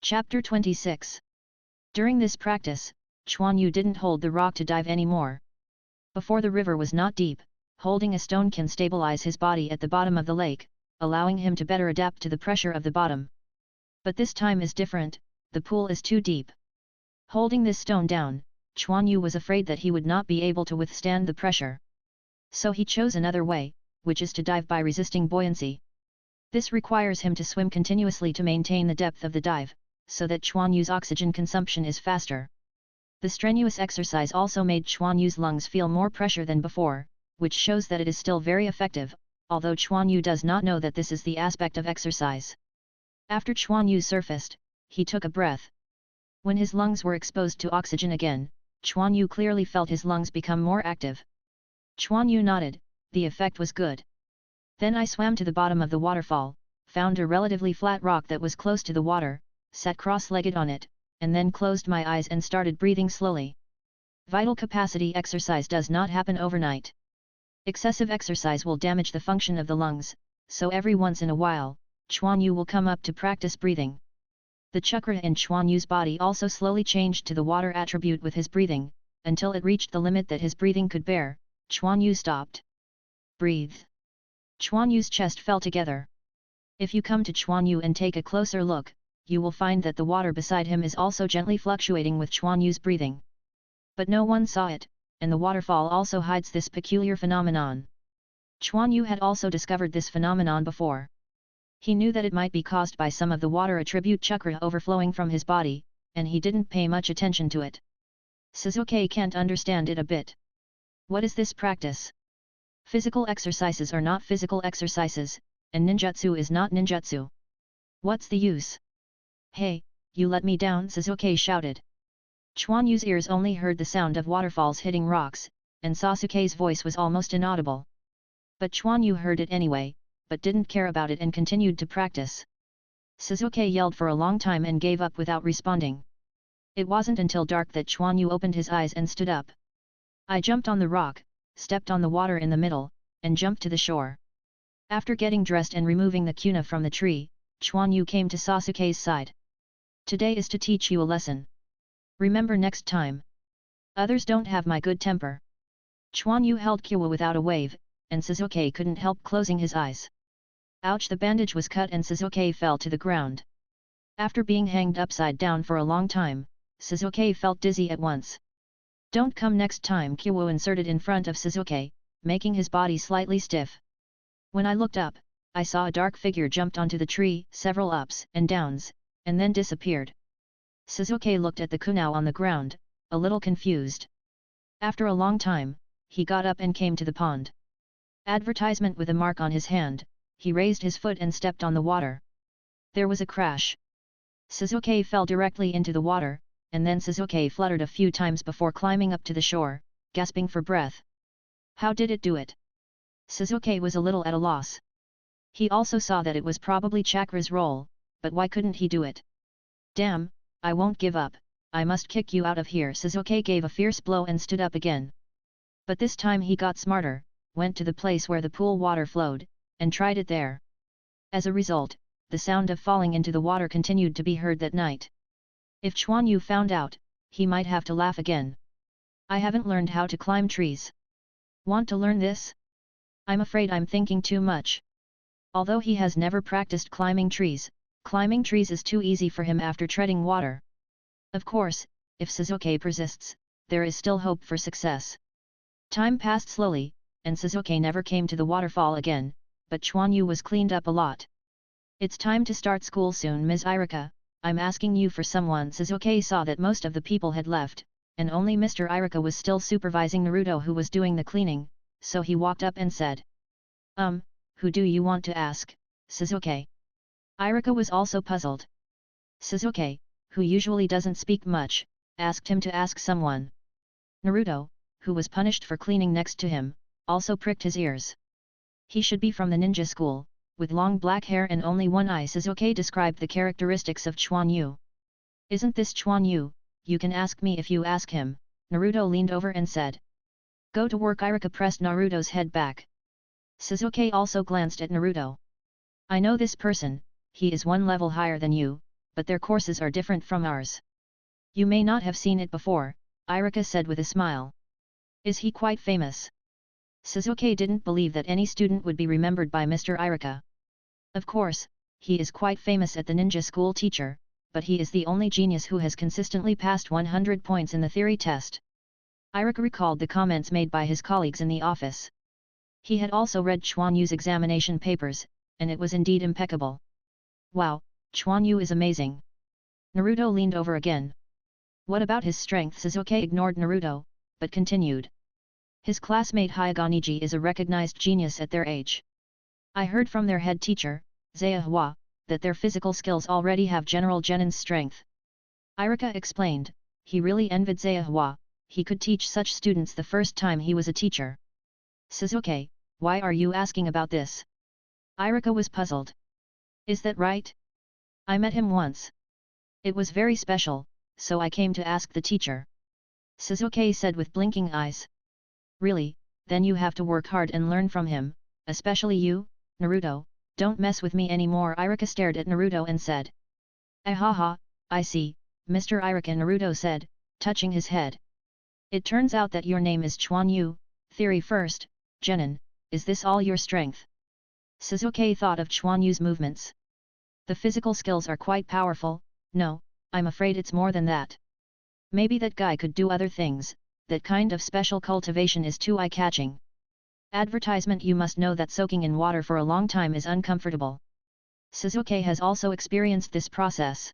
Chapter 26. During this practice, Quan Yu didn't hold the rock to dive anymore. Before the river was not deep, holding a stone can stabilize his body at the bottom of the lake, allowing him to better adapt to the pressure of the bottom. But this time is different, the pool is too deep. Holding this stone down, Quan Yu was afraid that he would not be able to withstand the pressure. So he chose another way, which is to dive by resisting buoyancy. This requires him to swim continuously to maintain the depth of the dive, so that Quan Yu's oxygen consumption is faster. The strenuous exercise also made Quan Yu's lungs feel more pressure than before, which shows that it is still very effective, although Quan Yu does not know that this is the aspect of exercise. After Quan Yu surfaced, he took a breath. When his lungs were exposed to oxygen again, Quan Yu clearly felt his lungs become more active. Quan Yu nodded, the effect was good. Then I swam to the bottom of the waterfall, found a relatively flat rock that was close to the water, sat cross-legged on it, and then closed my eyes and started breathing slowly. Vital capacity exercise does not happen overnight. Excessive exercise will damage the function of the lungs, so every once in a while, Quan Yu will come up to practice breathing. The chakra in Quan Yu's body also slowly changed to the water attribute with his breathing, until it reached the limit that his breathing could bear. Quan Yu stopped. Breathe. Quan Yu's chest fell together. If you come to Quan Yu and take a closer look, you will find that the water beside him is also gently fluctuating with Quan Yu's breathing. But no one saw it, and the waterfall also hides this peculiar phenomenon. Quan Yu had also discovered this phenomenon before. He knew that it might be caused by some of the water attribute chakra overflowing from his body, and he didn't pay much attention to it. Sasuke can't understand it a bit. What is this practice? Physical exercises are not physical exercises, and ninjutsu is not ninjutsu. What's the use? Hey, you let me down, Sasuke shouted. Quan Yu's ears only heard the sound of waterfalls hitting rocks, and Sasuke's voice was almost inaudible. But Quan Yu heard it anyway, but didn't care about it and continued to practice. Sasuke yelled for a long time and gave up without responding. It wasn't until dark that Quan Yu opened his eyes and stood up. I jumped on the rock, stepped on the water in the middle, and jumped to the shore. After getting dressed and removing the kuna from the tree, Quan Yu came to Sasuke's side. Today is to teach you a lesson. Remember next time. Others don't have my good temper. Quan Yu held Kyowa without a wave, and Sasuke couldn't help closing his eyes. Ouch! The bandage was cut and Sasuke fell to the ground. After being hanged upside down for a long time, Sasuke felt dizzy at once. Don't come next time, Kyowa inserted in front of Sasuke, making his body slightly stiff. When I looked up, I saw a dark figure jumped onto the tree, several ups and downs, and then disappeared. Sasuke looked at the kunao on the ground, a little confused. After a long time, he got up and came to the pond. Advertisement with a mark on his hand, he raised his foot and stepped on the water. There was a crash. Sasuke fell directly into the water, and then Sasuke fluttered a few times before climbing up to the shore, gasping for breath. How did it do it? Sasuke was a little at a loss. He also saw that it was probably Chakra's role, but why couldn't he do it? Damn, I won't give up, I must kick you out of here. Sasuke gave a fierce blow and stood up again. But this time he got smarter, went to the place where the pool water flowed, and tried it there. As a result, the sound of falling into the water continued to be heard that night. If Quan Yu found out, he might have to laugh again. I haven't learned how to climb trees. Want to learn this? I'm afraid I'm thinking too much. Although he has never practiced climbing trees is too easy for him after treading water. Of course, if Sasuke persists, there is still hope for success. Time passed slowly, and Sasuke never came to the waterfall again, but Quan Yu was cleaned up a lot. It's time to start school soon, Ms. Irika, I'm asking you for someone. Sasuke saw that most of the people had left, and only Mr. Irika was still supervising Naruto who was doing the cleaning, so he walked up and said. Who do you want to ask, Sasuke? Irika was also puzzled. Sasuke, who usually doesn't speak much, asked him to ask someone. Naruto, who was punished for cleaning next to him, also pricked his ears. He should be from the ninja school, with long black hair and only one eye. Sasuke described the characteristics of Quan Yu. Isn't this Quan Yu? You can ask me if you ask him, Naruto leaned over and said. Go to work. Irika pressed Naruto's head back. Sasuke also glanced at Naruto. I know this person, he is one level higher than you, but their courses are different from ours. You may not have seen it before, Irika said with a smile. Is he quite famous? Suzuki didn't believe that any student would be remembered by Mr. Irika. Of course, he is quite famous at the ninja school teacher, but he is the only genius who has consistently passed 100 points in the theory test. Irika recalled the comments made by his colleagues in the office. He had also read Quan Yu's examination papers, and it was indeed impeccable. Wow, Quan Yu is amazing. Naruto leaned over again. What about his strength? Suzuki ignored Naruto, but continued. His classmate Hyaganiji is a recognized genius at their age. I heard from their head teacher, Zayahua, that their physical skills already have General Genin's strength. Irika explained, he really envied Zayahua, he could teach such students the first time he was a teacher. Suzuki, why are you asking about this? Irika was puzzled. Is that right? I met him once. It was very special, so I came to ask the teacher. Suzuki said with blinking eyes. Really, then you have to work hard and learn from him, especially you, Naruto, don't mess with me anymore. Irika stared at Naruto and said. Ahaha, I see, Mr. Irika, Naruto said, touching his head. It turns out that your name is Quan Yu, theory first, Genin, is this all your strength? Suzuki thought of Quan Yu's movements. The physical skills are quite powerful, no, I'm afraid it's more than that. Maybe that guy could do other things, that kind of special cultivation is too eye-catching. Advertisement. You must know that soaking in water for a long time is uncomfortable. Suzuki has also experienced this process.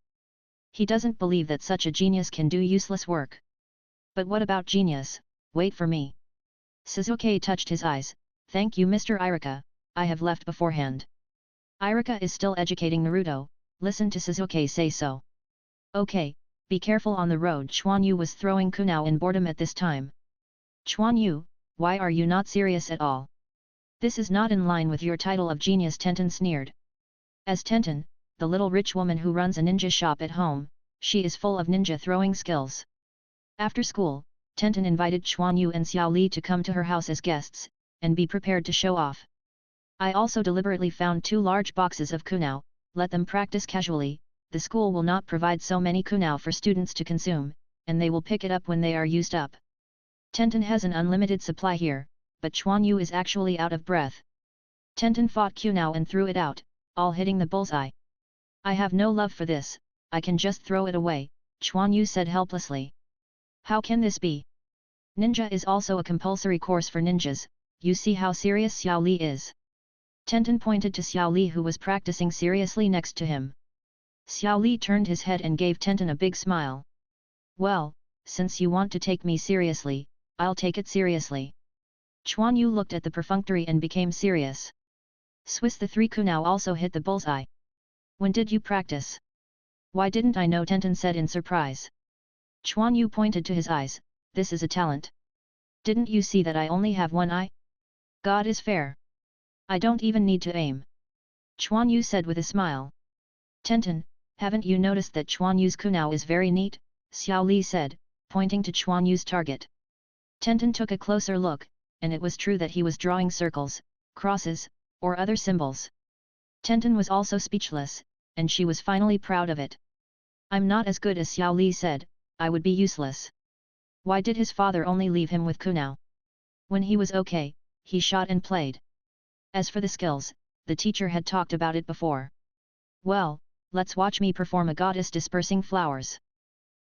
He doesn't believe that such a genius can do useless work. But what about genius? Wait for me. Suzuki touched his eyes. Thank you, Mr. Irika, I have left beforehand. Irika is still educating Naruto, listen to Suzuki say so. Okay, be careful on the road. Quan Yu was throwing kunao in boredom at this time. Quan Yu, why are you not serious at all? This is not in line with your title of genius, Tenten sneered. As Tenten, the little rich woman who runs a ninja shop at home, she is full of ninja throwing skills. After school, Tenten invited Quan Yu and Xiao Li to come to her house as guests, and be prepared to show off. I also deliberately found 2 large boxes of kunao, let them practice casually, the school will not provide so many kunao for students to consume, and they will pick it up when they are used up. Tenten has an unlimited supply here, but Quan Yu is actually out of breath. Tenten fought kunao and threw it out, all hitting the bullseye. I have no love for this, I can just throw it away, Quan Yu said helplessly. How can this be? Ninja is also a compulsory course for ninjas, you see how serious Xiao Li is. Tenten pointed to Xiao Li who was practicing seriously next to him. Xiao Li turned his head and gave Tenten a big smile. Well, since you want to take me seriously, I'll take it seriously. Quan Yu looked at the perfunctory and became serious. Swiss, the 3 kunao also hit the bullseye. When did you practice? Why didn't I know? Tenten said in surprise. Quan Yu pointed to his eyes, this is a talent. Didn't you see that I only have 1 eye? God is fair. I don't even need to aim. Quan Yu said with a smile. Tenten, haven't you noticed that Quan Yu's kunao is very neat? Xiao Li said, pointing to Quan Yu's target. Tenten took a closer look, and it was true that he was drawing circles, crosses, or other symbols. Tenten was also speechless, and she was finally proud of it. I'm not as good as Xiao Li said, I would be useless. Why did his father only leave him with kunao? When he was okay, he shot and played. As for the skills, the teacher had talked about it before. Well, let's watch me perform a goddess dispersing flowers.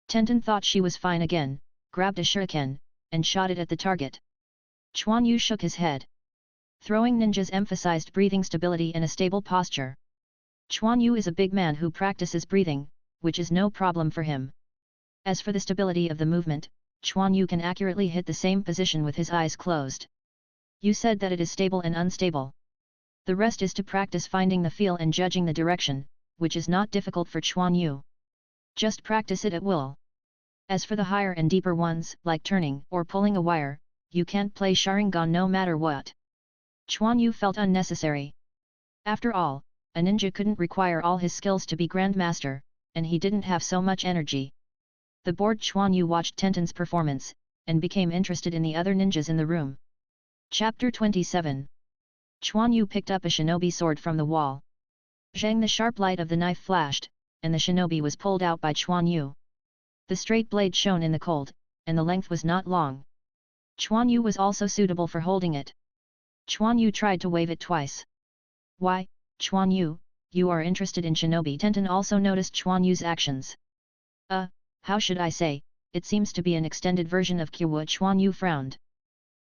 Tenten thought she was fine again, grabbed a shuriken, and shot it at the target. Quan Yu shook his head. Throwing ninjas emphasized breathing stability and a stable posture. Quan Yu is a big man who practices breathing, which is no problem for him. As for the stability of the movement, Quan Yu can accurately hit the same position with his eyes closed. You said that it is stable and unstable. The rest is to practice finding the feel and judging the direction, which is not difficult for Quan Yu. Just practice it at will. As for the higher and deeper ones, like turning or pulling a wire, you can't play Sharingan no matter what. Quan Yu felt unnecessary. After all, a ninja couldn't require all his skills to be grandmaster, and he didn't have so much energy. The bored Quan Yu watched Tenten's performance, and became interested in the other ninjas in the room. Chapter 27. Quan Yu picked up a shinobi sword from the wall. Zhang, the sharp light of the knife flashed, and the shinobi was pulled out by Quan Yu. The straight blade shone in the cold, and the length was not long. Quan Yu was also suitable for holding it. Quan Yu tried to wave it twice. Why, Quan Yu, you are interested in shinobi? Tenten also noticed Quan Yu's actions. How should I say, it seems to be an extended version of Kyowa. Quan Yu frowned.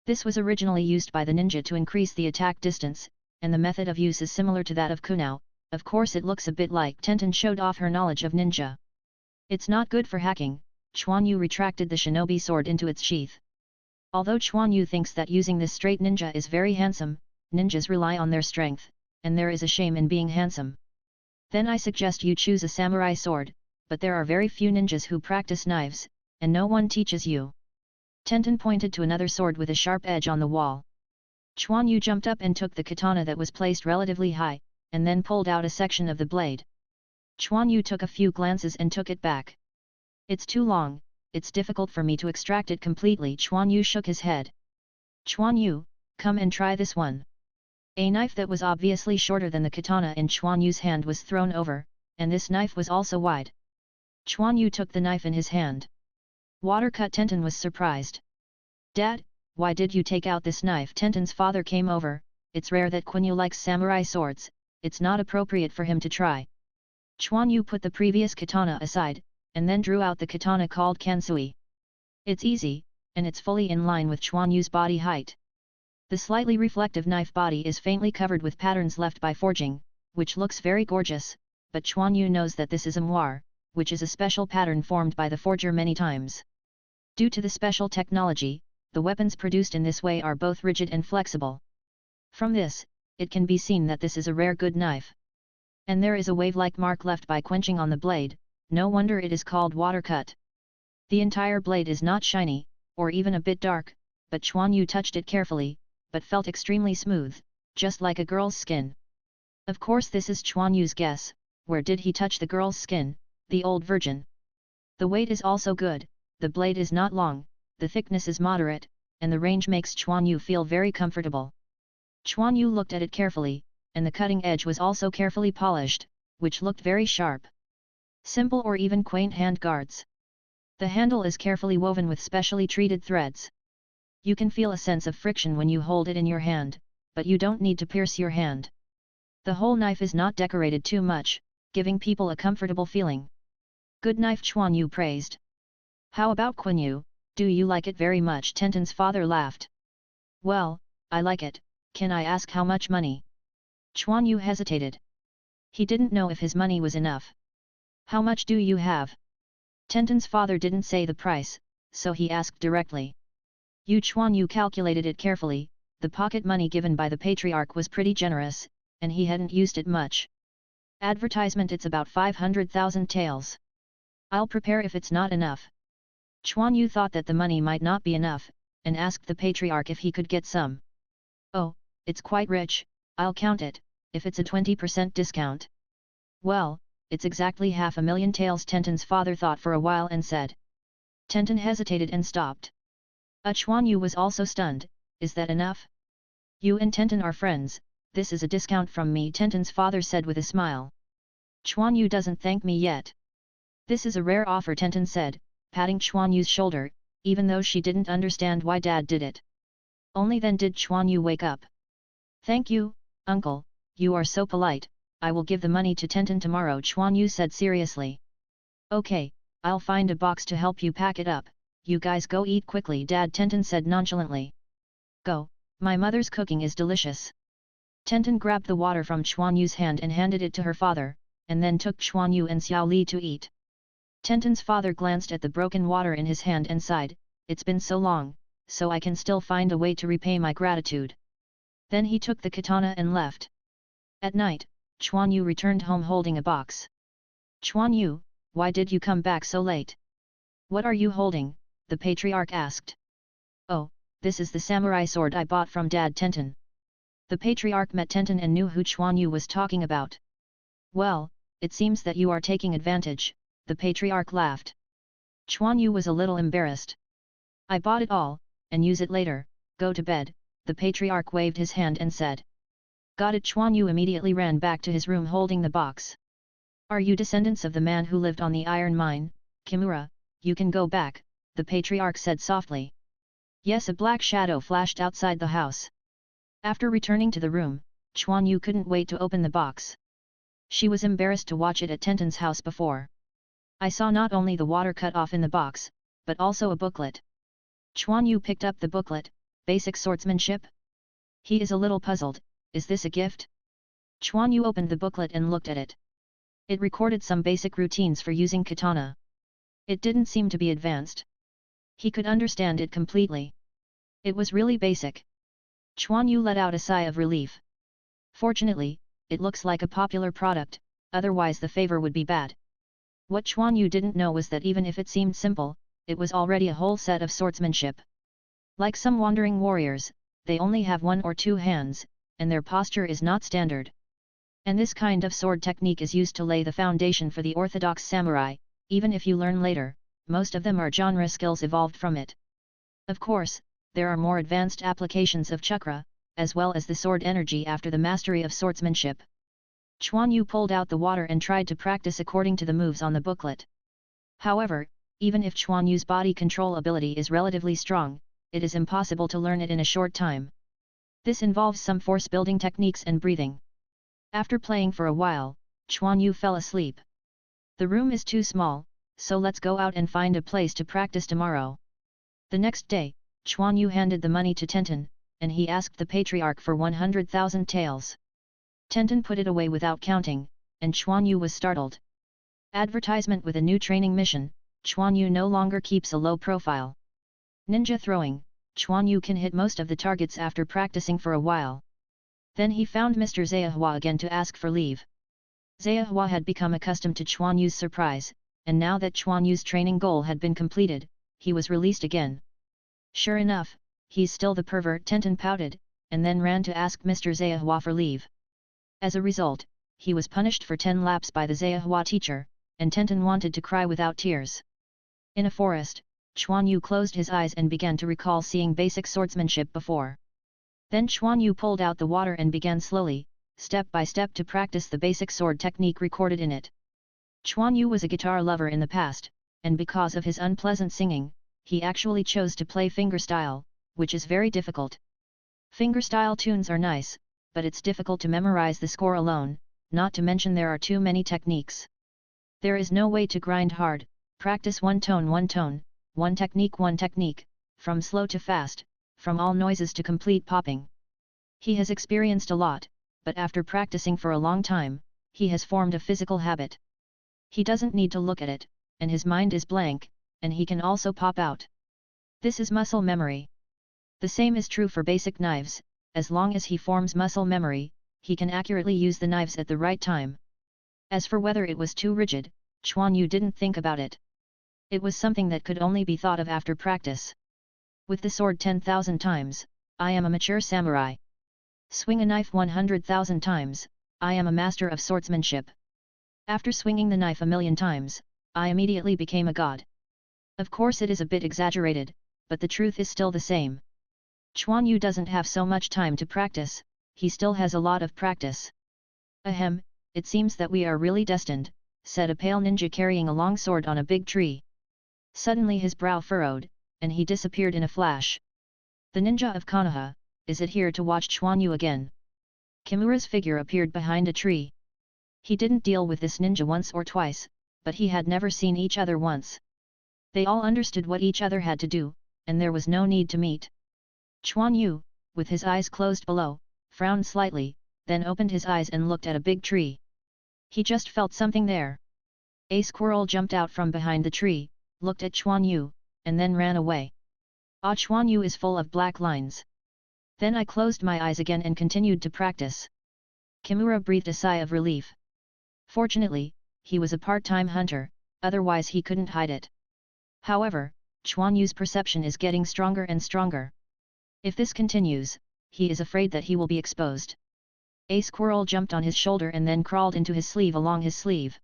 This was originally used by the ninja to increase the attack distance, and the method of use is similar to that of Kunao. Of course it looks a bit like. Tenten showed off her knowledge of ninja. It's not good for hacking. Quan Yu retracted the shinobi sword into its sheath. Although Quan Yu thinks that using this straight ninja is very handsome, ninjas rely on their strength, and there is a shame in being handsome. Then I suggest you choose a samurai sword, but there are very few ninjas who practice knives, and no one teaches you. Tenten pointed to another sword with a sharp edge on the wall. Quan Yu jumped up and took the katana that was placed relatively high, and then pulled out a section of the blade. Quan Yu took a few glances and took it back. It's too long, it's difficult for me to extract it completely. Quan Yu shook his head. Quan Yu, come and try this one. A knife that was obviously shorter than the katana in Quan Yu's hand was thrown over, and this knife was also wide. Quan Yu took the knife in his hand. Watercut. Tenten was surprised. Dad, why did you take out this knife? Tenten's father came over. It's rare that Quan Yu likes samurai swords, it's not appropriate for him to try. Quan Yu put the previous katana aside, and then drew out the katana called Kansui. It's easy, and it's fully in line with Quan Yu's body height. The slightly reflective knife body is faintly covered with patterns left by forging, which looks very gorgeous, but Quan Yu knows that this is a moire, which is a special pattern formed by the forger many times. Due to the special technology, the weapons produced in this way are both rigid and flexible. From this, it can be seen that this is a rare good knife. And there is a wave-like mark left by quenching on the blade, no wonder it is called watercut. The entire blade is not shiny, or even a bit dark, but Quan Yu touched it carefully, but felt extremely smooth, just like a girl's skin. Of course this is Quan Yu's guess, where did he touch the girl's skin? The old virgin. The weight is also good, the blade is not long, the thickness is moderate, and the range makes Quan Yu feel very comfortable. Quan Yu looked at it carefully, and the cutting edge was also carefully polished, which looked very sharp. Simple or even quaint hand guards. The handle is carefully woven with specially treated threads. You can feel a sense of friction when you hold it in your hand, but you don't need to pierce your hand. The whole knife is not decorated too much, giving people a comfortable feeling. Good knife, Quan Yu praised. How about Quan Yu, do you like it very much? Tenten's father laughed. Well, I like it, can I ask how much money? Quan Yu hesitated. He didn't know if his money was enough. How much do you have? Tenten's father didn't say the price, so he asked directly. Quan Yu calculated it carefully, the pocket money given by the patriarch was pretty generous, and he hadn't used it much. Advertisement, it's about 500,000 taels. I'll prepare if it's not enough. Quan Yu thought that the money might not be enough, and asked the patriarch if he could get some. Oh, it's quite rich, I'll count it, if it's a 20% discount. Well, it's exactly 500,000 taels. Tenten's father thought for a while and said. Tenten hesitated and stopped. Quan Yu was also stunned, is that enough? You and Tenten are friends, this is a discount from me, Tenten's father said with a smile. Quan Yu doesn't thank me yet. This is a rare offer, Tenten said, patting Quan Yu's shoulder, even though she didn't understand why Dad did it. Only then did Quan Yu wake up. Thank you, uncle, you are so polite, I will give the money to Tenten tomorrow, Quan Yu said seriously. Okay, I'll find a box to help you pack it up, you guys go eat quickly, Dad, Tenten said nonchalantly. Go, my mother's cooking is delicious. Tenten grabbed the water from Quan Yu's hand and handed it to her father, and then took Quan Yu and Xiao Li to eat. Tenten's father glanced at the broken water in his hand and sighed, it's been so long, so I can still find a way to repay my gratitude. Then he took the katana and left. At night, Quan Yu returned home holding a box. Quan Yu, why did you come back so late? What are you holding? The patriarch asked. Oh, this is the samurai sword I bought from Dad, Tenten. The patriarch met Tenten and knew who Quan Yu was talking about. Well, it seems that you are taking advantage, the patriarch laughed. Quan Yu was a little embarrassed. I bought it all, and use it later, go to bed, the patriarch waved his hand and said. Got it. Quan Yu immediately ran back to his room holding the box. Are you descendants of the man who lived on the iron mine, Kimura? You can go back, the patriarch said softly. Yes, a black shadow flashed outside the house. After returning to the room, Quan Yu couldn't wait to open the box. She was embarrassed to watch it at Tenten's house before. I saw not only the water cut off in the box, but also a booklet. Quan Yu picked up the booklet, Basic Swordsmanship? He is a little puzzled, is this a gift? Quan Yu opened the booklet and looked at it. It recorded some basic routines for using katana. It didn't seem to be advanced. He could understand it completely. It was really basic. Quan Yu let out a sigh of relief. Fortunately, it looks like a popular product, otherwise the favor would be bad. What Quan Yu didn't know was that even if it seemed simple, it was already a whole set of swordsmanship. Like some wandering warriors, they only have 1 or 2 hands, and their posture is not standard. And this kind of sword technique is used to lay the foundation for the orthodox samurai, even if you learn later, most of them are genre skills evolved from it. Of course, there are more advanced applications of chakra, as well as the sword energy after the mastery of swordsmanship. Quan Yu pulled out the water and tried to practice according to the moves on the booklet. However, even if Quan Yu's body control ability is relatively strong, it is impossible to learn it in a short time. This involves some force-building techniques and breathing. After playing for a while, Quan Yu fell asleep. The room is too small, so let's go out and find a place to practice tomorrow. The next day, Quan Yu handed the money to Tenten, and he asked the patriarch for 100,000 taels. Tenten put it away without counting, and Quan Yu was startled. Advertisement with a new training mission, Quan Yu no longer keeps a low profile. Ninja throwing, Quan Yu can hit most of the targets after practicing for a while. Then he found Mr. Zayahua again to ask for leave. Zayahua had become accustomed to Quan Yu's surprise, and now that Quan Yu's training goal had been completed, he was released again. Sure enough, he's still the pervert, Tenten pouted, and then ran to ask Mr. Zayahua for leave. As a result, he was punished for 10 laps by the Zayahua teacher, and Tenten wanted to cry without tears. In a forest, Quan Yu closed his eyes and began to recall seeing basic swordsmanship before. Then Quan Yu pulled out the water and began slowly, step by step to practice the basic sword technique recorded in it. Quan Yu was a guitar lover in the past, and because of his unpleasant singing, he actually chose to play fingerstyle, which is very difficult. Fingerstyle tunes are nice, but it's difficult to memorize the score alone, not to mention there are too many techniques. There is no way to grind hard, practice one tone, one technique, from slow to fast, from all noises to complete popping. He has experienced a lot, but after practicing for a long time, he has formed a physical habit. He doesn't need to look at it, and his mind is blank, and he can also pop out. This is muscle memory. The same is true for basic knives, as long as he forms muscle memory, he can accurately use the knives at the right time. As for whether it was too rigid, Quan Yu didn't think about it. It was something that could only be thought of after practice. With the sword 10,000 times, I am a mature samurai. Swing a knife 100,000 times, I am a master of swordsmanship. After swinging the knife 1,000,000 times, I immediately became a god. Of course it is a bit exaggerated, but the truth is still the same. Quan Yu doesn't have so much time to practice, he still has a lot of practice. Ahem, it seems that we are really destined, said a pale ninja carrying a long sword on a big tree. Suddenly his brow furrowed, and he disappeared in a flash. The ninja of Konoha, is it here to watch Quan Yu again? Kimura's figure appeared behind a tree. He didn't deal with this ninja once or twice, but he had never seen each other once. They all understood what each other had to do, and there was no need to meet. Quan Yu, with his eyes closed below, frowned slightly, then opened his eyes and looked at a big tree. He just felt something there. A squirrel jumped out from behind the tree, looked at Quan Yu, and then ran away. Ah, Quan Yu is full of black lines. Then I closed my eyes again and continued to practice. Kimura breathed a sigh of relief. Fortunately, he was a part-time hunter, otherwise he couldn't hide it. However, Quan Yu's perception is getting stronger and stronger. If this continues, he is afraid that he will be exposed. A squirrel jumped on his shoulder and then crawled into his sleeve along his sleeve.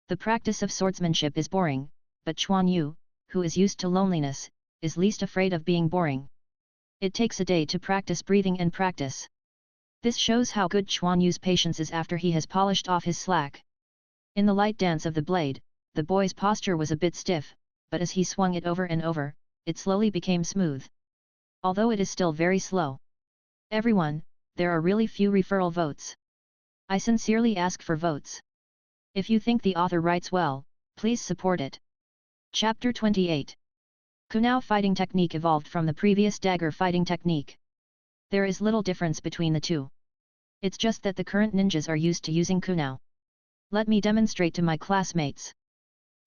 The practice of swordsmanship is boring, but Quan Yu, who is used to loneliness, is least afraid of being boring. It takes a day to practice breathing and practice. This shows how good Quan Yu's patience is after he has polished off his slack. In the light dance of the blade, the boy's posture was a bit stiff, but as he swung it over and over, it slowly became smooth. Although it is still very slow. Everyone, there are really few referral votes. I sincerely ask for votes. If you think the author writes well, please support it. Chapter 28. Kunao fighting technique evolved from the previous dagger fighting technique. There is little difference between the two. It's just that the current ninjas are used to using kunao. Let me demonstrate to my classmates.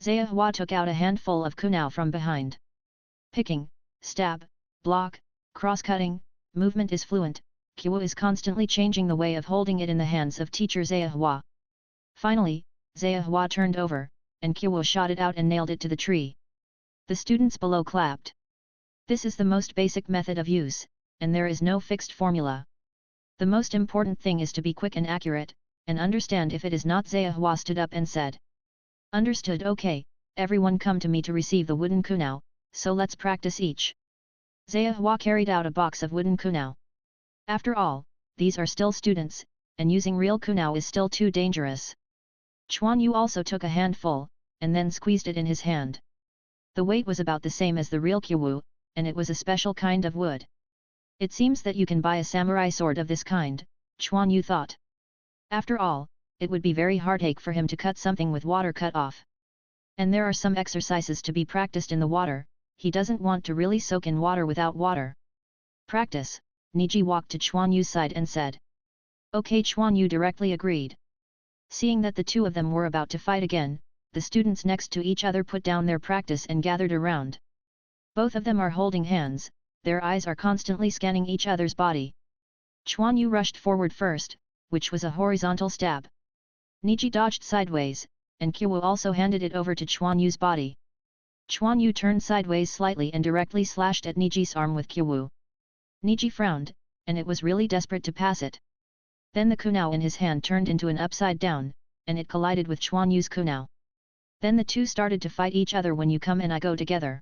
Zayahua took out a handful of kunao from behind. Picking, stab, block, cross-cutting, movement is fluent. Kyu is constantly changing the way of holding it in the hands of teacher Zayahua. Finally, Zayahua turned over, and Kyu shot it out and nailed it to the tree. The students below clapped. This is the most basic method of use, and there is no fixed formula. The most important thing is to be quick and accurate, and understand if it is not. Zayahua stood up and said. Understood. Okay, everyone come to me to receive the wooden kunao, so let's practice each. Zayahua carried out a box of wooden kunao. After all, these are still students, and using real kunao is still too dangerous. Quan Yu also took a handful, and then squeezed it in his hand. The weight was about the same as the real Kyu, and it was a special kind of wood. It seems that you can buy a samurai sword of this kind, Quan Yu thought. After all, it would be very heartache for him to cut something with water cut off. And there are some exercises to be practiced in the water, he doesn't want to really soak in water without water. Practice, Niji walked to Quan Yu's side and said. Okay, Quan Yu directly agreed. Seeing that the two of them were about to fight again, the students next to each other put down their practice and gathered around. Both of them are holding hands, their eyes are constantly scanning each other's body. Quan Yu rushed forward first, which was a horizontal stab. Niji dodged sideways, and Kyu also handed it over to Quan Yu's body. Quan Yu turned sideways slightly and directly slashed at Niji's arm with Kyu. Niji frowned, and it was really desperate to pass it. Then the kunao in his hand turned into an upside down, and it collided with Quan Yu's kunao. Then the two started to fight each other when you come and I go together.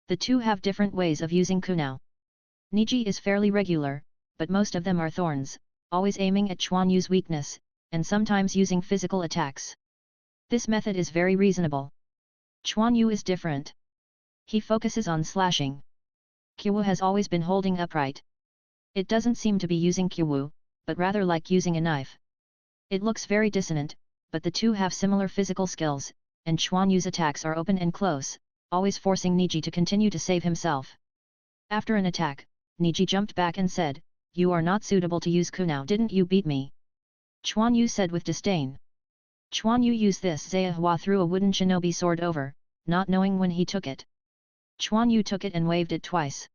The two have different ways of using kunao. Niji is fairly regular, but most of them are thorns, always aiming at Quan Yu's weakness, and sometimes using physical attacks. This method is very reasonable. Quan Yu is different. He focuses on slashing. Kyu has always been holding upright. It doesn't seem to be using Kyu, but rather like using a knife. It looks very dissonant, but the two have similar physical skills, and Quan Yu's attacks are open and close, always forcing Niji to continue to save himself. After an attack, Niji jumped back and said, "You are not suitable to use kunao. Didn't you beat me?" Quan Yu said with disdain. Quan Yu used this. Zayahua threw a wooden shinobi sword over, not knowing when he took it. Quan Yu took it and waved it twice.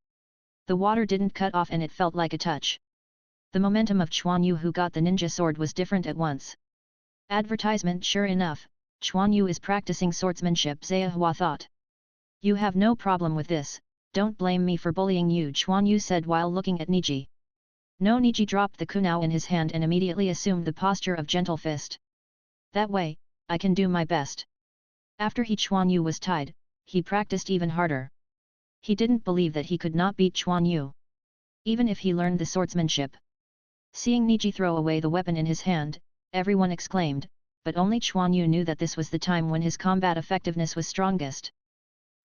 The water didn't cut off and it felt like a touch. The momentum of Quan Yu who got the ninja sword was different at once. Advertisement. Sure enough, Quan Yu is practicing swordsmanship. Zayahua thought. You have no problem with this, don't blame me for bullying you, Quan Yu said while looking at Niji. No, Niji dropped the kunao in his hand and immediately assumed the posture of gentle fist. That way, I can do my best. After Quan Yu was tied, he practiced even harder. He didn't believe that he could not beat Quan Yu. Even if he learned the swordsmanship. Seeing Niji throw away the weapon in his hand, everyone exclaimed, but only Quan Yu knew that this was the time when his combat effectiveness was strongest.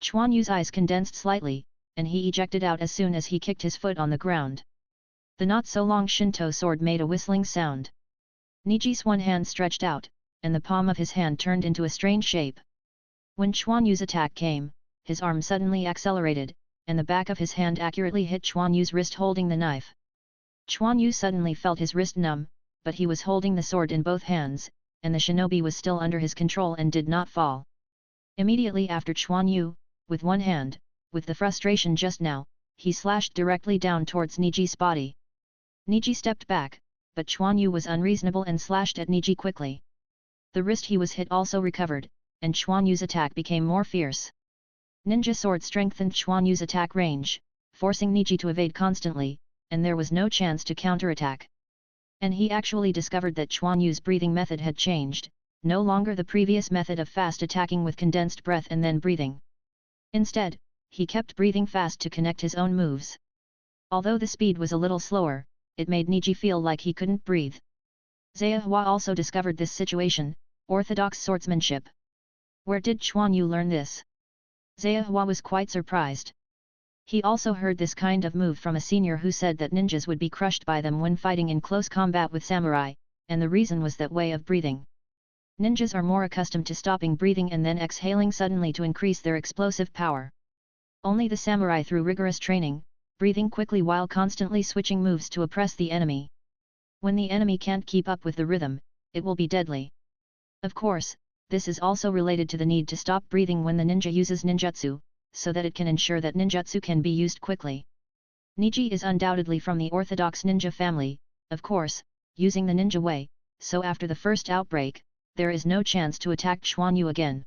Quan Yu's eyes condensed slightly, and he ejected out as soon as he kicked his foot on the ground. The not-so-long Shinto sword made a whistling sound. Niji's one hand stretched out, and the palm of his hand turned into a strange shape. When Quan Yu's attack came, his arm suddenly accelerated, and the back of his hand accurately hit Quan Yu's wrist holding the knife. Quan Yu suddenly felt his wrist numb, but he was holding the sword in both hands, and the shinobi was still under his control and did not fall. Immediately after Quan Yu, with one hand, with the frustration just now, he slashed directly down towards Niji's body. Niji stepped back, but Quan Yu was unreasonable and slashed at Niji quickly. The wrist he was hit also recovered, and Quan Yu's attack became more fierce. Ninja sword strengthened Quan Yu's attack range, forcing Niji to evade constantly, and there was no chance to counterattack. And he actually discovered that Quan Yu's breathing method had changed, no longer the previous method of fast attacking with condensed breath and then breathing. Instead, he kept breathing fast to connect his own moves. Although the speed was a little slower, it made Niji feel like he couldn't breathe. Zayahua also discovered this situation, Orthodox swordsmanship. Where did Quan Yu learn this? Zhehua was quite surprised. He also heard this kind of move from a senior who said that ninjas would be crushed by them when fighting in close combat with samurai, and the reason was that way of breathing. Ninjas are more accustomed to stopping breathing and then exhaling suddenly to increase their explosive power. Only the samurai through rigorous training, breathing quickly while constantly switching moves to oppress the enemy. When the enemy can't keep up with the rhythm, it will be deadly. Of course, this is also related to the need to stop breathing when the ninja uses ninjutsu, so that it can ensure that ninjutsu can be used quickly. Niji is undoubtedly from the orthodox ninja family, of course, using the ninja way, so after the first outbreak, there is no chance to attack Quan Yu again.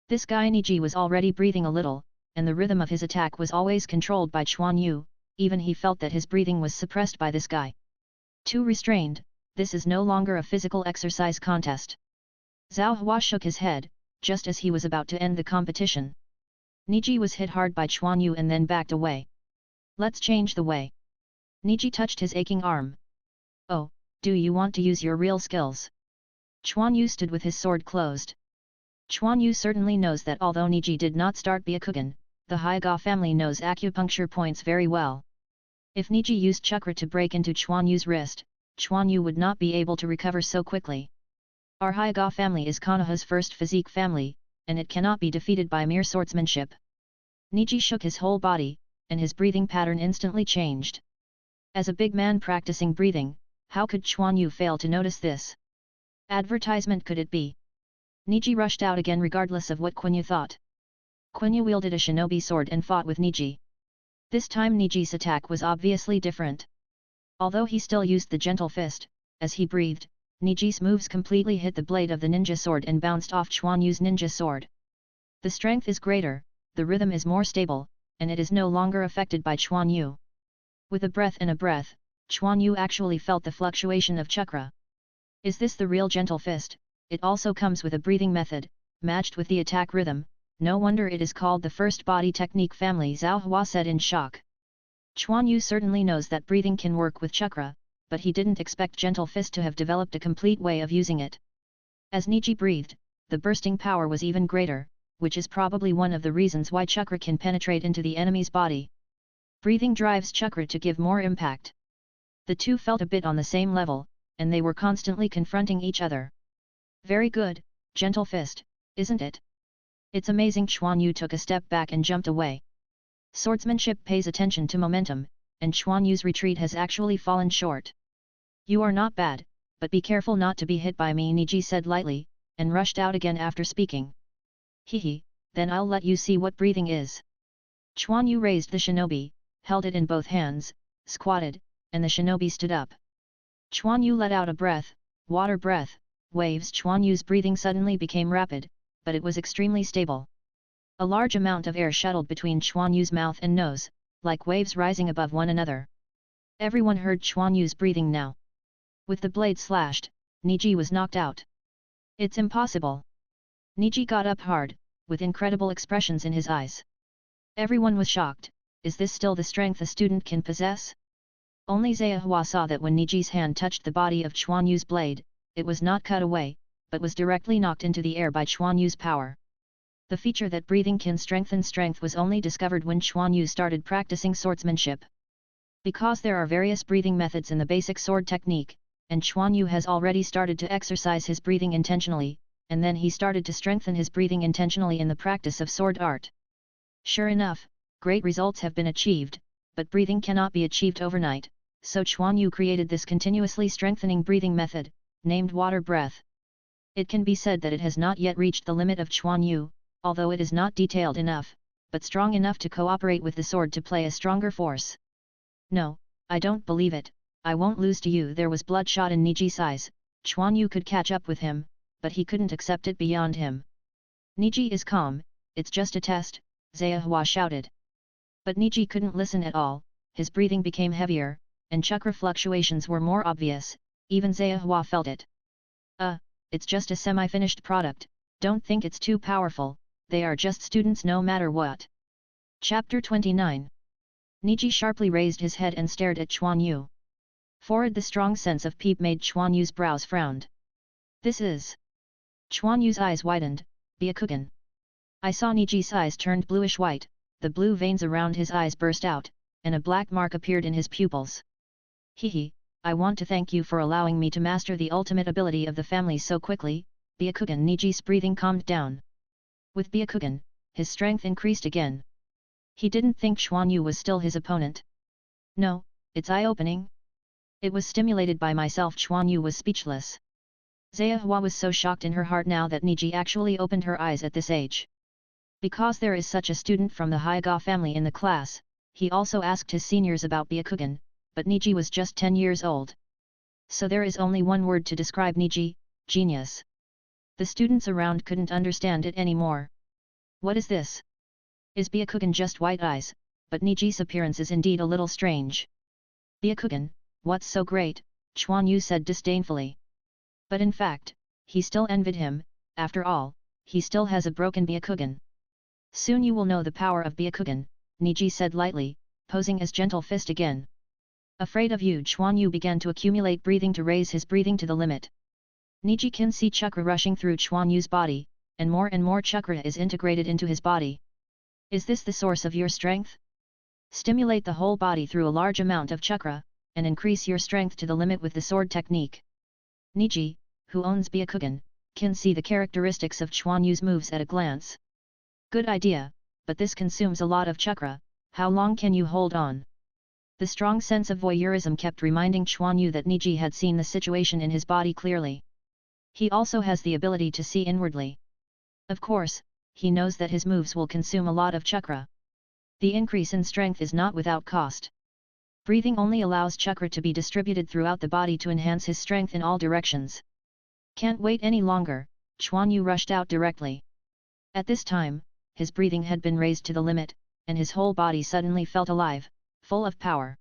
This guy Niji was already breathing a little, and the rhythm of his attack was always controlled by Quan Yu, even he felt that his breathing was suppressed by this guy. Too restrained, this is no longer a physical exercise contest. Zhao Hua shook his head, just as he was about to end the competition. Niji was hit hard by Quan Yu and then backed away. Let's change the way. Niji touched his aching arm. Oh, do you want to use your real skills? Quan Yu stood with his sword closed. Quan Yu certainly knows that although Niji did not start Byakugan, the Hyuga family knows acupuncture points very well. If Niji used chakra to break into Quan Yu's wrist, Quan Yu would not be able to recover so quickly. Our Hyuga family is Konoha's first physique family, and it cannot be defeated by mere swordsmanship. Niji shook his whole body, and his breathing pattern instantly changed. As a big man practicing breathing, how could Quan Yu fail to notice this? Advertisement could it be? Niji rushed out again regardless of what Quan Yu thought. Quan Yu wielded a shinobi sword and fought with Niji. This time Niji's attack was obviously different. Although he still used the gentle fist, as he breathed, Niji's moves completely hit the blade of the ninja sword and bounced off Quan Yu's ninja sword. The strength is greater, the rhythm is more stable, and it is no longer affected by Quan Yu. With a breath and a breath, Quan Yu actually felt the fluctuation of chakra. Is this the real gentle fist? It also comes with a breathing method, matched with the attack rhythm, no wonder it is called the first body technique family, Zhao Hua said in shock. Quan Yu certainly knows that breathing can work with chakra, but he didn't expect gentle fist to have developed a complete way of using it. As Niji breathed, the bursting power was even greater, which is probably one of the reasons why chakra can penetrate into the enemy's body. Breathing drives chakra to give more impact. The two felt a bit on the same level, and they were constantly confronting each other. Very good, gentle fist, isn't it? It's amazing. Quan Yu took a step back and jumped away. Swordsmanship pays attention to momentum, and Quan Yu's retreat has actually fallen short. You are not bad, but be careful not to be hit by me, Niji said lightly, and rushed out again after speaking. Hehe, then I'll let you see what breathing is. Quan Yu raised the shinobi, held it in both hands, squatted, and the shinobi stood up. Quan Yu let out a breath, water breath, waves. Quan Yu's breathing suddenly became rapid, but it was extremely stable. A large amount of air shuttled between Quan Yu's mouth and nose, like waves rising above one another. Everyone heard Quan Yu's breathing now. With the blade slashed, Niji was knocked out. It's impossible. Niji got up hard, with incredible expressions in his eyes. Everyone was shocked. Is this still the strength a student can possess? Only Zhehua saw that when Niji's hand touched the body of Quan Yu's blade, it was not cut away, but was directly knocked into the air by Quan Yu's power. The feature that breathing can strengthen strength was only discovered when Quan Yu started practicing swordsmanship. Because there are various breathing methods in the basic sword technique, and Quan Yu has already started to exercise his breathing intentionally, and then he started to strengthen his breathing intentionally in the practice of sword art. Sure enough, great results have been achieved, but breathing cannot be achieved overnight, so Quan Yu created this continuously strengthening breathing method, named water breath. It can be said that it has not yet reached the limit of Quan Yu, although it is not detailed enough, but strong enough to cooperate with the sword to play a stronger force. No, I don't believe it, I won't lose to you. There was bloodshot in Niji's eyes. Quan Yu could catch up with him, but he couldn't accept it beyond him. Niji is calm, it's just a test, Zhehua shouted. But Niji couldn't listen at all, his breathing became heavier, and chakra fluctuations were more obvious, even Zhehua felt it. It's just a semi-finished product, don't think it's too powerful, they are just students no matter what. Chapter 29. Niji sharply raised his head and stared at Quan Yu. Forward, the strong sense of peep made Quan Yu's brows frowned. This is Quan Yu's eyes widened. Byakugan. I saw Niji's eyes turned bluish-white, the blue veins around his eyes burst out, and a black mark appeared in his pupils. Hehe, I want to thank you for allowing me to master the ultimate ability of the family so quickly. Byakugan. Niji's breathing calmed down. With Byakugan, his strength increased again. He didn't think Quan Yu was still his opponent. No, it's eye-opening. It was stimulated by myself. Quan Yu was speechless. Zayahua was so shocked in her heart now that Niji actually opened her eyes at this age. Because there is such a student from the Hyuga family in the class, he also asked his seniors about Byakugan, but Niji was just 10 years old. So there is only one word to describe Niji: genius. The students around couldn't understand it anymore. What is this? Is Byakugan just white eyes? But Niji's appearance is indeed a little strange. Byakugan, what's so great? Quan Yu said disdainfully. But in fact, he still envied him. After all, he still has a broken Byakugan. Soon you will know the power of Byakugan, Niji said lightly, posing as gentle fist again. Afraid of you? Quan Yu began to accumulate breathing to raise his breathing to the limit. Niji can see chakra rushing through Quan Yu's body, and more chakra is integrated into his body. Is this the source of your strength? Stimulate the whole body through a large amount of chakra, and increase your strength to the limit with the sword technique. Niji, who owns Byakugan, can see the characteristics of Quan Yu's moves at a glance. Good idea, but this consumes a lot of chakra. How long can you hold on? The strong sense of voyeurism kept reminding Quan Yu that Niji had seen the situation in his body clearly. He also has the ability to see inwardly. Of course, he knows that his moves will consume a lot of chakra. The increase in strength is not without cost. Breathing only allows chakra to be distributed throughout the body to enhance his strength in all directions. Can't wait any longer, Quan Yu rushed out directly. At this time, his breathing had been raised to the limit, and his whole body suddenly felt alive, full of power.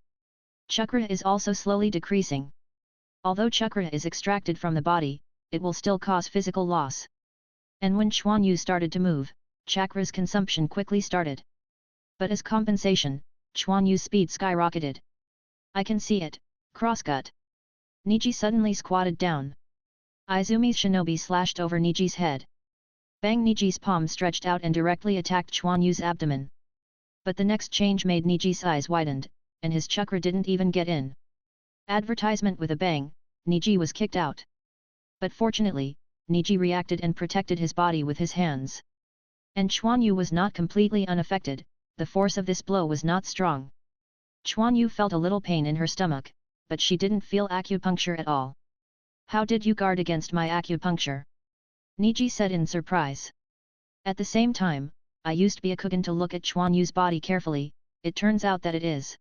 Chakra is also slowly decreasing. Although chakra is extracted from the body, it will still cause physical loss. And when Quan Yu started to move, chakra's consumption quickly started. But as compensation, Quan Yu's speed skyrocketed. I can see it, crosscut. Niji suddenly squatted down. Izumi's shinobi slashed over Niji's head. Bang! Niji's palm stretched out and directly attacked Quan Yu's abdomen. But the next change made Niji's eyes widened, and his chakra didn't even get in. Advertisement. With a bang, Niji was kicked out. But fortunately, Niji reacted and protected his body with his hands. And Quan Yu was not completely unaffected. The force of this blow was not strong. Quan Yu felt a little pain in her stomach, but she didn't feel acupuncture at all. How did you guard against my acupuncture? Niji said in surprise. At the same time, I used Byakugan to look at Quan Yu's body carefully. It turns out that it is.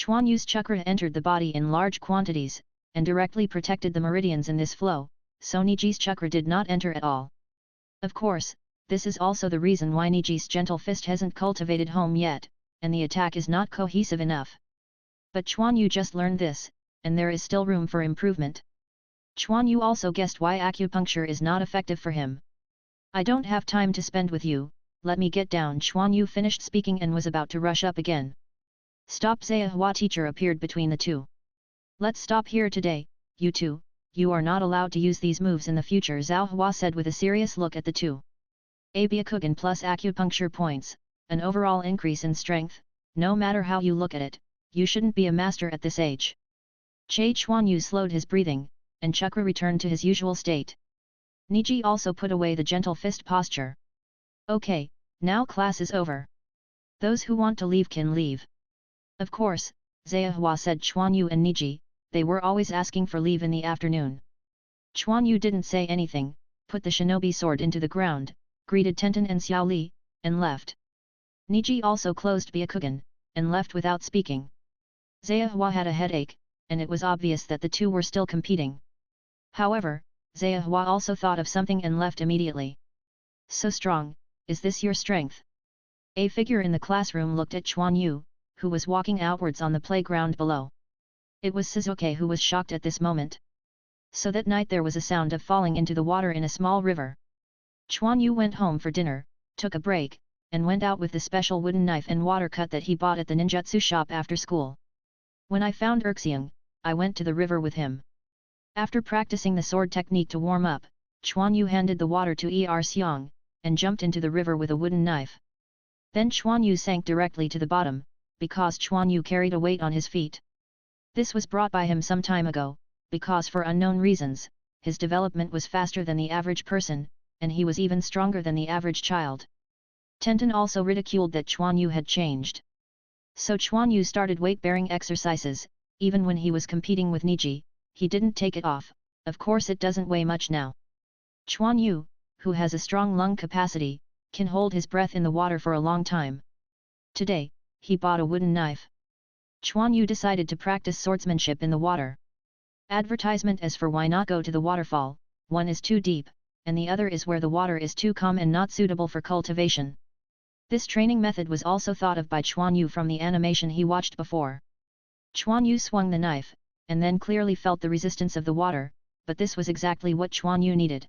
Quan Yu's chakra entered the body in large quantities, and directly protected the meridians in this flow, so Niji's chakra did not enter at all. Of course, this is also the reason why Niji's gentle fist hasn't cultivated home yet, and the attack is not cohesive enough. But Quan Yu just learned this, and there is still room for improvement. Quan Yu also guessed why acupuncture is not effective for him. I don't have time to spend with you, let me get down. Quan Yu finished speaking and was about to rush up again. Stop! Zayahua teacher appeared between the two. Let's stop here today, you two, you are not allowed to use these moves in the future, Zhao Hua said with a serious look at the two. Byakugan plus acupuncture points, an overall increase in strength, no matter how you look at it, you shouldn't be a master at this age. Quan Yu slowed his breathing, and chakra returned to his usual state. Niji also put away the gentle fist posture. Okay, now class is over. Those who want to leave can leave. Of course, Zayahua said. Quan Yu and Niji, they were always asking for leave in the afternoon. Quan Yu didn't say anything, put the shinobi sword into the ground, greeted Tenten and Xiao Li, and left. Niji also closed Byakugan, and left without speaking. Zayahua had a headache, and it was obvious that the two were still competing. However, Zayahua also thought of something and left immediately. So strong, is this your strength? A figure in the classroom looked at Quan Yu, who was walking outwards on the playground below. It was Suzuki, who was shocked at this moment. So that night there was a sound of falling into the water in a small river. Quan Yu went home for dinner, took a break, and went out with the special wooden knife and water cut that he bought at the ninjutsu shop after school. When I found Erxiang, I went to the river with him. After practicing the sword technique to warm up, Quan Yu handed the water to Xiang, and jumped into the river with a wooden knife. Then Quan Yu sank directly to the bottom, because Quan Yu carried a weight on his feet. This was brought by him some time ago, because for unknown reasons, his development was faster than the average person, and he was even stronger than the average child. Tenten also ridiculed that Quan Yu had changed. So Quan Yu started weight-bearing exercises, even when he was competing with Niji, he didn't take it off, of course it doesn't weigh much now. Quan Yu, who has a strong lung capacity, can hold his breath in the water for a long time. Today, he bought a wooden knife. Quan Yu decided to practice swordsmanship in the water. Advertisement as for why not go to the waterfall, one is too deep, and the other is where the water is too calm and not suitable for cultivation. This training method was also thought of by Quan Yu from the animation he watched before. Quan Yu swung the knife, and then clearly felt the resistance of the water, but this was exactly what Quan Yu needed.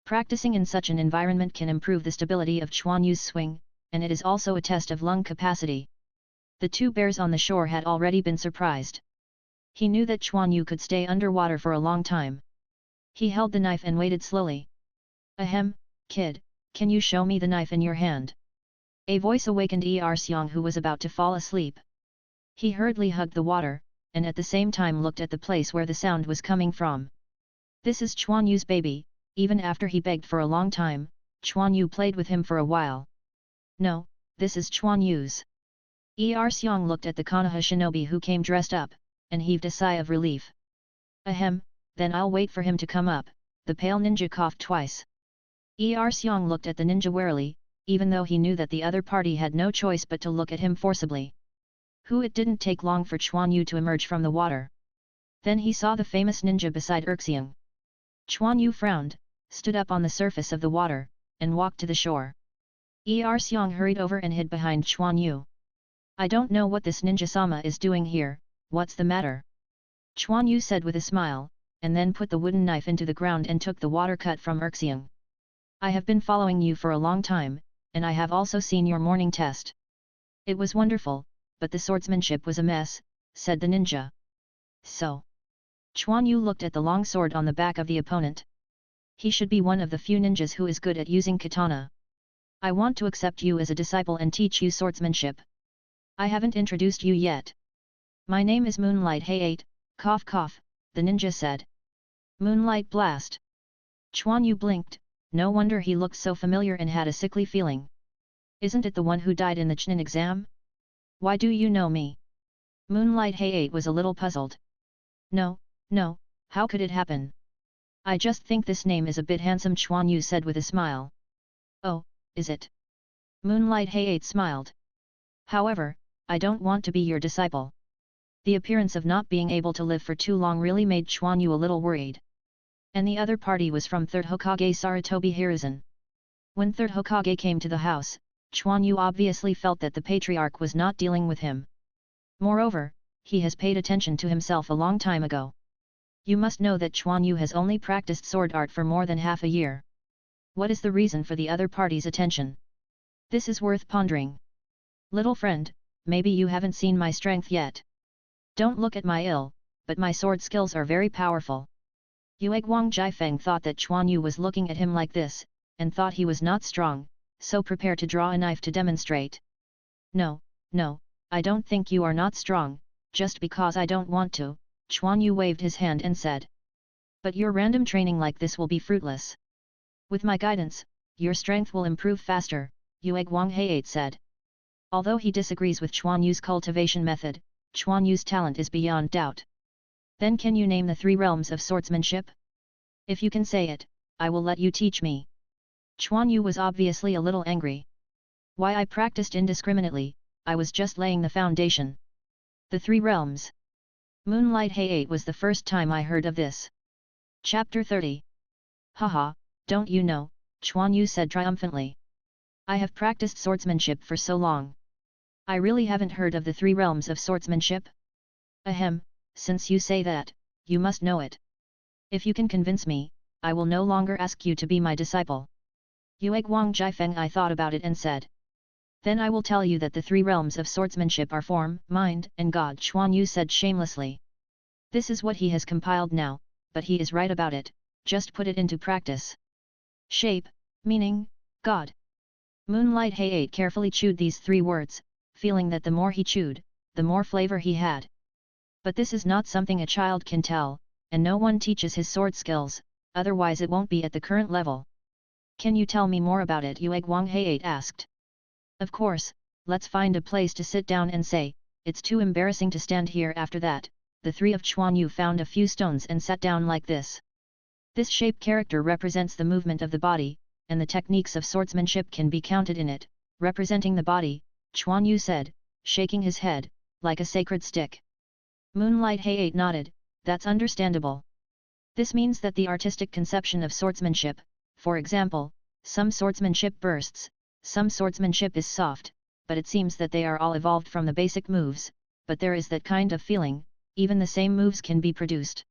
Practicing in such an environment can improve the stability of Quan Yu's swing, and it is also a test of lung capacity. The two bears on the shore had already been surprised. He knew that Quan Yu could stay underwater for a long time. He held the knife and waited slowly. Ahem, kid, can you show me the knife in your hand? A voice awakened Xiang, who was about to fall asleep. He hurriedly hugged the water, and at the same time looked at the place where the sound was coming from. This is Quan Yu's baby. Even after he begged for a long time, Quan Yu played with him for a while. No, this is Quan Yu's. Xiang looked at the Konoha shinobi who came dressed up, and heaved a sigh of relief. Ahem, then I'll wait for him to come up, the pale ninja coughed twice. Xiang looked at the ninja warily, even though he knew that the other party had no choice but to look at him forcibly. It didn't take long for Quan Yu to emerge from the water. Then he saw the famous ninja beside Xiang. Quan Yu frowned, stood up on the surface of the water, and walked to the shore. Xiang hurried over and hid behind Quan Yu. I don't know what this ninja-sama is doing here, what's the matter? Quan Yu said with a smile, and then put the wooden knife into the ground and took the water cut from Xiang. I have been following you for a long time, and I have also seen your morning test. It was wonderful, but the swordsmanship was a mess, said the ninja. So? Quan Yu looked at the long sword on the back of the opponent. He should be one of the few ninjas who is good at using katana. I want to accept you as a disciple and teach you swordsmanship. I haven't introduced you yet. My name is Moonlight Hayate, cough cough, the ninja said. Moonlight Blast. Quan Yu blinked, no wonder he looked so familiar and had a sickly feeling. Isn't it the one who died in the Chunin exam? Why do you know me? Moonlight Hayate was a little puzzled. No, how could it happen? I just think this name is a bit handsome, Quan Yu said with a smile. Oh, is it? Moonlight Hayate smiled. However, I don't want to be your disciple. The appearance of not being able to live for too long really made Quan Yu a little worried. And the other party was from 3rd Hokage Sarutobi Hiruzen. When 3rd Hokage came to the house, Quan Yu obviously felt that the patriarch was not dealing with him. Moreover, he has paid attention to himself a long time ago. You must know that Quan Yu has only practiced sword art for more than half a year. What is the reason for the other party's attention? This is worth pondering. Little friend, maybe you haven't seen my strength yet. Don't look at my ill, but my sword skills are very powerful. Yueguang Jiafeng thought that Quan Yu was looking at him like this, and thought he was not strong, so prepared to draw a knife to demonstrate. No, I don't think you are not strong, just because I don't want to, Quan Yu waved his hand and said. But your random training like this will be fruitless. With my guidance, your strength will improve faster, Yueguang Hayate said. Although he disagrees with Quan Yu's cultivation method, Quan Yu's talent is beyond doubt. Then can you name the 3 realms of swordsmanship? If you can say it, I will let you teach me. Quan Yu was obviously a little angry. Why I practiced indiscriminately, I was just laying the foundation. The 3 realms. Moonlight Hayate was the first time I heard of this. Chapter 30. Haha, don't you know, Quan Yu said triumphantly. I have practiced swordsmanship for so long. I really haven't heard of the 3 realms of swordsmanship? Ahem, since you say that, you must know it. If you can convince me, I will no longer ask you to be my disciple. Yueguang Jiafeng I thought about it and said. Then I will tell you that the 3 realms of swordsmanship are form, mind, and God, Quan Yu said shamelessly. This is what he has compiled now, but he is right about it, just put it into practice. Shape, meaning, God. Moonlight Hayate carefully chewed these 3 words, feeling that the more he chewed, the more flavor he had. But this is not something a child can tell, and no one teaches his sword skills, otherwise it won't be at the current level. Can you tell me more about it? Yueguang Hayate asked. Of course, let's find a place to sit down and say, it's too embarrassing to stand here. After that, the 3 of Quan Yu found a few stones and sat down like this. This shape character represents the movement of the body, and the techniques of swordsmanship can be counted in it, representing the body, Quan Yu said, shaking his head, like a sacred stick. Moonlight Hayate nodded, that's understandable. This means that the artistic conception of swordsmanship, for example, some swordsmanship bursts, some swordsmanship is soft, but it seems that they are all evolved from the basic moves, but there is that kind of feeling, even the same moves can be produced.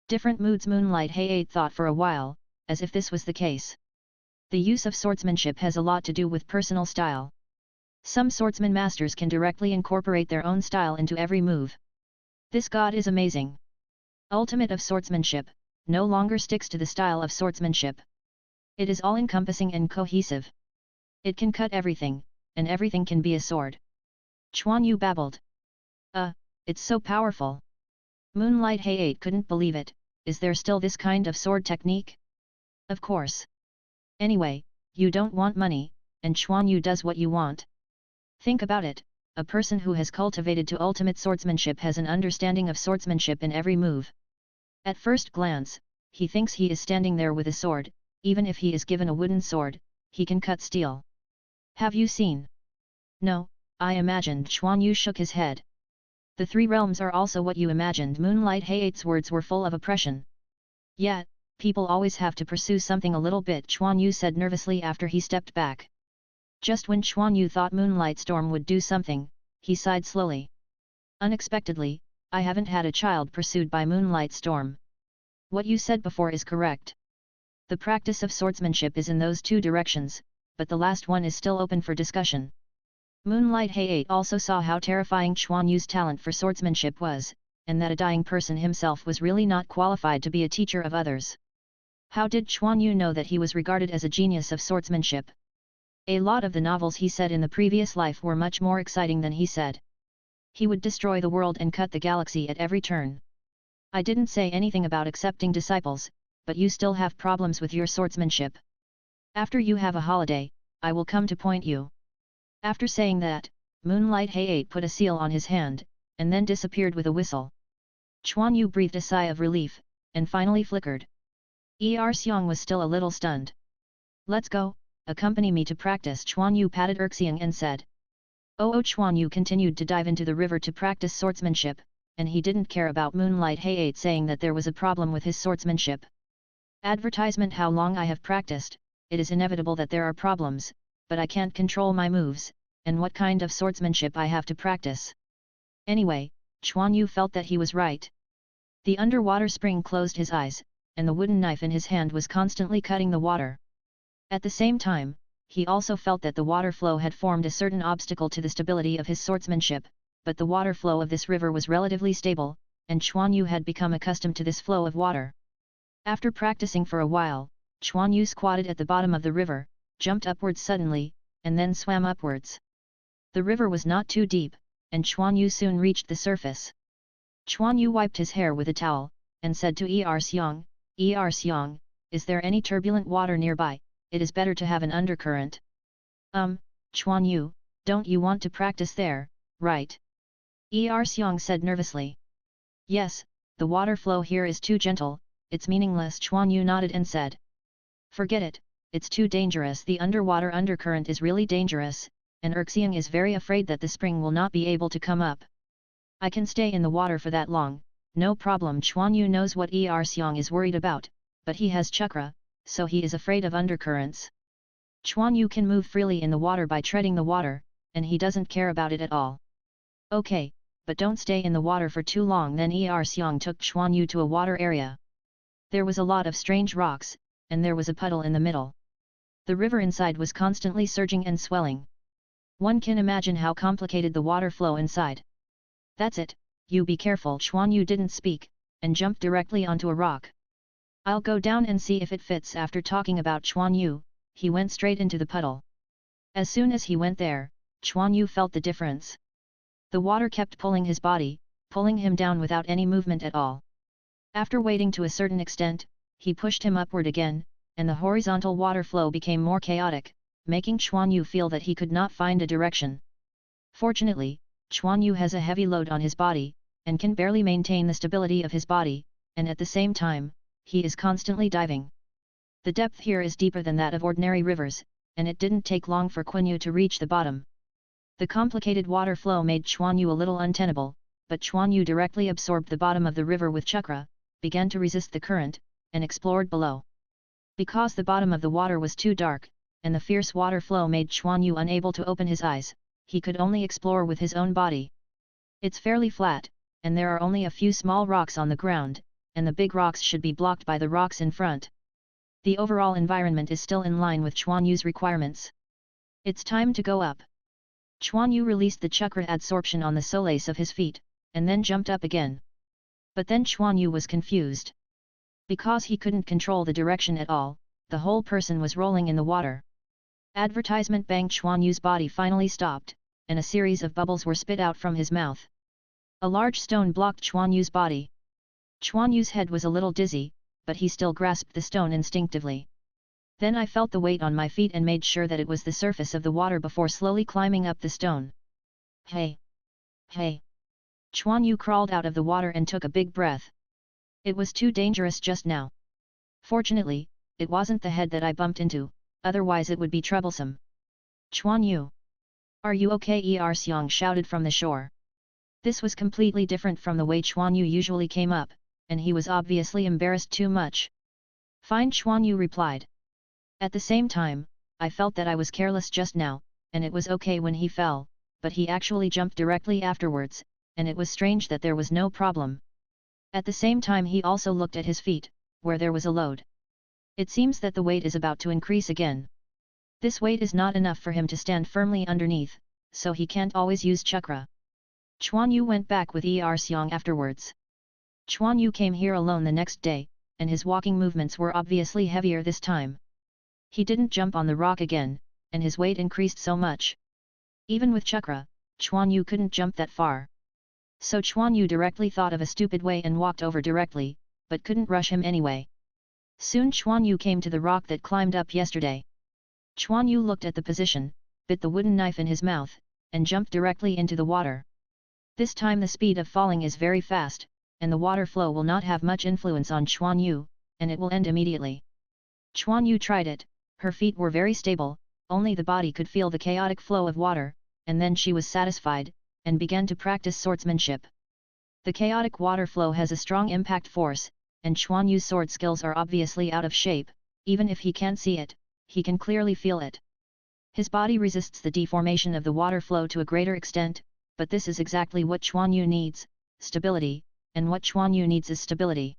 Different moods. Moonlight Hayate thought for a while, as if this was the case. The use of swordsmanship has a lot to do with personal style. Some swordsman masters can directly incorporate their own style into every move. This god is amazing. Ultimate of swordsmanship, no longer sticks to the style of swordsmanship. It is all-encompassing and cohesive. It can cut everything, and everything can be a sword. Quan Yu babbled. It's so powerful. Moonlight Hayate couldn't believe it. Is there still this kind of sword technique? Of course. Anyway, you don't want money, and Quan Yu does what you want. Think about it, a person who has cultivated to ultimate swordsmanship has an understanding of swordsmanship in every move. At first glance, he thinks he is standing there with a sword, even if he is given a wooden sword, he can cut steel. Have you seen? No, I imagined. Quan Yu shook his head. The 3 realms are also what you imagined. Moonlight Hayate's words were full of oppression. Yeah, people always have to pursue something a little bit, Quan Yu said nervously after he stepped back. Just when Quan Yu thought Moonlight Storm would do something, he sighed slowly. Unexpectedly, I haven't had a child pursued by Moonlight Storm. What you said before is correct. The practice of swordsmanship is in those 2 directions, but the last one is still open for discussion. Moonlight Hayate also saw how terrifying Quan Yu's talent for swordsmanship was, and that a dying person himself was really not qualified to be a teacher of others. How did Quan Yu know that he was regarded as a genius of swordsmanship? A lot of the novels he said in the previous life were much more exciting than he said. He would destroy the world and cut the galaxy at every turn. I didn't say anything about accepting disciples, but you still have problems with your swordsmanship. After you have a holiday, I will come to point you. After saying that, Moonlight Hayate put a seal on his hand, and then disappeared with a whistle. Quan Yu breathed a sigh of relief, and finally flickered. Xiang was still a little stunned. Let's go, accompany me to practice. Quan Yu patted Xiang and said. Quan Yu continued to dive into the river to practice swordsmanship, and he didn't care about Moonlight Hayate saying that there was a problem with his swordsmanship. Advertisement. How long I have practiced, it is inevitable that there are problems, but I can't control my moves, and what kind of swordsmanship I have to practice. Anyway, Quan Yu felt that he was right. The underwater spring closed his eyes, and the wooden knife in his hand was constantly cutting the water. At the same time, he also felt that the water flow had formed a certain obstacle to the stability of his swordsmanship, but the water flow of this river was relatively stable, and Quan Yu had become accustomed to this flow of water. After practicing for a while, Quan Yu squatted at the bottom of the river, jumped upwards suddenly, and then swam upwards. The river was not too deep, and Quan Yu soon reached the surface. Quan Yu wiped his hair with a towel, and said to Xiang, is there any turbulent water nearby? It is better to have an undercurrent. Quan Yu, don't you want to practice there, right? Xiang said nervously. Yes, the water flow here is too gentle, it's meaningless. Quan Yu nodded and said. Forget it, it's too dangerous. The underwater undercurrent is really dangerous, and Xiang is very afraid that the spring will not be able to come up. I can stay in the water for that long, no problem. Quan Yu knows what Xiang is worried about, but he has chakra, so he is afraid of undercurrents. Quan Yu can move freely in the water by treading the water, and he doesn't care about it at all. Okay, but don't stay in the water for too long. Then Xiang took Quan Yu to a water area. There was a lot of strange rocks, and there was a puddle in the middle. The river inside was constantly surging and swelling. One can imagine how complicated the water flow inside. That's it, you be careful. Quan Yu didn't speak, and jumped directly onto a rock. I'll go down and see if it fits. After talking about Quan Yu, he went straight into the puddle. As soon as he went there, Quan Yu felt the difference. The water kept pulling his body, pulling him down without any movement at all. After waiting to a certain extent, he pushed him upward again, and the horizontal water flow became more chaotic, making Quan Yu feel that he could not find a direction. Fortunately, Quan Yu has a heavy load on his body, and can barely maintain the stability of his body, and at the same time, he is constantly diving. The depth here is deeper than that of ordinary rivers, and it didn't take long for Quan Yu to reach the bottom. The complicated water flow made Quan Yu a little untenable, but Quan Yu directly absorbed the bottom of the river with chakra, began to resist the current, and explored below. Because the bottom of the water was too dark, and the fierce water flow made Quan Yu unable to open his eyes, he could only explore with his own body. It's fairly flat, and there are only a few small rocks on the ground, and the big rocks should be blocked by the rocks in front. The overall environment is still in line with Quan Yu's requirements. It's time to go up. Quan Yu released the chakra adsorption on the soles of his feet, and then jumped up again. But then Quan Yu was confused. Because he couldn't control the direction at all, the whole person was rolling in the water. Advertisement bang! Quan Yu's body finally stopped, and a series of bubbles were spit out from his mouth. A large stone blocked Quan Yu's body. Quan Yu's head was a little dizzy, but he still grasped the stone instinctively. Then I felt the weight on my feet and made sure that it was the surface of the water before slowly climbing up the stone. Hey! Hey! Quan Yu crawled out of the water and took a big breath. It was too dangerous just now. Fortunately, it wasn't the head that I bumped into, otherwise it would be troublesome. Quan Yu! Are you okay? Xiang shouted from the shore. This was completely different from the way Quan Yu usually came up, and he was obviously embarrassed too much. Fine, Quan Yu replied. At the same time, I felt that I was careless just now, and it was okay when he fell, but he actually jumped directly afterwards, and it was strange that there was no problem. At the same time he also looked at his feet, where there was a load. It seems that the weight is about to increase again. This weight is not enough for him to stand firmly underneath, so he can't always use chakra. Quan Yu went back with Xiang afterwards. Quan Yu came here alone the next day, and his walking movements were obviously heavier this time. He didn't jump on the rock again, and his weight increased so much. Even with chakra, Quan Yu couldn't jump that far. So Quan Yu directly thought of a stupid way and walked over directly, but couldn't rush him anyway. Soon Quan Yu came to the rock that climbed up yesterday. Quan Yu looked at the position, bit the wooden knife in his mouth, and jumped directly into the water. This time the speed of falling is very fast, and the water flow will not have much influence on Quan Yu, and it will end immediately. Quan Yu tried it, her feet were very stable, only the body could feel the chaotic flow of water, and then she was satisfied, and began to practice swordsmanship. The chaotic water flow has a strong impact force, and Quan Yu's sword skills are obviously out of shape. Even if he can't see it, he can clearly feel it. His body resists the deformation of the water flow to a greater extent, but this is exactly what Quan Yu needs, stability, and what Quan Yu needs is stability.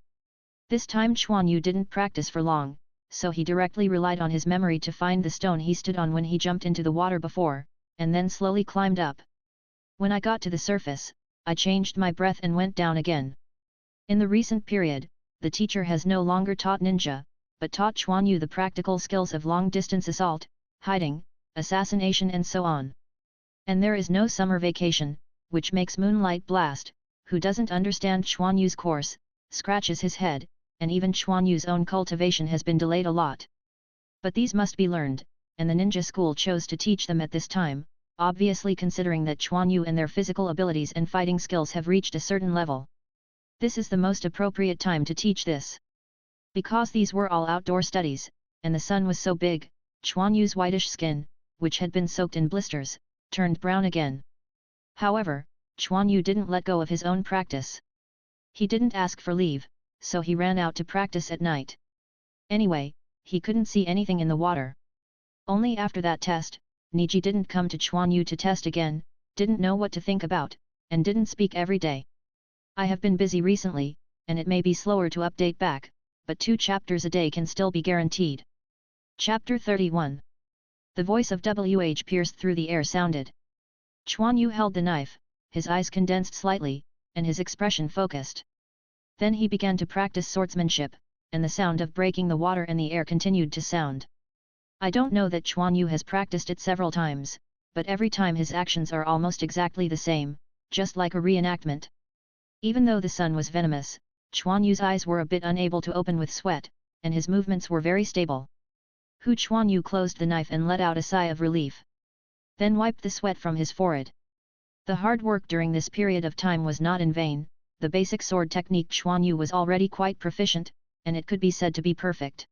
This time Quan Yu didn't practice for long, so he directly relied on his memory to find the stone he stood on when he jumped into the water before, and then slowly climbed up. When I got to the surface, I changed my breath and went down again. In the recent period, the teacher has no longer taught ninja, but taught Quan Yu the practical skills of long-distance assault, hiding, assassination and so on. And there is no summer vacation, which makes Moonlight Blast, who doesn't understand Quan Yu's course, scratches his head, and even Quan Yu's own cultivation has been delayed a lot. But these must be learned, and the ninja school chose to teach them at this time, obviously considering that Quan Yu and their physical abilities and fighting skills have reached a certain level. This is the most appropriate time to teach this. Because these were all outdoor studies, and the sun was so big, Quan Yu's whitish skin, which had been soaked in blisters, turned brown again. However, Quan Yu didn't let go of his own practice. He didn't ask for leave, so he ran out to practice at night. Anyway, he couldn't see anything in the water. Only after that test, Niji didn't come to Quan Yu to test again, didn't know what to think about, and didn't speak every day. I have been busy recently, and it may be slower to update back, but 2 chapters a day can still be guaranteed. Chapter 31. The voice of WH pierced through the air sounded. Quan Yu held the knife, his eyes condensed slightly, and his expression focused. Then he began to practice swordsmanship, and the sound of breaking the water and the air continued to sound. I don't know that Quan Yu has practiced it several times, but every time his actions are almost exactly the same, just like a reenactment. Even though the sun was venomous, Quan Yu's eyes were a bit unable to open with sweat, and his movements were very stable. Quan Yu closed the knife and let out a sigh of relief. Then wiped the sweat from his forehead. The hard work during this period of time was not in vain. The basic sword technique Quan Yu was already quite proficient, and it could be said to be perfect.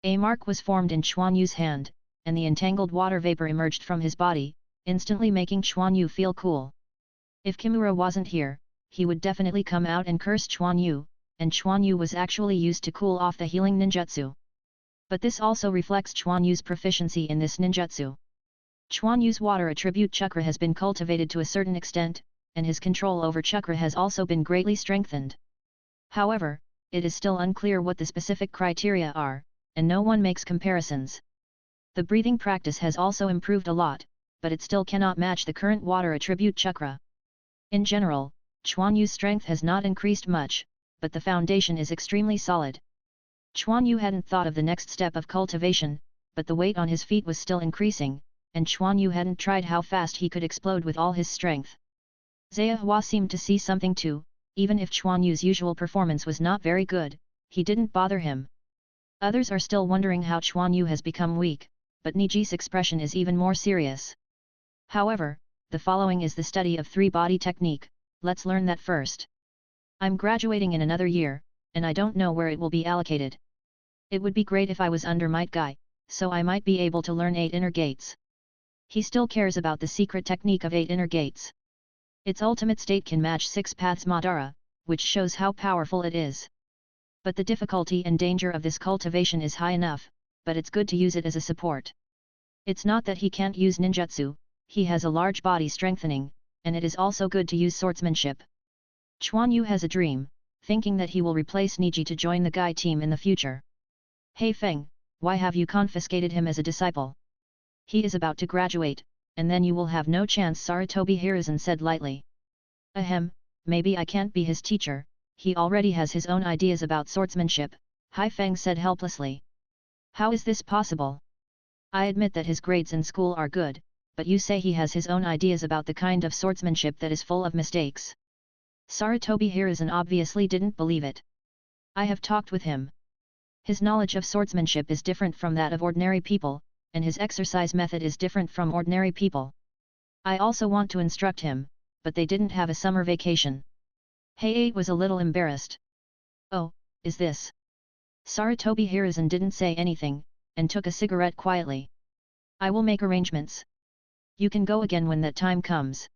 A mark was formed in Quan Yu's hand, and the entangled water vapor emerged from his body, instantly making Quan Yu feel cool. If Kimura wasn't here, he would definitely come out and curse Quan Yu, and Quan Yu was actually used to cool off the healing ninjutsu. But this also reflects Quan Yu's proficiency in this ninjutsu. Quan Yu's water attribute chakra has been cultivated to a certain extent, and his control over chakra has also been greatly strengthened. However, it is still unclear what the specific criteria are, and no one makes comparisons. The breathing practice has also improved a lot, but it still cannot match the current water attribute chakra. In general, Quan Yu's strength has not increased much, but the foundation is extremely solid. Quan Yu hadn't thought of the next step of cultivation, but the weight on his feet was still increasing, and Quan Yu hadn't tried how fast he could explode with all his strength. Zhehua seemed to see something too. Even if Quan Yu's usual performance was not very good, he didn't bother him. Others are still wondering how Quan Yu has become weak, but Niji's expression is even more serious. However, the following is the study of three-body technique. Let's learn that first. I'm graduating in another year, and I don't know where it will be allocated. It would be great if I was under Might Guy, so I might be able to learn 8 inner gates. He still cares about the secret technique of 8 inner gates. Its ultimate state can match 6 paths Madara, which shows how powerful it is. But the difficulty and danger of this cultivation is high enough, but it's good to use it as a support. It's not that he can't use ninjutsu, he has a large body strengthening, and it is also good to use swordsmanship. Quan Yu has a dream, thinking that he will replace Niji to join the Guy team in the future. Hey Feng, why have you confiscated him as a disciple? He is about to graduate, and then you will have no chance, Sarutobi Hiruzen said lightly. Ahem, maybe I can't be his teacher, he already has his own ideas about swordsmanship, Hai Feng said helplessly. How is this possible? I admit that his grades in school are good, but you say he has his own ideas about the kind of swordsmanship that is full of mistakes. Sarutobi Hiruzen obviously didn't believe it. I have talked with him. His knowledge of swordsmanship is different from that of ordinary people, and his exercise method is different from ordinary people. I also want to instruct him, but they didn't have a summer vacation. Heiei was a little embarrassed. Oh, is this? Sarutobi Hiruzen didn't say anything, and took a cigarette quietly. I will make arrangements. You can go again when that time comes.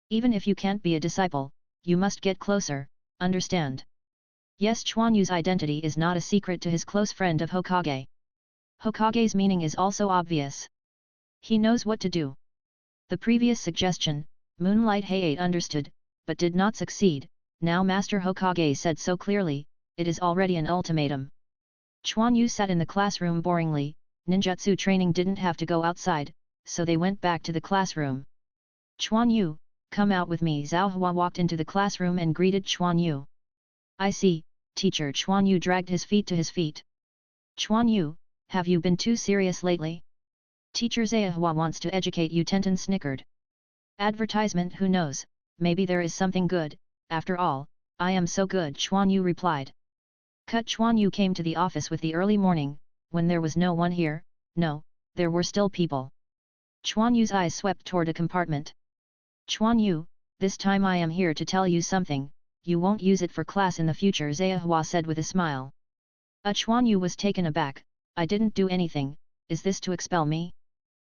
Even if you can't be a disciple, you must get closer, understand? Yes, Quan Yu's identity is not a secret to his close friend of Hokage. Hokage's meaning is also obvious. He knows what to do. The previous suggestion, Moonlight Heiei understood, but did not succeed. Now Master Hokage said so clearly, it is already an ultimatum. Quan Yu sat in the classroom boringly. Ninjutsu training didn't have to go outside, so they went back to the classroom. Quan Yu, come out with me. Zhao Hua walked into the classroom and greeted Quan Yu. I see, teacher. Quan Yu dragged his feet to his feet. Quan Yu, have you been too serious lately? Teacher Zhehua wants to educate you. Tenten snickered. Advertisement, who knows, maybe there is something good, after all, I am so good, Quan Yu replied. Cut. Quan Yu came to the office with the early morning, when there was no one here. No, there were still people. Quan Yu's eyes swept toward a compartment. Quan Yu, this time I am here to tell you something, you won't use it for class in the future, Zhehua said with a smile. Quan Yu was taken aback. I didn't do anything, is this to expel me?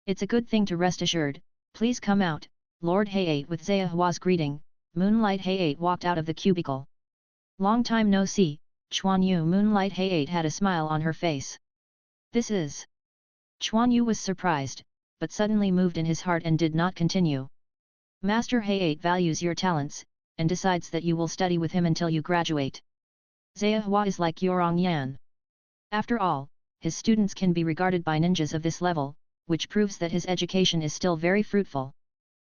It's a good thing to rest assured, please come out, Lord Heiei. With Zhehua's greeting, Moonlight Heiei walked out of the cubicle. Long time no see, Quan Yu. Moonlight Heiei had a smile on her face. This is... Quan Yu was surprised, but suddenly moved in his heart and did not continue. Master Heiei values your talents, and decides that you will study with him until you graduate. Zhehua is like Yorong Yan. After all, his students can be regarded by ninjas of this level, which proves that his education is still very fruitful.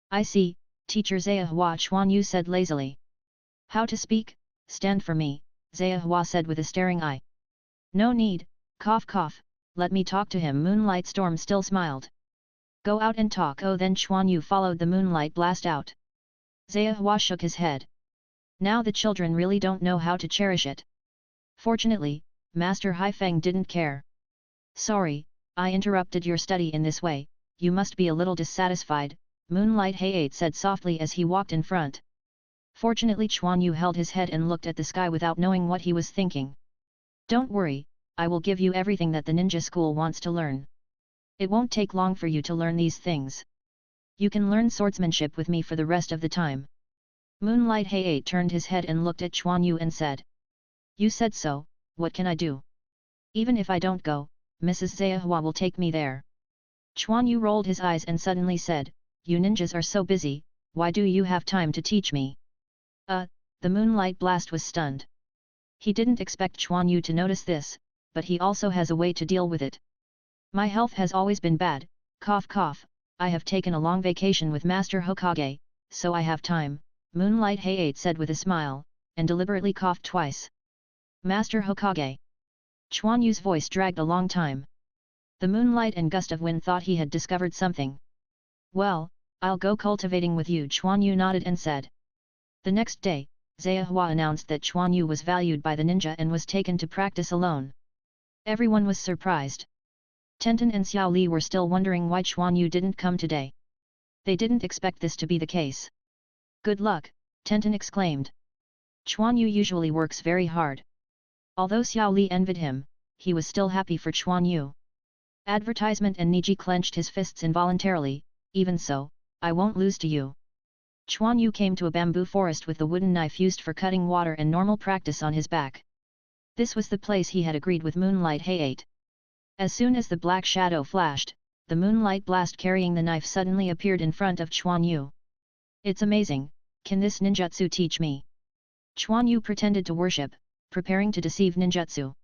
I see, teacher Zhehua, Quan Yu said lazily. How to speak? Stand for me, Zhehua said with a staring eye. No need, cough cough, let me talk to him. Moonlight Storm still smiled. Go out and talk. Oh, then Quan Yu followed the moonlight blast out. Zhehua shook his head. Now the children really don't know how to cherish it. Fortunately, Master Haifeng didn't care. Sorry, I interrupted your study in this way, you must be a little dissatisfied, Moonlight Hayate said softly as he walked in front. Fortunately Quan Yu held his head and looked at the sky without knowing what he was thinking. Don't worry, I will give you everything that the ninja school wants to learn. It won't take long for you to learn these things. You can learn swordsmanship with me for the rest of the time. Moonlight Hayate turned his head and looked at Quan Yu and said. You said so, what can I do? Even if I don't go, Mrs. Zhehua will take me there. Quan Yu rolled his eyes and suddenly said, you ninjas are so busy, why do you have time to teach me? The moonlight blast was stunned. He didn't expect Quan Yu to notice this, but he also has a way to deal with it. My health has always been bad, cough cough, I have taken a long vacation with Master Hokage, so I have time, Moonlight Hayate said with a smile, and deliberately coughed twice. Master Hokage. Quan Yu's voice dragged a long time. The moonlight and gust of wind thought he had discovered something. Well, I'll go cultivating with you. Quan Yu nodded and said. The next day, Zhehua announced that Quan Yu was valued by the ninja and was taken to practice alone. Everyone was surprised. Tenten and Xiao Li were still wondering why Quan Yu didn't come today. They didn't expect this to be the case. Good luck, Tenten exclaimed. Quan Yu usually works very hard. Although Xiao Li envied him, he was still happy for Quan Yu. Advertisement and Niji clenched his fists involuntarily, even so, I won't lose to you. Quan Yu came to a bamboo forest with the wooden knife used for cutting water and normal practice on his back. This was the place he had agreed with Moonlight Hayate. As soon as the black shadow flashed, the moonlight blast carrying the knife suddenly appeared in front of Quan Yu. It's amazing, can this ninjutsu teach me? Quan Yu pretended to worship, preparing to deceive ninjutsu.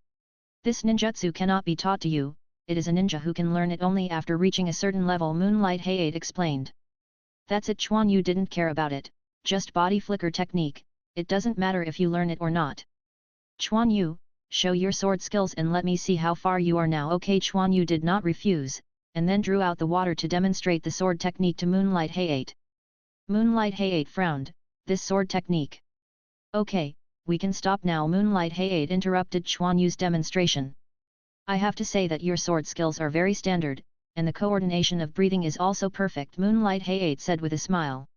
This ninjutsu cannot be taught to you, it is a ninja who can learn it only after reaching a certain level, Moonlight Hayate explained. That's it. Quan Yu didn't care about it, just body flicker technique, it doesn't matter if you learn it or not. Quan Yu, show your sword skills and let me see how far you are now. Okay, Quan Yu did not refuse, and then drew out the water to demonstrate the sword technique to Moonlight Hayate. Moonlight Hayate frowned, this sword technique. Okay, we can stop now. Moonlight Hayate interrupted Quan Yu's demonstration. I have to say that your sword skills are very standard, and the coordination of breathing is also perfect, Moonlight Hayate said with a smile.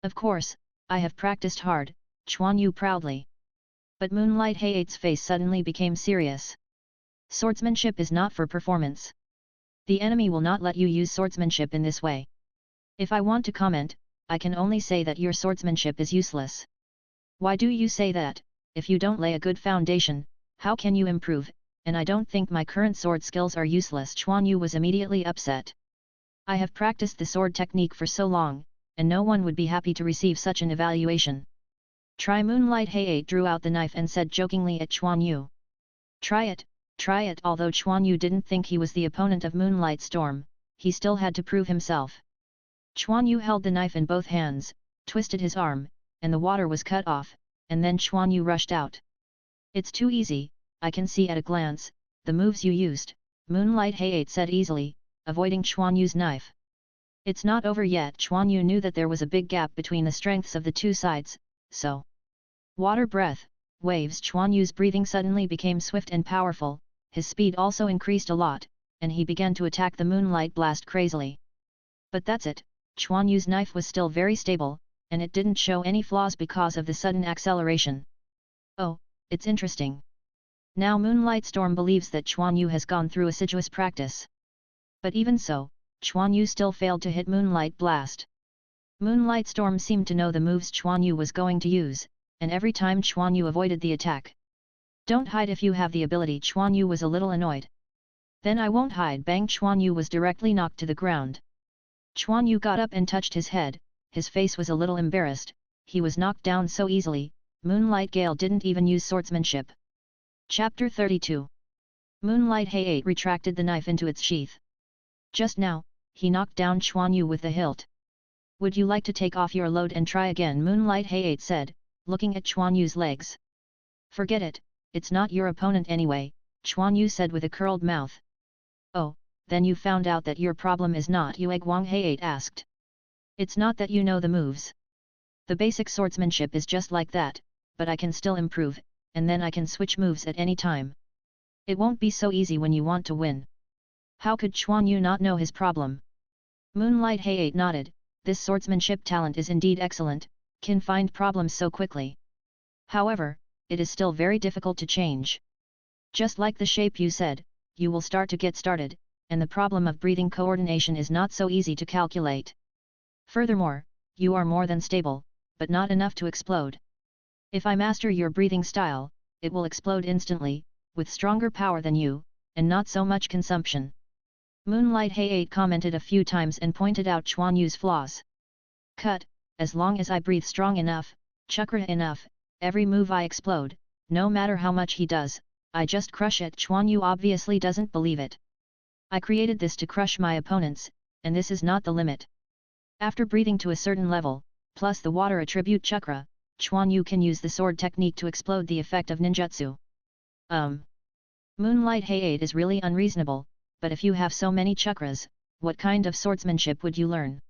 Of course, I have practiced hard, Quan Yu proudly. But Moonlight Hayate's face suddenly became serious. Swordsmanship is not for performance. The enemy will not let you use swordsmanship in this way. If I want to comment, I can only say that your swordsmanship is useless. Why do you say that? If you don't lay a good foundation, how can you improve? And I don't think my current sword skills are useless. Quan Yu was immediately upset. I have practiced the sword technique for so long, and no one would be happy to receive such an evaluation. Try. Moonlight Hayate drew out the knife and said jokingly at Quan Yu. Try it, try it. Although Quan Yu didn't think he was the opponent of Moonlight Storm, he still had to prove himself. Quan Yu held the knife in both hands, twisted his arm, and the water was cut off, and then Quan Yu rushed out. It's too easy, I can see at a glance, the moves you used, Moonlight Hayate said easily, avoiding Quan Yu's knife. It's not over yet. Quan Yu knew that there was a big gap between the strengths of the two sides, so. Water breath, waves. Quan Yu's breathing suddenly became swift and powerful, his speed also increased a lot, and he began to attack the moonlight blast crazily. But that's it, Quan Yu's knife was still very stable, and it didn't show any flaws because of the sudden acceleration. Oh, it's interesting. Now Moonlight Storm believes that Quan Yu has gone through assiduous practice. But even so, Quan Yu still failed to hit Moonlight Blast. Moonlight Storm seemed to know the moves Quan Yu was going to use, and every time Quan Yu avoided the attack. Don't hide if you have the ability. Quan Yu was a little annoyed. Then I won't hide. Bang! Quan Yu was directly knocked to the ground. Quan Yu got up and touched his head, his face was a little embarrassed, he was knocked down so easily, Moonlight Gale didn't even use swordsmanship. Chapter 32. Moonlight Hayate retracted the knife into its sheath. Just now, he knocked down Quan Yu with the hilt. Would you like to take off your load and try again? Moonlight Hayate said, looking at Quan Yu's legs. Forget it, it's not your opponent anyway, Quan Yu said with a curled mouth. Oh, then you found out that your problem is not Yue Guanghei asked. It's not that you know the moves. The basic swordsmanship is just like that, but I can still improve, and then I can switch moves at any time. It won't be so easy when you want to win. How could Quan Yu not know his problem? Moonlight Hayate nodded. This swordsmanship talent is indeed excellent, can find problems so quickly. However, it is still very difficult to change. Just like the shape you said, you will start to get started, and the problem of breathing coordination is not so easy to calculate. Furthermore, you are more than stable, but not enough to explode. If I master your breathing style, it will explode instantly, with stronger power than you, and not so much consumption. Moonlight Hayate commented a few times and pointed out Quan Yu's flaws. Cut, as long as I breathe strong enough, chakra enough, every move I explode, no matter how much he does, I just crush it. Quan Yu obviously doesn't believe it. I created this to crush my opponents, and this is not the limit. After breathing to a certain level, plus the water attribute chakra, Quan Yu can use the sword technique to explode the effect of ninjutsu. Moonlight Hayate is really unreasonable, but if you have so many chakras, what kind of swordsmanship would you learn?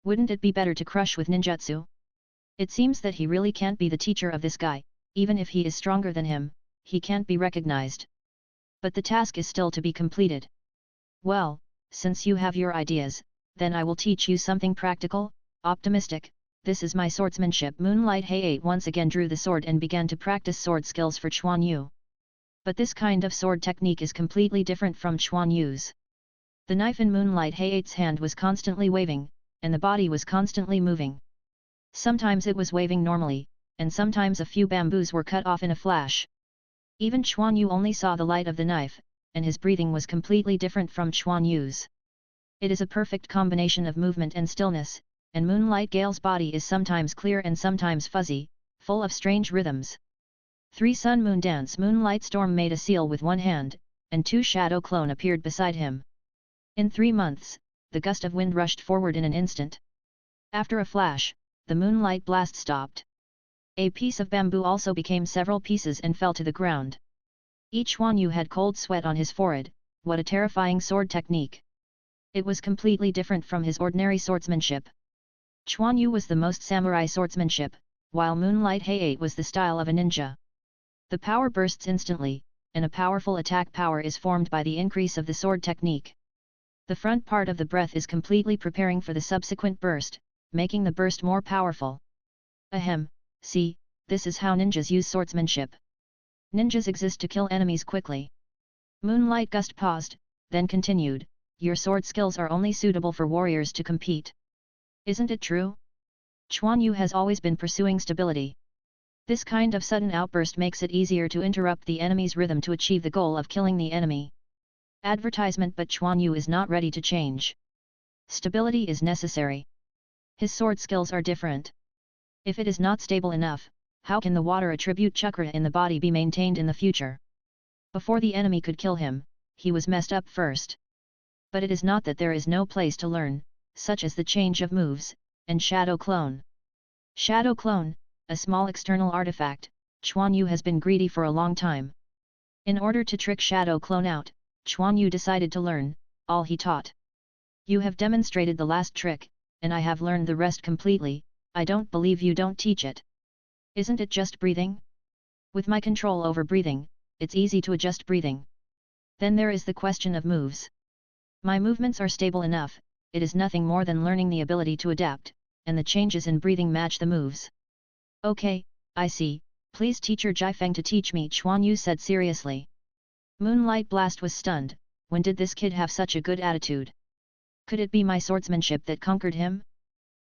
Wouldn't it be better to crush with ninjutsu? It seems that he really can't be the teacher of this guy, even if he is stronger than him, he can't be recognized. But the task is still to be completed. Well, since you have your ideas, then I will teach you something practical, optimistic. This is my swordsmanship. Moonlight Hayate once again drew the sword and began to practice sword skills for Quan Yu. But this kind of sword technique is completely different from Quan Yu's. The knife in Moonlight Hayate's hand was constantly waving, and the body was constantly moving. Sometimes it was waving normally, and sometimes a few bamboos were cut off in a flash. Even Quan Yu only saw the light of the knife, and his breathing was completely different from Quan Yu's. It is a perfect combination of movement and stillness, and Moonlight Gale's body is sometimes clear and sometimes fuzzy, full of strange rhythms. 3 Sun Moon Dance. Moonlight Storm made a seal with one hand, and 2 Shadow Clone appeared beside him. In 3 months, the gust of wind rushed forward in an instant. After a flash, the moonlight blast stopped. A piece of bamboo also became several pieces and fell to the ground. Each Quan Yu had cold sweat on his forehead. What a terrifying sword technique! It was completely different from his ordinary swordsmanship. Quan Yu was the most samurai swordsmanship, while Moonlight Hayate was the style of a ninja. The power bursts instantly, and a powerful attack power is formed by the increase of the sword technique. The front part of the breath is completely preparing for the subsequent burst, making the burst more powerful. Ahem, see, this is how ninjas use swordsmanship. Ninjas exist to kill enemies quickly. Moonlight Gust paused, then continued, your sword skills are only suitable for warriors to compete. Isn't it true? Quan Yu has always been pursuing stability. This kind of sudden outburst makes it easier to interrupt the enemy's rhythm to achieve the goal of killing the enemy. Advertisement. But Quan Yu is not ready to change. Stability is necessary. His sword skills are different. If it is not stable enough, how can the water attribute chakra in the body be maintained in the future? Before the enemy could kill him, he was messed up first. But it is not that there is no place to learn, such as the change of moves, and Shadow Clone. Shadow Clone, a small external artifact, Quan Yu has been greedy for a long time. In order to trick Shadow Clone out, Quan Yu decided to learn all he taught. You have demonstrated the last trick, and I have learned the rest completely. I don't believe you don't teach it. Isn't it just breathing? With my control over breathing, it's easy to adjust breathing. Then there is the question of moves. My movements are stable enough, it is nothing more than learning the ability to adapt, and the changes in breathing match the moves. Okay, I see, please teacher Jiafeng to teach me, Quan Yu said seriously. Moonlight Blast was stunned. When did this kid have such a good attitude? Could it be my swordsmanship that conquered him?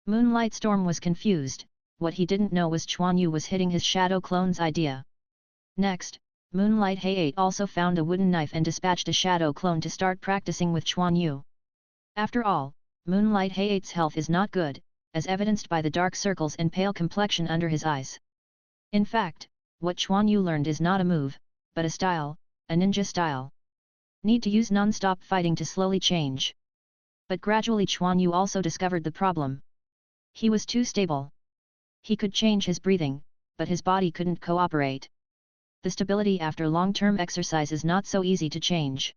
Moonlight Storm was confused. What he didn't know was Quan Yu was hitting his Shadow Clone's idea. Next, Moonlight Hayate also found a wooden knife and dispatched a Shadow Clone to start practicing with Quan Yu. After all, Moonlight Hayate's health is not good, as evidenced by the dark circles and pale complexion under his eyes. In fact, what Quan Yu learned is not a move, but a style, a ninja style. Need to use non-stop fighting to slowly change. But gradually Quan Yu also discovered the problem. He was too stable. He could change his breathing, but his body couldn't cooperate. The stability after long-term exercise is not so easy to change.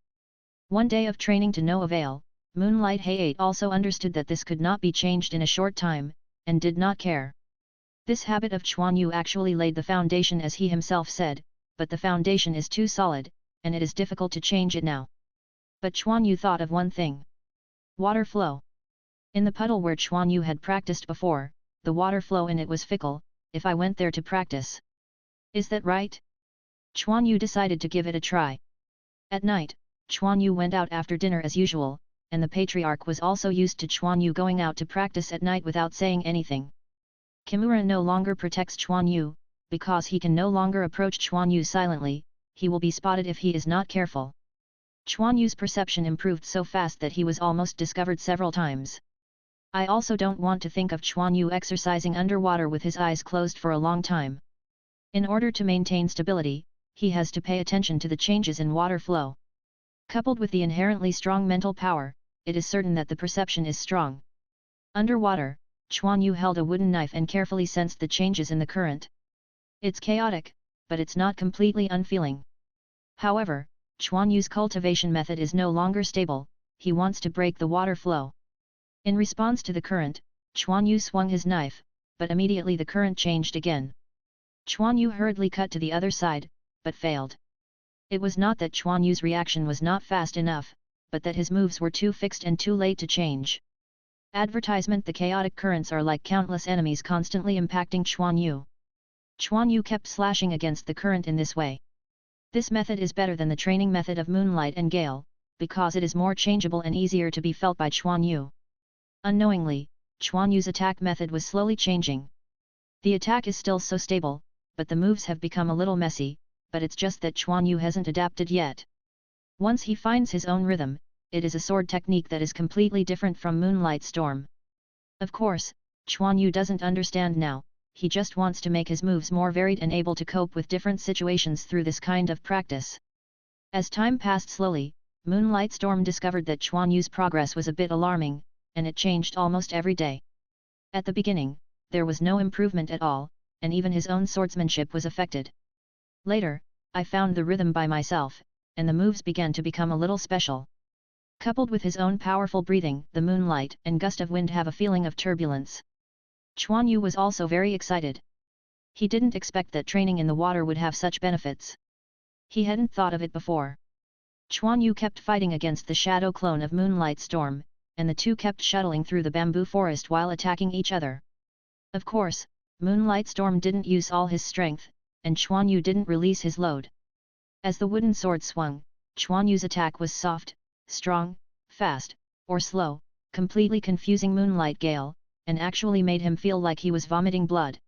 One day of training to no avail, Moonlight Hayate also understood that this could not be changed in a short time, and did not care. This habit of Quan Yu actually laid the foundation as he himself said, but the foundation is too solid, and it is difficult to change it now. But Quan Yu thought of one thing. Water flow. In the puddle where Quan Yu had practiced before, the water flow in it was fickle. If I went there to practice. Is that right? Quan Yu decided to give it a try. At night, Quan Yu went out after dinner as usual, and the patriarch was also used to Quan Yu going out to practice at night without saying anything. Kimura no longer protects Quan Yu, because he can no longer approach Quan Yu silently, he will be spotted if he is not careful. Quan Yu's perception improved so fast that he was almost discovered several times. I also don't want to think of Quan Yu exercising underwater with his eyes closed for a long time. In order to maintain stability, he has to pay attention to the changes in water flow. Coupled with the inherently strong mental power, it is certain that the perception is strong. Underwater, Quan Yu held a wooden knife and carefully sensed the changes in the current. It's chaotic, but it's not completely unfeeling. However, Quan Yu's cultivation method is no longer stable, he wants to break the water flow. In response to the current, Quan Yu swung his knife, but immediately the current changed again. Quan Yu hurriedly cut to the other side, but failed. It was not that Quan Yu's reaction was not fast enough, but that his moves were too fixed and too late to change. Advertisement: the chaotic currents are like countless enemies constantly impacting Quan Yu. Quan Yu kept slashing against the current in this way. This method is better than the training method of Moonlight and Gale, because it is more changeable and easier to be felt by Quan Yu. Unknowingly, Quan Yu's attack method was slowly changing. The attack is still so stable, but the moves have become a little messy, but it's just that Quan Yu hasn't adapted yet. Once he finds his own rhythm, it is a sword technique that is completely different from Moonlight Storm. Of course, Quan Yu doesn't understand now, he just wants to make his moves more varied and able to cope with different situations through this kind of practice. As time passed slowly, Moonlight Storm discovered that Quan Yu's progress was a bit alarming, and it changed almost every day. At the beginning, there was no improvement at all, and even his own swordsmanship was affected. Later, I found the rhythm by myself, and the moves began to become a little special. Coupled with his own powerful breathing, the moonlight and gust of wind have a feeling of turbulence. Quan Yu was also very excited. He didn't expect that training in the water would have such benefits. He hadn't thought of it before. Quan Yu kept fighting against the shadow clone of Moonlight Storm, and the two kept shuttling through the bamboo forest while attacking each other. Of course, Moonlight Storm didn't use all his strength, and Quan Yu didn't release his load. As the wooden sword swung, Quan Yu's attack was soft, strong, fast, or slow, completely confusing Moonlight Gale, and actually made him feel like he was vomiting blood.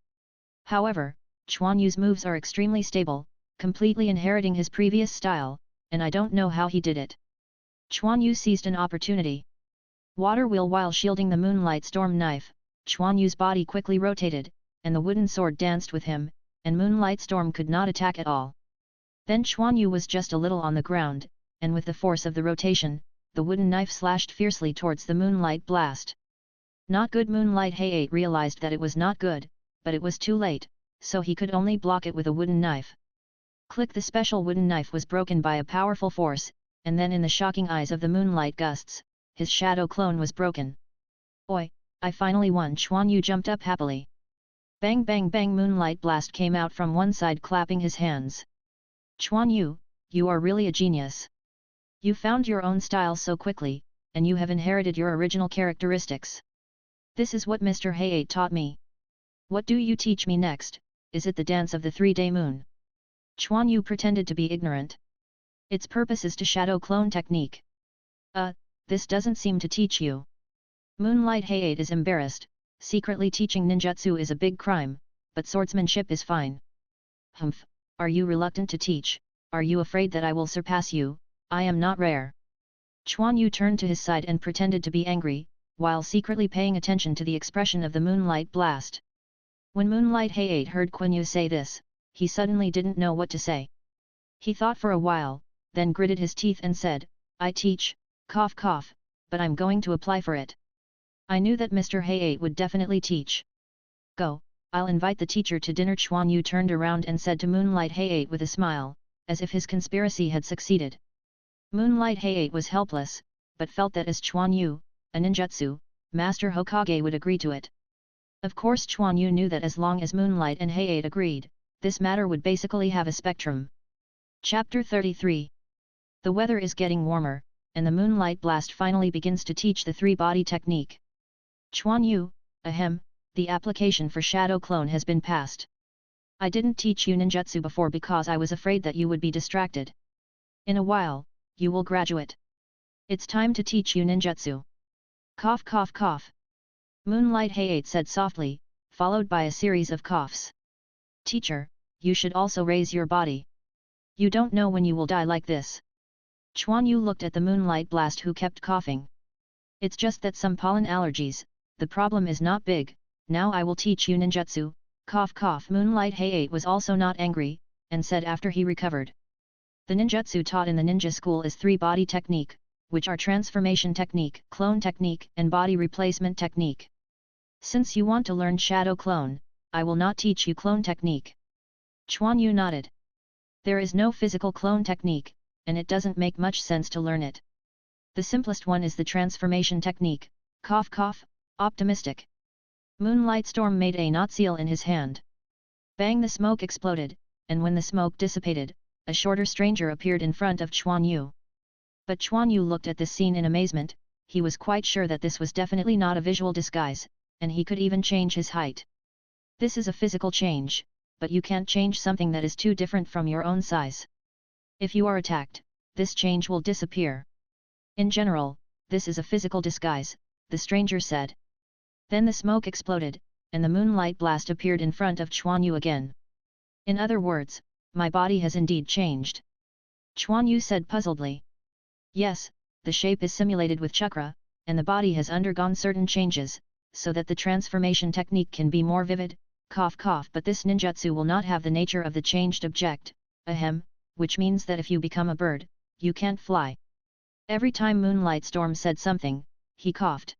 However, Quan Yu's moves are extremely stable, completely inheriting his previous style, and I don't know how he did it. Quan Yu seized an opportunity. Water wheel while shielding the Moonlight Storm knife, Quan Yu's body quickly rotated, and the wooden sword danced with him, and Moonlight Storm could not attack at all. Then Quan Yu was just a little on the ground, and with the force of the rotation, the wooden knife slashed fiercely towards the Moonlight Blast. Not good. Moonlight Hayate realized that it was not good, but it was too late, so he could only block it with a wooden knife. Click! The special wooden knife was broken by a powerful force, and then in the shocking eyes of the moonlight gusts, his shadow clone was broken. Oi, I finally won! Quan Yu jumped up happily. Bang bang bang! Moonlight Blast came out from one side, clapping his hands. Quan Yu, you are really a genius. You found your own style so quickly, and you have inherited your original characteristics. This is what Mr. Hayate taught me. What do you teach me next? Is it the dance of the 3-day moon? Quan Yu pretended to be ignorant. Its purpose is to shadow clone technique. This doesn't seem to teach you. Moonlight Hayate is embarrassed. Secretly teaching ninjutsu is a big crime, but swordsmanship is fine. Humph, are you reluctant to teach? Are you afraid that I will surpass you? I am not rare. Quan Yu turned to his side and pretended to be angry, while secretly paying attention to the expression of the Moonlight Blast. When Moonlight Hayate heard Quan Yu say this, he suddenly didn't know what to say. He thought for a while, then gritted his teeth and said, I teach, cough cough, but I'm going to apply for it. I knew that Mr. Hayate would definitely teach. Go, I'll invite the teacher to dinner. Quan Yu turned around and said to Moonlight Hayate with a smile, as if his conspiracy had succeeded. Moonlight Hayate was helpless, but felt that as Quan Yu, a ninjutsu master Hokage, would agree to it. Of course Quan Yu knew that as long as Moonlight and Hayate agreed, this matter would basically have a spectrum. Chapter 33. The weather is getting warmer, and the moonlight blast finally begins to teach the three-body technique. Quan Yu, ahem, the application for shadow clone has been passed. I didn't teach you ninjutsu before because I was afraid that you would be distracted. In a while, you will graduate. It's time to teach you ninjutsu. Cough cough cough. Moonlight Hayate said softly, followed by a series of coughs. Teacher, you should also raise your body. You don't know when you will die like this. Quan Yu looked at the moonlight blast who kept coughing. It's just that some pollen allergies, the problem is not big, now I will teach you ninjutsu, cough cough. Moonlight Hayate was also not angry, and said after he recovered. The ninjutsu taught in the ninja school is three-body technique, which are transformation technique, clone technique, and body replacement technique. Since you want to learn shadow clone, I will not teach you clone technique. Quan Yu nodded. There is no physical clone technique, and it doesn't make much sense to learn it. The simplest one is the transformation technique, cough cough, optimistic. Moonlight Storm made a knot seal in his hand. Bang, the smoke exploded, and when the smoke dissipated, a shorter stranger appeared in front of Quan Yu. But Quan Yu looked at this scene in amazement. He was quite sure that this was definitely not a visual disguise, and he could even change his height. This is a physical change, but you can't change something that is too different from your own size. If you are attacked, this change will disappear. In general, this is a physical disguise, the stranger said. Then the smoke exploded, and the moonlight blast appeared in front of Quan Yu again. In other words, my body has indeed changed. Quan Yu said puzzledly. Yes, the shape is simulated with chakra, and the body has undergone certain changes, so that the transformation technique can be more vivid, cough cough. But this ninjutsu will not have the nature of the changed object, ahem, which means that if you become a bird, you can't fly. Every time Moonlight Storm said something, he coughed.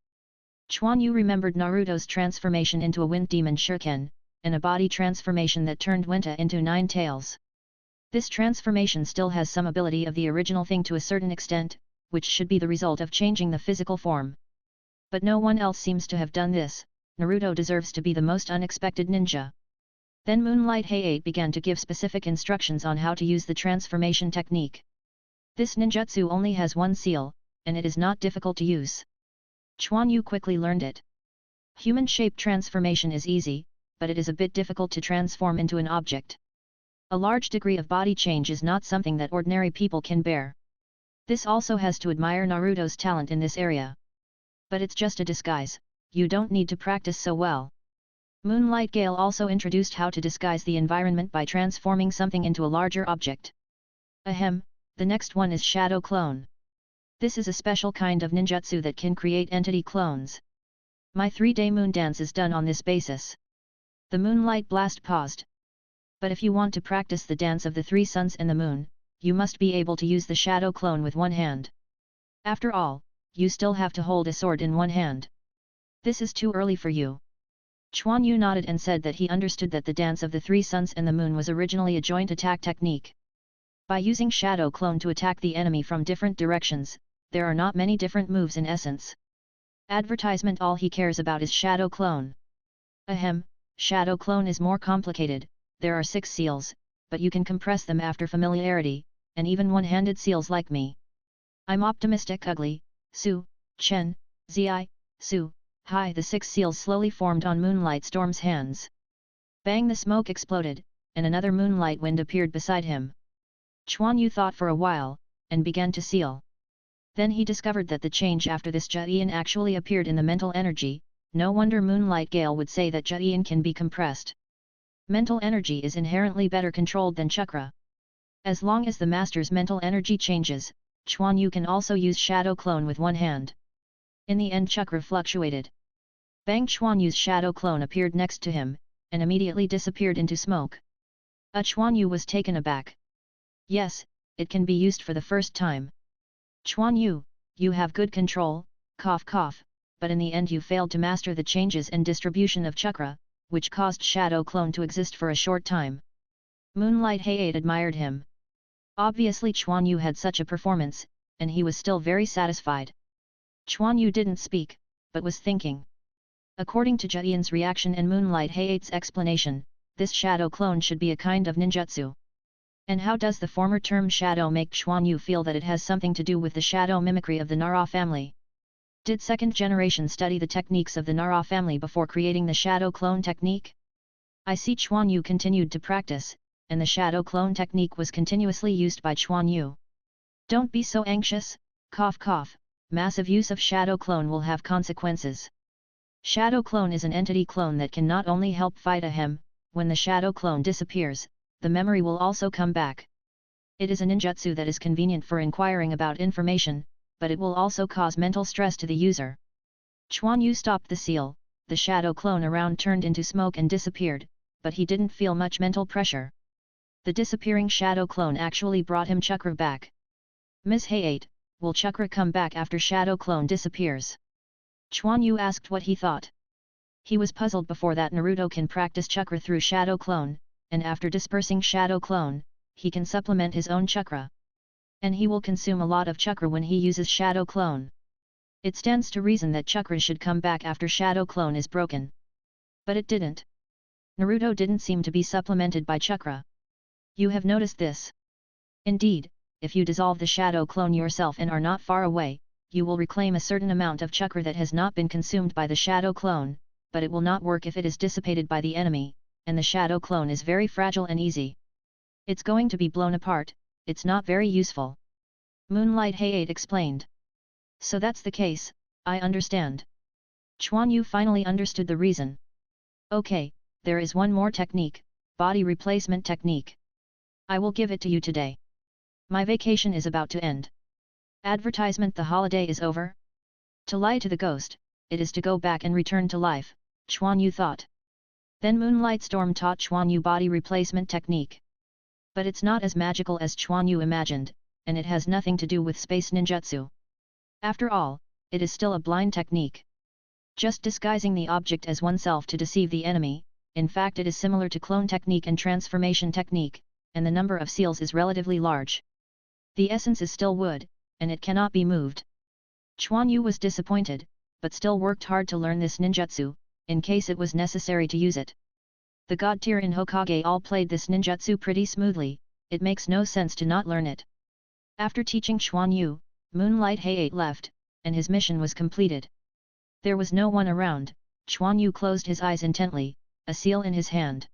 Quan Yu remembered Naruto's transformation into a wind demon shuriken, and a body transformation that turned Wenta into 9 tails. This transformation still has some ability of the original thing to a certain extent, which should be the result of changing the physical form. But no one else seems to have done this. Naruto deserves to be the most unexpected ninja. Then Moonlight Hayate began to give specific instructions on how to use the transformation technique. This ninjutsu only has one seal, and it is not difficult to use. Quan Yu quickly learned it. Human shape transformation is easy, but it is a bit difficult to transform into an object. A large degree of body change is not something that ordinary people can bear. This also has to admire Naruto's talent in this area. But it's just a disguise, you don't need to practice so well. Moonlight Gale also introduced how to disguise the environment by transforming something into a larger object. Ahem, the next one is Shadow Clone. This is a special kind of ninjutsu that can create entity clones. My 3-day moon dance is done on this basis. The Moonlight Blast paused. But if you want to practice the dance of the 3 suns and the moon, you must be able to use the shadow clone with one hand. After all, you still have to hold a sword in one hand. This is too early for you. Quan Yu nodded and said that he understood that the dance of the 3 suns and the moon was originally a joint attack technique. By using shadow clone to attack the enemy from different directions, there are not many different moves in essence. Advertisement, all he cares about is shadow clone. Ahem, shadow clone is more complicated. There are 6 seals, but you can compress them after familiarity, and even one-handed seals like me. I'm optimistic. Ugly, Su, Chen, Zi, Su, Hai. The 6 seals slowly formed on Moonlight Storm's hands. Bang, the smoke exploded, and another moonlight wind appeared beside him. Quan Yu thought for a while, and began to seal. Then he discovered that the change after this Jian actually appeared in the mental energy. No wonder Moonlight Gale would say that Jian can be compressed. Mental energy is inherently better controlled than chakra. As long as the master's mental energy changes, Quan Yu can also use shadow clone with one hand. In the end, chakra fluctuated. Bang, Quan Yu's shadow clone appeared next to him, and immediately disappeared into smoke. Quan Yu was taken aback. Yes, it can be used for the first time. Quan Yu, you have good control, cough cough, but in the end you failed to master the changes and distribution of chakra, which caused Shadow Clone to exist for a short time. Moonlight Hayate admired him. Obviously Quan Yu had such a performance, and he was still very satisfied. Quan Yu didn't speak, but was thinking. According to Jian's reaction and Moonlight Hayate's explanation, this shadow clone should be a kind of ninjutsu. And how does the former term shadow make Quan Yu feel that it has something to do with the shadow mimicry of the Nara family? Did second generation study the techniques of the Nara family before creating the shadow clone technique? I see Quan Yu continued to practice, and the shadow clone technique was continuously used by Quan Yu. Don't be so anxious, cough cough, massive use of shadow clone will have consequences. Shadow clone is an entity clone that can not only help fight a hem, when the shadow clone disappears, the memory will also come back. It is a ninjutsu that is convenient for inquiring about information, but it will also cause mental stress to the user. Quan Yu stopped the seal, the shadow clone around turned into smoke and disappeared, but he didn't feel much mental pressure. The disappearing shadow clone actually brought him chakra back. Ms. Hayate, will chakra come back after shadow clone disappears? Quan Yu asked what he thought. He was puzzled before that Naruto can practice chakra through shadow clone, and after dispersing shadow clone, he can supplement his own chakra. And he will consume a lot of chakra when he uses shadow clone. It stands to reason that chakra should come back after shadow clone is broken. But it didn't. Naruto didn't seem to be supplemented by chakra. You have noticed this. Indeed, if you dissolve the shadow clone yourself and are not far away, you will reclaim a certain amount of chakra that has not been consumed by the shadow clone, but it will not work if it is dissipated by the enemy, and the shadow clone is very fragile and easy. It's going to be blown apart, it's not very useful. Moonlight Hayate explained. So that's the case, I understand. Quan Yu finally understood the reason. Okay, there is one more technique, body replacement technique. I will give it to you today. My vacation is about to end. Advertisement: the holiday is over? To lie to the ghost, it is to go back and return to life, Quan Yu thought. Then Moonlight Storm taught Quan Yu body replacement technique. But it's not as magical as Quan Yu imagined, and it has nothing to do with space ninjutsu. After all, it is still a blind technique. Just disguising the object as oneself to deceive the enemy. In fact, it is similar to clone technique and transformation technique, and the number of seals is relatively large. The essence is still wood, and it cannot be moved. Quan Yu was disappointed, but still worked hard to learn this ninjutsu, in case it was necessary to use it. The god tier in Hokage all played this ninjutsu pretty smoothly, it makes no sense to not learn it. After teaching Quan Yu, Moonlight Hayate left, and his mission was completed. There was no one around. Quan Yu closed his eyes intently, a seal in his hand.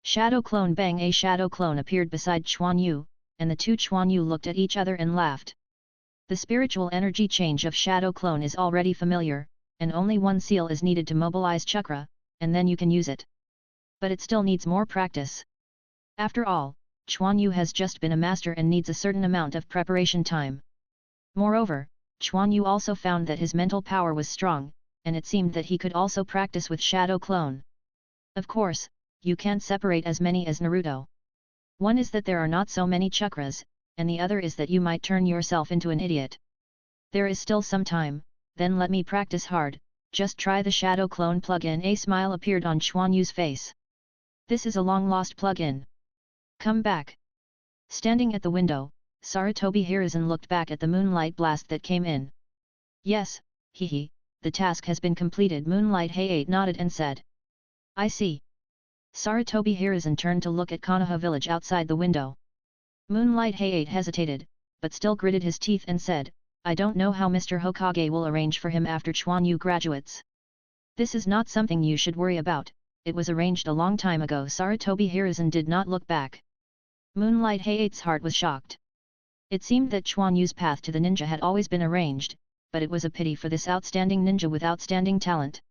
Shadow clone bang! A shadow clone appeared beside Quan Yu, and the two Quan Yu looked at each other and laughed. The spiritual energy change of shadow clone is already familiar, and only one seal is needed to mobilize chakra, and then you can use it. But it still needs more practice. After all, Quan Yu has just been a master and needs a certain amount of preparation time. Moreover, Quan Yu also found that his mental power was strong, and it seemed that he could also practice with shadow clone. Of course, you can't separate as many as Naruto. One is that there are not so many chakras, and the other is that you might turn yourself into an idiot. There is still some time, then let me practice hard, just try the shadow clone plug-in. A smile appeared on Quan Yu's face. This is a long-lost plug-in. Come back. Standing at the window, Sarutobi Hiruzen looked back at the moonlight blast that came in. Yes, hehe, the task has been completed. Moonlight Hayate nodded and said. I see. Sarutobi Hiruzen turned to look at Konoha village outside the window. Moonlight Hayate hesitated, but still gritted his teeth and said, I don't know how Mr. Hokage will arrange for him after Quan Yu graduates. This is not something you should worry about, it was arranged a long time ago. Sarutobi Hiruzen did not look back. Moonlight Hayate's heart was shocked. It seemed that Quan Yu's path to the ninja had always been arranged, but it was a pity for this outstanding ninja with outstanding talent.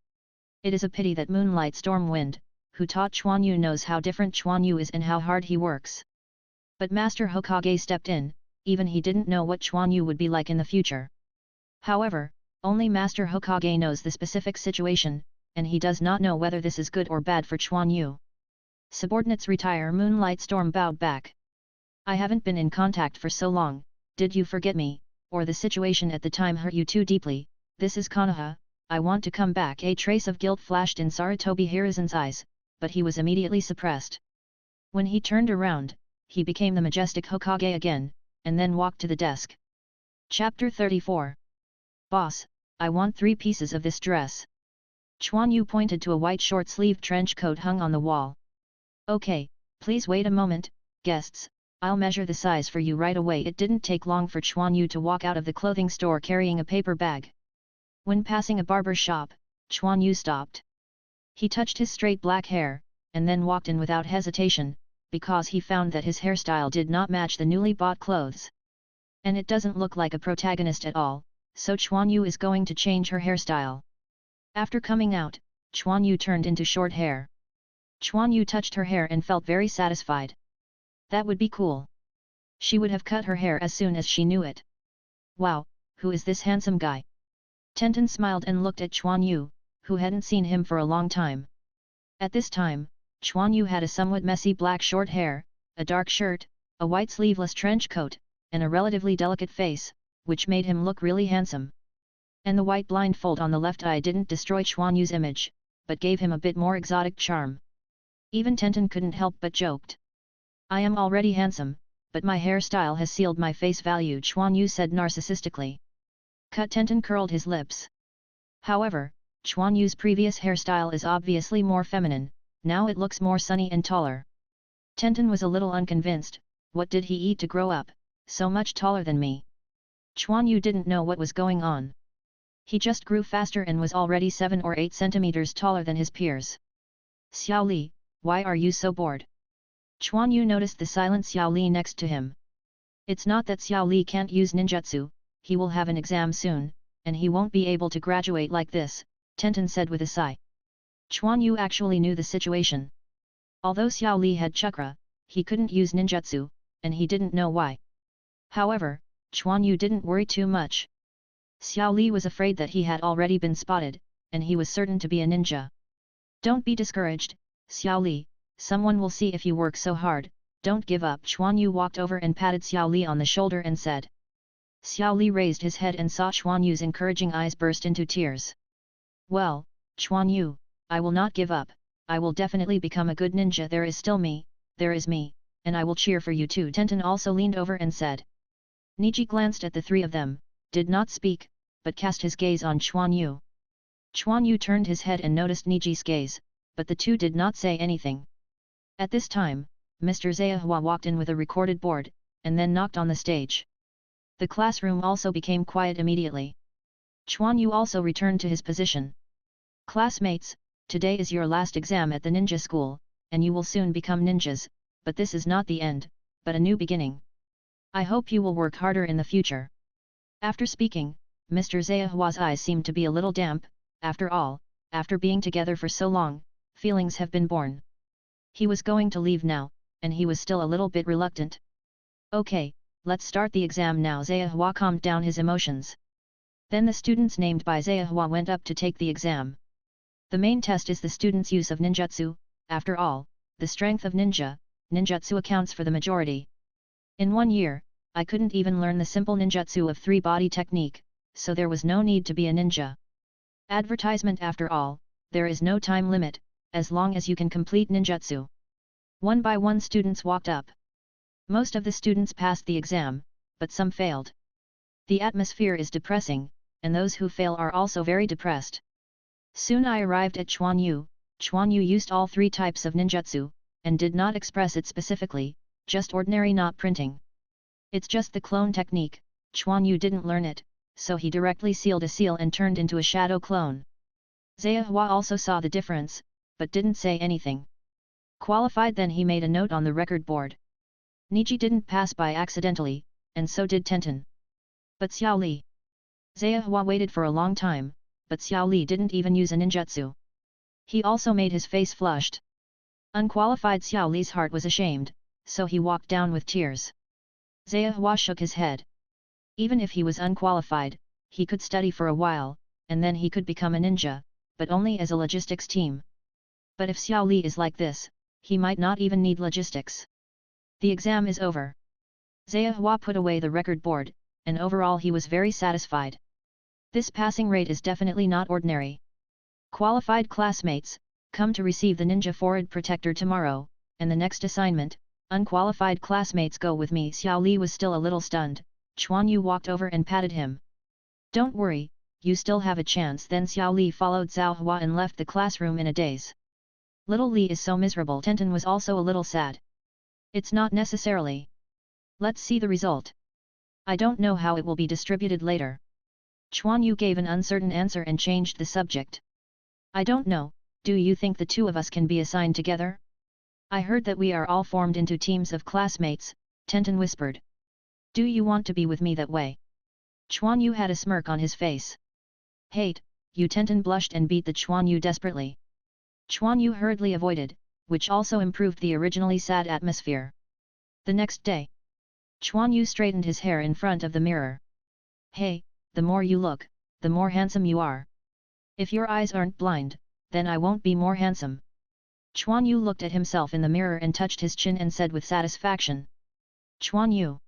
It is a pity that Moonlight Stormwind, who taught Quan Yu, knows how different Quan Yu is and how hard he works. But Master Hokage stepped in, even he didn't know what Quan Yu would be like in the future. However, only Master Hokage knows the specific situation, and he does not know whether this is good or bad for Quan Yu. Subordinates retire. Moonlight Storm bowed back. I haven't been in contact for so long, did you forget me, or the situation at the time hurt you too deeply? This is Konoha, I want to come back. A trace of guilt flashed in Sarutobi Hiruzen's eyes, but he was immediately suppressed. When he turned around, he became the majestic Hokage again, and then walked to the desk. Chapter 34. Boss, I want 3 pieces of this dress. Quan Yu pointed to a white short-sleeved trench coat hung on the wall. Okay, please wait a moment, guests, I'll measure the size for you right away. It didn't take long for Quan Yu to walk out of the clothing store carrying a paper bag. When passing a barber shop, Quan Yu stopped. He touched his straight black hair, and then walked in without hesitation, because he found that his hairstyle did not match the newly bought clothes. And it doesn't look like a protagonist at all, so Quan Yu is going to change her hairstyle. After coming out, Quan Yu turned into short hair. Quan Yu touched her hair and felt very satisfied. That would be cool. She would have cut her hair as soon as she knew it. Wow, who is this handsome guy? Tenten smiled and looked at Quan Yu, who hadn't seen him for a long time. At this time, Quan Yu had a somewhat messy black short hair, a dark shirt, a white sleeveless trench coat, and a relatively delicate face, which made him look really handsome. And the white blindfold on the left eye didn't destroy Quan Yu's image, but gave him a bit more exotic charm. Even Tenten couldn't help but joked. I am already handsome, but my hairstyle has sealed my face value, Quan Yu said narcissistically. Cut. Tenten curled his lips. However, Quan Yu's previous hairstyle is obviously more feminine, now it looks more sunny and taller. Tenten was a little unconvinced. What did he eat to grow up, so much taller than me? Quan Yu didn't know what was going on. He just grew faster and was already 7 or 8 centimeters taller than his peers. Xiao Li, why are you so bored? Quan Yu noticed the silent Xiao Li next to him. It's not that Xiao Li can't use ninjutsu, he will have an exam soon, and he won't be able to graduate like this, Tenten said with a sigh. Quan Yu actually knew the situation. Although Xiao Li had chakra, he couldn't use ninjutsu, and he didn't know why. However, Quan Yu didn't worry too much. Xiao Li was afraid that he had already been spotted, and he was certain to be a ninja. Don't be discouraged, Xiao Li, someone will see if you work so hard, don't give up. Quan Yu walked over and patted Xiao Li on the shoulder and said. Xiao Li raised his head and saw Quan Yu's encouraging eyes burst into tears. Well, Quan Yu, I will not give up, I will definitely become a good ninja. There is still me, there is me, and I will cheer for you too. Tenten also leaned over and said. Niji glanced at the 3 of them, did not speak, but cast his gaze on Quan Yu. Quan Yu turned his head and noticed Niji's gaze, but the 2 did not say anything. At this time, Mr. Zayahua walked in with a recorded board, and then knocked on the stage. The classroom also became quiet immediately. Quan Yu also returned to his position. Classmates, today is your last exam at the ninja school, and you will soon become ninjas, but this is not the end, but a new beginning. I hope you will work harder in the future. After speaking, Mr. Zayahua's eyes seemed to be a little damp. After all, after being together for so long, feelings have been born. He was going to leave now, and he was still a little bit reluctant. Okay, let's start the exam now. Zayahua calmed down his emotions. Then the students named by Zayahua went up to take the exam. The main test is the student's use of ninjutsu. After all, the strength of ninjutsu accounts for the majority. In 1 year, I couldn't even learn the simple ninjutsu of 3-body technique, so there was no need to be a ninja. Advertisement. After all, there is no time limit, as long as you can complete ninjutsu. One by one students walked up. Most of the students passed the exam, but some failed. The atmosphere is depressing, and those who fail are also very depressed. Soon I arrived at Quan Yu. Quan Yu used all 3 types of ninjutsu, and did not express it specifically, just ordinary not printing. It's just the clone technique. Quan Yu didn't learn it, so he directly sealed a seal and turned into a shadow clone. Zayahua also saw the difference, but didn't say anything. Qualified. Then he made a note on the record board. Niji didn't pass by accidentally, and so did Tenten. But Xiao Li. Zayahua waited for a long time, but Xiao Li didn't even use a ninjutsu. He also made his face flushed. Unqualified. Xiao Li's heart was ashamed, so he walked down with tears. Zayahua shook his head. Even if he was unqualified, he could study for a while, and then he could become a ninja, but only as a logistics team. But if Xiao Li is like this, he might not even need logistics. The exam is over. Zayahua put away the record board, and overall he was very satisfied. This passing rate is definitely not ordinary. Qualified classmates, come to receive the ninja forward protector tomorrow, and the next assignment, unqualified classmates go with me. Xiao Li was still a little stunned. Quan Yu walked over and patted him. Don't worry, you still have a chance. Then Xiao Li followed Zhao Hua and left the classroom in a daze. Little Li is so miserable. Tenten was also a little sad. It's not necessarily. Let's see the result. I don't know how it will be distributed later. Quan Yu gave an uncertain answer and changed the subject. I don't know, do you think the two of us can be assigned together? I heard that we are all formed into teams of classmates, Tenten whispered. Do you want to be with me that way? Quan Yu had a smirk on his face. Hate, you. Tenten blushed and beat the Quan Yu desperately. Quan Yu hurriedly avoided, which also improved the originally sad atmosphere. The next day, Quan Yu straightened his hair in front of the mirror. Hey, the more you look, the more handsome you are. If your eyes aren't blind, then I won't be more handsome. Quan Yu looked at himself in the mirror and touched his chin and said with satisfaction. Quan Yu.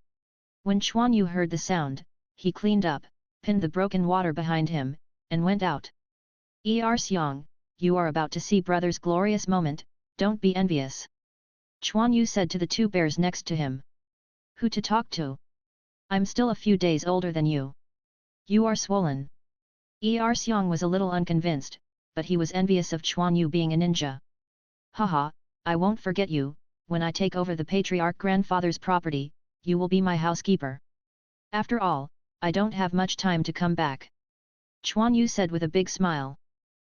When Quan Yu heard the sound, he cleaned up, pinned the broken water behind him, and went out. Xiang, you are about to see brother's glorious moment, don't be envious. Quan Yu said to the two bears next to him. Who to talk to? I'm still a few days older than you. You are swollen. Xiang was a little unconvinced, but he was envious of Quan Yu being a ninja. Haha, I won't forget you. When I take over the patriarch grandfather's property, you will be my housekeeper. After all, I don't have much time to come back. Quan Yu said with a big smile.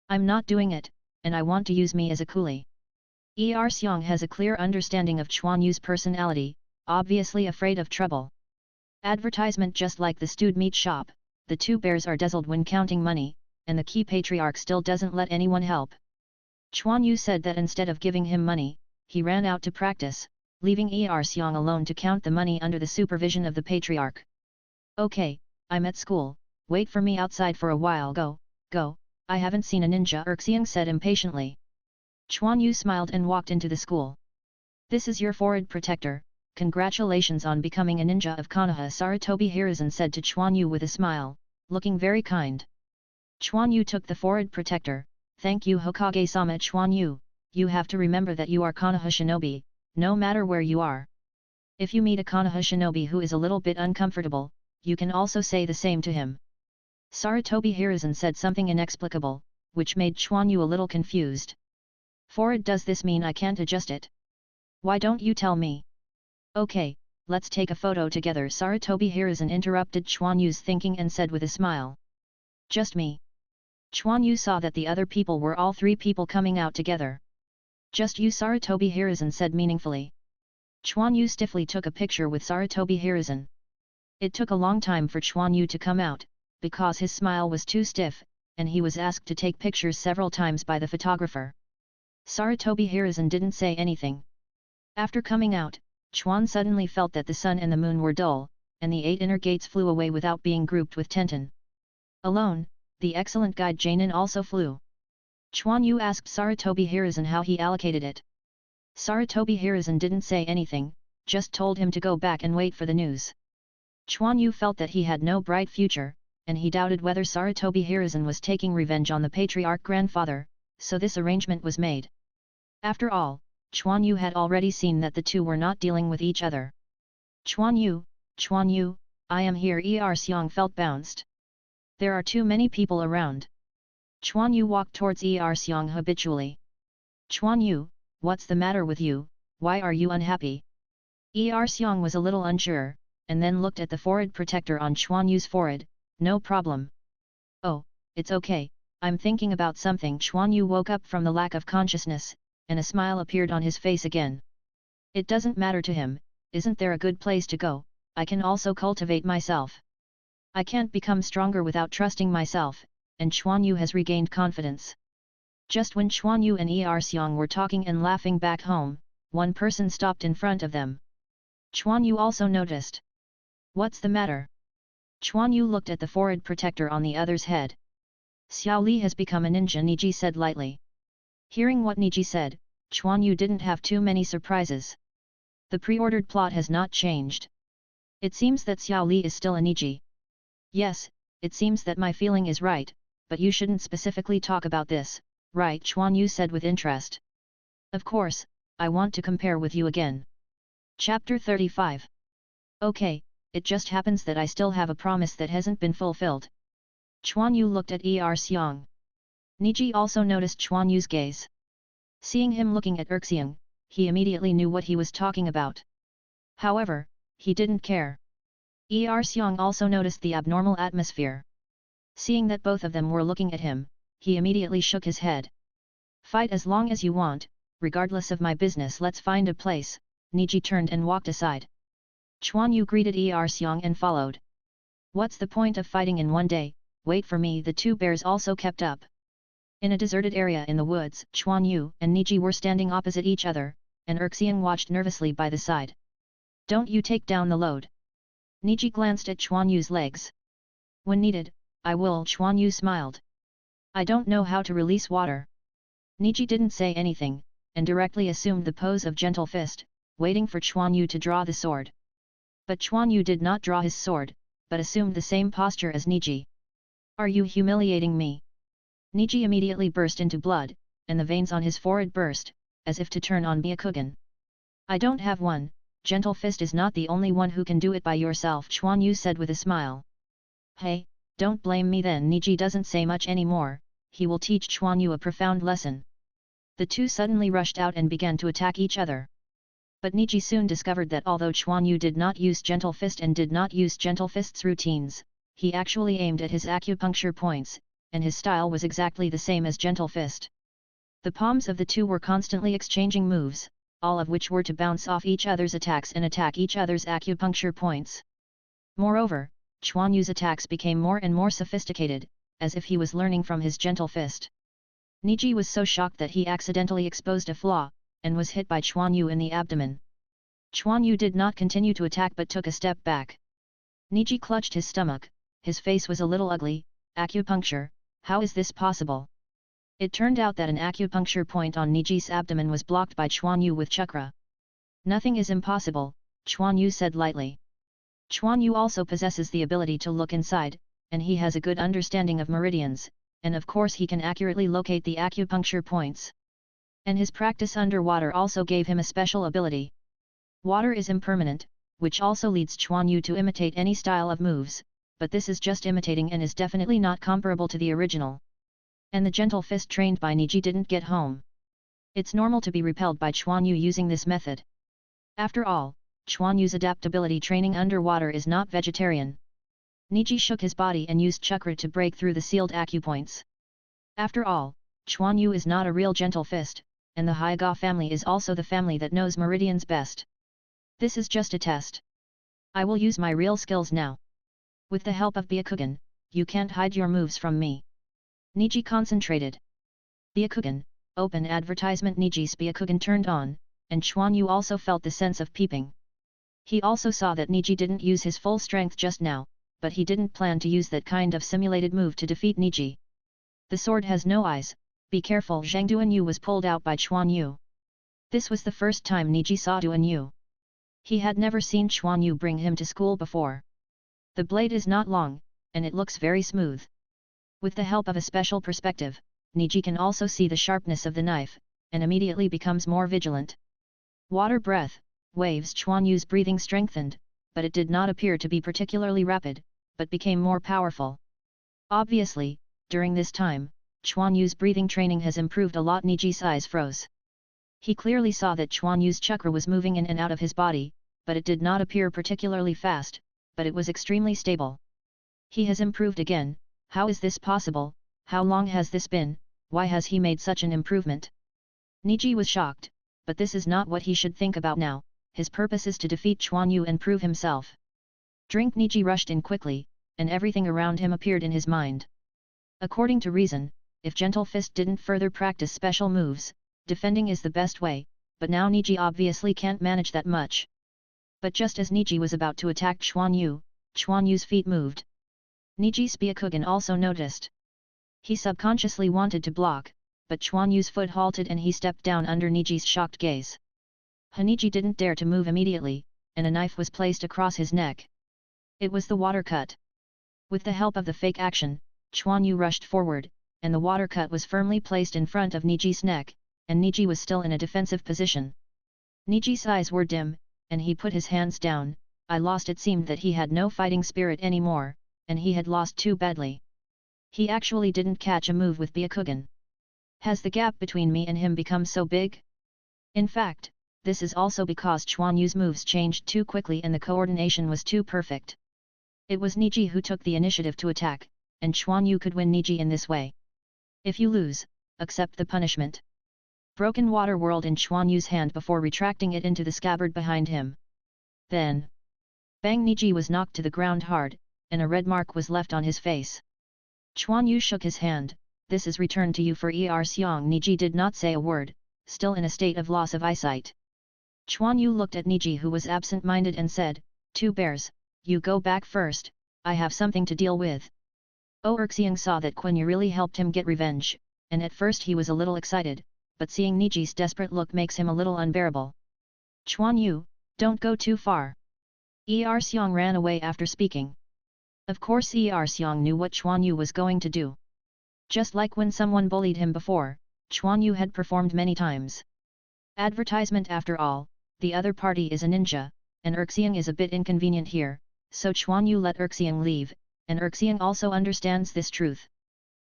I'm not doing it, and I want to use me as a coolie. Xiang has a clear understanding of Quan Yu's personality, obviously afraid of trouble. Advertisement. Just like the stewed meat shop, the two bears are dazzled when counting money, and the key patriarch still doesn't let anyone help. Quan Yu said that instead of giving him money, he ran out to practice, leaving Xiang alone to count the money under the supervision of the patriarch. Okay, I'm at school, wait for me outside for a while. Go, I haven't seen a ninja. Xiang said impatiently. Quan Yu smiled and walked into the school. This is your forward protector, congratulations on becoming a ninja of Konoha. Sarutobi Hiruzen said to Quan Yu with a smile, looking very kind. Quan Yu took the forward protector. Thank you Hokage-sama. Quan Yu, you have to remember that you are Konoha shinobi, no matter where you are. If you meet a Konoha shinobi who is a little bit uncomfortable, you can also say the same to him. Sarutobi Hiruzen said something inexplicable, which made Quan Yu a little confused. Forward, does this mean I can't adjust it? Why don't you tell me? Okay, let's take a photo together. Sarutobi Hiruzen interrupted Quan Yu's thinking and said with a smile. Just me. Quan Yu saw that the other people were all three people coming out together. Just you, Sarutobi Hiruzen said meaningfully. Quan Yu stiffly took a picture with Sarutobi Hiruzen. It took a long time for Quan Yu to come out, because his smile was too stiff, and he was asked to take pictures several times by the photographer. Sarutobi Hiruzen didn't say anything. After coming out, Quan suddenly felt that the sun and the moon were dull, and the 8 inner gates flew away without being grouped with Tenten. Alone, the excellent guide Jainin also flew. Quan Yu asked Sarutobi Hiruzen how he allocated it. Sarutobi Hiruzen didn't say anything, just told him to go back and wait for the news. Quan Yu felt that he had no bright future, and he doubted whether Sarutobi Hiruzen was taking revenge on the patriarch grandfather, so this arrangement was made. After all, Quan Yu had already seen that the two were not dealing with each other. Quan Yu, I am here. Xiang felt bounced. There are too many people around. Quan Yu walked towards Xiang habitually. Quan Yu, what's the matter with you, why are you unhappy? Xiang was a little unsure, and then looked at the forward protector on Quan Yu's forehead. No problem. Oh, it's okay, I'm thinking about something. Quan Yu woke up from the lack of consciousness, and a smile appeared on his face again. It doesn't matter to him, isn't there a good place to go? I can also cultivate myself. I can't become stronger without trusting myself, and Quan Yu has regained confidence. Just when Quan Yu and Xiang were talking and laughing back home, one person stopped in front of them. Quan Yu also noticed. What's the matter? Quan Yu looked at the forward protector on the other's head. Xiao Li has become a ninja, Niji said lightly. Hearing what Niji said, Quan Yu didn't have too many surprises. The pre-ordered plot has not changed. It seems that Xiao Li is still a Niji. Yes, it seems that my feeling is right, but you shouldn't specifically talk about this, right? Quan Yu said with interest. Of course, I want to compare with you again. Chapter 35. Okay, it just happens that I still have a promise that hasn't been fulfilled. Quan Yu looked at Xiang. Niji also noticed Quan Yu's gaze. Seeing him looking at Xiang, he immediately knew what he was talking about. However, he didn't care. Xiang also noticed the abnormal atmosphere. Seeing that both of them were looking at him, he immediately shook his head. Fight as long as you want, regardless of my business. Let's find a place. Niji turned and walked aside. Quan Yu greeted Xiang and followed. What's the point of fighting in one day? Wait for me. The two bears also kept up. In a deserted area in the woods, Quan Yu and Niji were standing opposite each other, and Xiang watched nervously by the side. Don't you take down the load. Niji glanced at Quan Yu's legs. When needed, I will. Quan Yu smiled. I don't know how to release water. Niji didn't say anything, and directly assumed the pose of gentle fist, waiting for Quan Yu to draw the sword. But Quan Yu did not draw his sword, but assumed the same posture as Niji. Are you humiliating me? Niji immediately burst into blood, and the veins on his forehead burst, as if to turn on Byakugan. I don't have one. Gentle fist is not the only one who can do it by yourself, Quan Yu said with a smile. Hey, don't blame me then. Niji doesn't say much anymore, he will teach Quan Yu a profound lesson. The two suddenly rushed out and began to attack each other. But Niji soon discovered that although Quan Yu did not use gentle fist and did not use gentle fist's routines, he actually aimed at his acupuncture points, and his style was exactly the same as gentle fist. The palms of the two were constantly exchanging moves, all of which were to bounce off each other's attacks and attack each other's acupuncture points. Moreover, Quan Yu's attacks became more and more sophisticated, as if he was learning from his gentle fist. Niji was so shocked that he accidentally exposed a flaw, and was hit by Quan Yu in the abdomen. Quan Yu did not continue to attack but took a step back. Niji clutched his stomach, his face was a little ugly. Acupuncture, how is this possible? It turned out that an acupuncture point on Niji's abdomen was blocked by Quan Yu with chakra. Nothing is impossible, Quan Yu said lightly. Quan Yu also possesses the ability to look inside, and he has a good understanding of meridians, and of course he can accurately locate the acupuncture points. And his practice underwater also gave him a special ability. Water is impermanent, which also leads Quan Yu to imitate any style of moves, but this is just imitating and is definitely not comparable to the original. And the gentle fist trained by Niji didn't get home. It's normal to be repelled by Quan Yu using this method. After all, Quan Yu's adaptability training underwater is not vegetarian. Niji shook his body and used chakra to break through the sealed acupoints. After all, Quan Yu is not a real gentle fist, and the Hyuga family is also the family that knows meridians best. This is just a test. I will use my real skills now. With the help of Byakugan, you can't hide your moves from me. Niji concentrated. Byakugan, open advertisement. Niji's Byakugan turned on, and Quan Yu also felt the sense of peeping. He also saw that Niji didn't use his full strength just now, but he didn't plan to use that kind of simulated move to defeat Niji. The sword has no eyes, be careful. Zhang Duanyu was pulled out by Quan Yu. This was the first time Niji saw Duanyu. He had never seen Quan Yu bring him to school before. The blade is not long, and it looks very smooth. With the help of a special perspective, Niji can also see the sharpness of the knife, and immediately becomes more vigilant. Water breath, waves. Quan Yu's breathing strengthened, but it did not appear to be particularly rapid, but became more powerful. Obviously, during this time, Quan Yu's breathing training has improved a lot. Niji's eyes froze. He clearly saw that Quan Yu's chakra was moving in and out of his body, but it did not appear particularly fast, but it was extremely stable. He has improved again. How is this possible? How long has this been? Why has he made such an improvement? Niji was shocked, but this is not what he should think about now. His purpose is to defeat Quan Yu and prove himself. Drink. Niji rushed in quickly, and everything around him appeared in his mind. According to reason, if Gentle Fist didn't further practice special moves, defending is the best way, but now Niji obviously can't manage that much. But just as Niji was about to attack Quan Yu's feet moved. Niji's Byakugan also noticed. He subconsciously wanted to block, but Quan Yu's foot halted and he stepped down under Niji's shocked gaze. Niji didn't dare to move immediately, and a knife was placed across his neck. It was the water cut. With the help of the fake action, Quan Yu rushed forward, and the water cut was firmly placed in front of Niji's neck, and Niji was still in a defensive position. Niji's eyes were dim, and he put his hands down. It seemed that he had no fighting spirit anymore, and he had lost too badly. He actually didn't catch a move with Byakugan. Has the gap between me and him become so big? In fact, this is also because Quan Yu's moves changed too quickly and the coordination was too perfect. It was Niji who took the initiative to attack, and Quan Yu could win Niji in this way. If you lose, accept the punishment. Broken water whirled in Quan Yu's hand before retracting it into the scabbard behind him. Then, bang! Niji was knocked to the ground hard, and a red mark was left on his face. Quan Yu shook his hand. This is returned to you for Xiang. Niji did not say a word, still in a state of loss of eyesight. Quan Yu looked at Niji, who was absent-minded, and said, "Two bears, you go back first, I have something to deal with." Xiang saw that Quan Yu really helped him get revenge, and at first he was a little excited, but seeing Niji's desperate look makes him a little unbearable. "Quan Yu, don't go too far." Xiang ran away after speaking. Of course Xiang knew what Quan Yu was going to do. Just like when someone bullied him before, Quan Yu had performed many times. Advertisement after all, the other party is a ninja, and Xiang is a bit inconvenient here, so Quan Yu let Xiang leave, and Xiang also understands this truth.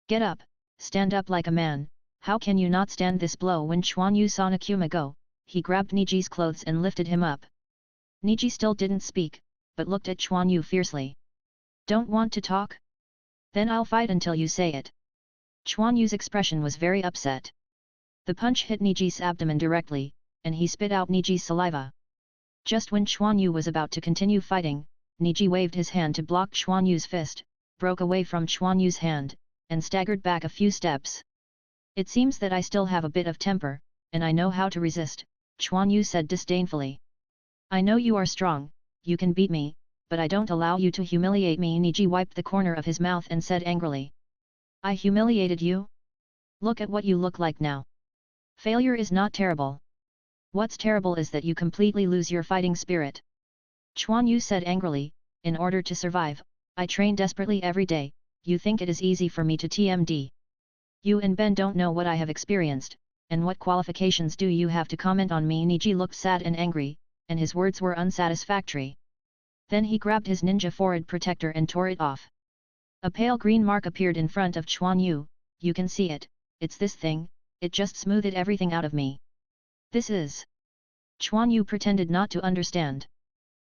"Get up, stand up like a man, how can you not stand this blow?" When Quan Yu saw Nakuma go, he grabbed Niji's clothes and lifted him up. Niji still didn't speak, but looked at Quan Yu fiercely. "Don't want to talk? Then I'll fight until you say it." Quan Yu's expression was very upset. The punch hit Niji's abdomen directly, and he spit out Niji's saliva. Just when Quan Yu was about to continue fighting, Niji waved his hand to block Quan Yu's fist, broke away from Quan Yu's hand, and staggered back a few steps. "It seems that I still have a bit of temper, and I know how to resist," Quan Yu said disdainfully. "I know you are strong, you can beat me, but I don't allow you to humiliate me." Niji wiped the corner of his mouth and said angrily. "I humiliated you? Look at what you look like now. Failure is not terrible. What's terrible is that you completely lose your fighting spirit." Quan Yu said angrily, "In order to survive, I train desperately every day. You think it is easy for me to TMD? You and Ben don't know what I have experienced, and what qualifications do you have to comment on me?" Niji looked sad and angry, and his words were unsatisfactory. Then he grabbed his ninja forehead protector and tore it off. A pale green mark appeared in front of Quan Yu. "You can see it, it's this thing, it just smoothed everything out of me." "This is..." Quan Yu pretended not to understand.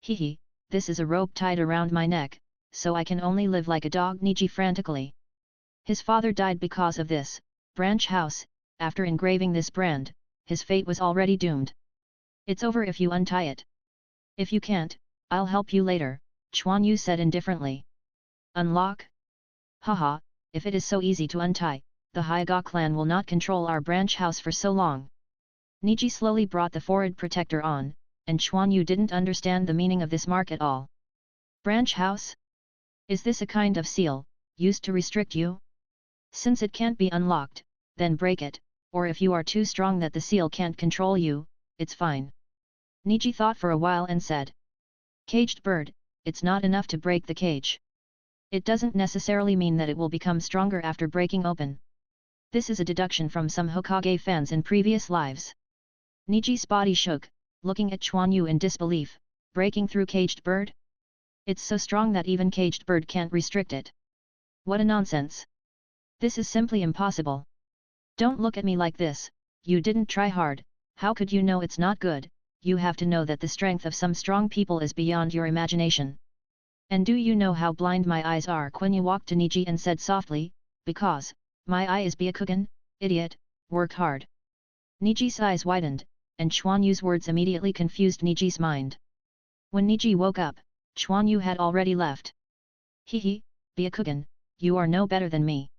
"Hehe, this is a rope tied around my neck, so I can only live like a dog." Niji frantically. His father died because of this branch house. After engraving this brand, his fate was already doomed. "It's over if you untie it. If you can't, I'll help you later," Quan Yu said indifferently. "Unlock? Haha, if it is so easy to untie, the Hyuga clan will not control our branch house for so long." Niji slowly brought the forehead protector on, and Quan Yu didn't understand the meaning of this mark at all. "Branch house? Is this a kind of seal, used to restrict you? Since it can't be unlocked, then break it, or if you are too strong that the seal can't control you, it's fine." Niji thought for a while and said. "Caged bird, it's not enough to break the cage. It doesn't necessarily mean that it will become stronger after breaking open. This is a deduction from some Hokage fans in previous lives." Niji's body shook, looking at Quan Yu in disbelief. "Breaking through caged bird? It's so strong that even caged bird can't restrict it. What a nonsense! This is simply impossible. Don't look at me like this, you didn't try hard, how could you know it's not good? You have to know that the strength of some strong people is beyond your imagination. And do you know how blind my eyes are?" Quan Yu walked to Niji and said softly, "Because my eye is Byakugan, idiot, work hard." Niji's eyes widened, and Quan Yu's words immediately confused Niji's mind. When Niji woke up, Quan Yu had already left. "Hehe, Byakugan, you are no better than me.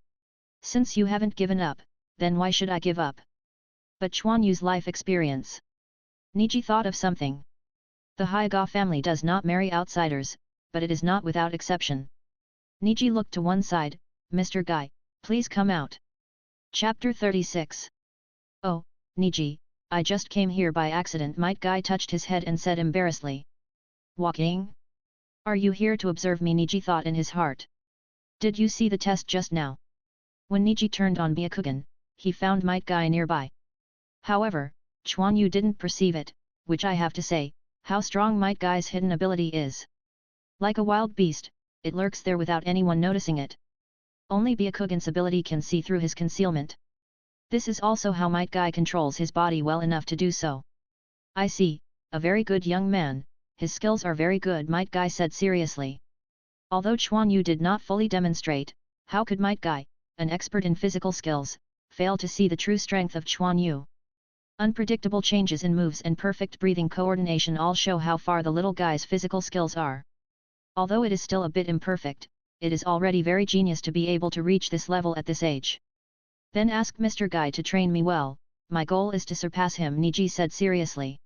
Since you haven't given up, then why should I give up?" But Quan Yu's life experience. Niji thought of something. The Hyuga family does not marry outsiders, but it is not without exception. Niji looked to one side. "Mr. Guy, please come out." Chapter 36. "Oh, Niji, I just came here by accident." Might Guy touched his head and said embarrassedly. "Walking? Are you here to observe me?" Niji thought in his heart. Did you see the test just now? When Niji turned on Byakugan, he found Might Guy nearby. However, Quan Yu didn't perceive it, which I have to say, how strong Might Guy's hidden ability is. Like a wild beast, it lurks there without anyone noticing it. Only Byakugan's ability can see through his concealment. This is also how Might Guy controls his body well enough to do so. I see, a very good young man, his skills are very good, Might Guy said seriously. Although Quan Yu did not fully demonstrate, how could Might Guy, an expert in physical skills, fail to see the true strength of Quan Yu? Unpredictable changes in moves and perfect breathing coordination all show how far the little guy's physical skills are. Although it is still a bit imperfect, it is already very genius to be able to reach this level at this age. Then ask Mr. Guy to train me well, my goal is to surpass him, Niji said seriously.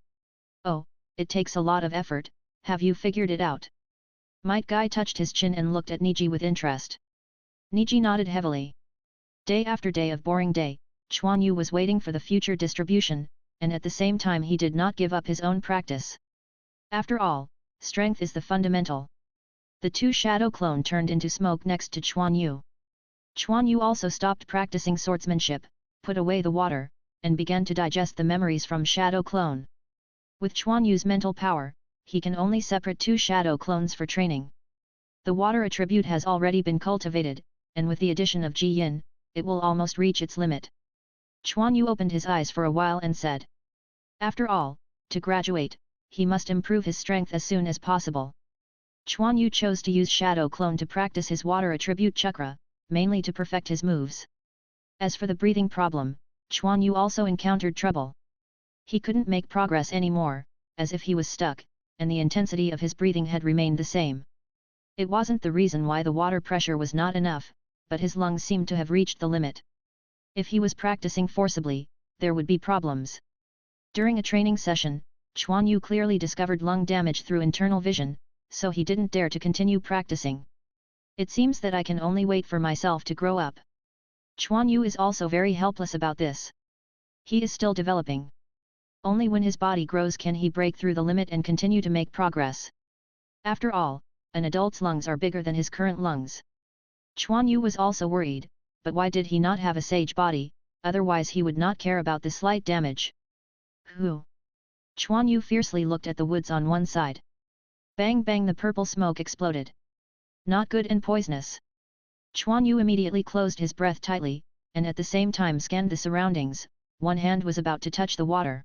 Oh, it takes a lot of effort, have you figured it out? Might Guy touched his chin and looked at Niji with interest. Niji nodded heavily. Day after day of boring day, Quan Yu was waiting for the future distribution, and at the same time he did not give up his own practice. After all, strength is the fundamental. The two shadow clone turned into smoke next to Quan Yu. Quan Yu also stopped practicing swordsmanship, put away the water, and began to digest the memories from shadow clone. With Quan Yu's mental power, he can only separate two shadow clones for training. The water attribute has already been cultivated, and with the addition of Ji Yin, it will almost reach its limit. Quan Yu opened his eyes for a while and said. After all, to graduate, he must improve his strength as soon as possible. Quan Yu chose to use Shadow Clone to practice his water attribute chakra, mainly to perfect his moves. As for the breathing problem, Quan Yu also encountered trouble. He couldn't make progress anymore, as if he was stuck, and the intensity of his breathing had remained the same. It wasn't the reason why the water pressure was not enough, but his lungs seemed to have reached the limit. If he was practicing forcibly, there would be problems. During a training session, Quan Yu clearly discovered lung damage through internal vision, so he didn't dare to continue practicing. It seems that I can only wait for myself to grow up. Quan Yu is also very helpless about this. He is still developing. Only when his body grows can he break through the limit and continue to make progress. After all, an adult's lungs are bigger than his current lungs. Quan Yu was also worried, but why did he not have a sage body, otherwise he would not care about the slight damage. Who? Quan Yu fiercely looked at the woods on one side. Bang bang, the purple smoke exploded. Not good and poisonous. Quan Yu immediately closed his breath tightly, and at the same time scanned the surroundings. One hand was about to touch the water.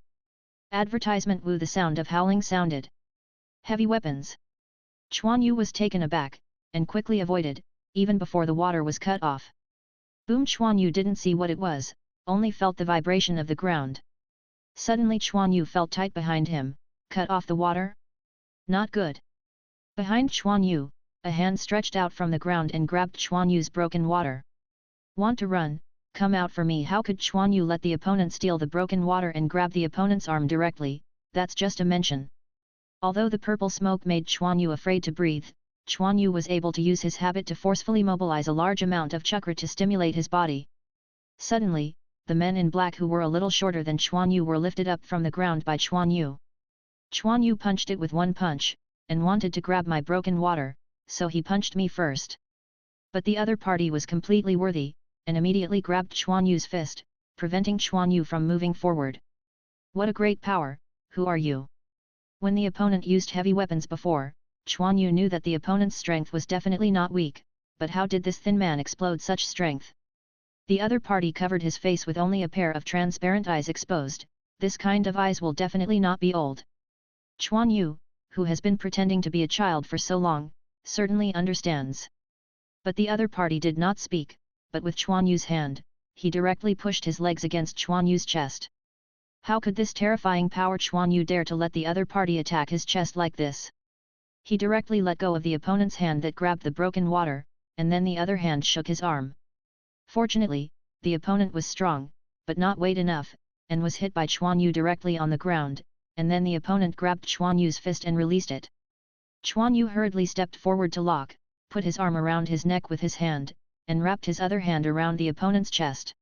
Advertisement Wu, the sound of howling sounded. Heavy weapons. Quan Yu was taken aback, and quickly avoided, even before the water was cut off. Boom! Quan Yu didn't see what it was, only felt the vibration of the ground. Suddenly Quan Yu felt tight behind him, cut off the water? Not good. Behind Quan Yu, a hand stretched out from the ground and grabbed Quan Yu's broken water. Want to run? Come out for me. How could Quan Yu let the opponent steal the broken water and grab the opponent's arm directly? That's just a mention. Although the purple smoke made Quan Yu afraid to breathe, Quan Yu was able to use his habit to forcefully mobilize a large amount of chakra to stimulate his body. Suddenly, the men in black who were a little shorter than Quan Yu were lifted up from the ground by Quan Yu. Quan Yu punched it with one punch, and wanted to grab my broken water, so he punched me first. But the other party was completely worthy, and immediately grabbed Quan Yu's fist, preventing Quan Yu from moving forward. What a great power, who are you? When the opponent used heavy weapons before, Quan Yu knew that the opponent's strength was definitely not weak, but how did this thin man explode such strength? The other party covered his face with only a pair of transparent eyes exposed. This kind of eyes will definitely not be old. Quan Yu, who has been pretending to be a child for so long, certainly understands. But the other party did not speak, but with Quan Yu's hand, he directly pushed his legs against Quan Yu's chest. How could this terrifying power Quan Yu dare to let the other party attack his chest like this? He directly let go of the opponent's hand that grabbed the broken water, and then the other hand shook his arm. Fortunately, the opponent was strong, but not weight enough, and was hit by Quan Yu directly on the ground, and then the opponent grabbed Quan Yu's fist and released it. Quan Yu hurriedly stepped forward to lock, put his arm around his neck with his hand, and wrapped his other hand around the opponent's chest.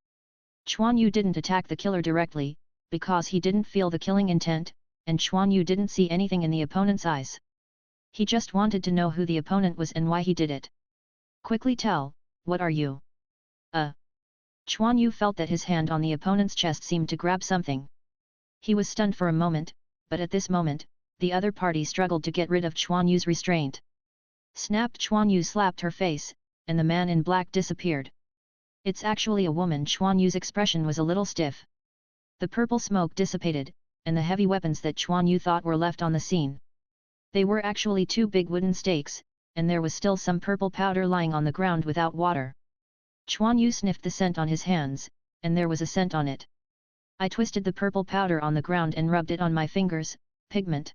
Quan Yu didn't attack the killer directly, because he didn't feel the killing intent, and Quan Yu didn't see anything in the opponent's eyes. He just wanted to know who the opponent was and why he did it. Quickly tell, what are you? Quan Yu felt that his hand on the opponent's chest seemed to grab something. He was stunned for a moment, but at this moment, the other party struggled to get rid of Quan Yu's restraint. Snapped! Quan Yu slapped her face, and the man in black disappeared. It's actually a woman. Quan Yu's expression was a little stiff. The purple smoke dissipated, and the heavy weapons that Quan Yu thought were left on the scene. They were actually two big wooden stakes, and there was still some purple powder lying on the ground without water. Quan Yu sniffed the scent on his hands, and there was a scent on it. I twisted the purple powder on the ground and rubbed it on my fingers. Pigment.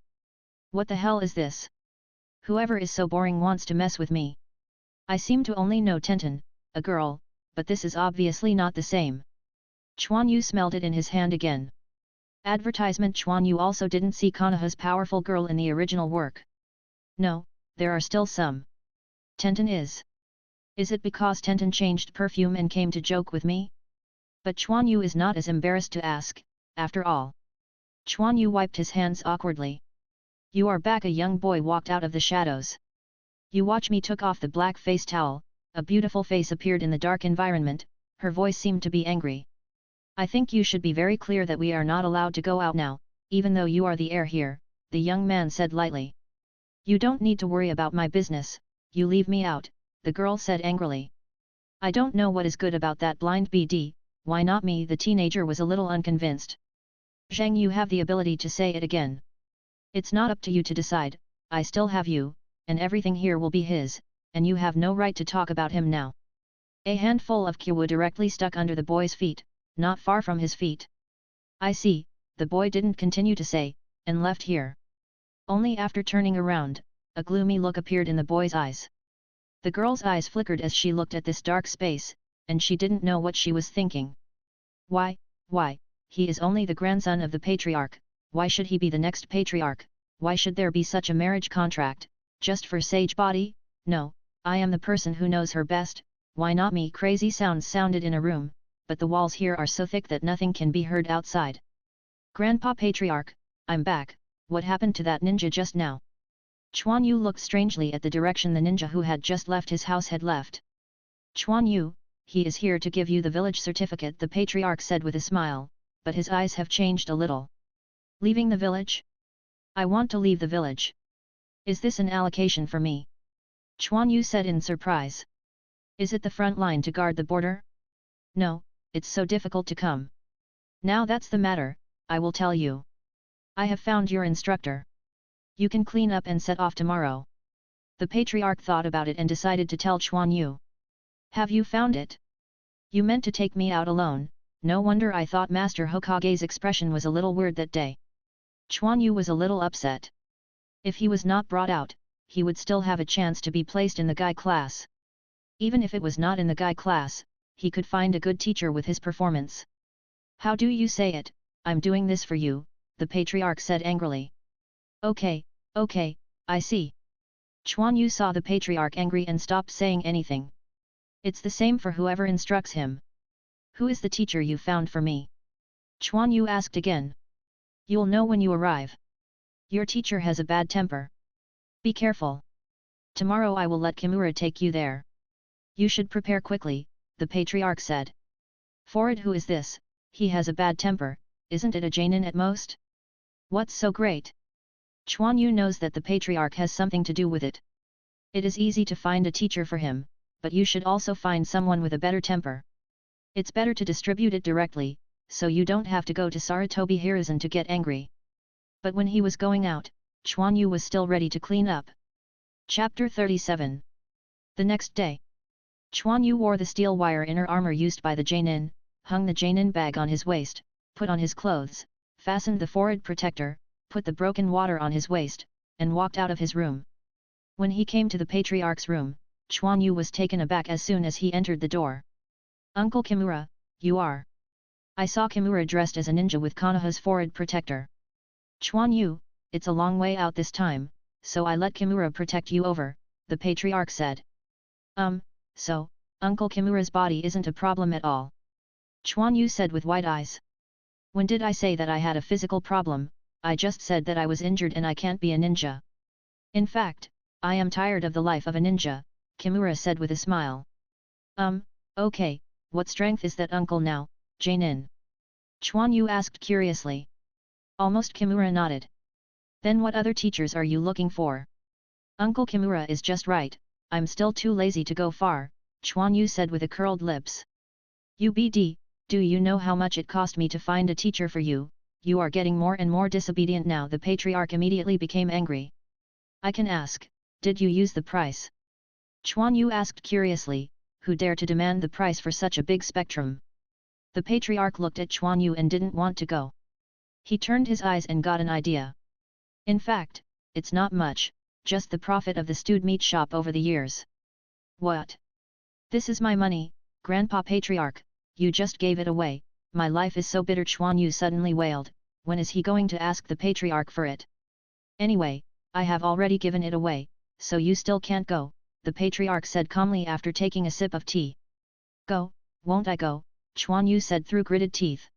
What the hell is this? Whoever is so boring wants to mess with me. I seem to only know Tenten, a girl, but this is obviously not the same. Quan Yu smelled it in his hand again. Advertisement. Quan Yu also didn't see Konoha's powerful girl in the original work. No, there are still some. Tenten is. Is it because Tenten changed perfume and came to joke with me? But Quan Yu is not as embarrassed to ask, after all. Quan Yu wiped his hands awkwardly. You are back. A young boy walked out of the shadows. You watch me. Took off the black face towel, a beautiful face appeared in the dark environment, her voice seemed to be angry. I think you should be very clear that we are not allowed to go out now, even though you are the heir here, the young man said lightly. You don't need to worry about my business, you leave me out, the girl said angrily. I don't know what is good about that blind BD, why not me? The teenager was a little unconvinced. Zhang, you have the ability to say it again. It's not up to you to decide, I still have you, and everything here will be his, and you have no right to talk about him now. A handful of kyu directly stuck under the boy's feet, not far from his feet. I see, the boy didn't continue to say, and left here. Only after turning around, a gloomy look appeared in the boy's eyes. The girl's eyes flickered as she looked at this dark space, and she didn't know what she was thinking. Why, he is only the grandson of the patriarch, why should he be the next patriarch, why should there be such a marriage contract, just for sage body? No, I am the person who knows her best, why not me? Crazy sounds sounded in a room, but the walls here are so thick that nothing can be heard outside. Grandpa Patriarch, I'm back, what happened to that ninja just now? Quan Yu looked strangely at the direction the ninja who had just left his house had left. Quan Yu, he is here to give you the village certificate, the patriarch said with a smile, but his eyes have changed a little. Leaving the village? I want to leave the village. Is this an allocation for me? Quan Yu said in surprise. Is it the front line to guard the border? No, it's so difficult to come. Now that's the matter, I will tell you. I have found your instructor. You can clean up and set off tomorrow. The patriarch thought about it and decided to tell Quan Yu. Have you found it? You meant to take me out alone, no wonder. I thought Master Hokage's expression was a little weird that day. Quan Yu was a little upset. If he was not brought out, he would still have a chance to be placed in the Guy class. Even if it was not in the Guy class, he could find a good teacher with his performance. How do you say it? I'm doing this for you, the patriarch said angrily. Okay, I see. Quan Yu saw the patriarch angry and stopped saying anything. It's the same for whoever instructs him. Who is the teacher you found for me? Quan Yu asked again. You'll know when you arrive. Your teacher has a bad temper. Be careful. Tomorrow I will let Kimura take you there. You should prepare quickly, the patriarch said. Forward, who is this? He has a bad temper, isn't it a Jainin at most? What's so great? Quan Yu knows that the patriarch has something to do with it. It is easy to find a teacher for him, but you should also find someone with a better temper. It's better to distribute it directly, so you don't have to go to Sarutobi Hiruzen to get angry. But when he was going out, Quan Yu was still ready to clean up. Chapter 37. The next day, Quan Yu wore the steel wire inner armor used by the Jainin, hung the Jainin bag on his waist, put on his clothes, fastened the forehead protector, put the broken water on his waist, and walked out of his room. When he came to the patriarch's room, Quan Yu was taken aback as soon as he entered the door. Uncle Kimura, you are. I saw Kimura dressed as a ninja with Konoha's forehead protector. Quan Yu, it's a long way out this time, so I let Kimura protect you over, the patriarch said. So, Uncle Kimura's body isn't a problem at all. Quan Yu said with wide eyes. When did I say that I had a physical problem? I just said that I was injured and I can't be a ninja. In fact, I am tired of the life of a ninja, Kimura said with a smile. Okay, what strength is that uncle now, Jainin? Quan Yu asked curiously. Almost Kimura nodded. Then what other teachers are you looking for? Uncle Kimura is just right, I'm still too lazy to go far, Quan Yu said with a curled lips. UBD, do you know how much it cost me to find a teacher for you? You are getting more and more disobedient now. The patriarch immediately became angry. I can ask, did you use the price? Quan Yu asked curiously, who dare to demand the price for such a big spectrum? The patriarch looked at Quan Yu and didn't want to go. He turned his eyes and got an idea. In fact, it's not much, just the profit of the stewed meat shop over the years. What? This is my money, Grandpa Patriarch, you just gave it away, my life is so bitter. Quan Yu suddenly wailed, when is he going to ask the patriarch for it? Anyway, I have already given it away, so you still can't go, the patriarch said calmly after taking a sip of tea. Go, won't I go, Quan Yu said through gritted teeth.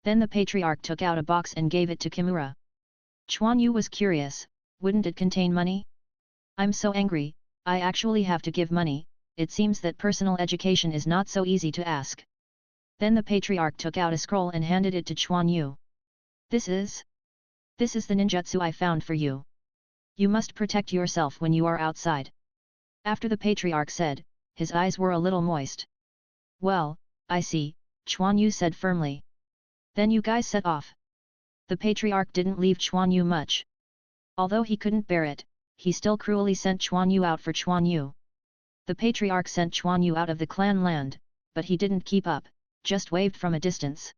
Then the patriarch took out a box and gave it to Kimura. Quan Yu was curious, wouldn't it contain money? I'm so angry, I actually have to give money, it seems that personal education is not so easy to ask. Then the patriarch took out a scroll and handed it to Quan Yu. This is the ninjutsu I found for you. You must protect yourself when you are outside. After the patriarch said, his eyes were a little moist. Well, I see, Quan Yu said firmly. Then you guys set off. The patriarch didn't leave Quan Yu much. Although he couldn't bear it, he still cruelly sent Quan Yu out for Quan Yu. The patriarch sent Quan Yu out of the clan land, but he didn't keep up, just waved from a distance.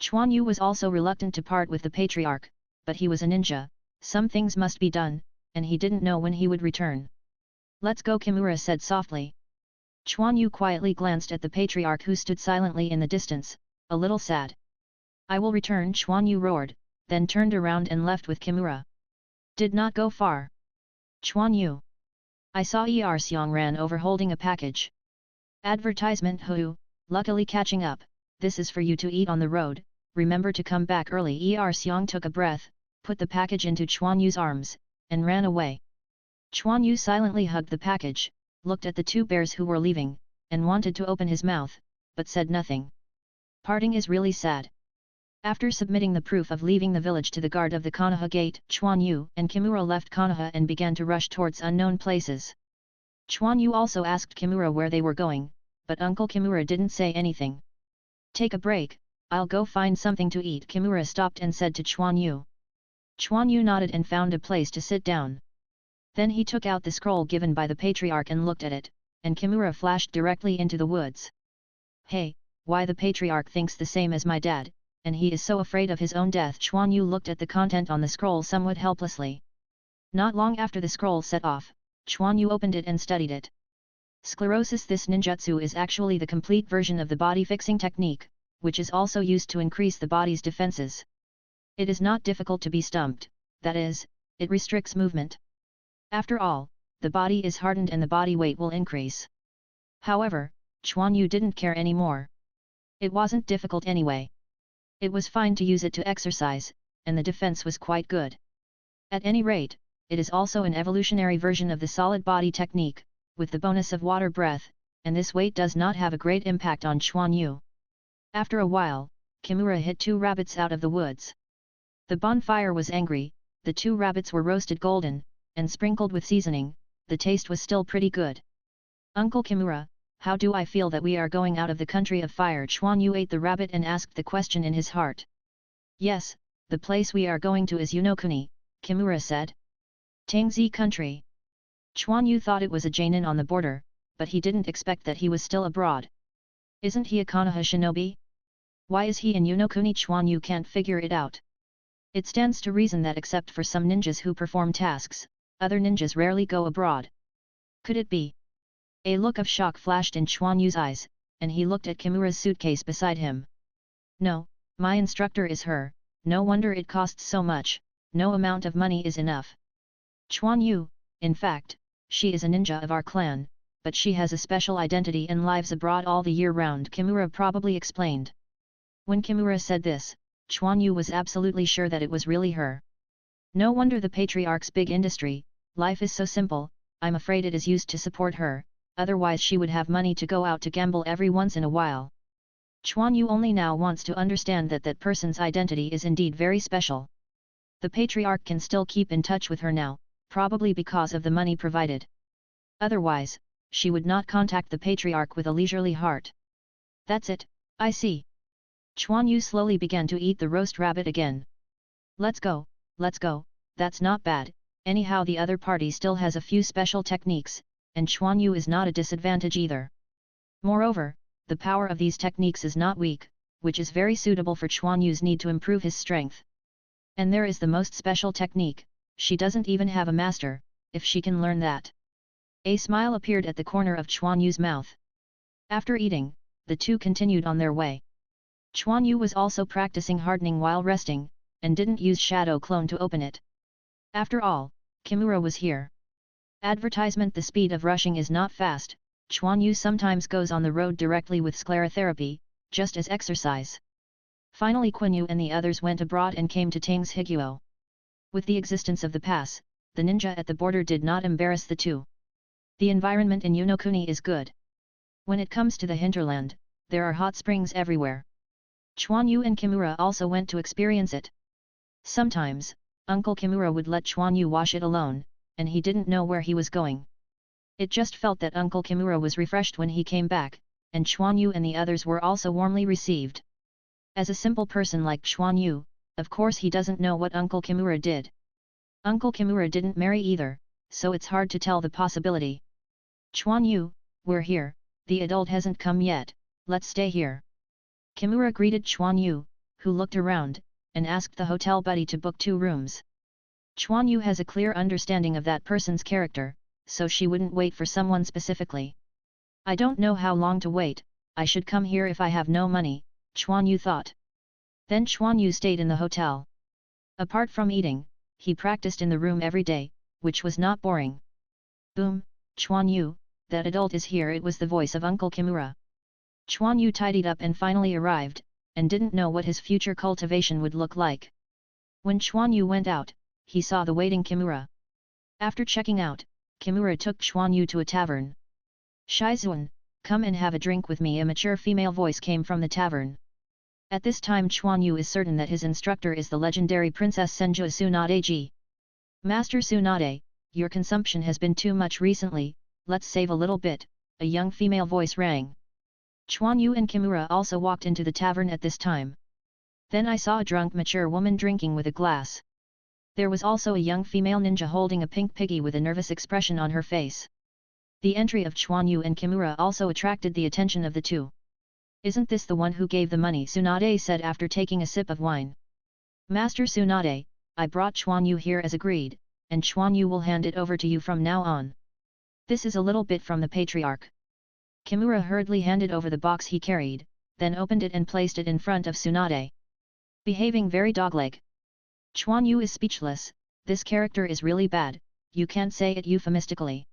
Quan Yu was also reluctant to part with the patriarch, but he was a ninja, some things must be done, and he didn't know when he would return. Let's go, Kimura said softly. Quan Yu quietly glanced at the patriarch who stood silently in the distance, a little sad. I will return, Quan Yu roared, then turned around and left with Kimura. Did not go far. Quan Yu. I saw Er Xiong ran over holding a package. Advertisement. Hu, luckily catching up, this is for you to eat on the road, remember to come back early. Er Xiong took a breath, put the package into Quan Yu's arms, and ran away. Quan Yu silently hugged the package, looked at the two bears who were leaving, and wanted to open his mouth, but said nothing. Parting is really sad. After submitting the proof of leaving the village to the guard of the Konoha gate, Quan Yu and Kimura left Konoha and began to rush towards unknown places. Quan Yu also asked Kimura where they were going, but Uncle Kimura didn't say anything. Take a break, I'll go find something to eat. Kimura stopped and said to Quan Yu. Quan Yu nodded and found a place to sit down. Then he took out the scroll given by the patriarch and looked at it, and Kimura flashed directly into the woods. Hey, why the patriarch thinks the same as my dad, and he is so afraid of his own death. Quan Yu looked at the content on the scroll somewhat helplessly. Not long after the scroll set off, Quan Yu opened it and studied it. Sclerosis. This ninjutsu is actually the complete version of the body fixing technique, which is also used to increase the body's defenses. It is not difficult to be stumped, that is, it restricts movement. After all, the body is hardened and the body weight will increase. However, Quan Yu didn't care anymore. It wasn't difficult anyway. It was fine to use it to exercise, and the defense was quite good. At any rate, it is also an evolutionary version of the solid body technique, with the bonus of water breath, and this weight does not have a great impact on Quan Yu. After a while, Kimura hit two rabbits out of the woods. The bonfire was angry, the two rabbits were roasted golden, and sprinkled with seasoning, the taste was still pretty good. Uncle Kimura, how do I feel that we are going out of the country of fire? Quan Yu ate the rabbit and asked the question in his heart. Yes, the place we are going to is Unokuni, Kimura said. Tangzi country. Quan Yu thought it was a Jainin on the border, but he didn't expect that he was still abroad. Isn't he a Konoha shinobi? Why is he in Unokuni? Quan Yu can't figure it out. It stands to reason that except for some ninjas who perform tasks, other ninjas rarely go abroad. Could it be? A look of shock flashed in Quan Yu's eyes, and he looked at Kimura's suitcase beside him. No, my instructor is her, no wonder it costs so much, no amount of money is enough. Quan Yu, in fact, she is a ninja of our clan, but she has a special identity and lives abroad all the year round, Kimura probably explained. When Kimura said this, Quan Yu was absolutely sure that it was really her. No wonder the patriarch's big industry, life is so simple, I'm afraid it is used to support her, otherwise she would have money to go out to gamble every once in a while. Quan Yu only now wants to understand that that person's identity is indeed very special. The patriarch can still keep in touch with her now, probably because of the money provided. Otherwise, she would not contact the patriarch with a leisurely heart. That's it, I see. Quan Yu slowly began to eat the roast rabbit again. Let's go, that's not bad, anyhow the other party still has a few special techniques, and Quan Yu is not a disadvantage either. Moreover, the power of these techniques is not weak, which is very suitable for Quan Yu's need to improve his strength. And there is the most special technique, she doesn't even have a master, if she can learn that. A smile appeared at the corner of Quan Yu's mouth. After eating, the two continued on their way. Quan Yu was also practicing hardening while resting, and didn't use shadow clone to open it. After all, Kimura was here. Advertisement: the speed of rushing is not fast. Quan Yu sometimes goes on the road directly with sclerotherapy, just as exercise. Finally Quan Yu and the others went abroad and came to Tang's Higuo. With the existence of the pass, the ninja at the border did not embarrass the two. The environment in Unokuni is good. When it comes to the hinterland, there are hot springs everywhere. Quan Yu and Kimura also went to experience it. Sometimes, Uncle Kimura would let Quan Yu wash it alone, and he didn't know where he was going. It just felt that Uncle Kimura was refreshed when he came back, and Quan Yu and the others were also warmly received. As a simple person like Quan Yu, of course he doesn't know what Uncle Kimura did. Uncle Kimura didn't marry either, so it's hard to tell the possibility. Quan Yu, we're here, the adult hasn't come yet, let's stay here. Kimura greeted Quan Yu, who looked around, and asked the hotel buddy to book 2 rooms. Quan Yu has a clear understanding of that person's character, so she wouldn't wait for someone specifically. I don't know how long to wait, I should come here if I have no money, Quan Yu thought. Then Quan Yu stayed in the hotel. Apart from eating, he practiced in the room every day, which was not boring. Boom, Quan Yu, that adult is here. It was the voice of Uncle Kimura. Quan Yu tidied up and finally arrived, and didn't know what his future cultivation would look like. When Quan Yu went out, he saw the waiting Kimura. After checking out, Kimura took Quan Yu to a tavern. Shizuan, come and have a drink with me. A mature female voice came from the tavern. At this time Quan Yu is certain that his instructor is the legendary Princess Senju Tsunade. Master Tsunade, your consumption has been too much recently, let's save a little bit, a young female voice rang. Quan Yu and Kimura also walked into the tavern at this time. Then I saw a drunk mature woman drinking with a glass. There was also a young female ninja holding a pink piggy with a nervous expression on her face. The entry of Quan Yu and Kimura also attracted the attention of the two. Isn't this the one who gave the money? Tsunade said after taking a sip of wine. Master Tsunade, I brought Quan Yu here as agreed, and Quan Yu will hand it over to you from now on. This is a little bit from the patriarch. Kimura hurriedly handed over the box he carried, then opened it and placed it in front of Tsunade. Behaving very dogleg. Quan Yu is speechless, this character is really bad, you can't say it euphemistically.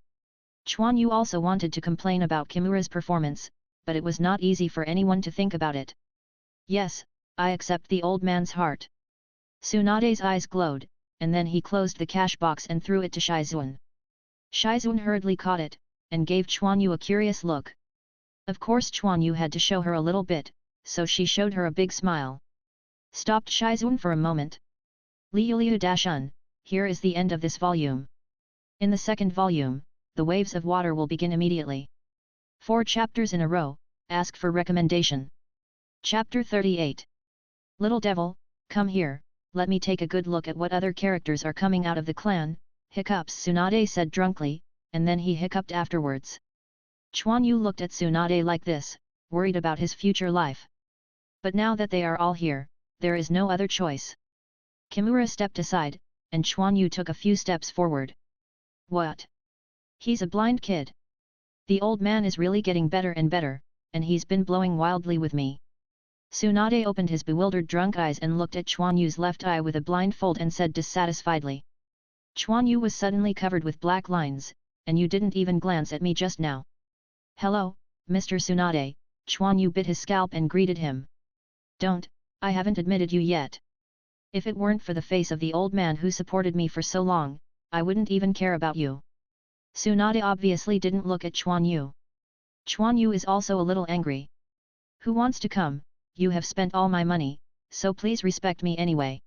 Quan Yu also wanted to complain about Kimura's performance, but it was not easy for anyone to think about it. Yes, I accept the old man's heart. Tsunade's eyes glowed, and then he closed the cash box and threw it to Shizuan. Shizuan hurriedly caught it, and gave Quan Yu a curious look. Of course Quan Yu had to show her a little bit, so she showed her a big smile. Stopped Shizuan for a moment. Liu-Liu-Dashun, here is the end of this volume. In the second volume, the waves of water will begin immediately. 4 chapters in a row, ask for recommendation. Chapter 38. Little devil, come here, let me take a good look at what other characters are coming out of the clan, hiccups Tsunade said drunkly, and then he hiccuped afterwards. Quan Yu looked at Tsunade like this, worried about his future life. But now that they are all here, there is no other choice. Kimura stepped aside, and Quan Yu took a few steps forward. What? He's a blind kid. The old man is really getting better and better, and he's been blowing wildly with me. Tsunade opened his bewildered drunk eyes and looked at Quan Yu's left eye with a blindfold and said dissatisfiedly. Quan Yu was suddenly covered with black lines, and you didn't even glance at me just now. Hello, Mr. Tsunade, Quan Yu bit his scalp and greeted him. Don't, I haven't admitted you yet. If it weren't for the face of the old man who supported me for so long, I wouldn't even care about you. Tsunade obviously didn't look at Quan Yu. Quan Yu is also a little angry. Who wants to come? You have spent all my money, so please respect me anyway.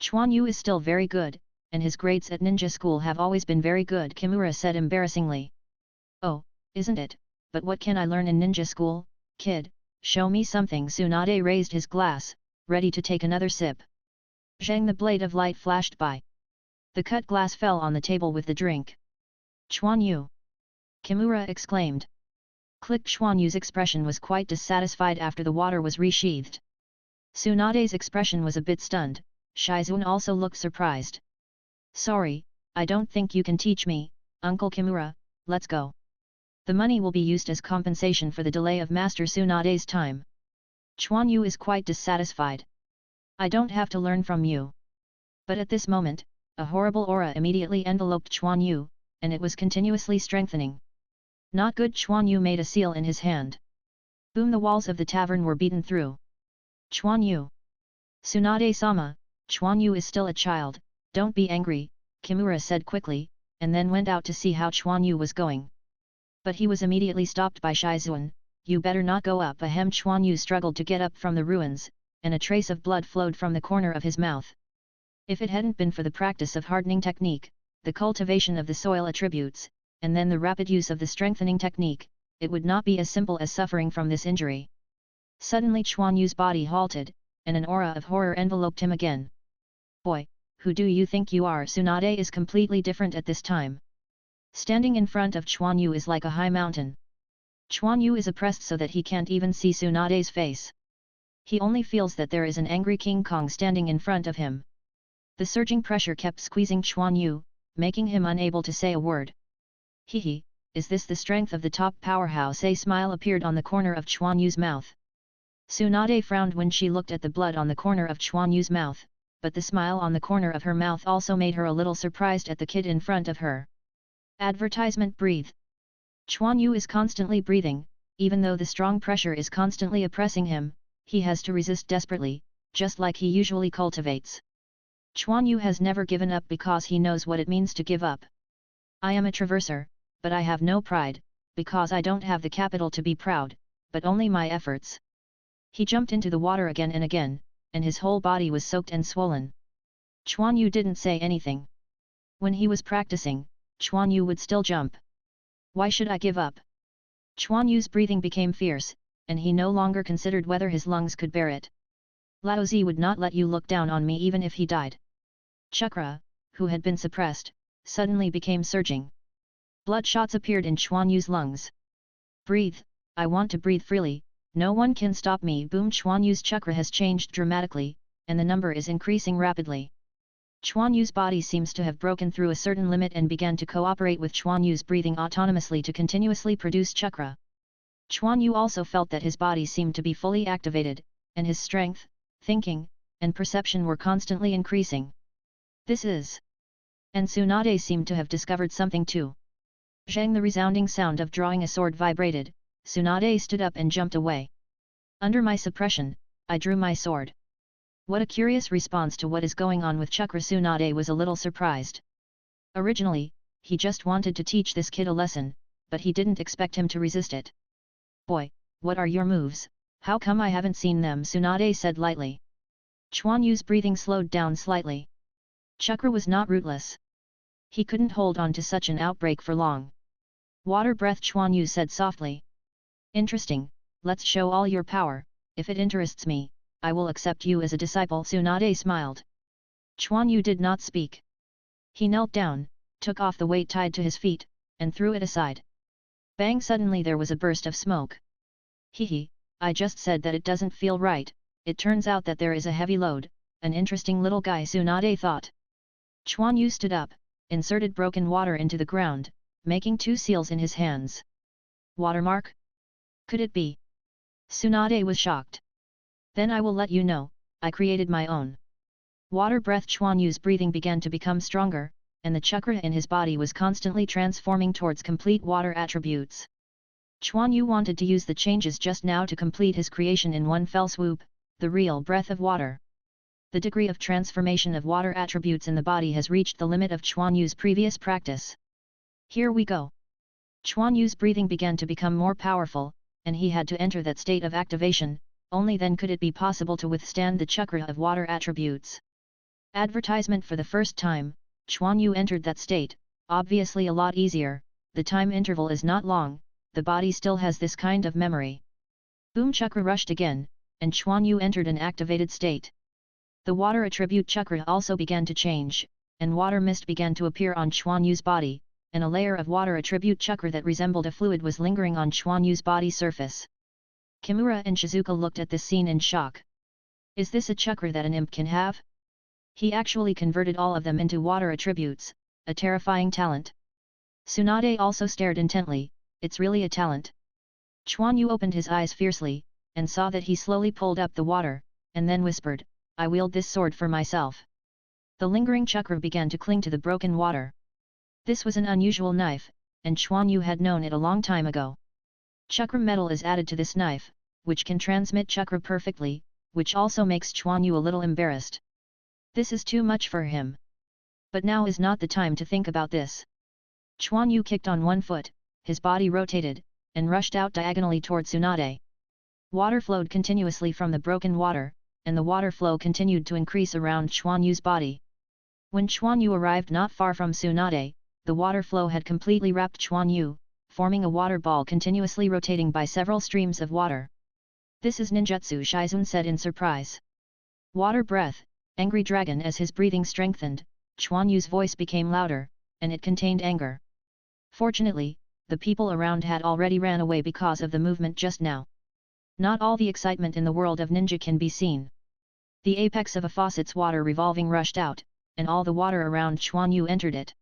Quan Yu is still very good, and his grades at ninja school have always been very good, Kimura said embarrassingly. Oh, isn't it? But what can I learn in ninja school, kid? Show me something. Tsunade raised his glass, ready to take another sip. Zhang, the blade of light flashed by. The cut glass fell on the table with the drink. Quan Yu! Kimura exclaimed. Click. Quan Yu's expression was quite dissatisfied after the water was resheathed. Tsunade's expression was a bit stunned. Shizuan also looked surprised. Sorry, I don't think you can teach me, Uncle Kimura, let's go. The money will be used as compensation for the delay of Master Tsunade's time. Quan Yu is quite dissatisfied. I don't have to learn from you. But at this moment, a horrible aura immediately enveloped Quan Yu, and it was continuously strengthening. Not good. Quan Yu made a seal in his hand. Boom! The walls of the tavern were beaten through. Quan Yu! Tsunade-sama, Quan Yu is still a child, don't be angry, Kimura said quickly, and then went out to see how Quan Yu was going. But he was immediately stopped by Shizuan. You better not go up. Ahem. Quan Yu struggled to get up from the ruins, and a trace of blood flowed from the corner of his mouth. If it hadn't been for the practice of hardening technique, the cultivation of the soil attributes, and then the rapid use of the strengthening technique, it would not be as simple as suffering from this injury. Suddenly Quan Yu's body halted, and an aura of horror enveloped him again. Boy, who do you think you are? Tsunade is completely different at this time. Standing in front of Quan Yu is like a high mountain. Quan Yu is oppressed so that he can't even see Tsunade's face. He only feels that there is an angry King Kong standing in front of him. The surging pressure kept squeezing Quan Yu, making him unable to say a word. Hehe, is this the strength of the top powerhouse? A smile appeared on the corner of Quan Yu's mouth. Tsunade frowned when she looked at the blood on the corner of Quan Yu's mouth, but the smile on the corner of her mouth also made her a little surprised at the kid in front of her. Advertisement. Breathe. Quan Yu is constantly breathing, even though the strong pressure is constantly oppressing him, he has to resist desperately, just like he usually cultivates. Quan Yu has never given up because he knows what it means to give up. I am a traverser, but I have no pride, because I don't have the capital to be proud, but only my efforts. He jumped into the water again and again, and his whole body was soaked and swollen. Quan Yu didn't say anything. When he was practicing, Quan Yu would still jump. Why should I give up? Quan Yu's breathing became fierce, and he no longer considered whether his lungs could bear it. Lao Zi would not let you look down on me even if he died. Chakra, who had been suppressed, suddenly became surging. Bloodshots appeared in Quan Yu's lungs. Breathe, I want to breathe freely, no one can stop me. Boom! Quan Yu's chakra has changed dramatically, and the number is increasing rapidly. Quan Yu's body seems to have broken through a certain limit and began to cooperate with Quan Yu's breathing autonomously to continuously produce chakra. Quan Yu also felt that his body seemed to be fully activated, and his strength, thinking, and perception were constantly increasing. This is... And Tsunade seemed to have discovered something too. Zhang! The resounding sound of drawing a sword vibrated. Tsunade stood up and jumped away. Under my suppression, I drew my sword. What a curious response to what is going on with chakra. Tsunade was a little surprised. Originally, he just wanted to teach this kid a lesson, but he didn't expect him to resist it. Boy, what are your moves? How come I haven't seen them? Tsunade said lightly. Quan Yu's breathing slowed down slightly. Chakra was not rootless. He couldn't hold on to such an outbreak for long. Water breath. Quan Yu said softly. Interesting, let's show all your power. If it interests me, I will accept you as a disciple. Tsunade smiled. Quan Yu did not speak. He knelt down, took off the weight tied to his feet, and threw it aside. Bang! Suddenly there was a burst of smoke. Hehe, I just said that it doesn't feel right, it turns out that there is a heavy load, an interesting little guy. Tsunade thought. Quan Yu stood up, inserted broken water into the ground, making 2 seals in his hands. Watermark? Could it be? Tsunade was shocked. Then I will let you know, I created my own. Water breath. Quan Yu's breathing began to become stronger, and the chakra in his body was constantly transforming towards complete water attributes. Quan Yu wanted to use the changes just now to complete his creation in one fell swoop, the real breath of water. The degree of transformation of water attributes in the body has reached the limit of Quan Yu's previous practice. Here we go. Quan Yu's breathing began to become more powerful, and he had to enter that state of activation, only then could it be possible to withstand the chakra of water attributes. Advertisement for the first time, Quan Yu entered that state, obviously a lot easier, the time interval is not long, the body still has this kind of memory. Boom chakra rushed again, and Quan Yu entered an activated state. The water attribute chakra also began to change, and water mist began to appear on Quan Yu's body, and a layer of water attribute chakra that resembled a fluid was lingering on Quan Yu's body surface. Kimura and Shizuka looked at this scene in shock. Is this a chakra that an imp can have? He actually converted all of them into water attributes, a terrifying talent. Tsunade also stared intently, it's really a talent. Quan Yu opened his eyes fiercely, and saw that he slowly pulled up the water, and then whispered, I wield this sword for myself. The lingering chakra began to cling to the broken water. This was an unusual knife, and Quan Yu had known it a long time ago. Chakra metal is added to this knife, which can transmit chakra perfectly, which also makes Quan Yu a little embarrassed. This is too much for him. But now is not the time to think about this. Quan Yu kicked on one foot, his body rotated, and rushed out diagonally toward Tsunade. Water flowed continuously from the broken water, and the water flow continued to increase around Quan Yu's body. When Quan Yu arrived not far from Tsunade, the water flow had completely wrapped Quan Yu, forming a water ball continuously rotating by several streams of water. This is ninjutsu, Shizun said in surprise. Water breath, angry dragon. As his breathing strengthened, Quan Yu's voice became louder, and it contained anger. Fortunately, the people around had already ran away because of the movement just now. Not all the excitement in the world of ninja can be seen. The apex of a faucet's water revolving rushed out, and all the water around Quan Yu entered it.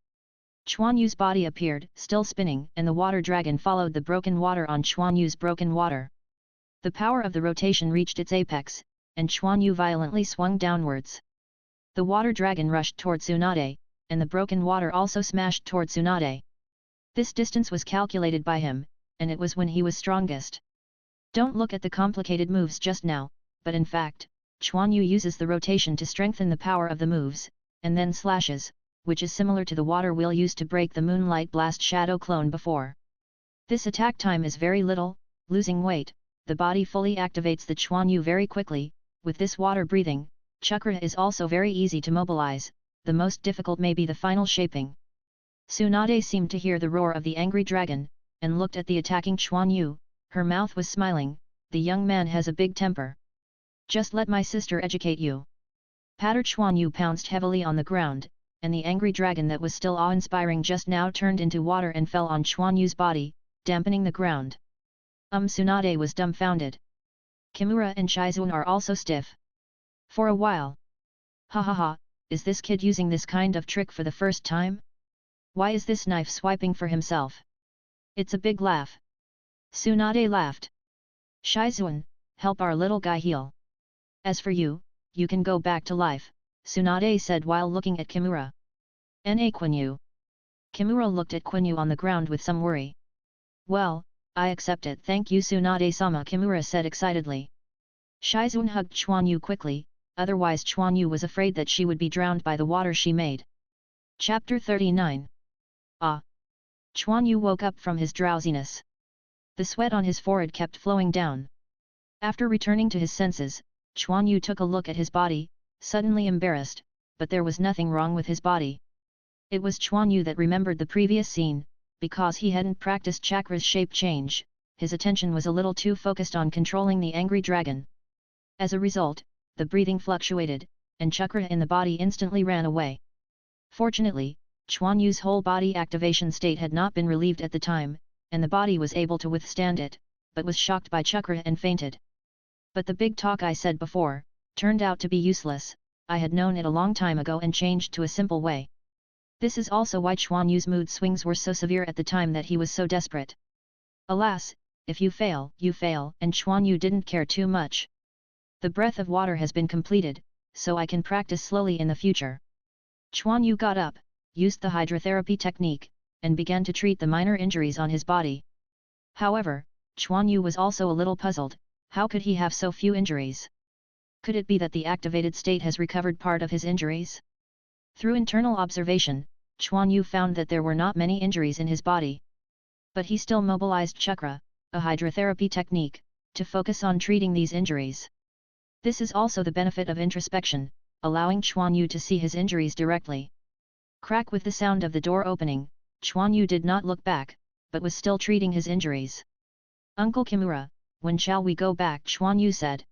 Quan Yu's body appeared, still spinning, and the water dragon followed the broken water on Quan Yu's broken water. The power of the rotation reached its apex, and Quan Yu violently swung downwards. The water dragon rushed toward Tsunade, and the broken water also smashed toward Tsunade. This distance was calculated by him, and it was when he was strongest. Don't look at the complicated moves just now, but in fact, Quan Yu uses the rotation to strengthen the power of the moves, and then slashes, which is similar to the water wheel used to break the Moonlight Blast Shadow clone before. This attack time is very little, losing weight, the body fully activates the Quan Yu very quickly. With this water breathing, chakra is also very easy to mobilize, the most difficult may be the final shaping. Tsunade seemed to hear the roar of the angry dragon, and looked at the attacking Quan Yu, her mouth was smiling, the young man has a big temper. Just let my sister educate you. Patter. Quan Yu pounced heavily on the ground, and the angry dragon that was still awe-inspiring just now turned into water and fell on Quan Yu's body, dampening the ground. Tsunade was dumbfounded. Kimura and Shizun are also stiff. For a while. Ha ha ha, is this kid using this kind of trick for the first time? Why is this knife swiping for himself? It's a big laugh. Tsunade laughed. Shizun, help our little guy heal. As for you, you can go back to life, Tsunade said while looking at Kimura. Na Quan Yu. Kimura looked at Quan Yu on the ground with some worry. Well, I accept it, thank you Tsunade-sama, Kimura said excitedly. Shizun hugged Quan Yu quickly, otherwise Quan Yu was afraid that she would be drowned by the water she made. Chapter 39. Ah! Quan Yu woke up from his drowsiness. The sweat on his forehead kept flowing down. After returning to his senses, Quan Yu took a look at his body, suddenly embarrassed, but there was nothing wrong with his body. It was Quan Yu that remembered the previous scene, because he hadn't practiced chakra's shape change, his attention was a little too focused on controlling the angry dragon. As a result, the breathing fluctuated, and chakra in the body instantly ran away. Fortunately, Quan Yu's whole body activation state had not been relieved at the time, and the body was able to withstand it, but was shocked by chakra and fainted. But the big talk I said before, turned out to be useless, I had known it a long time ago and changed to a simple way. This is also why Quan Yu's mood swings were so severe at the time that he was so desperate. Alas, if you fail, and Quan Yu didn't care too much. The breath of water has been completed, so I can practice slowly in the future. Quan Yu got up, used the hydrotherapy technique, and began to treat the minor injuries on his body. However, Quan Yu was also a little puzzled, how could he have so few injuries? Could it be that the activated state has recovered part of his injuries? Through internal observation, Quan Yu found that there were not many injuries in his body. But he still mobilized chakra, a hydrotherapy technique, to focus on treating these injuries. This is also the benefit of introspection, allowing Quan Yu to see his injuries directly. Crack with the sound of the door opening, Quan Yu did not look back, but was still treating his injuries. Uncle Kimura, when shall we go back? Quan Yu said.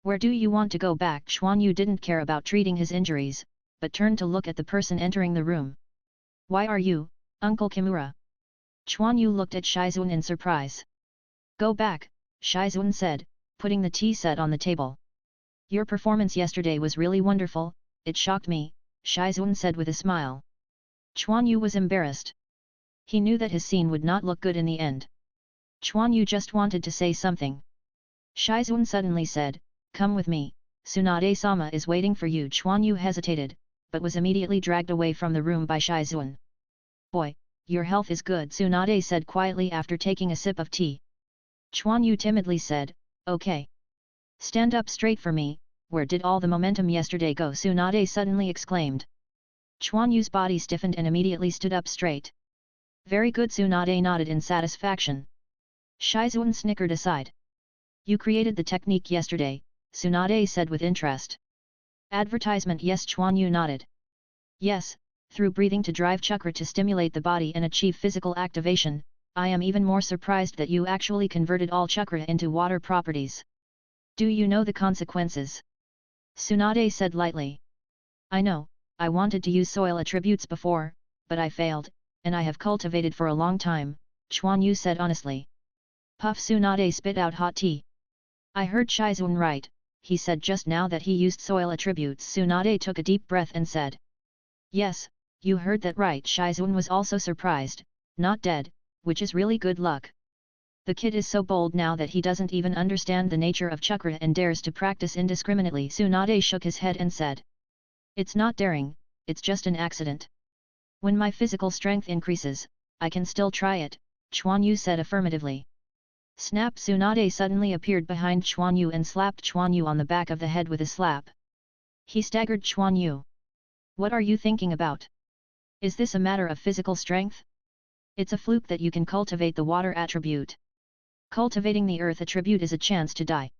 Where do you want to go back? Quan Yu didn't care about treating his injuries, but turned to look at the person entering the room. Why are you, Uncle Kimura? Quan Yu looked at Shizun in surprise. Go back, Shizun said, putting the tea set on the table. Your performance yesterday was really wonderful, it shocked me, Shizun said with a smile. Quan Yu was embarrassed. He knew that his scene would not look good in the end. Quan Yu just wanted to say something. Shizun suddenly said, come with me, Tsunade-sama is waiting for you. Quan Yu hesitated, but was immediately dragged away from the room by Shizun. Boy, your health is good, Tsunade said quietly after taking a sip of tea. Quan Yu timidly said, okay. Stand up straight for me, where did all the momentum yesterday go? Tsunade suddenly exclaimed. Quan Yu's body stiffened and immediately stood up straight. Very good, Tsunade nodded in satisfaction. Shizun snickered aside. You created the technique yesterday, Tsunade said with interest. Advertisement? Yes, Quan Yu nodded. Yes, through breathing to drive chakra to stimulate the body and achieve physical activation, I am even more surprised that you actually converted all chakra into water properties. Do you know the consequences? Tsunade said lightly. I know, I wanted to use soil attributes before, but I failed, and I have cultivated for a long time, Quan Yu said honestly. Puff, Tsunade spit out hot tea. I heard Shizun right, he said just now that he used soil attributes. Tsunade took a deep breath and said. Yes, you heard that right. Shizun was also surprised, not dead, which is really good luck. The kid is so bold now that he doesn't even understand the nature of chakra and dares to practice indiscriminately. Tsunade shook his head and said. It's not daring, it's just an accident. When my physical strength increases, I can still try it, Quan Yu said affirmatively. Snap! Tsunade suddenly appeared behind Quan Yu and slapped Quan Yu on the back of the head with a slap. He staggered. Quan Yu. What are you thinking about? Is this a matter of physical strength? It's a fluke that you can cultivate the water attribute. Cultivating the earth attribute is a chance to die.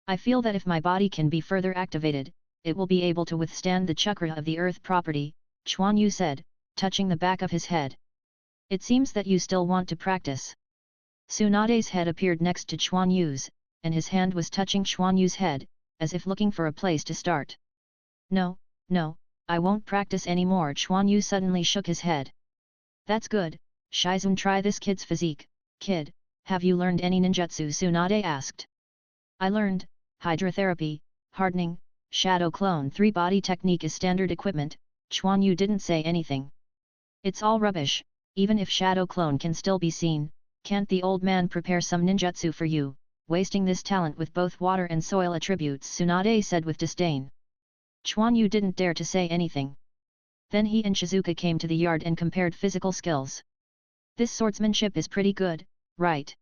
I feel that if my body can be further activated, it will be able to withstand the chakra of the earth property, Quan Yu said, touching the back of his head. It seems that you still want to practice. Tsunade's head appeared next to Quan Yu's, and his hand was touching Quan Yu's head, as if looking for a place to start. No, I won't practice anymore. Quan Yu suddenly shook his head. That's good, Shizun, try this kid's physique. Kid, have you learned any ninjutsu? Tsunade asked. I learned, hydrotherapy, hardening, shadow clone 3 body technique is standard equipment. Quan Yu didn't say anything. It's all rubbish, even if shadow clone can still be seen. Can't the old man prepare some ninjutsu for you, wasting this talent with both water and soil attributes? Tsunade said with disdain. Quan Yu didn't dare to say anything. Then he and Shizuka came to the yard and compared physical skills. This swordsmanship is pretty good, right?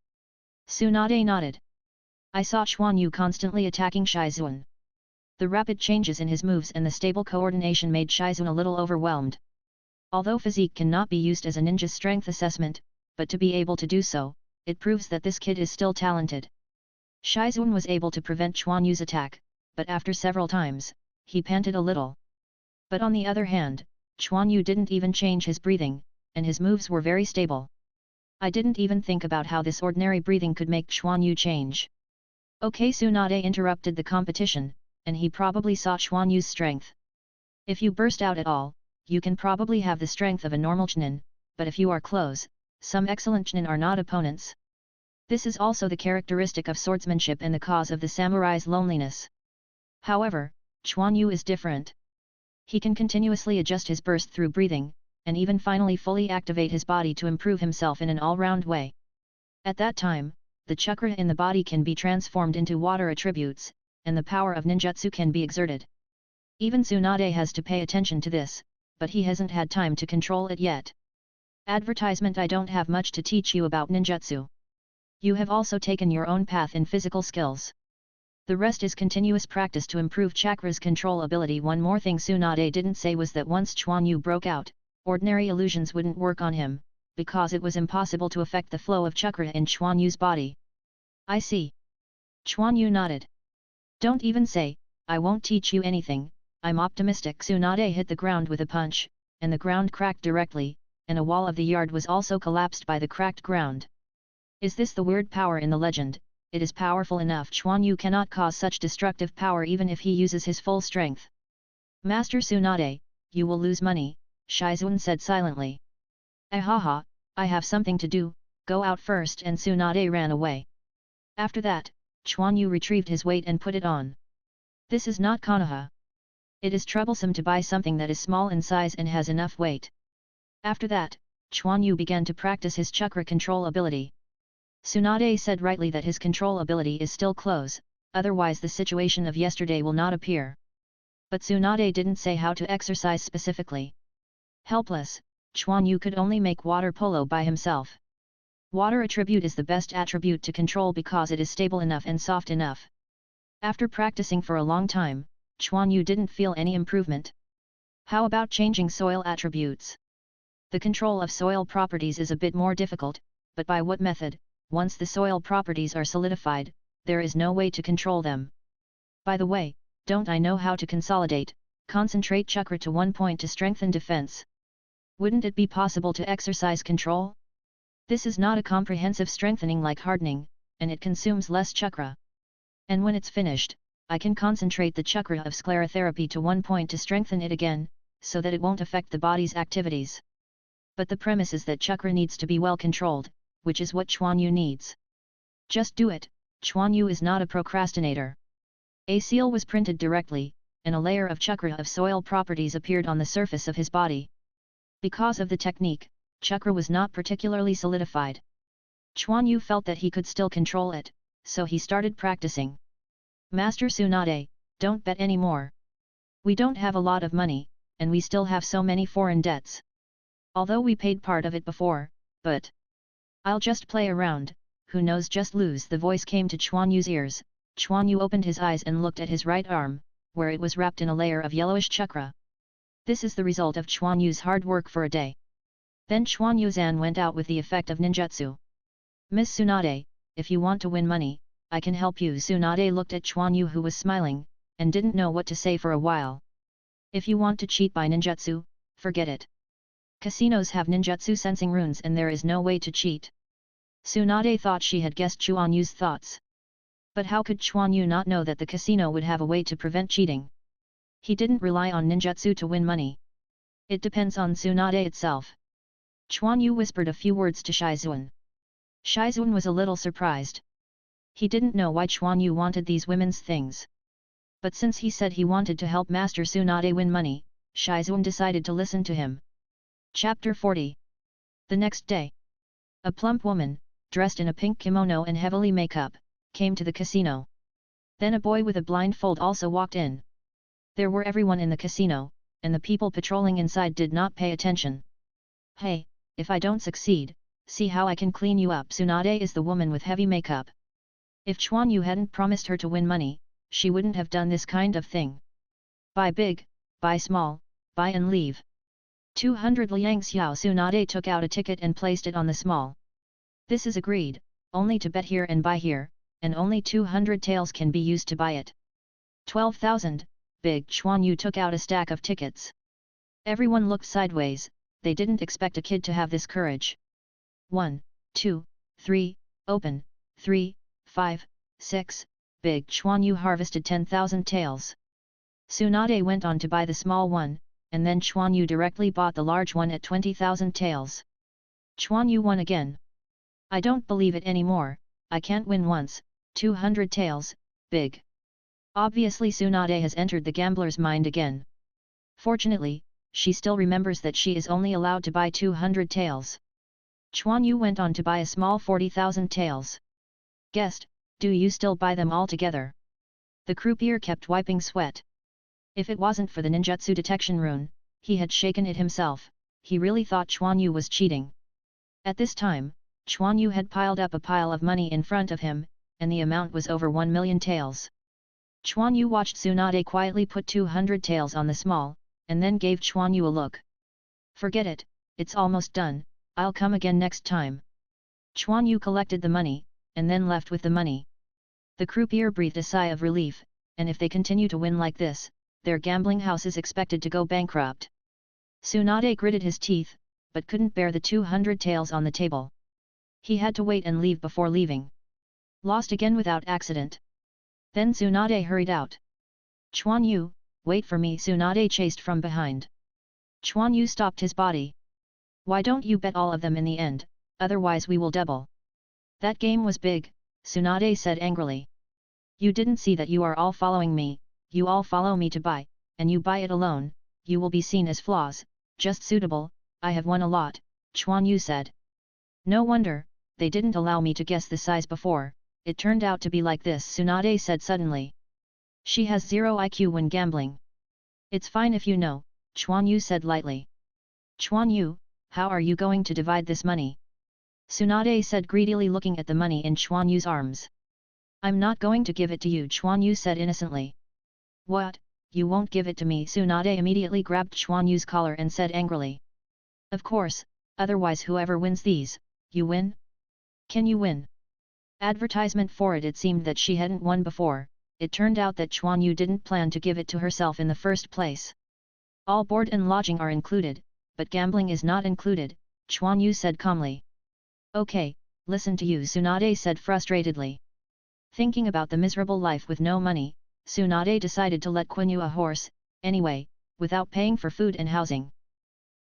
Tsunade nodded. I saw Quan Yu constantly attacking Shizun. The rapid changes in his moves and the stable coordination made Shizun a little overwhelmed. Although physique cannot be used as a ninja's strength assessment, but to be able to do so, it proves that this kid is still talented. Shizun was able to prevent Quan Yu's attack, but after several times, he panted a little. But on the other hand, Quan Yu didn't even change his breathing, and his moves were very stable. I didn't even think about how this ordinary breathing could make Quan Yu change. Okay, Tsunade interrupted the competition, and he probably saw Quan Yu's strength. If you burst out at all, you can probably have the strength of a normal Chunin, but if you are close, some excellent Chunin are not opponents. This is also the characteristic of swordsmanship and the cause of the samurai's loneliness. However, Quan Yu is different. He can continuously adjust his burst through breathing, and even finally fully activate his body to improve himself in an all-round way. At that time, the chakra in the body can be transformed into water attributes, and the power of ninjutsu can be exerted. Even Tsunade has to pay attention to this, but he hasn't had time to control it yet. Advertisement: I don't have much to teach you about ninjutsu. You have also taken your own path in physical skills. The rest is continuous practice to improve chakra's control ability. One more thing Tsunade didn't say was that once Quan Yu broke out, Ordinary illusions wouldn't work on him, because it was impossible to affect the flow of chakra in Quan Yu's body. I see. Quan Yu nodded. Don't even say, I won't teach you anything, I'm optimistic. Tsunade hit the ground with a punch, and the ground cracked directly, and a wall of the yard was also collapsed by the cracked ground. Is this the weird power in the legend? It is powerful enough. Quan Yu cannot cause such destructive power even if he uses his full strength. Master Tsunade, you will lose money, Shizuan said silently. Ahaha, I have something to do, go out first, and Tsunade ran away. After that, Quan Yu retrieved his weight and put it on. This is not Konoha. It is troublesome to buy something that is small in size and has enough weight. After that, Quan Yu began to practice his chakra control ability. Tsunade said rightly that his control ability is still close, otherwise the situation of yesterday will not appear. But Tsunade didn't say how to exercise specifically. Helpless, Quan Yu could only make water polo by himself. Water attribute is the best attribute to control because it is stable enough and soft enough. After practicing for a long time, Quan Yu didn't feel any improvement. How about changing soil attributes? The control of soil properties is a bit more difficult, but by what method? Once the soil properties are solidified, there is no way to control them. By the way, don't I know how to concentrate chakra to one point to strengthen defense? Wouldn't it be possible to exercise control? This is not a comprehensive strengthening like hardening, and it consumes less chakra. And when it's finished, I can concentrate the chakra of sclerotherapy to one point to strengthen it again, so that it won't affect the body's activities. But the premise is that chakra needs to be well controlled, which is what Quan Yu needs. Just do it, Quan Yu is not a procrastinator. A seal was printed directly, and a layer of chakra of soil properties appeared on the surface of his body. Because of the technique, chakra was not particularly solidified. Quan Yu felt that he could still control it, so he started practicing. Master Tsunade, don't bet anymore. We don't have a lot of money, and we still have so many foreign debts. Although we paid part of it before, but I'll just play around, who knows, just lose. The voice came to Quan Yu's ears. Quan Yu opened his eyes and looked at his right arm, where it was wrapped in a layer of yellowish chakra. This is the result of Quan Yu's hard work for a day. Then Quan Yuzan went out with the effect of ninjutsu. Miss Tsunade, if you want to win money, I can help you. Tsunade looked at Quan Yu, who was smiling, and didn't know what to say for a while. If you want to cheat by ninjutsu, forget it. Casinos have ninjutsu sensing runes and there is no way to cheat. Tsunade thought she had guessed Quan Yu's thoughts. But how could Quan Yu not know that the casino would have a way to prevent cheating? He didn't rely on ninjutsu to win money. It depends on Tsunade itself. Quan Yu whispered a few words to Shizuan. Shizuan was a little surprised. He didn't know why Quan Yu wanted these women's things. But since he said he wanted to help Master Tsunade win money, Shizuan decided to listen to him. Chapter 40. The next day, a plump woman, dressed in a pink kimono and heavily makeup, came to the casino. Then a boy with a blindfold also walked in. There were everyone in the casino, and the people patrolling inside did not pay attention. Hey, if I don't succeed, see how I can clean you up. Tsunade is the woman with heavy makeup. If Quan Yu hadn't promised her to win money, she wouldn't have done this kind of thing. Buy big, buy small, buy and leave. 200 liang xiao. Tsunade took out a ticket and placed it on the small. This is agreed, only to bet here and buy here, and only 200 taels can be used to buy it. 12,000, big. Quan Yu took out a stack of tickets. Everyone looked sideways, they didn't expect a kid to have this courage. 1, 2, 3, open, 3, 5, 6, big. Quan Yu harvested 10,000 taels. Tsunade went on to buy the small one, and then Quan Yu directly bought the large one at 20,000 taels. Quan Yu won again. I don't believe it anymore, I can't win once, 200 taels, big. Obviously Tsunade has entered the gambler's mind again. Fortunately, she still remembers that she is only allowed to buy 200 taels. Quan Yu went on to buy a small 40,000 taels. Guest, do you still buy them all together? The croupier kept wiping sweat. If it wasn't for the ninjutsu detection rune, he had shaken it himself, he really thought Quan Yu was cheating. At this time, Quan Yu had piled up a pile of money in front of him, and the amount was over 1 million taels. Quan Yu watched Tsunade quietly put 200 taels on the small, and then gave Quan Yu a look. Forget it, it's almost done, I'll come again next time. Quan Yu collected the money, and then left with the money. The croupier breathed a sigh of relief, and if they continue to win like this, their gambling house is expected to go bankrupt. Tsunade gritted his teeth, but couldn't bear the 200 taels on the table. He had to wait and leave before leaving. Lost again without accident. Then Tsunade hurried out. Quan Yu, wait for me, Tsunade chased from behind. Quan Yu stopped his body. Why don't you bet all of them in the end, otherwise we will double. That game was big, Tsunade said angrily. You didn't see that you are all following me, you all follow me to buy, and you buy it alone, you will be seen as flaws, just suitable, I have won a lot, Quan Yu said. No wonder, they didn't allow me to guess the size before, it turned out to be like this, Tsunade said suddenly. She has zero IQ when gambling. It's fine if you know, Quan Yu said lightly. Quan Yu, how are you going to divide this money? Tsunade said greedily looking at the money in Quan Yu's arms. I'm not going to give it to you, Quan Yu said innocently. What, you won't give it to me? Tsunade immediately grabbed Quan Yu's collar and said angrily. Of course, otherwise whoever wins these, you win? Can you win? Advertisement for it seemed that she hadn't won before, it turned out that Quan Yu didn't plan to give it to herself in the first place. All board and lodging are included, but gambling is not included, Quan Yu said calmly. Okay, listen to you, Tsunade said frustratedly. Thinking about the miserable life with no money, Tsunade decided to let Quan Yu a horse, anyway, without paying for food and housing.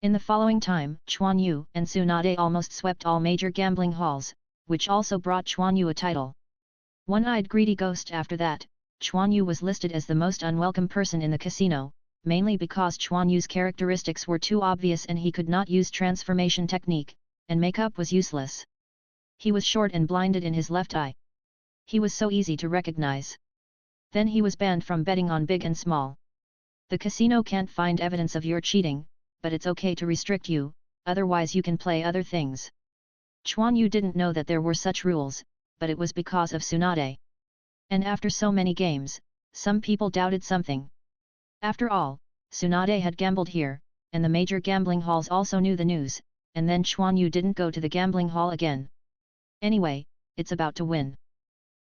In the following time, Quan Yu and Tsunade almost swept all major gambling halls, which also brought Quan Yu a title. One-eyed greedy ghost. After that, Quan Yu was listed as the most unwelcome person in the casino, mainly because Quan Yu's characteristics were too obvious and he could not use transformation technique, and makeup was useless. He was short and blinded in his left eye. He was so easy to recognize. Then he was banned from betting on big and small. The casino can't find evidence of your cheating, but it's okay to restrict you, otherwise you can play other things. Quan Yu didn't know that there were such rules, but it was because of Tsunade. And after so many games, some people doubted something. After all, Tsunade had gambled here, and the major gambling halls also knew the news, and then Quan Yu didn't go to the gambling hall again. Anyway, it's about to win.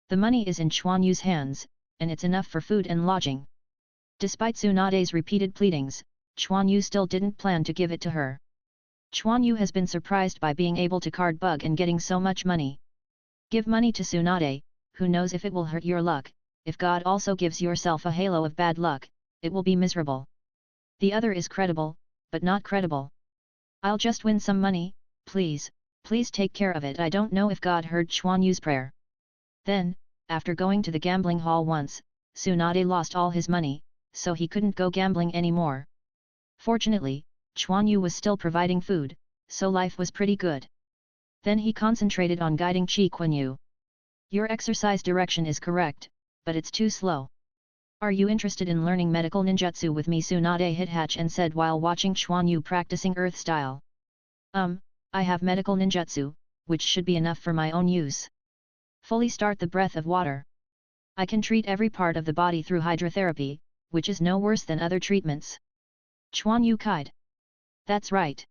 The money is in Quan Yu's hands, and it's enough for food and lodging. Despite Tsunade's repeated pleadings, Quan Yu still didn't plan to give it to her. Quan Yu has been surprised by being able to card bug and getting so much money. Give money to Tsunade, who knows if it will hurt your luck, if God also gives yourself a halo of bad luck, it will be miserable. The other is credible, but not credible. I'll just win some money, please, please take care of it. I don't know if God heard Quan Yu's prayer. Then, after going to the gambling hall once, Tsunade lost all his money, so he couldn't go gambling anymore. Fortunately, Quan Yu was still providing food, so life was pretty good. Then he concentrated on guiding Quan Yu. Your exercise direction is correct, but it's too slow. Are you interested in learning medical ninjutsu with me? Tsunade hit hatch and said while watching Quan Yu practicing earth style. I have medical ninjutsu, which should be enough for my own use. Fully start the breath of water. I can treat every part of the body through hydrotherapy, which is no worse than other treatments. Quan Yu cried. That's right.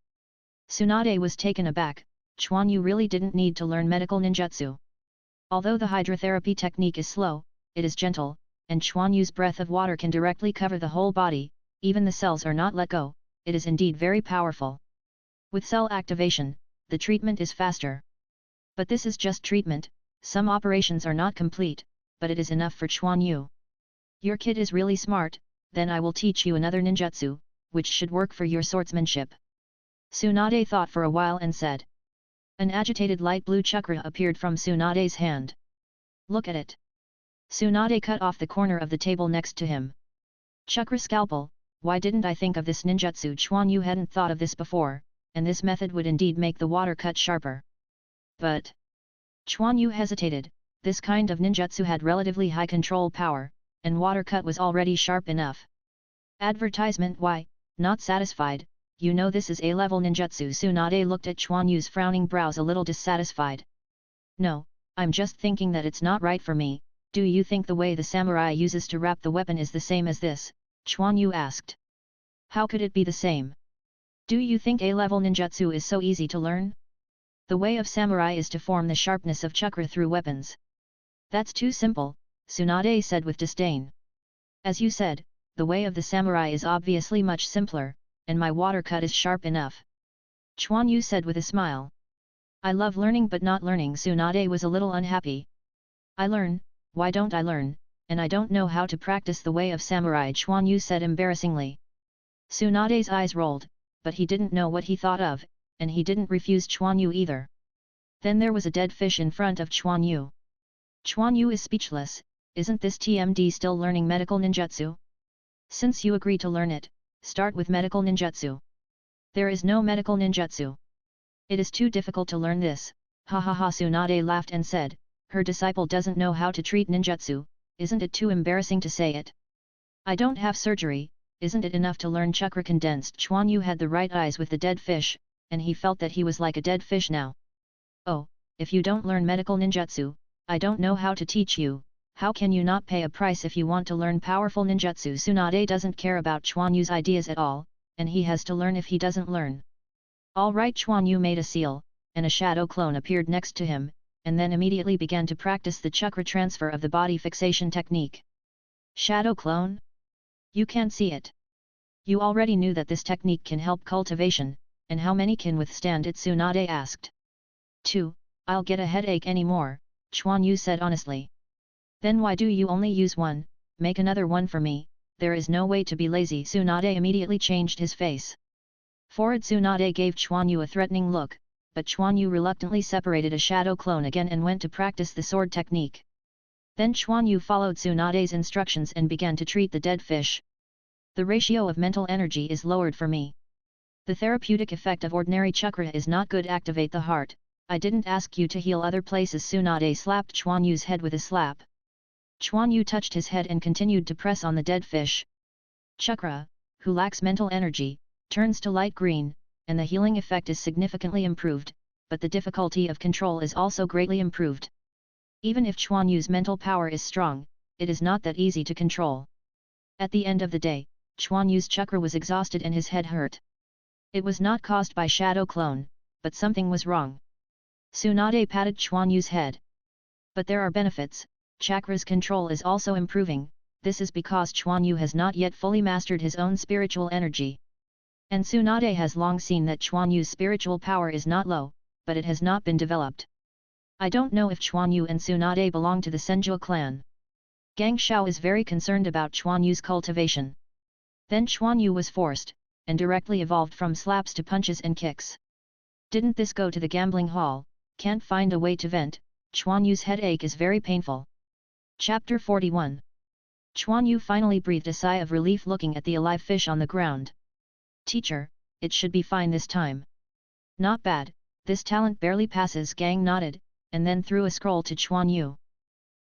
Tsunade was taken aback, Quan Yu really didn't need to learn medical ninjutsu. Although the hydrotherapy technique is slow, it is gentle, and Quan Yu's breath of water can directly cover the whole body, even the cells are not let go, it is indeed very powerful. With cell activation, the treatment is faster. But this is just treatment, some operations are not complete, but it is enough for Quan Yu. Your kid is really smart, then I will teach you another ninjutsu, which should work for your swordsmanship. Tsunade thought for a while and said. An agitated light blue chakra appeared from Tsunade's hand. Look at it. Tsunade cut off the corner of the table next to him. Chakra scalpel, why didn't I think of this ninjutsu? Quan Yu hadn't thought of this before, and this method would indeed make the water cut sharper. But Quan Yu hesitated, this kind of ninjutsu had relatively high control power, and water cut was already sharp enough. Advertisement. Why, not satisfied, you know this is A-level ninjutsu. Tsunade looked at Quan Yu's frowning brows a little dissatisfied. No, I'm just thinking that it's not right for me. Do you think the way the samurai uses to wrap the weapon is the same as this? Quan Yu asked. How could it be the same? Do you think A-level ninjutsu is so easy to learn? The way of samurai is to form the sharpness of chakra through weapons. That's too simple, Tsunade said with disdain. As you said, the way of the samurai is obviously much simpler, and my water cut is sharp enough. Quan Yu said with a smile. I love learning but not learning. Tsunade was a little unhappy. I learn, why don't I learn, and I don't know how to practice the way of samurai, Quan Yu said embarrassingly. Tsunade's eyes rolled, but he didn't know what he thought of, and he didn't refuse Quan Yu either. Then there was a dead fish in front of Quan Yu. Quan Yu is speechless. Isn't this TMD still learning medical ninjutsu? Since you agree to learn it, start with medical ninjutsu. There is no medical ninjutsu. It is too difficult to learn this, ha ha ha. Tsunade laughed and said, her disciple doesn't know how to treat ninjutsu, isn't it too embarrassing to say it? I don't have surgery, isn't it enough to learn chakra condensed? Quan Yu had the right eyes with the dead fish, and he felt that he was like a dead fish now. Oh, if you don't learn medical ninjutsu, I don't know how to teach you. How can you not pay a price if you want to learn powerful ninjutsu? Tsunade doesn't care about Quan Yu's ideas at all, and he has to learn if he doesn't learn. Alright, Quan Yu made a seal, and a shadow clone appeared next to him, and then immediately began to practice the chakra transfer of the body fixation technique. Shadow clone? You can't see it. You already knew that this technique can help cultivation, and how many can withstand it? Tsunade asked. 2, I'll get a headache anymore, Quan Yu said honestly. Then why do you only use one? Make another one for me, there is no way to be lazy. Tsunade immediately changed his face. Forward. Tsunade gave Quan Yu a threatening look, but Quan Yu reluctantly separated a shadow clone again and went to practice the sword technique. Then Quan Yu followed Tsunade's instructions and began to treat the dead fish. The ratio of mental energy is lowered for me. The therapeutic effect of ordinary chakra is not good. Activate the heart. I didn't ask you to heal other places. Tsunade slapped Quan Yu's head with a slap. Quan Yu touched his head and continued to press on the dead fish. Chakra, who lacks mental energy, turns to light green, and the healing effect is significantly improved, but the difficulty of control is also greatly improved. Even if Quan Yu's mental power is strong, it is not that easy to control. At the end of the day, Quan Yu's chakra was exhausted and his head hurt. It was not caused by shadow clone, but something was wrong. Tsunade patted Quan Yu's head. But there are benefits. Chakra's control is also improving. This is because Quan Yu has not yet fully mastered his own spiritual energy. And Tsunade has long seen that Quan Yu's spiritual power is not low, but it has not been developed. I don't know if Quan Yu and Tsunade belong to the Senju Clan. Gang Shao is very concerned about Quan Yu's cultivation. Then Quan Yu was forced, and directly evolved from slaps to punches and kicks. Didn't this go to the gambling hall? Can't find a way to vent. Quan Yu's headache is very painful. Chapter 41. Quan Yu finally breathed a sigh of relief looking at the alive fish on the ground. Teacher, it should be fine this time. Not bad, this talent barely passes. Gang nodded, and then threw a scroll to Quan Yu.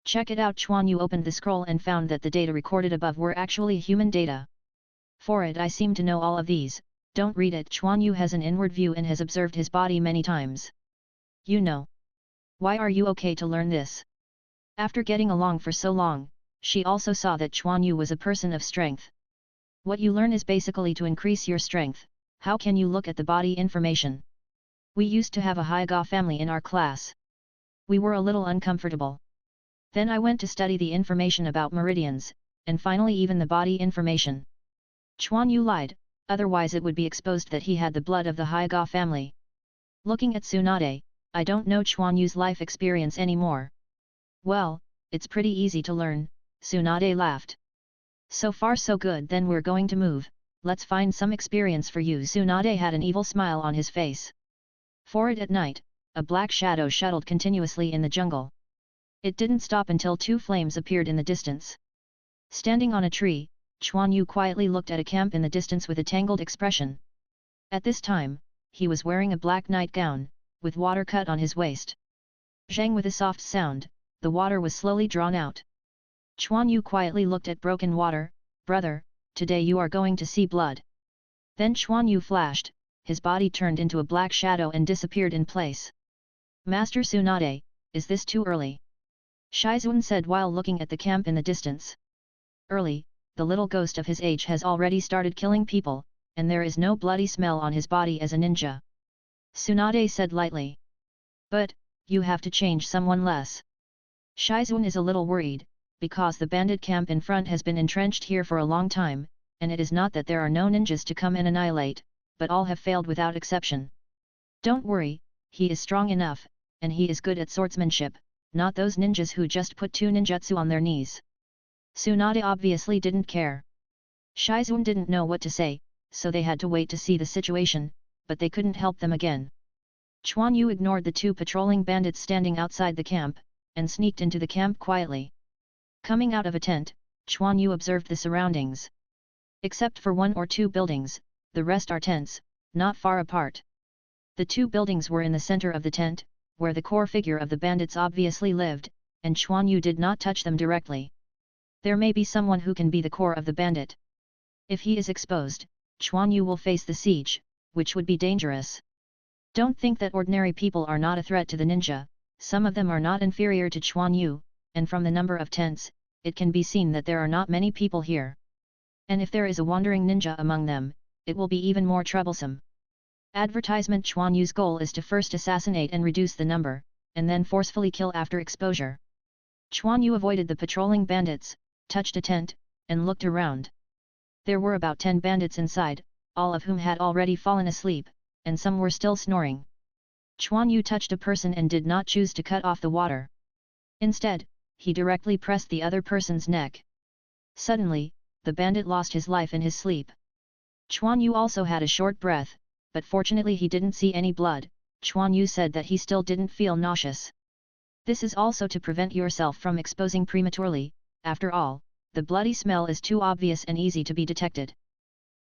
Check it out. Quan Yu opened the scroll and found that the data recorded above were actually human data. For it, I seem to know all of these. Don't read it. Quan Yu has an inward view and has observed his body many times. You know. Why are you okay to learn this? After getting along for so long, she also saw that Quan Yu was a person of strength. What you learn is basically to increase your strength. How can you look at the body information? We used to have a Haiga family in our class. We were a little uncomfortable. Then I went to study the information about meridians, and finally even the body information. Quan Yu lied, otherwise it would be exposed that he had the blood of the Haiga family. Looking at Tsunade, I don't know Quan Yu's life experience anymore. Well, it's pretty easy to learn, Tsunade laughed. So far so good, then we're going to move, let's find some experience for you. Tsunade had an evil smile on his face. Forward at night, a black shadow shuttled continuously in the jungle. It didn't stop until 2 flames appeared in the distance. Standing on a tree, Quan Yu quietly looked at a camp in the distance with a tangled expression. At this time, he was wearing a black nightgown, with water cut on his waist. Zhang with a soft sound, the water was slowly drawn out. Quan Yu quietly looked at broken water. Brother, today you are going to see blood. Then Quan Yu flashed, his body turned into a black shadow and disappeared in place. Master Tsunade, is this too early? Shizun said while looking at the camp in the distance. Early, the little ghost of his age has already started killing people, and there is no bloody smell on his body as a ninja. Tsunade said lightly. But, you have to change someone less. Shizun is a little worried, because the bandit camp in front has been entrenched here for a long time, and it is not that there are no ninjas to come and annihilate, but all have failed without exception. Don't worry, he is strong enough, and he is good at swordsmanship, not those ninjas who just put 2 ninjutsu on their knees. Tsunade obviously didn't care. Shizun didn't know what to say, so they had to wait to see the situation, but they couldn't help them again. Quan Yu ignored the 2 patrolling bandits standing outside the camp, and sneaked into the camp quietly. Coming out of a tent, Quan Yu observed the surroundings. Except for 1 or 2 buildings, the rest are tents, not far apart. The 2 buildings were in the center of the tent, where the core figure of the bandits obviously lived, and Quan Yu did not touch them directly. There may be someone who can be the core of the bandit. If he is exposed, Quan Yu will face the siege, which would be dangerous. Don't think that ordinary people are not a threat to the ninja, some of them are not inferior to Quan Yu, and from the number of tents, it can be seen that there are not many people here. And if there is a wandering ninja among them, it will be even more troublesome. Advertisement: Quan Yu's goal is to first assassinate and reduce the number, and then forcefully kill after exposure. Quan Yu avoided the patrolling bandits, touched a tent, and looked around. There were about 10 bandits inside, all of whom had already fallen asleep, and some were still snoring. Quan Yu touched a person and did not choose to cut off the water. Instead, he directly pressed the other person's neck. Suddenly, the bandit lost his life in his sleep. Quan Yu also had a short breath, but fortunately he didn't see any blood. Quan Yu said that he still didn't feel nauseous. This is also to prevent yourself from exposing prematurely, after all, the bloody smell is too obvious and easy to be detected.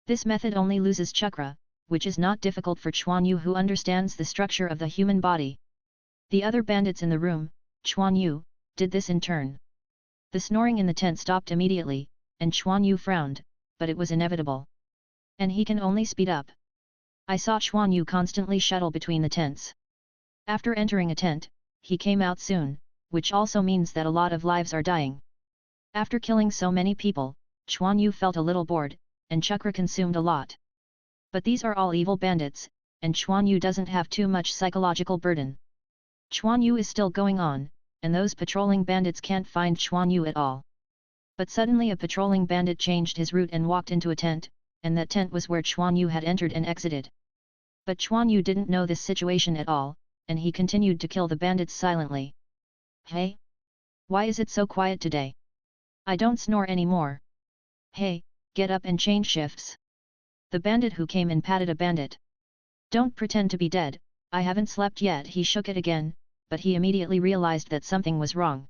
This method only loses chakra, which is not difficult for Quan Yu who understands the structure of the human body. The other bandits in the room, Quan Yu, did this in turn. The snoring in the tent stopped immediately, and Quan Yu frowned, but it was inevitable. And he can only speed up. I saw Quan Yu constantly shuttle between the tents. After entering a tent, he came out soon, which also means that a lot of lives are dying. After killing so many people, Quan Yu felt a little bored, and chakra consumed a lot. But these are all evil bandits, and Quan Yu doesn't have too much psychological burden. Quan Yu is still going on, and those patrolling bandits can't find Quan Yu at all. But suddenly a patrolling bandit changed his route and walked into a tent, and that tent was where Quan Yu had entered and exited. But Quan Yu didn't know this situation at all, and he continued to kill the bandits silently. Hey? Why is it so quiet today? I don't snore anymore. Hey, get up and change shifts. The bandit who came in patted a bandit. Don't pretend to be dead, I haven't slept yet. He shook it again, but he immediately realized that something was wrong.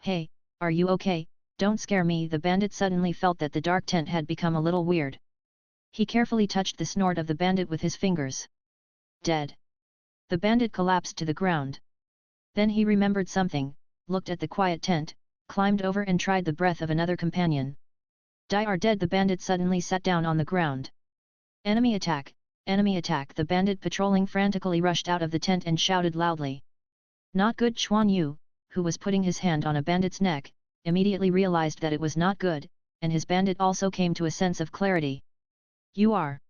Hey, are you okay? Don't scare me. The bandit suddenly felt that the dark tent had become a little weird. He carefully touched the snort of the bandit with his fingers. Dead. The bandit collapsed to the ground. Then he remembered something, looked at the quiet tent, climbed over and tried the breath of another companion. Die are dead. The bandit suddenly sat down on the ground. Enemy attack! Enemy attack! The bandit patrolling frantically rushed out of the tent and shouted loudly. Not good. Quan Yu, who was putting his hand on a bandit's neck, immediately realized that it was not good, and his bandit also came to a sense of clarity. You are.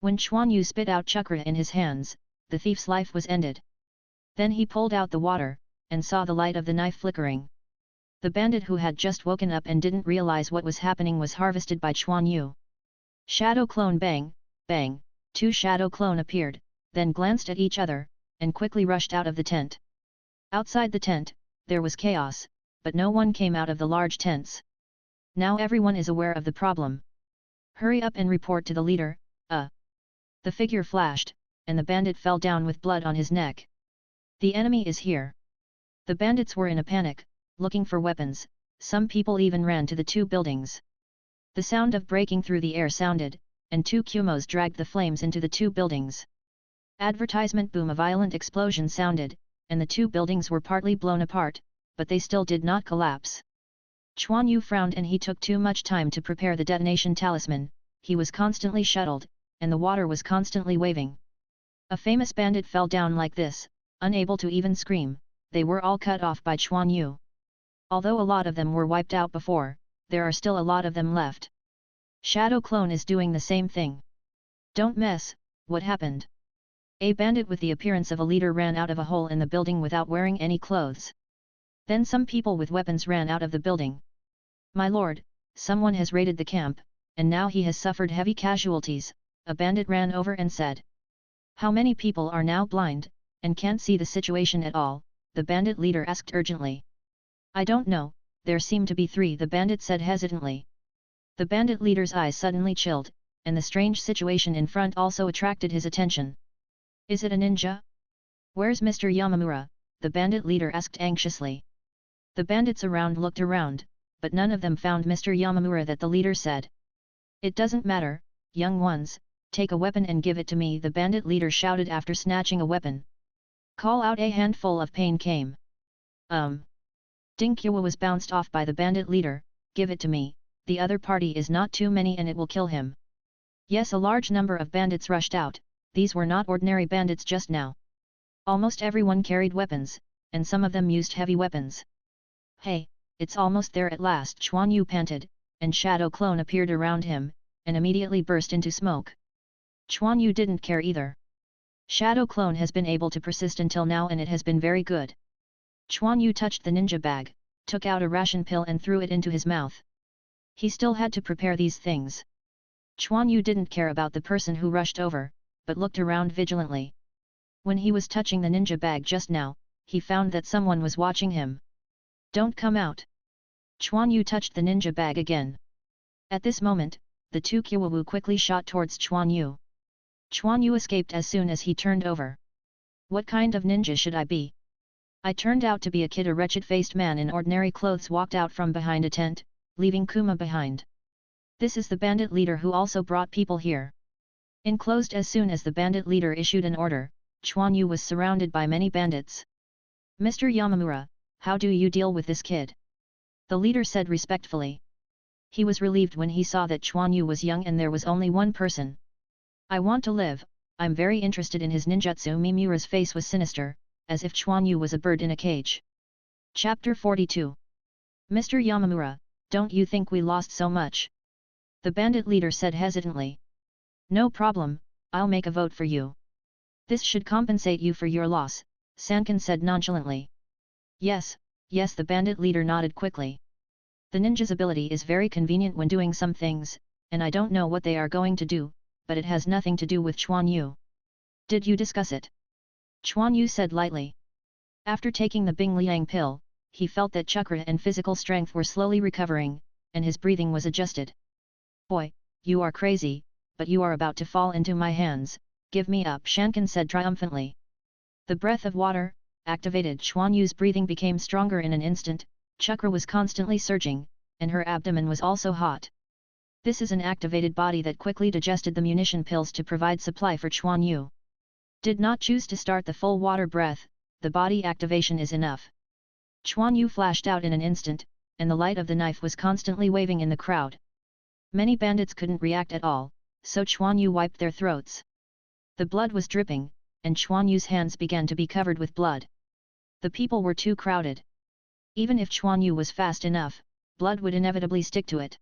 When Quan Yu spit out chakra in his hands, the thief's life was ended. Then he pulled out the water, and saw the light of the knife flickering. The bandit who had just woken up and didn't realize what was happening was harvested by Quan Yu. Shadow clone. Bang, bang, 2 shadow clone appeared, then glanced at each other, and quickly rushed out of the tent. Outside the tent, there was chaos, but no one came out of the large tents. Now everyone is aware of the problem. Hurry up and report to the leader. The figure flashed, and the bandit fell down with blood on his neck. The enemy is here. The bandits were in a panic, looking for weapons. Some people even ran to the 2 buildings. The sound of breaking through the air sounded, and 2 kumos dragged the flames into the 2 buildings. Advertisement: boom! A violent explosion sounded, and the 2 buildings were partly blown apart, but they still did not collapse. Quan Yu frowned, and he took too much time to prepare the detonation talisman. He was constantly shuttled, and the water was constantly waving. A famous bandit fell down like this, unable to even scream. They were all cut off by Quan Yu. Although a lot of them were wiped out before, there are still a lot of them left. Shadow clone is doing the same thing. Don't mess, what happened? A bandit with the appearance of a leader ran out of a hole in the building without wearing any clothes. Then some people with weapons ran out of the building. My lord, someone has raided the camp, and now he has suffered heavy casualties, a bandit ran over and said. How many people are now blind, and can't see the situation at all? The bandit leader asked urgently. I don't know, there seem to be 3, the bandit said hesitantly. The bandit leader's eyes suddenly chilled, and the strange situation in front also attracted his attention. Is it a ninja? Where's Mr. Yamamura? The bandit leader asked anxiously. The bandits around looked around, but none of them found Mr. Yamamura that the leader said. It doesn't matter, young ones, take a weapon and give it to me, the bandit leader shouted after snatching a weapon. Call out a handful of pain came. Ding Kyowa was bounced off by the bandit leader, give it to me, the other party is not too many and it will kill him. Yes, a large number of bandits rushed out, these were not ordinary bandits just now. Almost everyone carried weapons, and some of them used heavy weapons. Hey, it's almost there at last, Quan Yu panted, and Shadow Clone appeared around him, and immediately burst into smoke. Quan Yu didn't care either. Shadow Clone has been able to persist until now and it has been very good. Quan Yu touched the ninja bag, took out a ration pill and threw it into his mouth. He still had to prepare these things. Quan Yu didn't care about the person who rushed over, but looked around vigilantly. When he was touching the ninja bag just now, he found that someone was watching him. Don't come out. Quan Yu touched the ninja bag again. At this moment, the 2 Kyowu quickly shot towards Quan Yu. Quan Yu escaped as soon as he turned over. What kind of ninja should I be? I turned out to be a kid. A wretched-faced man in ordinary clothes walked out from behind a tent, leaving Kuma behind. This is the bandit leader who also brought people here. Enclosed as soon as the bandit leader issued an order, Quan Yu was surrounded by many bandits. Mr. Yamamura, how do you deal with this kid? The leader said respectfully. He was relieved when he saw that Quan Yu was young and there was only one person. I want to live, I'm very interested in his ninjutsu. Mimura's face was sinister, as if Quan Yu was a bird in a cage. Chapter 42. Mr. Yamamura, don't you think we lost so much? The bandit leader said hesitantly. No problem, I'll make a vote for you. This should compensate you for your loss, Sankan said nonchalantly. Yes, yes, the bandit leader nodded quickly. The ninja's ability is very convenient when doing some things, and I don't know what they are going to do, but it has nothing to do with Quan Yu. Did you discuss it? Quan Yu said lightly. After taking the Bing Liang pill, he felt that chakra and physical strength were slowly recovering, and his breathing was adjusted. Boy, you are crazy, but you are about to fall into my hands, give me up, Shankan said triumphantly. The breath of water, activated. Quan Yu's breathing became stronger in an instant, chakra was constantly surging, and her abdomen was also hot. This is an activated body that quickly digested the munition pills to provide supply for Quan Yu. Did not choose to start the full water breath, the body activation is enough. Quan Yu flashed out in an instant, and the light of the knife was constantly waving in the crowd. Many bandits couldn't react at all, so Quan Yu wiped their throats. The blood was dripping, and Quan Yu's hands began to be covered with blood. The people were too crowded. Even if Quan Yu was fast enough, blood would inevitably stick to it.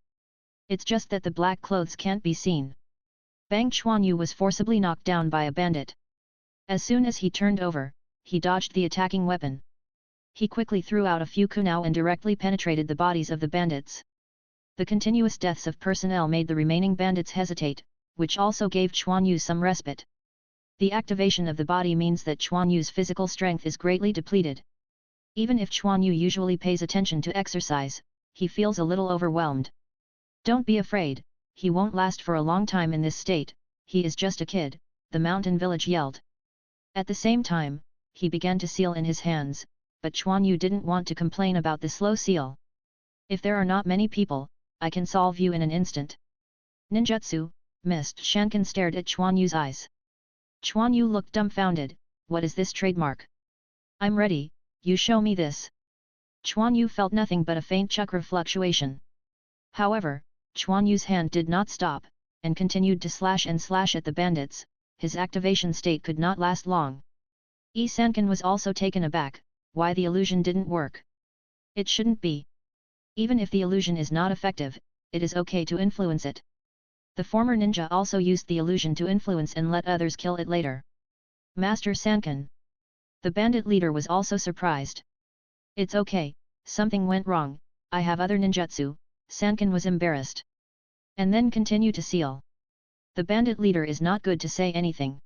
It's just that the black clothes can't be seen. Bang! Quan Yu was forcibly knocked down by a bandit. As soon as he turned over, he dodged the attacking weapon. He quickly threw out a few kunao and directly penetrated the bodies of the bandits. The continuous deaths of personnel made the remaining bandits hesitate, which also gave Quan Yu some respite. The activation of the body means that Quan Yu's physical strength is greatly depleted. Even if Quan Yu usually pays attention to exercise, he feels a little overwhelmed. Don't be afraid, he won't last for a long time in this state, he is just a kid, the mountain village yelled. At the same time, he began to seal in his hands, but Quan Yu didn't want to complain about the slow seal. If there are not many people, I can solve you in an instant. Ninjutsu, missed. Shankan stared at Quan Yu's eyes. Quan Yu looked dumbfounded, what is this trademark? I'm ready, you show me this. Quan Yu felt nothing but a faint chakra fluctuation. However, Quan Yu's hand did not stop, and continued to slash and slash at the bandits, his activation state could not last long. Sankan was also taken aback, why the illusion didn't work. It shouldn't be. Even if the illusion is not effective, it is okay to influence it. The former ninja also used the illusion to influence and let others kill it later. Master Sankan. The bandit leader was also surprised. It's okay, something went wrong, I have other ninjutsu, Sankan was embarrassed. And then continue to seal. The bandit leader is not good to say anything.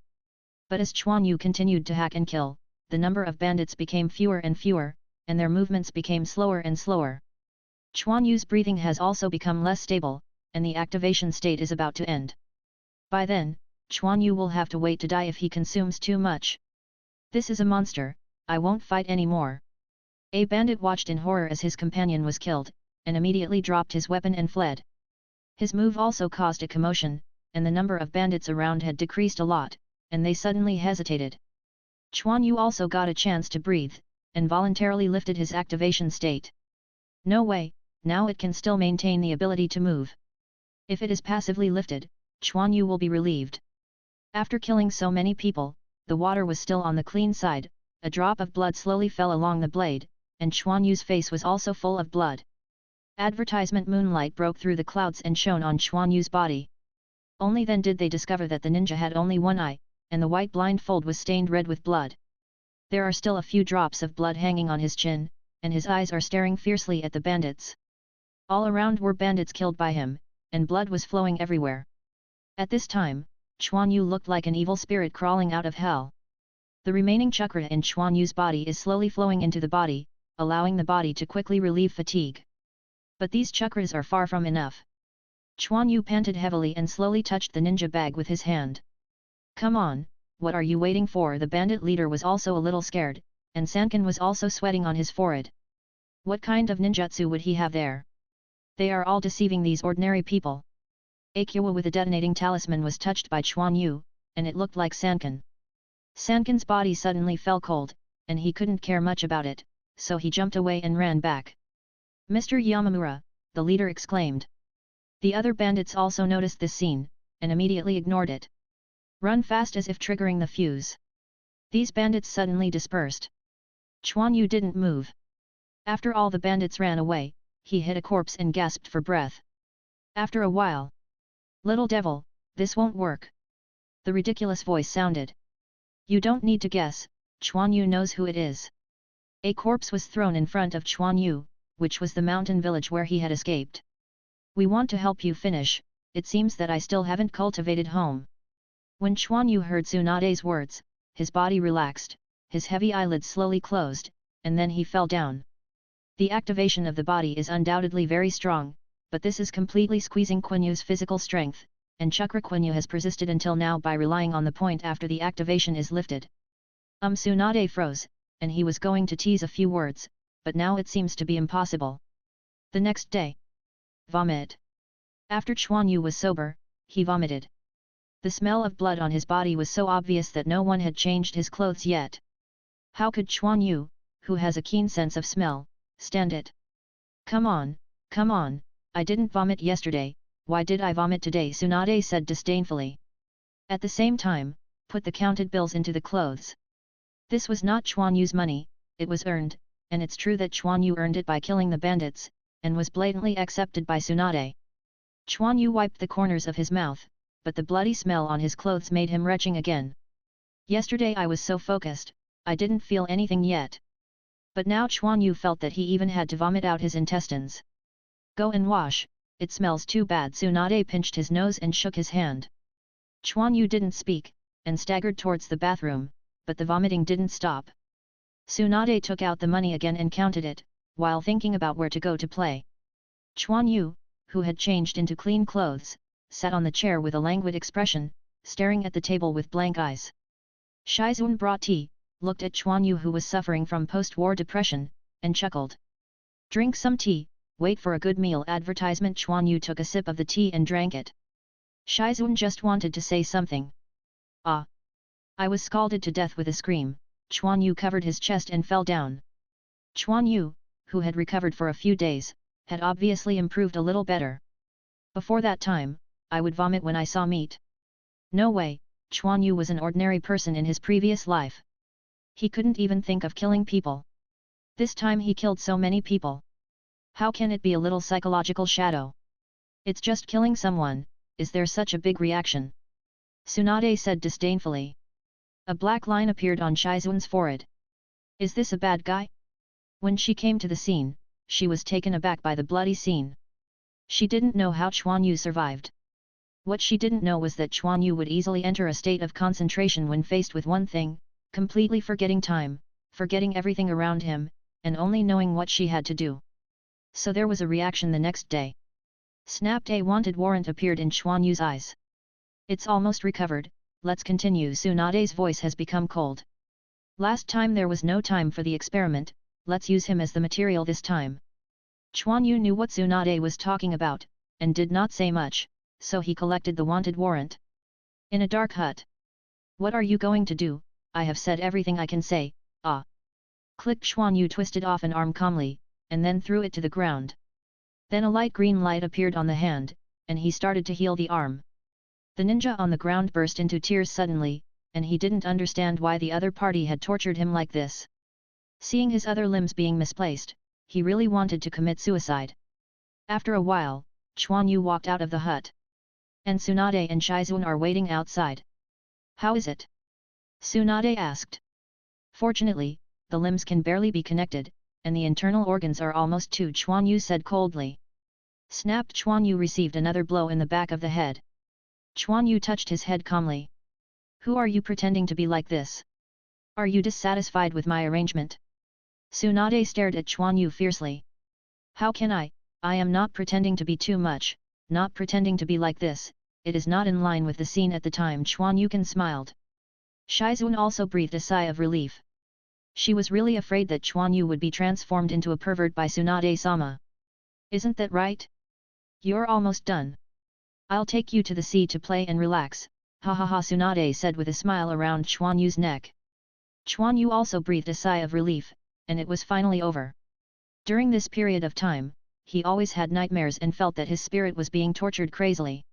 But as Quan Yu continued to hack and kill, the number of bandits became fewer and fewer, and their movements became slower and slower. Quan Yu's breathing has also become less stable, and the activation state is about to end. By then, Quan Yu will have to wait to die if he consumes too much. This is a monster, I won't fight anymore. A bandit watched in horror as his companion was killed, and immediately dropped his weapon and fled. His move also caused a commotion, and the number of bandits around had decreased a lot, and they suddenly hesitated. Quan Yu also got a chance to breathe, and voluntarily lifted his activation state. No way, now it can still maintain the ability to move. If it is passively lifted, Quan Yu will be relieved. After killing so many people, the water was still on the clean side, a drop of blood slowly fell along the blade, and Quan Yu's face was also full of blood. Advertisement moonlight broke through the clouds and shone on Quan Yu's body. Only then did they discover that the ninja had only one eye, and the white blindfold was stained red with blood. There are still a few drops of blood hanging on his chin, and his eyes are staring fiercely at the bandits. All around were bandits killed by him, and blood was flowing everywhere. At this time, Quan Yu looked like an evil spirit crawling out of hell. The remaining chakra in Quan Yu's body is slowly flowing into the body, allowing the body to quickly relieve fatigue. But these chakras are far from enough. Quan Yu panted heavily and slowly touched the ninja bag with his hand. Come on, what are you waiting for? The bandit leader was also a little scared, and Sankan was also sweating on his forehead. What kind of ninjutsu would he have there? They are all deceiving these ordinary people. A Kyowa with a detonating talisman was touched by Quan Yu, and it looked like Sankan. Sankan's body suddenly fell cold, and he couldn't care much about it, so he jumped away and ran back. Mr. Yamamura, the leader exclaimed. The other bandits also noticed this scene, and immediately ignored it. Run fast as if triggering the fuse. These bandits suddenly dispersed. Quan Yu didn't move. After all the bandits ran away, he hit a corpse and gasped for breath. After a while. Little devil, this won't work. The ridiculous voice sounded. You don't need to guess, Quan Yu knows who it is. A corpse was thrown in front of Quan Yu, which was the mountain village where he had escaped. We want to help you finish, it seems that I still haven't cultivated home. When Quan Yu heard Tsunade's words, his body relaxed, his heavy eyelids slowly closed, and then he fell down. The activation of the body is undoubtedly very strong, but this is completely squeezing Quan Yu's physical strength, and chakra Quan Yu has persisted until now by relying on the point after the activation is lifted. Tsunade froze, and he was going to tease a few words, but now it seems to be impossible. The next day. Vomit. After Quan Yu was sober, he vomited. The smell of blood on his body was so obvious that no one had changed his clothes yet. How could Quan Yu, who has a keen sense of smell, stand it? Come on, I didn't vomit yesterday, why did I vomit today? Tsunade said disdainfully. At the same time, put the counted bills into the clothes. This was not Quan Yu's money, it was earned, and it's true that Quan Yu earned it by killing the bandits, and was blatantly accepted by Tsunade. Quan Yu wiped the corners of his mouth, but the bloody smell on his clothes made him retching again. Yesterday I was so focused, I didn't feel anything yet. But now Quan Yu felt that he even had to vomit out his intestines. Go and wash, it smells too bad. Tsunade pinched his nose and shook his hand. Quan Yu didn't speak, and staggered towards the bathroom, but the vomiting didn't stop. Tsunade took out the money again and counted it, while thinking about where to go to play. Quan Yu, who had changed into clean clothes, sat on the chair with a languid expression, staring at the table with blank eyes. Shizun brought tea, looked at Quan Yu who was suffering from post-war depression, and chuckled. Drink some tea, wait for a good meal. Advertisement. Quan Yu took a sip of the tea and drank it. Shizun just wanted to say something. Ah! I was scalded to death with a scream. Quan Yu covered his chest and fell down. Quan Yu, who had recovered for a few days, had obviously improved a little better. Before that time, I would vomit when I saw meat. No way, Quan Yu was an ordinary person in his previous life. He couldn't even think of killing people. This time he killed so many people. How can it be a little psychological shadow? It's just killing someone, is there such a big reaction? Tsunade said disdainfully. A black line appeared on Shizun's forehead. Is this a bad guy? When she came to the scene, she was taken aback by the bloody scene. She didn't know how Quan Yu survived. What she didn't know was that Quan Yu would easily enter a state of concentration when faced with one thing, completely forgetting time, forgetting everything around him, and only knowing what she had to do. So there was a reaction the next day. Snapped a wanted warrant appeared in Quan Yu's eyes. It's almost recovered, let's continue. Tsunade's voice has become cold. Last time there was no time for the experiment, let's use him as the material this time. Quan Yu knew what Tsunade was talking about, and did not say much, so he collected the wanted warrant. In a dark hut. What are you going to do? I have said everything I can say, ah. Click. Quan Yu twisted off an arm calmly, and then threw it to the ground. Then a light green light appeared on the hand, and he started to heal the arm. The ninja on the ground burst into tears suddenly, and he didn't understand why the other party had tortured him like this. Seeing his other limbs being misplaced, he really wanted to commit suicide. After a while, Quan Yu walked out of the hut. And Tsunade and Shizun are waiting outside. How is it? Tsunade asked. Fortunately, the limbs can barely be connected, and the internal organs are almost too. Quan Yu said coldly. Snapped. Quan Yu received another blow in the back of the head. Quan Yu touched his head calmly. Who are you pretending to be like this? Are you dissatisfied with my arrangement? Tsunade stared at Quan Yu fiercely. How can I am not pretending to be too much, not pretending to be like this, it is not in line with the scene at the time. Quan Yu smiled. Shizun also breathed a sigh of relief. She was really afraid that Quan Yu would be transformed into a pervert by Tsunade-sama. Isn't that right? You're almost done. I'll take you to the sea to play and relax, ha ha ha, Tsunade said with a smile around Quan Yu's neck. Quan Yu also breathed a sigh of relief, and it was finally over. During this period of time, he always had nightmares and felt that his spirit was being tortured crazily.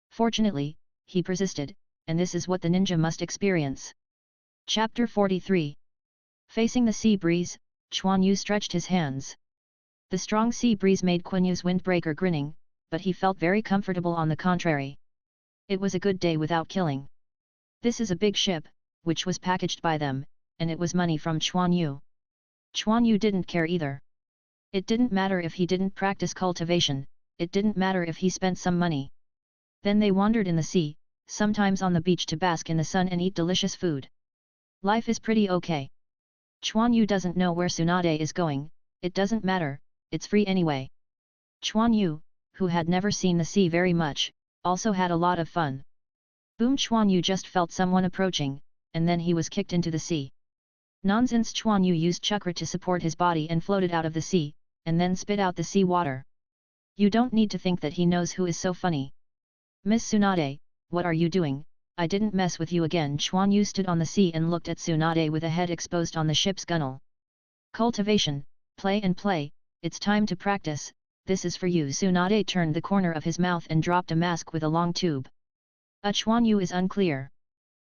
Fortunately, he persisted, and this is what the ninja must experience. Chapter 43. Facing the sea breeze, Quan Yu stretched his hands. The strong sea breeze made Quan Yu's windbreaker grinning, but he felt very comfortable on the contrary. It was a good day without killing. This is a big ship, which was packaged by them, and it was money from Quan Yu. Quan Yu didn't care either. It didn't matter if he didn't practice cultivation, it didn't matter if he spent some money. Then they wandered in the sea, sometimes on the beach to bask in the sun and eat delicious food. Life is pretty okay. Quan Yu doesn't know where Tsunade is going, it doesn't matter, it's free anyway. Quan Yu, who had never seen the sea very much, also had a lot of fun. Boom! Quan Yu just felt someone approaching, and then he was kicked into the sea. Nonsense! Quan Yu used chakra to support his body and floated out of the sea, and then spit out the sea water. You don't need to think that he knows who is so funny. Miss Tsunade, what are you doing? I didn't mess with you again. Quan Yu stood on the sea and looked at Tsunade with a head exposed on the ship's gunnel. Cultivation, play and play, it's time to practice, this is for you. Tsunade turned the corner of his mouth and dropped a mask with a long tube. Quan Yu is unclear.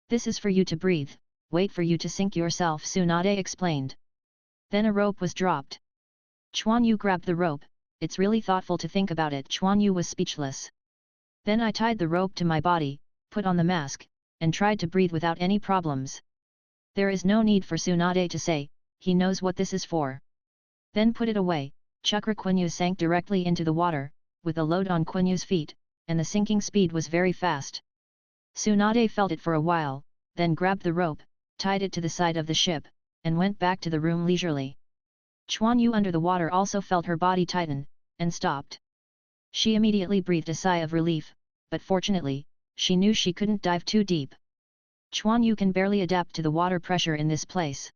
This is for you to breathe, wait for you to sink yourself, Tsunade explained. Then a rope was dropped. Quan Yu grabbed the rope, it's really thoughtful to think about it. Quan Yu was speechless. Then I tied the rope to my body, put on the mask, and tried to breathe without any problems. There is no need for Tsunade to say, he knows what this is for. Then put it away, chakra. Quan Yu sank directly into the water, with a load on Quan Yu's feet, and the sinking speed was very fast. Tsunade felt it for a while, then grabbed the rope, tied it to the side of the ship, and went back to the room leisurely. Quan Yu under the water also felt her body tighten, and stopped. She immediately breathed a sigh of relief, but fortunately, she knew she couldn't dive too deep. Quan Yu can barely adapt to the water pressure in this place.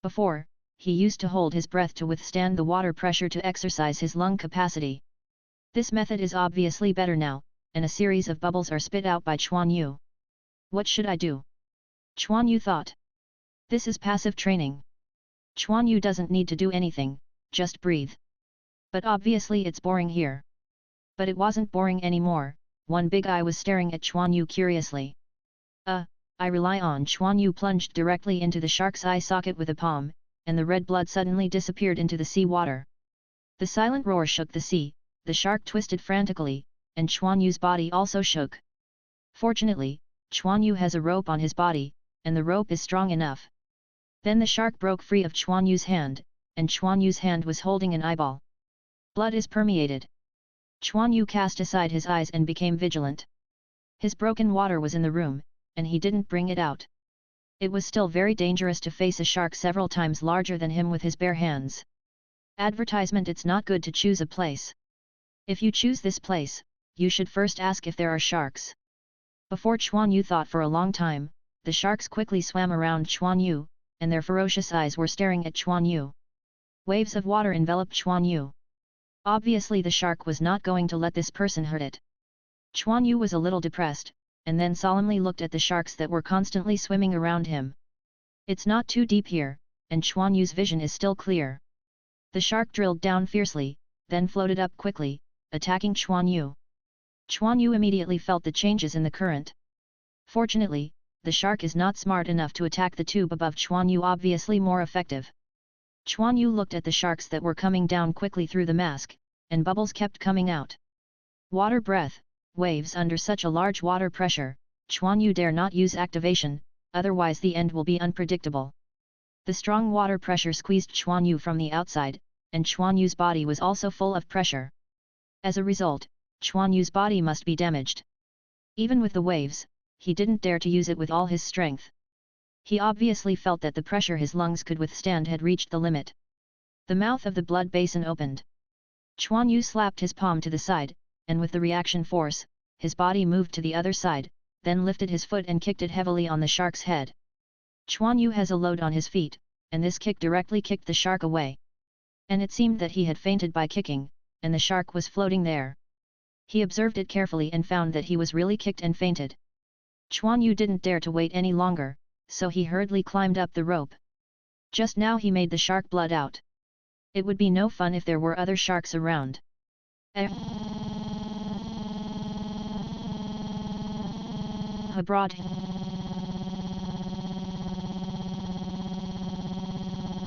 Before, he used to hold his breath to withstand the water pressure to exercise his lung capacity. This method is obviously better now, and a series of bubbles are spit out by Quan Yu. What should I do? Quan Yu thought. This is passive training. Quan Yu doesn't need to do anything, just breathe. But obviously it's boring here. But it wasn't boring anymore, one big eye was staring at Quan Yu curiously. I rely on. Quan Yu plunged directly into the shark's eye socket with a palm, and the red blood suddenly disappeared into the sea water. The silent roar shook the sea, the shark twisted frantically, and Quan Yu's body also shook. Fortunately, Quan Yu has a rope on his body, and the rope is strong enough. Then the shark broke free of Quan Yu's hand, and Quan Yu's hand was holding an eyeball. Blood is permeated. Quan Yu cast aside his eyes and became vigilant. His broken water was in the room, and he didn't bring it out. It was still very dangerous to face a shark several times larger than him with his bare hands. Advertisement: it's not good to choose a place. If you choose this place, you should first ask if there are sharks. Before Quan Yu thought for a long time, the sharks quickly swam around Quan Yu, and their ferocious eyes were staring at Quan Yu. Waves of water enveloped Quan Yu. Obviously the shark was not going to let this person hurt it. Quan Yu was a little depressed, and then solemnly looked at the sharks that were constantly swimming around him. It's not too deep here, and Quan Yu's vision is still clear. The shark drilled down fiercely, then floated up quickly, attacking Quan Yu. Quan Yu immediately felt the changes in the current. Fortunately, the shark is not smart enough to attack the tube above Quan Yu, obviously more effective. Quan Yu looked at the sharks that were coming down quickly through the mask, and bubbles kept coming out. Water breath, waves under such a large water pressure, Quan Yu dare not use activation, otherwise the end will be unpredictable. The strong water pressure squeezed Quan Yu from the outside, and Quan Yu's body was also full of pressure. As a result, Quan Yu's body must be damaged. Even with the waves, he didn't dare to use it with all his strength. He obviously felt that the pressure his lungs could withstand had reached the limit. The mouth of the blood basin opened. Quan Yu slapped his palm to the side, and with the reaction force, his body moved to the other side, then lifted his foot and kicked it heavily on the shark's head. Quan Yu has a load on his feet, and this kick directly kicked the shark away. And it seemed that he had fainted by kicking, and the shark was floating there. He observed it carefully and found that he was really kicked and fainted. Quan Yu didn't dare to wait any longer, so he hurriedly climbed up the rope. Just now he made the shark blood out. It would be no fun if there were other sharks around. Abroad.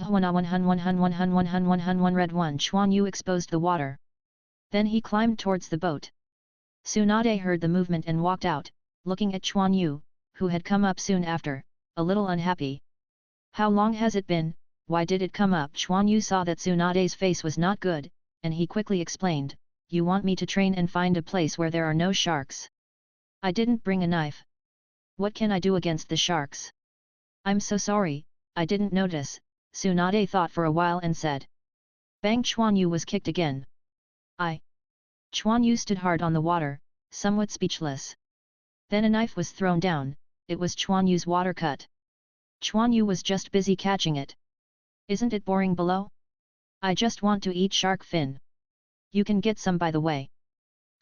One red one. Quan Yu exposed the water. Then he climbed towards the boat. Tsunade heard the movement and walked out, looking at Quan Yu, who had come up soon after, a little unhappy. How long has it been? Why did it come up? Quan Yu saw that Tsunade's face was not good, and he quickly explained, "You want me to train and find a place where there are no sharks? I didn't bring a knife. What can I do against the sharks? I'm so sorry, I didn't notice." Tsunade thought for a while and said. Bang! Quan Yu was kicked again. Quan Yu stood hard on the water, somewhat speechless. Then a knife was thrown down. It was Quan Yu's water cut. Quan Yu was just busy catching it. "Isn't it boring below? I just want to eat shark fin. You can get some by the way."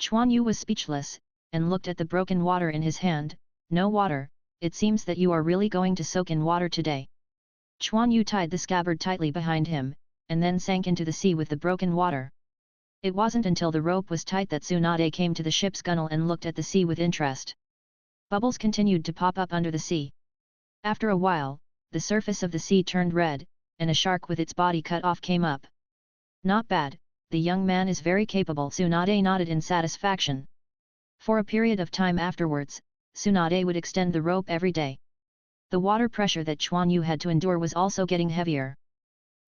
Quan Yu was speechless, and looked at the broken water in his hand. "No water, it seems that you are really going to soak in water today." Quan Yu tied the scabbard tightly behind him, and then sank into the sea with the broken water. It wasn't until the rope was tight that Tsunade came to the ship's gunwale and looked at the sea with interest. Bubbles continued to pop up under the sea. After a while, the surface of the sea turned red, and a shark with its body cut off came up. "Not bad, the young man is very capable." Tsunade nodded in satisfaction. For a period of time afterwards, Tsunade would extend the rope every day. The water pressure that Quan Yu had to endure was also getting heavier.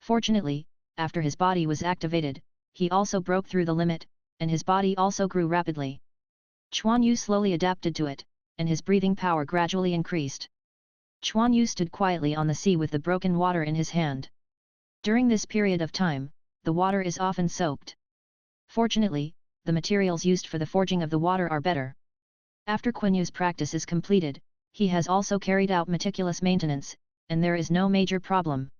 Fortunately, after his body was activated, he also broke through the limit, and his body also grew rapidly. Quan Yu slowly adapted to it, and his breathing power gradually increased. Quan Yu stood quietly on the sea with the broken water in his hand. During this period of time, the water is often soaked. Fortunately, the materials used for the forging of the water are better. After Quan Yu's practice is completed, he has also carried out meticulous maintenance, and there is no major problem.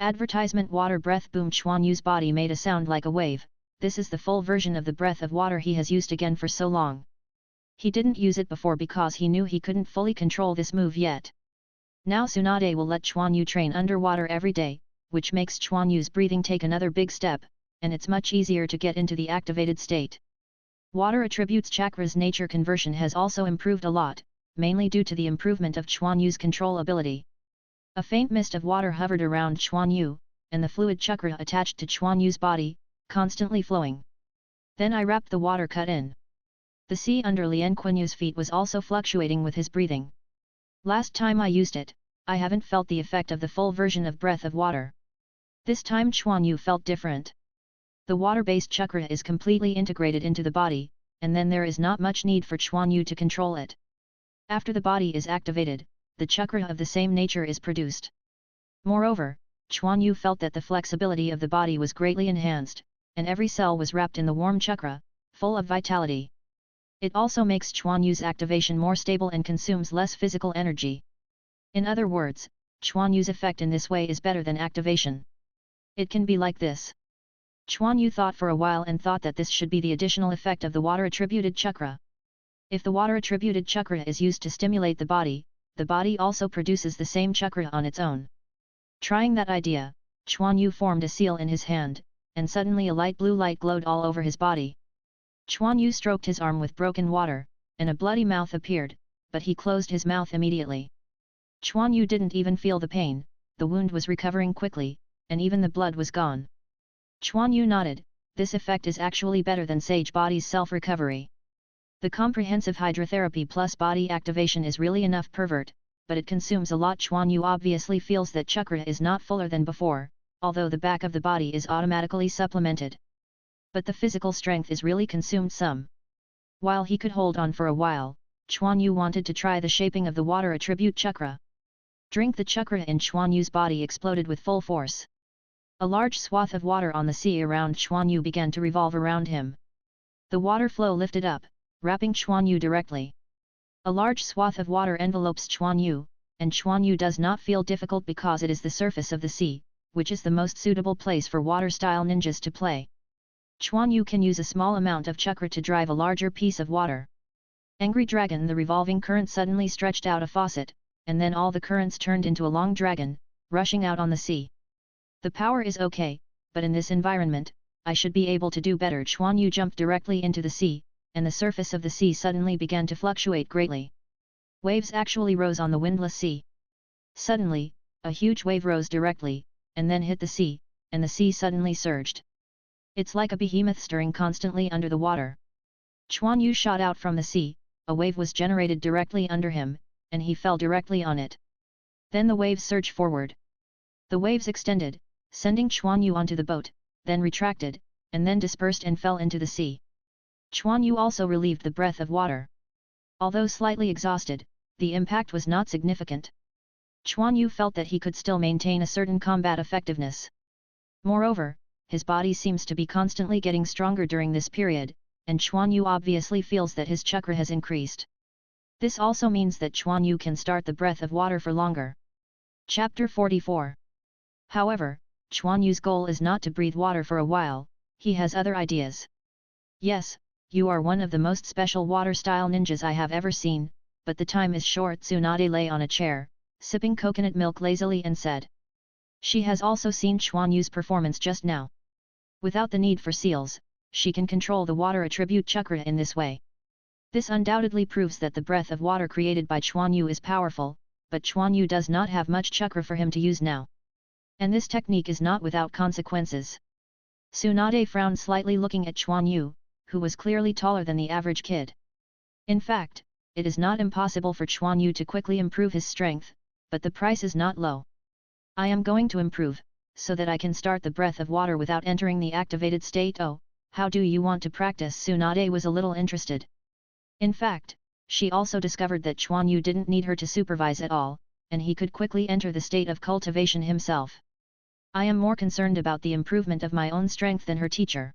Advertisement: water breath. Boom! Quan Yu's body made a sound like a wave. This is the full version of the breath of water he has used again for so long. He didn't use it before because he knew he couldn't fully control this move yet. Now Tsunade will let Quan Yu train underwater every day, which makes Quan Yu's breathing take another big step, and it's much easier to get into the activated state. Water attributes chakras nature conversion has also improved a lot, mainly due to the improvement of Quan Yu's control ability. A faint mist of water hovered around Quan Yu, and the fluid chakra attached to Quan Yu's body, constantly flowing. Then I wrapped the water cut in. The sea under Quan Yu's feet was also fluctuating with his breathing. Last time I used it, I haven't felt the effect of the full version of breath of water. This time Quan Yu felt different. The water-based chakra is completely integrated into the body, and then there is not much need for Quan Yu to control it. After the body is activated, the chakra of the same nature is produced. Moreover, Quan Yu felt that the flexibility of the body was greatly enhanced, and every cell was wrapped in the warm chakra, full of vitality. It also makes Quan Yu's activation more stable and consumes less physical energy. In other words, Quan Yu's effect in this way is better than activation. It can be like this. Quan Yu thought for a while and thought that this should be the additional effect of the water-attributed chakra. If the water-attributed chakra is used to stimulate the body also produces the same chakra on its own. Trying that idea, Quan Yu formed a seal in his hand, and suddenly a light blue light glowed all over his body. Quan Yu stroked his arm with broken water, and a bloody mouth appeared, but he closed his mouth immediately. Quan Yu didn't even feel the pain, the wound was recovering quickly, and even the blood was gone. Quan Yu nodded, this effect is actually better than Sage Body's self-recovery. The comprehensive hydrotherapy plus body activation is really enough pervert, but it consumes a lot. Quan Yu obviously feels that chakra is not fuller than before, although the back of the body is automatically supplemented. But the physical strength is really consumed some. While he could hold on for a while, Quan Yu wanted to try the shaping of the water attribute chakra. Drink the chakra in Quan Yu's body exploded with full force. A large swath of water on the sea around Quan Yu began to revolve around him. The water flow lifted up, wrapping Quan Yu directly. A large swath of water envelopes Quan Yu, and Quan Yu does not feel difficult because it is the surface of the sea, which is the most suitable place for water-style ninjas to play. Quan Yu can use a small amount of chakra to drive a larger piece of water. Angry Dragon. The revolving current suddenly stretched out a faucet, and then all the currents turned into a long dragon, rushing out on the sea. The power is okay, but in this environment, I should be able to do better. Quan Yu jumped directly into the sea, and the surface of the sea suddenly began to fluctuate greatly. Waves actually rose on the windless sea. Suddenly, a huge wave rose directly, and then hit the sea, and the sea suddenly surged. It's like a behemoth stirring constantly under the water. Quan Yu shot out from the sea, a wave was generated directly under him, and he fell directly on it. Then the waves surged forward. The waves extended, sending Quan Yu onto the boat, then retracted, and then dispersed and fell into the sea. Quan Yu also relieved the breath of water. Although slightly exhausted, the impact was not significant. Quan Yu felt that he could still maintain a certain combat effectiveness. Moreover, his body seems to be constantly getting stronger during this period, and Quan Yu obviously feels that his chakra has increased. This also means that Quan Yu can start the breath of water for longer. Chapter 44. However, Quan Yu's goal is not to breathe water for a while, he has other ideas. Yes, you are one of the most special water-style ninjas I have ever seen, but the time is short. Tsunade lay on a chair, sipping coconut milk lazily and said. She has also seen Quan Yu's performance just now. Without the need for seals, she can control the water attribute chakra in this way. This undoubtedly proves that the breath of water created by Quan Yu is powerful, but Quan Yu does not have much chakra for him to use now. And this technique is not without consequences. Tsunade frowned slightly looking at Quan Yu, who was clearly taller than the average kid. In fact, it is not impossible for Quan Yu to quickly improve his strength, but the price is not low. I am going to improve, so that I can start the breath of water without entering the activated state. Oh, how do you want to practice? Tsunade was a little interested. In fact, she also discovered that Quan Yu didn't need her to supervise at all, and he could quickly enter the state of cultivation himself. I am more concerned about the improvement of my own strength than her teacher.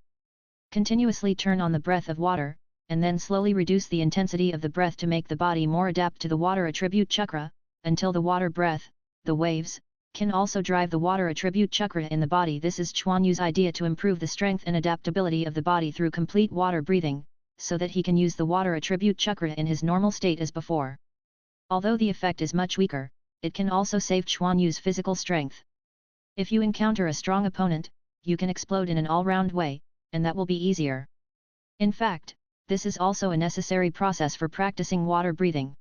Continuously turn on the breath of water, and then slowly reduce the intensity of the breath to make the body more adapt to the water attribute chakra, until the water breath, the waves, can also drive the water attribute chakra in the body. This is Quan Yu's idea to improve the strength and adaptability of the body through complete water breathing, so that he can use the water attribute chakra in his normal state as before. Although the effect is much weaker, it can also save Quan Yu's physical strength. If you encounter a strong opponent, you can explode in an all-round way, and that will be easier. In fact, this is also a necessary process for practicing water breathing.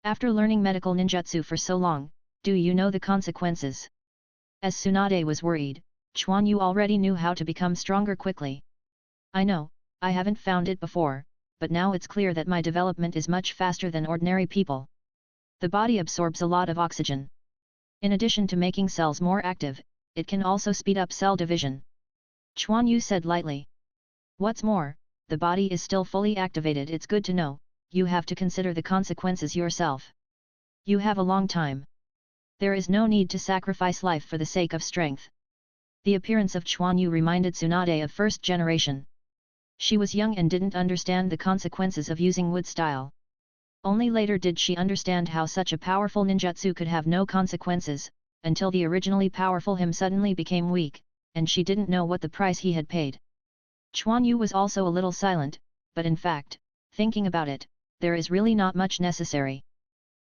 After learning medical ninjutsu for so long, do you know the consequences? As Tsunade was worried, Quan Yu already knew how to become stronger quickly. I know, I haven't found it before, but now it's clear that my development is much faster than ordinary people. The body absorbs a lot of oxygen. In addition to making cells more active, it can also speed up cell division. Quan Yu said lightly. What's more, the body is still fully activated. It's good to know, you have to consider the consequences yourself. You have a long time. There is no need to sacrifice life for the sake of strength. The appearance of Quan Yu reminded Tsunade of first generation. She was young and didn't understand the consequences of using wood style. Only later did she understand how such a powerful ninjutsu could have no consequences, until the originally powerful him suddenly became weak, and she didn't know what the price he had paid. Quan Yu was also a little silent, but in fact, thinking about it, there is really not much necessary.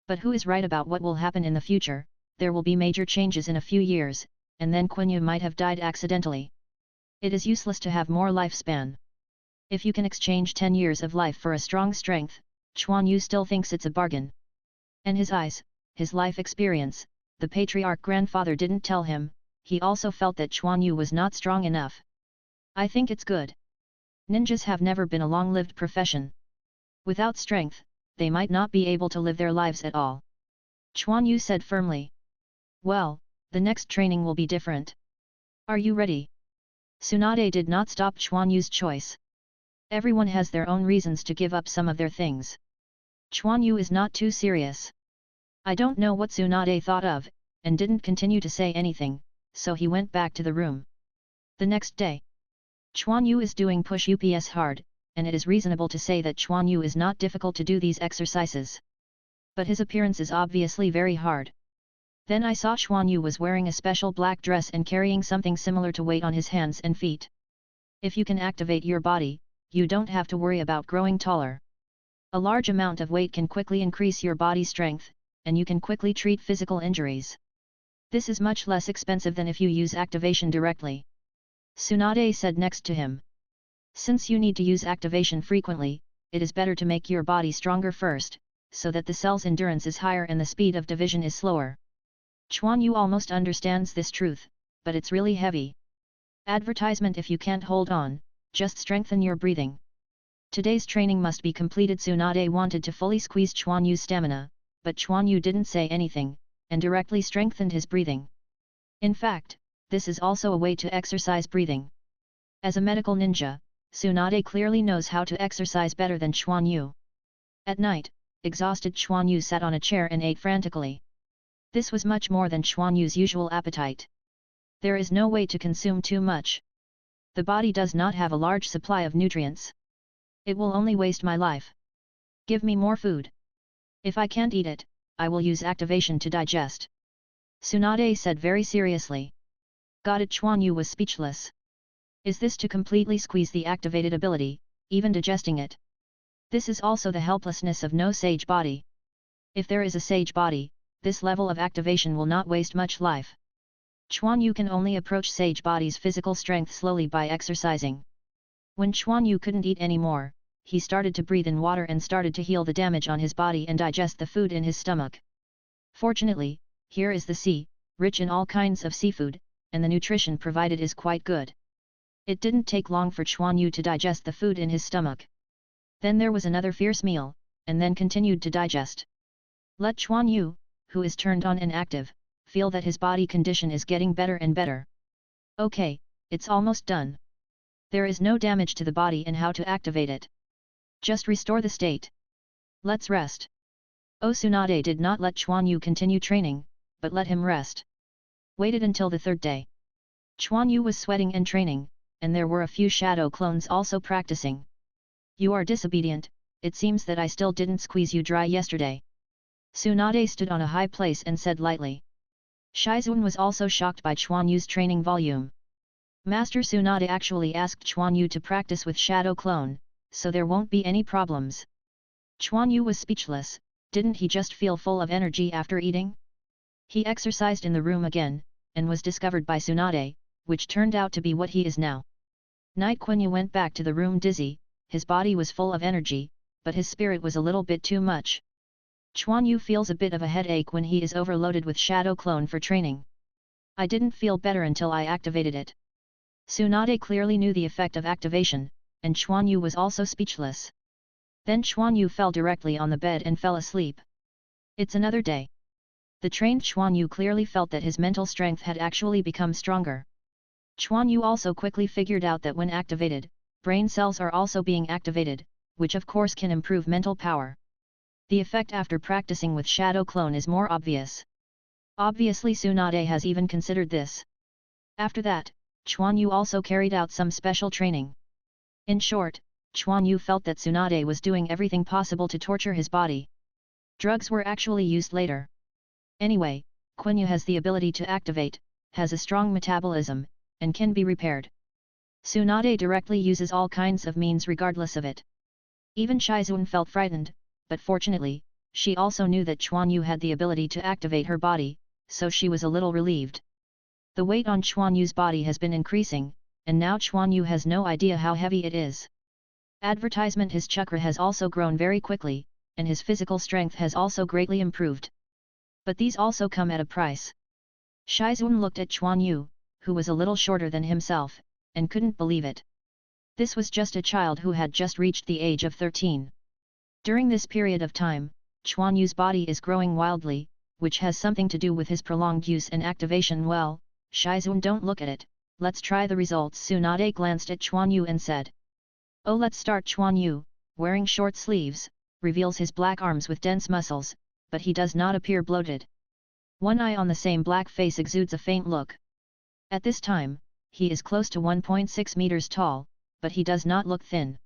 But who is right about what will happen in the future? There will be major changes in a few years, and then Quan Yu might have died accidentally. It is useless to have more lifespan. If you can exchange 10 years of life for a strong strength, Quan Yu still thinks it's a bargain. And his eyes, his life experience, the patriarch grandfather didn't tell him, he also felt that Quan Yu was not strong enough. I think it's good. Ninjas have never been a long-lived profession. Without strength, they might not be able to live their lives at all. Quan Yu said firmly. Well, the next training will be different. Are you ready? Tsunade did not stop Quan Yu's choice. Everyone has their own reasons to give up some of their things. Quan Yu is not too serious. I don't know what Tsunade thought of, and didn't continue to say anything, so he went back to the room. The next day, Quan Yu is doing push-ups hard, and it is reasonable to say that Quan Yu is not difficult to do these exercises. But his appearance is obviously very hard. Then I saw Quan Yu was wearing a special black dress and carrying something similar to weight on his hands and feet. If you can activate your body, you don't have to worry about growing taller. A large amount of weight can quickly increase your body strength, and you can quickly treat physical injuries. This is much less expensive than if you use activation directly. Tsunade said next to him. Since you need to use activation frequently, it is better to make your body stronger first, so that the cell's endurance is higher and the speed of division is slower. Quan Yu almost understands this truth, but it's really heavy. Advertisement: if you can't hold on, just strengthen your breathing. Today's training must be completed. Tsunade wanted to fully squeeze Quan Yu's stamina, but Quan Yu didn't say anything, and directly strengthened his breathing. In fact, this is also a way to exercise breathing. As a medical ninja, Tsunade clearly knows how to exercise better than Quan Yu. At night, exhausted Quan Yu sat on a chair and ate frantically. This was much more than Quan Yu's usual appetite. There is no way to consume too much. The body does not have a large supply of nutrients. It will only waste my life. Give me more food. If I can't eat it, I will use activation to digest. Tsunade said very seriously. Got it? Quan Yu was speechless. Is this to completely squeeze the activated ability, even digesting it? This is also the helplessness of no sage body. If there is a sage body, this level of activation will not waste much life. Quan Yu can only approach sage body's physical strength slowly by exercising. When Quan Yu couldn't eat anymore, he started to breathe in water and started to heal the damage on his body and digest the food in his stomach. Fortunately, here is the sea, rich in all kinds of seafood, and the nutrition provided is quite good. It didn't take long for Quan Yu to digest the food in his stomach. Then there was another fierce meal, and then continued to digest. Let Quan Yu, who is turned on and active, feel that his body condition is getting better and better. Okay, it's almost done. There is no damage to the body and how to activate it. Just restore the state. Let's rest. Tsunade did not let Quan Yu continue training, but let him rest. Waited until the third day. Quan Yu was sweating and training, and there were a few shadow clones also practicing. You are disobedient, it seems that I still didn't squeeze you dry yesterday. Tsunade stood on a high place and said lightly. Shizun was also shocked by Quan Yu's training volume. Master Tsunade actually asked Quan Yu to practice with shadow clone, so there won't be any problems. Quan Yu was speechless, didn't he just feel full of energy after eating? He exercised in the room again, and was discovered by Tsunade, which turned out to be what he is now. Night Quan Yu went back to the room dizzy, his body was full of energy, but his spirit was a little bit too much. Quan Yu feels a bit of a headache when he is overloaded with shadow clone for training. I didn't feel better until I activated it. Tsunade clearly knew the effect of activation, and Quan Yu was also speechless. Then Quan Yu fell directly on the bed and fell asleep. It's another day. The trained Quan Yu clearly felt that his mental strength had actually become stronger. Quan Yu also quickly figured out that when activated, brain cells are also being activated, which of course can improve mental power. The effect after practicing with Shadow Clone is more obvious. Obviously Tsunade has even considered this. After that, Quan Yu also carried out some special training. In short, Quan Yu felt that Tsunade was doing everything possible to torture his body. Drugs were actually used later. Anyway, Quan Yu has the ability to activate, has a strong metabolism, and can be repaired. Tsunade directly uses all kinds of means regardless of it. Even Shizun felt frightened, but fortunately, she also knew that Quan Yu had the ability to activate her body, so she was a little relieved. The weight on Quan Yu's body has been increasing, and now Quan Yu has no idea how heavy it is. Advertisement: his chakra has also grown very quickly, and his physical strength has also greatly improved. But these also come at a price. Shizun looked at Quan Yu, who was a little shorter than himself, and couldn't believe it. This was just a child who had just reached the age of 13. During this period of time, Quan Yu's body is growing wildly, which has something to do with his prolonged use and activation. Well, Shizun, don't look at it, let's try the results. Tsunade glanced at Quan Yu and said. Oh, let's start. Quan Yu, wearing short sleeves, reveals his black arms with dense muscles, but he does not appear bloated. One eye on the same black face exudes a faint look. At this time, he is close to 1.6 meters tall, but he does not look thin.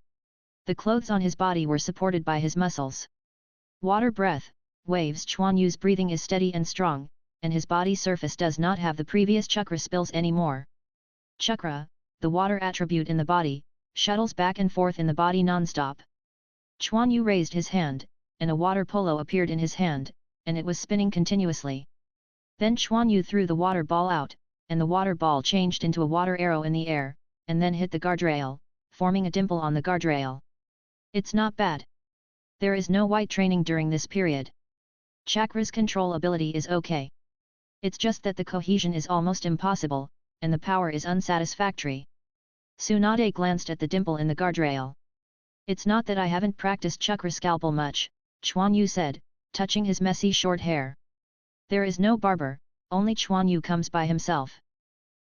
The clothes on his body were supported by his muscles. Water breath, waves. Quan Yu's breathing is steady and strong, and his body surface does not have the previous chakra spills anymore. Chakra, the water attribute in the body, shuttles back and forth in the body non-stop. Quan Yu raised his hand, and a water polo appeared in his hand, and it was spinning continuously. Then Quan Yu threw the water ball out, and the water ball changed into a water arrow in the air, and then hit the guardrail, forming a dimple on the guardrail. It's not bad. There is no white training during this period. Chakra's control ability is okay. It's just that the cohesion is almost impossible, and the power is unsatisfactory. Tsunade glanced at the dimple in the guardrail. It's not that I haven't practiced chakra scalpel much, Quan Yu said, touching his messy short hair. There is no barber, only Quan Yu comes by himself.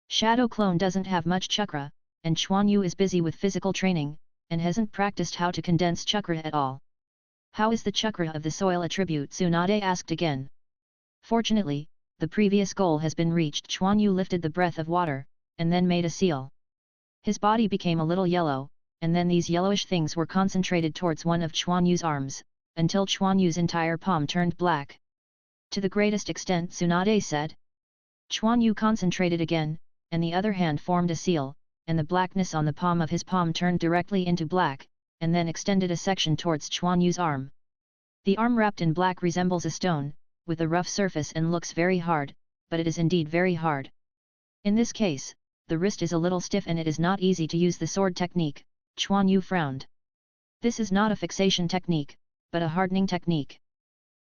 Shadow Clone doesn't have much chakra, and Quan Yu is busy with physical training, and hasn't practiced how to condense chakra at all. How is the chakra of the soil attribute? Tsunade asked again. Fortunately, the previous goal has been reached. Quan Yu lifted the breath of water, and then made a seal. His body became a little yellow, and then these yellowish things were concentrated towards one of Quan Yu's arms, until Quan Yu's entire palm turned black. To the greatest extent, Tsunade said. Quan Yu concentrated again, and the other hand formed a seal, and the blackness on the palm of his palm turned directly into black, and then extended a section towards Quan Yu's arm. The arm wrapped in black resembles a stone, with a rough surface and looks very hard, but it is indeed very hard. In this case, the wrist is a little stiff and it is not easy to use the sword technique. Quan Yu frowned. This is not a fixation technique, but a hardening technique.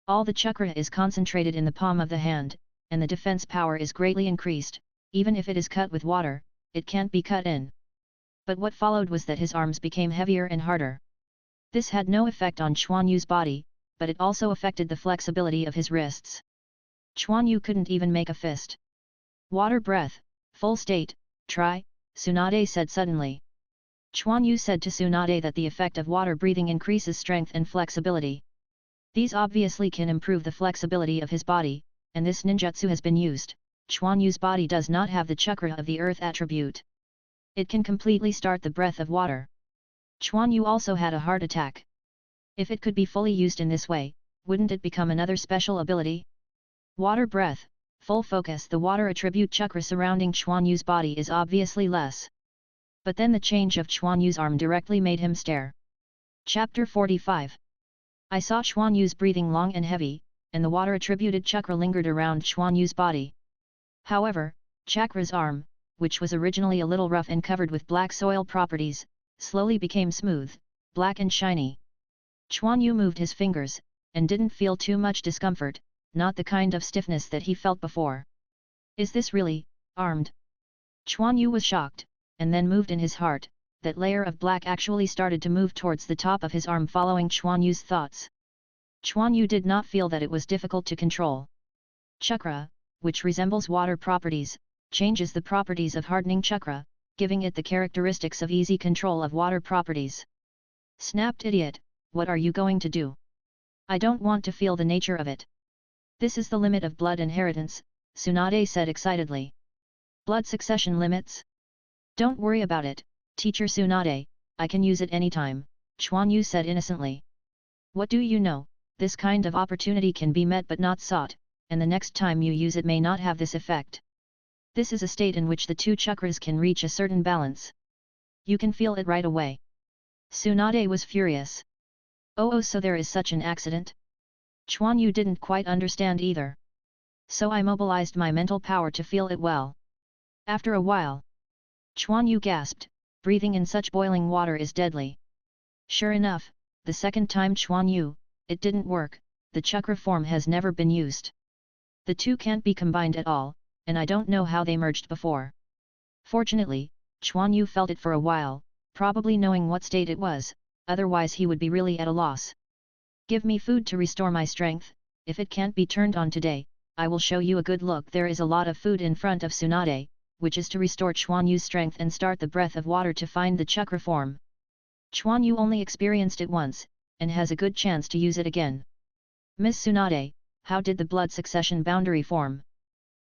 All the chakra is concentrated in the palm of the hand, and the defense power is greatly increased. Even if it is cut with water, it can't be cut in. But what followed was that his arms became heavier and harder. This had no effect on Quan Yu's body, but it also affected the flexibility of his wrists. Quan Yu couldn't even make a fist. Water breath, full state, try, Tsunade said suddenly. Quan Yu said to Tsunade that the effect of water breathing increases strength and flexibility. These obviously can improve the flexibility of his body, and this ninjutsu has been used. Quan Yu's body does not have the chakra of the earth attribute. It can completely start the breath of water. Quan Yu also had a heart attack. If it could be fully used in this way, wouldn't it become another special ability? Water breath, full focus. The water attribute chakra surrounding Quan Yu's body is obviously less. But then the change of Quan Yu's arm directly made him stare. Chapter 45. I saw Quan Yu's breathing long and heavy, and the water attributed chakra lingered around Quan Yu's body. However, chakra's arm, which was originally a little rough and covered with black soil properties, slowly became smooth, black and shiny. Quan Yu moved his fingers, and didn't feel too much discomfort, not the kind of stiffness that he felt before. Is this really armed? Quan Yu was shocked, and then moved in his heart, that layer of black actually started to move towards the top of his arm following Quan Yu's thoughts. Quan Yu did not feel that it was difficult to control. Chakra, which resembles water properties, changes the properties of hardening chakra, giving it the characteristics of easy control of water properties. Snapped idiot, what are you going to do? I don't want to feel the nature of it. This is the limit of blood inheritance, Tsunade said excitedly. Blood succession limits? Don't worry about it, Teacher Tsunade, I can use it anytime, Quan Yu said innocently. What do you know, this kind of opportunity can be met but not sought, and the next time you use it may not have this effect. This is a state in which the two chakras can reach a certain balance. You can feel it right away. Tsunade was furious. Oh, so there is such an accident? Quan Yu didn't quite understand either. So I mobilized my mental power to feel it well. After a while, Quan Yu gasped, breathing in such boiling water is deadly. Sure enough, the second time Quan Yu, it didn't work, the chakra form has never been used. The two can't be combined at all, and I don't know how they merged before. Fortunately, Quan Yu felt it for a while, probably knowing what state it was, otherwise he would be really at a loss. Give me food to restore my strength, if it can't be turned on today, I will show you a good look. There is a lot of food in front of Tsunade, which is to restore Quan Yu's strength and start the breath of water to find the chakra form. Quan Yu only experienced it once, and has a good chance to use it again. Miss Tsunade, how did the blood succession boundary form?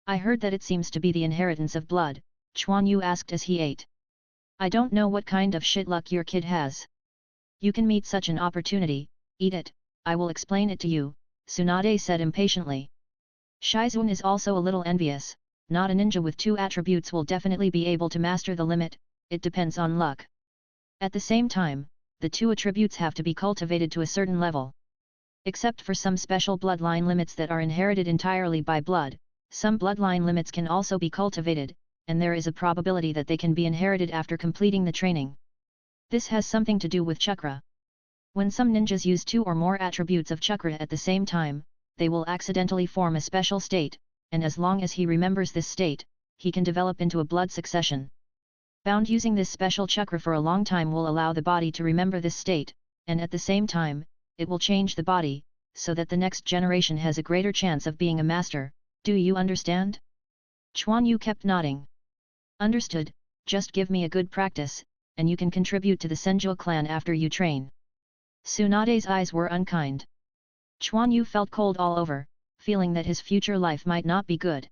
I heard that it seems to be the inheritance of blood, Quan Yu asked as he ate. I don't know what kind of shit luck your kid has. You can meet such an opportunity, eat it, I will explain it to you, Tsunade said impatiently. Shizun is also a little envious, not a ninja with two attributes will definitely be able to master the limit, it depends on luck. At the same time, the two attributes have to be cultivated to a certain level. Except for some special bloodline limits that are inherited entirely by blood, some bloodline limits can also be cultivated, and there is a probability that they can be inherited after completing the training. This has something to do with chakra. When some ninjas use two or more attributes of chakra at the same time, they will accidentally form a special state, and as long as he remembers this state, he can develop into a blood succession. Bound using this special chakra for a long time will allow the body to remember this state, and at the same time, it will change the body, so that the next generation has a greater chance of being a master. Do you understand? Quan Yu kept nodding. Understood, just give me a good practice, and you can contribute to the Senju Clan after you train. Tsunade's eyes were unkind. Quan Yu felt cold all over, feeling that his future life might not be good.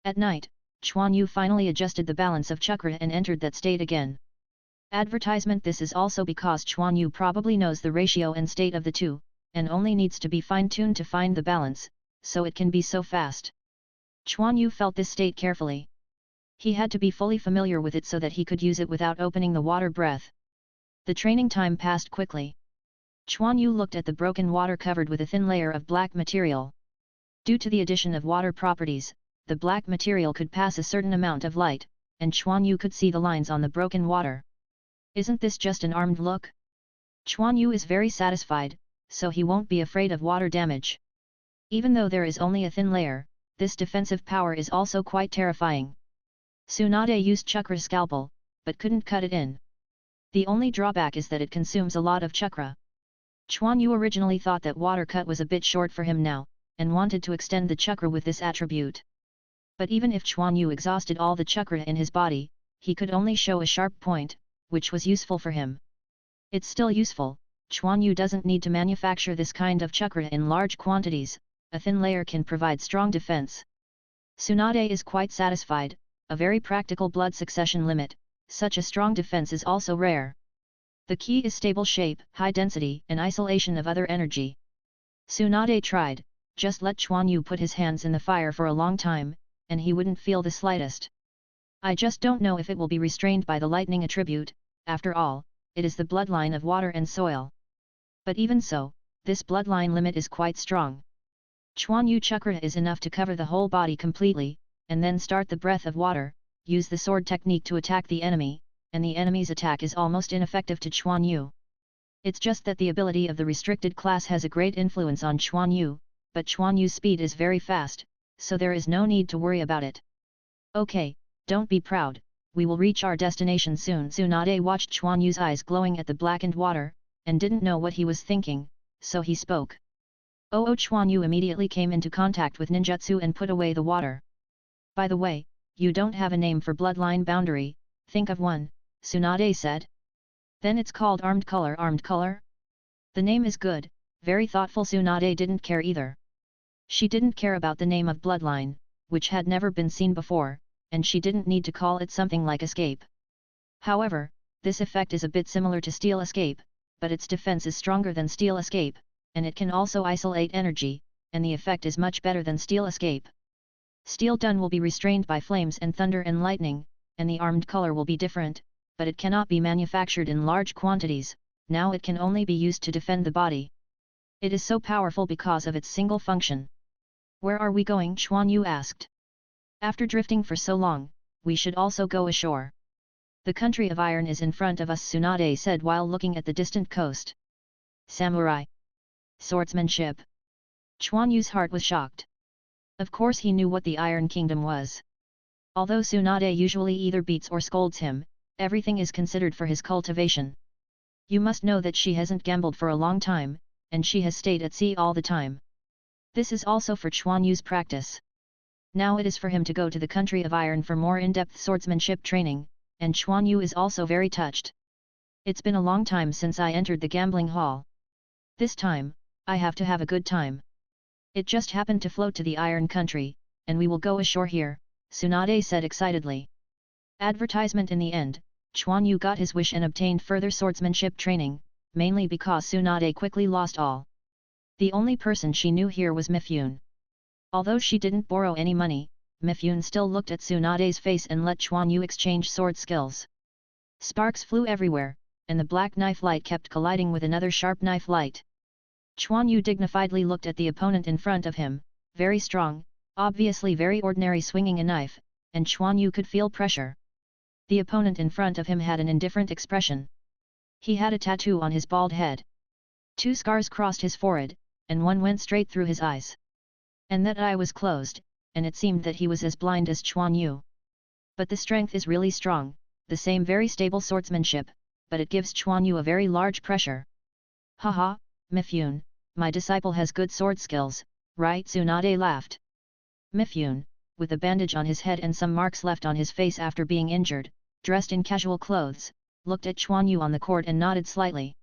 At night, Quan Yu finally adjusted the balance of chakra and entered that state again. Advertisement. This is also because Quan Yu probably knows the ratio and state of the two, and only needs to be fine-tuned to find the balance, so it can be so fast. Quan Yu felt this state carefully. He had to be fully familiar with it so that he could use it without opening the water breath. The training time passed quickly. Quan Yu looked at the broken water covered with a thin layer of black material. Due to the addition of water properties, the black material could pass a certain amount of light, and Quan Yu could see the lines on the broken water. Isn't this just an armed look? Quan Yu is very satisfied, so he won't be afraid of water damage. Even though there is only a thin layer, this defensive power is also quite terrifying. Tsunade used chakra scalpel, but couldn't cut it in. The only drawback is that it consumes a lot of chakra. Quan Yu originally thought that water cut was a bit short for him now, and wanted to extend the chakra with this attribute. But even if Quan Yu exhausted all the chakra in his body, he could only show a sharp point, which was useful for him. It's still useful. Quan Yu doesn't need to manufacture this kind of chakra in large quantities, a thin layer can provide strong defense. Tsunade is quite satisfied, a very practical blood succession limit, such a strong defense is also rare. The key is stable shape, high density, and isolation of other energy. Tsunade tried, just let Quan Yu put his hands in the fire for a long time, and he wouldn't feel the slightest. I just don't know if it will be restrained by the lightning attribute, after all, it is the bloodline of water and soil. But even so, this bloodline limit is quite strong. Quan Yu chakra is enough to cover the whole body completely, and then start the breath of water, use the sword technique to attack the enemy, and the enemy's attack is almost ineffective to Quan Yu. It's just that the ability of the restricted class has a great influence on Quan Yu, but Quan Yu's speed is very fast, so there is no need to worry about it. Okay, don't be proud, we will reach our destination soon. Tsunade watched Quan Yu's eyes glowing at the blackened water, and didn't know what he was thinking, so he spoke. Oh, Quan Yu immediately came into contact with ninjutsu and put away the water. By the way, you don't have a name for bloodline boundary, think of one, Tsunade said. Then it's called armed color. Armed color? The name is good, very thoughtful. Tsunade didn't care either. She didn't care about the name of bloodline, which had never been seen before, and she didn't need to call it something like escape. However, this effect is a bit similar to steel escape, but its defense is stronger than steel escape, and it can also isolate energy, and the effect is much better than steel escape. Steel dun will be restrained by flames and thunder and lightning, and the armed color will be different, but it cannot be manufactured in large quantities, now it can only be used to defend the body. It is so powerful because of its single function. Where are we going? Quan Yu asked. After drifting for so long, we should also go ashore. The country of iron is in front of us, Tsunade said while looking at the distant coast. Samurai. Swordsmanship. Quan Yu's heart was shocked. Of course he knew what the Iron Kingdom was. Although Tsunade usually either beats or scolds him, everything is considered for his cultivation. You must know that she hasn't gambled for a long time, and she has stayed at sea all the time. This is also for Quan Yu's practice. Now it is for him to go to the country of iron for more in-depth swordsmanship training, and Quan Yu is also very touched. It's been a long time since I entered the gambling hall. This time, I have to have a good time. It just happened to float to the iron country, and we will go ashore here, Tsunade said excitedly. Advertisement. In the end, Quan Yu got his wish and obtained further swordsmanship training, mainly because Tsunade quickly lost all. The only person she knew here was Mifune. Although she didn't borrow any money, Mifune still looked at Tsunade's face and let Quan Yu exchange sword skills. Sparks flew everywhere, and the black knife light kept colliding with another sharp knife light. Quan Yu dignifiedly looked at the opponent in front of him, very strong, obviously very ordinary, swinging a knife, and Quan Yu could feel pressure. The opponent in front of him had an indifferent expression. He had a tattoo on his bald head. 2 scars crossed his forehead, and one went straight through his eyes. And that eye was closed, and it seemed that he was as blind as Quan Yu. But the strength is really strong, the same very stable swordsmanship, but it gives Quan Yu a very large pressure. Haha, Mifune, my disciple has good sword skills, right? Tsunade laughed. Mifune, with a bandage on his head and some marks left on his face after being injured, dressed in casual clothes, looked at Quan Yu on the court and nodded slightly.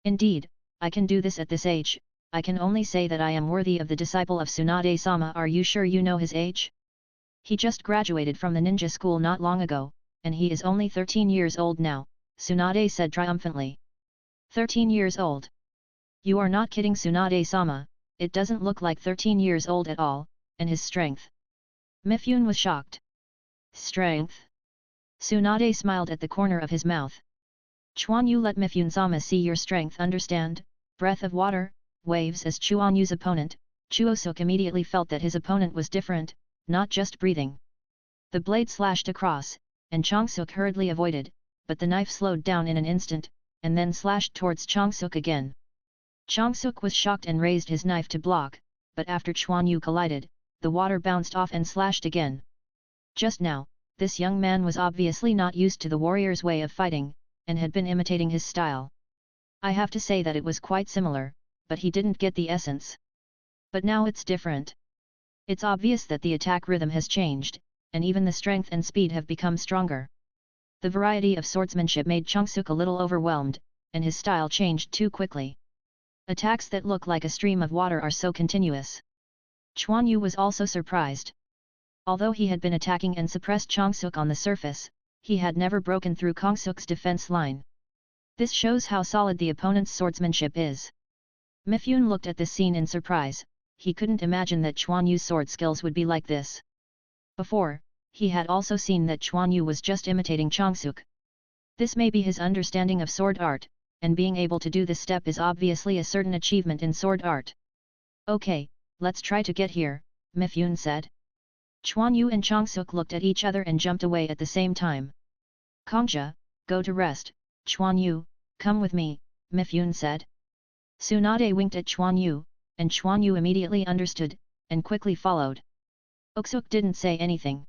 Indeed, I can do this at this age. I can only say that I am worthy of the disciple of Tsunade-sama. Are you sure you know his age? He just graduated from the ninja school not long ago, and he is only 13 years old now, Tsunade said triumphantly. 13 years old? You are not kidding, Tsunade-sama, it doesn't look like 13 years old at all, and his strength. Mifune was shocked. Strength? Tsunade smiled at the corner of his mouth. Quan Yu, let Mifune-sama see your strength, understand? Breath of water, waves. As Quan Yu's opponent, Chuosuk immediately felt that his opponent was different, not just breathing. The blade slashed across, and Changsuk hurriedly avoided, but the knife slowed down in an instant, and then slashed towards Changsuk again. Changsuk was shocked and raised his knife to block, but after Quan Yu collided, the water bounced off and slashed again. Just now, this young man was obviously not used to the warrior's way of fighting, and had been imitating his style. I have to say that it was quite similar, but he didn't get the essence. But now it's different. It's obvious that the attack rhythm has changed, and even the strength and speed have become stronger. The variety of swordsmanship made Changsuk a little overwhelmed, and his style changed too quickly. Attacks that look like a stream of water are so continuous. Quan Yu was also surprised. Although he had been attacking and suppressed Changsuk on the surface, he had never broken through Changsuk's defense line. This shows how solid the opponent's swordsmanship is. Mifune looked at this scene in surprise. He couldn't imagine that Quan Yu's sword skills would be like this. Before, he had also seen that Quan Yu was just imitating Changsuk. This may be his understanding of sword art, and being able to do this step is obviously a certain achievement in sword art. Okay, let's try to get here, Mifune said. Quan Yu and Changsuk looked at each other and jumped away at the same time. Kongja, go to rest. Quan Yu, come with me, Mifune said. Tsunade winked at Quan Yu, and Quan Yu immediately understood, and quickly followed. Oksuk didn't say anything.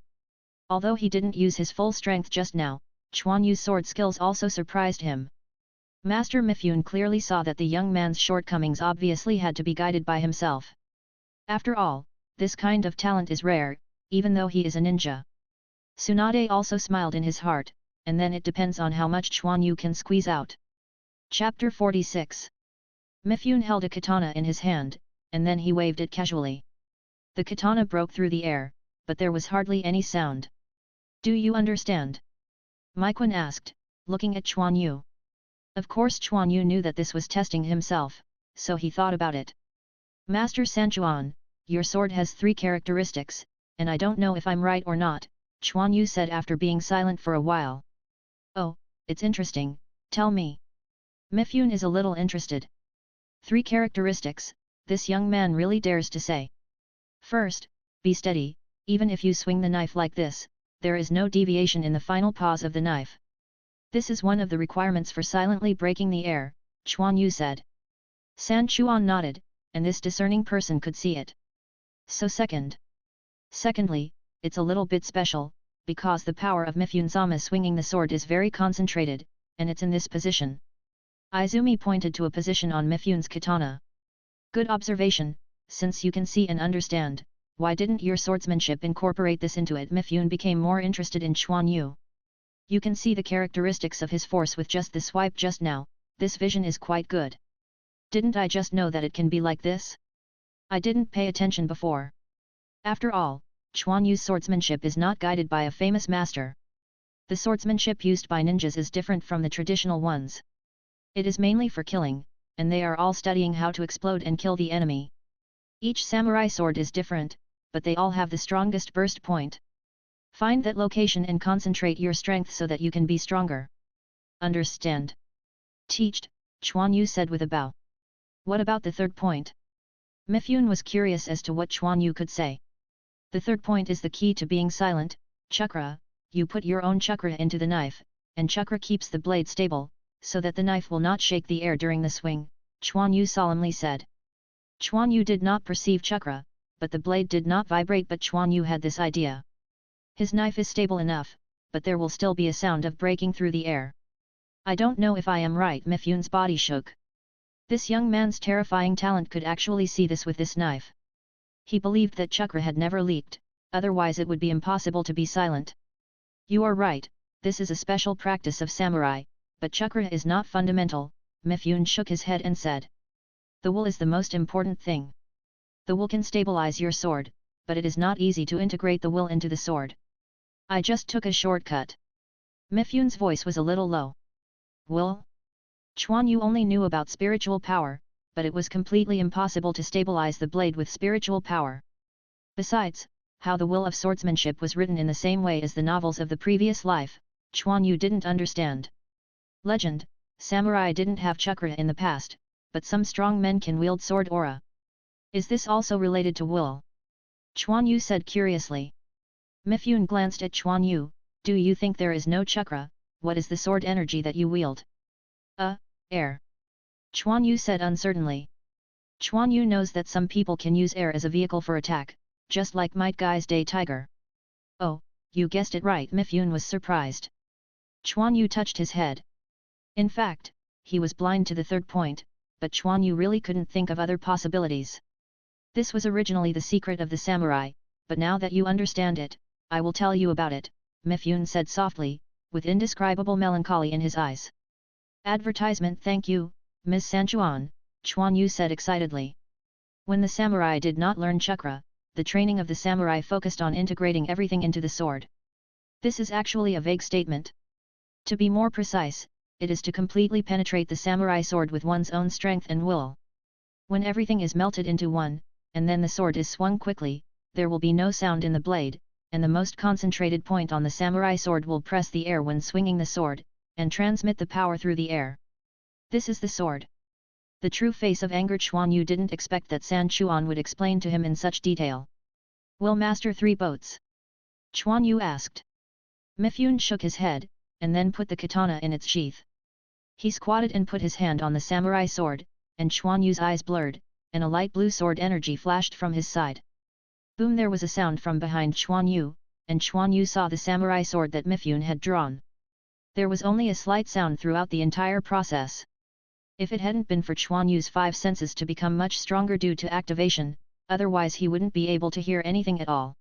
Although he didn't use his full strength just now, Quan Yu's sword skills also surprised him. Master Mifune clearly saw that the young man's shortcomings obviously had to be guided by himself. After all, this kind of talent is rare, even though he is a ninja. Tsunade also smiled in his heart, and then it depends on how much Quan Yu can squeeze out. Chapter 46. Mifune held a katana in his hand, and then he waved it casually. The katana broke through the air, but there was hardly any sound. Do you understand? Quan asked, looking at Quan Yu. Of course Quan Yu knew that this was testing himself, so he thought about it. Master Sanchuan, your sword has 3 characteristics, and I don't know if I'm right or not, Quan Yu said after being silent for a while. Oh, it's interesting, tell me. Mifune is a little interested. 3 characteristics, this young man really dares to say. First, be steady, even if you swing the knife like this, there is no deviation in the final pause of the knife. This is one of the requirements for silently breaking the air, Quan Yu said. Sanchuan nodded, and this discerning person could see it. So secondly, it's a little bit special, because the power of Mifune-sama swinging the sword is very concentrated, and it's in this position. Izumi pointed to a position on Mifune's katana. Good observation, since you can see and understand, why didn't your swordsmanship incorporate this into it? Mifune became more interested in Quan Yu. You can see the characteristics of his force with just the swipe just now, this vision is quite good. Didn't I just know that it can be like this? I didn't pay attention before. After all, Quan Yu's swordsmanship is not guided by a famous master. The swordsmanship used by ninjas is different from the traditional ones. It is mainly for killing, and they are all studying how to explode and kill the enemy. Each samurai sword is different, but they all have the strongest burst point. Find that location and concentrate your strength so that you can be stronger. Understand? Teached, Quan Yu said with a bow. What about the third point? Mifune was curious as to what Quan Yu could say. The third point is the key to being silent, chakra. You put your own chakra into the knife, and chakra keeps the blade stable, so that the knife will not shake the air during the swing, Quan Yu solemnly said. Quan Yu did not perceive chakra, but the blade did not vibrate, but Quan Yu had this idea. His knife is stable enough, but there will still be a sound of breaking through the air. I don't know if I am right. Mifune's body shook. This young man's terrifying talent could actually see this with this knife. He believed that chakra had never leaked, otherwise it would be impossible to be silent. You are right, this is a special practice of samurai, but chakra is not fundamental, Mifune shook his head and said. The will is the most important thing. The will can stabilize your sword, but it is not easy to integrate the will into the sword. I just took a shortcut. Mifune's voice was a little low. Will? Quan Yu only knew about spiritual power, but it was completely impossible to stabilize the blade with spiritual power. Besides, how the will of swordsmanship was written in the same way as the novels of the previous life, Quan Yu didn't understand. Legend, samurai didn't have chakra in the past, but some strong men can wield sword aura. Is this also related to will? Quan Yu said curiously. Mifune glanced at Quan Yu. Do you think there is no chakra? What is the sword energy that you wield? Air. Quan Yu said uncertainly. Quan Yu knows that some people can use air as a vehicle for attack, just like Might Guy's Day Tiger. Oh, you guessed it right. Mifune was surprised. Quan Yu touched his head. In fact, he was blind to the third point, but Quan Yu really couldn't think of other possibilities. This was originally the secret of the samurai, but now that you understand it, I will tell you about it, Mifune said softly, with indescribable melancholy in his eyes. Advertisement. Thank you, Ms. Sanchuan, Quan Yu said excitedly. When the samurai did not learn chakra, the training of the samurai focused on integrating everything into the sword. This is actually a vague statement. To be more precise, it is to completely penetrate the samurai sword with one's own strength and will. When everything is melted into one, and then the sword is swung quickly, there will be no sound in the blade, and the most concentrated point on the samurai sword will press the air when swinging the sword, and transmit the power through the air. This is the sword. The true face of anger. Quan Yu didn't expect that Sanchuan would explain to him in such detail. Will master 3 boats? Quan Yu asked. Mifune shook his head, and then put the katana in its sheath. He squatted and put his hand on the samurai sword, and Quan Yu's eyes blurred, and a light blue sword energy flashed from his side. Boom! There was a sound from behind Quan Yu, and Quan Yu saw the samurai sword that Mifune had drawn. There was only a slight sound throughout the entire process. If it hadn't been for Quan Yu's 5 senses to become much stronger due to activation, otherwise he wouldn't be able to hear anything at all.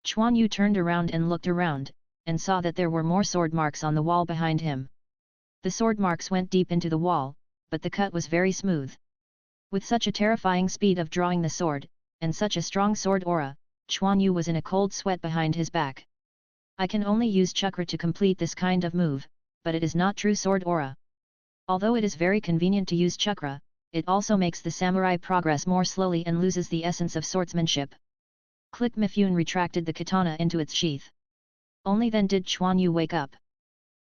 Quan Yu turned around and looked around, and saw that there were more sword marks on the wall behind him. The sword marks went deep into the wall, but the cut was very smooth. With such a terrifying speed of drawing the sword, and such a strong sword aura, Quan Yu was in a cold sweat behind his back. I can only use chakra to complete this kind of move, but it is not true sword aura. Although it is very convenient to use chakra, it also makes the samurai progress more slowly and loses the essence of swordsmanship. Click. Mifune retracted the katana into its sheath. Only then did Quan Yu wake up.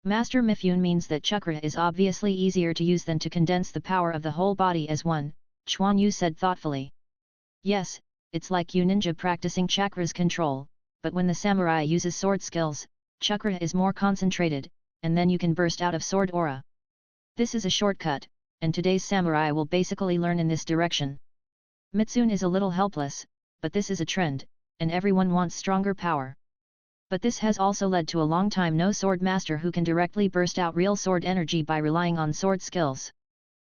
Master Mifune means that chakra is obviously easier to use than to condense the power of the whole body as one, Quan Yu said thoughtfully. Yes, it's like you ninja practicing chakra's control, but when the samurai uses sword skills, chakra is more concentrated, and then you can burst out of sword aura. This is a shortcut, and today's samurai will basically learn in this direction. Mitsune is a little helpless, but this is a trend, and everyone wants stronger power. But this has also led to a long time no sword master who can directly burst out real sword energy by relying on sword skills.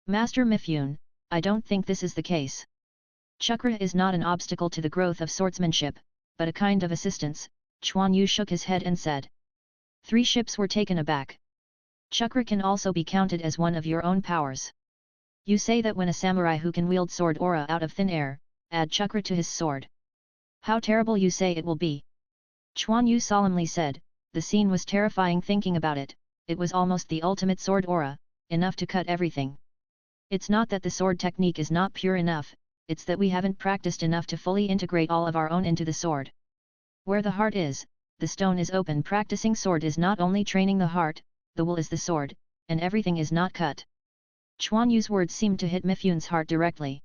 Master Mifune, I don't think this is the case. Chakra is not an obstacle to the growth of swordsmanship, but a kind of assistance, Quan Yu shook his head and said. 3 ships were taken aback. Chakra can also be counted as one of your own powers. You say that when a samurai who can wield sword aura out of thin air, add chakra to his sword. How terrible you say it will be. Quan Yu solemnly said, the scene was terrifying thinking about it, it was almost the ultimate sword aura, enough to cut everything. It's not that the sword technique is not pure enough, it's that we haven't practiced enough to fully integrate all of our own into the sword. Where the heart is, the stone is open. Practicing sword is not only training the heart, the will is the sword, and everything is not cut. Quan Yu's words seemed to hit Mifune's heart directly.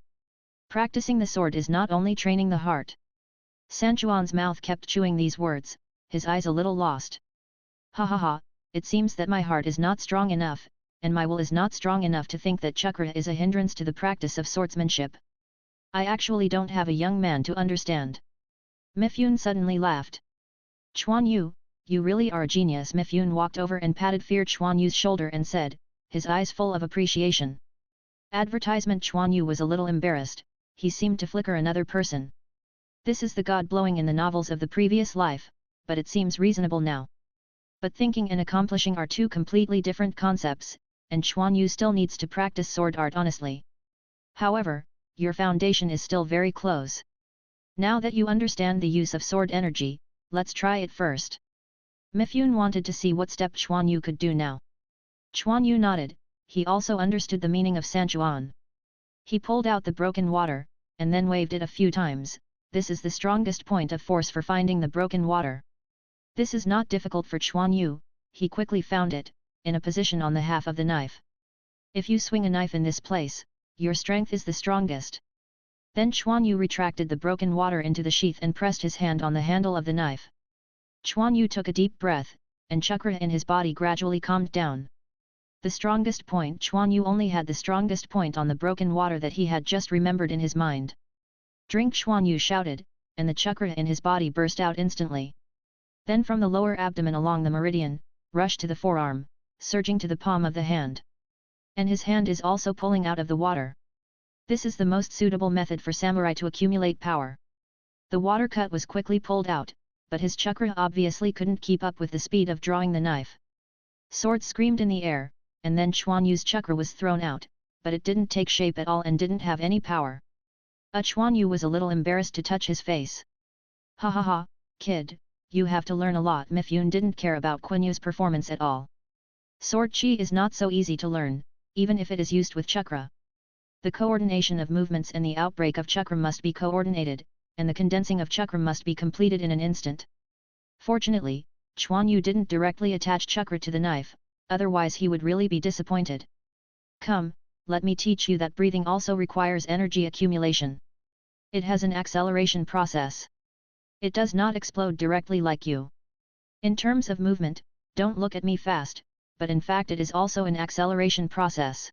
Practicing the sword is not only training the heart. Sanchuan's mouth kept chewing these words, his eyes a little lost. Ha ha ha, it seems that my heart is not strong enough, and my will is not strong enough to think that chakra is a hindrance to the practice of swordsmanship. I actually don't have a young man to understand. Mifune suddenly laughed. Quan Yu, you really are a genius. Mifune walked over and patted Quan Yu's shoulder and said, his eyes full of appreciation. Advertisement. Quan Yu was a little embarrassed, he seemed to flicker another person. This is the god blowing in the novels of the previous life, but it seems reasonable now. But thinking and accomplishing are 2 completely different concepts, and Quan Yu still needs to practice sword art honestly. However, your foundation is still very close. Now that you understand the use of sword energy, let's try it first. Mifune wanted to see what step Quan Yu could do now. Quan Yu nodded, he also understood the meaning of Sanchuan. He pulled out the broken water, and then waved it a few times. This is the strongest point of force for finding the broken water. This is not difficult for Quan Yu, he quickly found it, in a position on the half of the knife. If you swing a knife in this place, your strength is the strongest. Then Quan Yu retracted the broken water into the sheath and pressed his hand on the handle of the knife. Quan Yu took a deep breath, and chakra in his body gradually calmed down. The strongest point. Quan Yu only had the strongest point on the broken water that he had just remembered in his mind. Drink. Quan Yu shouted, and the chakra in his body burst out instantly. Then from the lower abdomen along the meridian, rushed to the forearm, surging to the palm of the hand. And his hand is also pulling out of the water. This is the most suitable method for samurai to accumulate power. The water cut was quickly pulled out, but his chakra obviously couldn't keep up with the speed of drawing the knife. Sword screamed in the air, and then Quan Yu's chakra was thrown out, but it didn't take shape at all and didn't have any power. Quan Yu was a little embarrassed to touch his face. Ha ha ha, kid, you have to learn a lot. Mifune didn't care about Quan Yu's performance at all. Sword chi is not so easy to learn, even if it is used with chakra. The coordination of movements and the outbreak of chakra must be coordinated, and the condensing of chakra must be completed in an instant. Fortunately, Quan Yu didn't directly attach chakra to the knife, otherwise he would really be disappointed. Come, let me teach you that breathing also requires energy accumulation. It has an acceleration process. It does not explode directly like you. In terms of movement, don't look at me fast, but in fact it is also an acceleration process.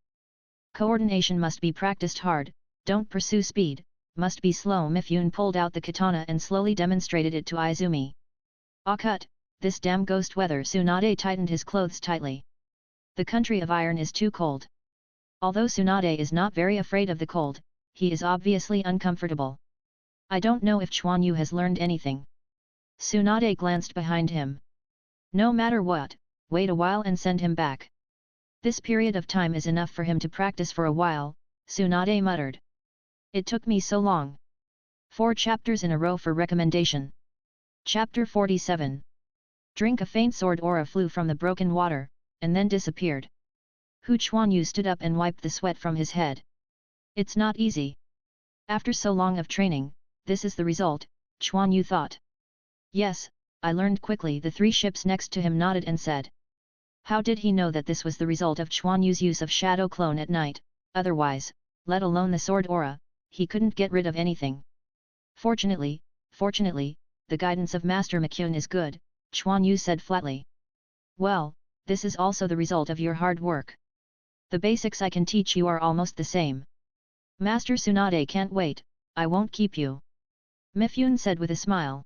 Coordination must be practiced hard, don't pursue speed, must be slow. Mifune pulled out the katana and slowly demonstrated it to Izumi. Ah cut, this damn ghost weather. Tsunade tightened his clothes tightly. The country of iron is too cold. Although Tsunade is not very afraid of the cold, he is obviously uncomfortable. I don't know if Quan Yu has learned anything. Tsunade glanced behind him. No matter what, wait a while and send him back. This period of time is enough for him to practice for a while, Tsunade muttered. It took me so long. 4 chapters in a row for recommendation. Chapter 47. Drink. A faint sword aura flew from the broken water, and then disappeared. Quan Yu stood up and wiped the sweat from his head. It's not easy. After so long of training, this is the result, Quan Yu thought. Yes, I learned quickly. The 3 ships next to him nodded and said. How did he know that this was the result of Quan Yu's use of shadow clone at night? Otherwise, let alone the sword aura, he couldn't get rid of anything. Fortunately, the guidance of Master McCune is good, Quan Yu said flatly. Well, this is also the result of your hard work. The basics I can teach you are almost the same. Master Tsunade can't wait, I won't keep you. Mifune said with a smile.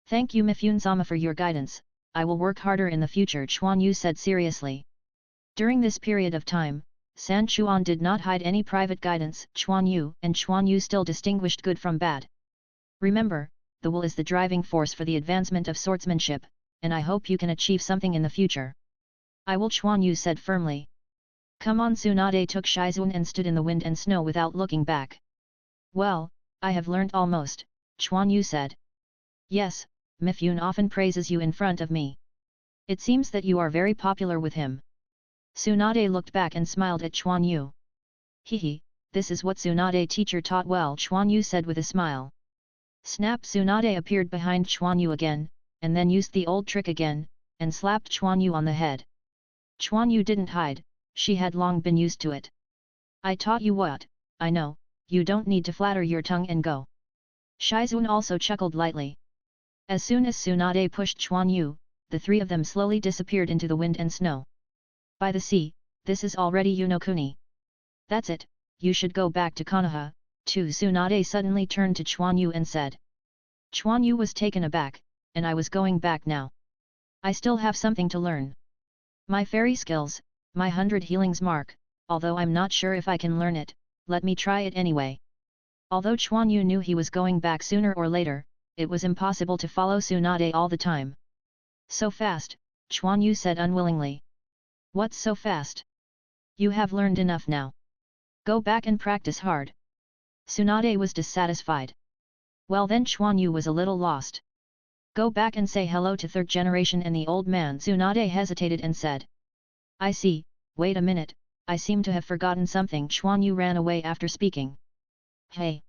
Thank you Mifune-sama for your guidance, I will work harder in the future, Quan Yu said seriously. During this period of time, San Chuan did not hide any private guidance. Quan Yu still distinguished good from bad. Remember, the will is the driving force for the advancement of swordsmanship, and I hope you can achieve something in the future. I will, Quan Yu said firmly. Come on. Tsunade took Shizun and stood in the wind and snow without looking back. Well, I have learned almost, Quan Yu said. Yes, Mifune often praises you in front of me. It seems that you are very popular with him. Tsunade looked back and smiled at Quan Yu. Hehe, this is what Tsunade teacher taught well, Quan Yu said with a smile. Snap. Tsunade appeared behind Quan Yu again, and then used the old trick again, and slapped Quan Yu on the head. Quan Yu didn't hide, she had long been used to it. I taught you what, I know, you don't need to flatter your tongue and go. Shizun also chuckled lightly. As soon as Tsunade pushed Quan Yu, the 3 of them slowly disappeared into the wind and snow. By the sea, this is already Yunokuni. That's it, you should go back to Konoha, too. Tsunade suddenly turned to Quan Yu and said. Quan Yu was taken aback, and I was going back now. I still have something to learn. My fairy skills, my 100 healings mark, although I'm not sure if I can learn it, let me try it anyway. Although Quan Yu knew he was going back sooner or later, it was impossible to follow Tsunade all the time. So fast, Quan Yu said unwillingly. What's so fast? You have learned enough now. Go back and practice hard. Tsunade was dissatisfied. Well then Quan Yu was a little lost. Go back and say hello to 3rd generation and the old man. Tsunade hesitated and said. I see, wait a minute, I seem to have forgotten something. Quan Yu ran away after speaking. Hey!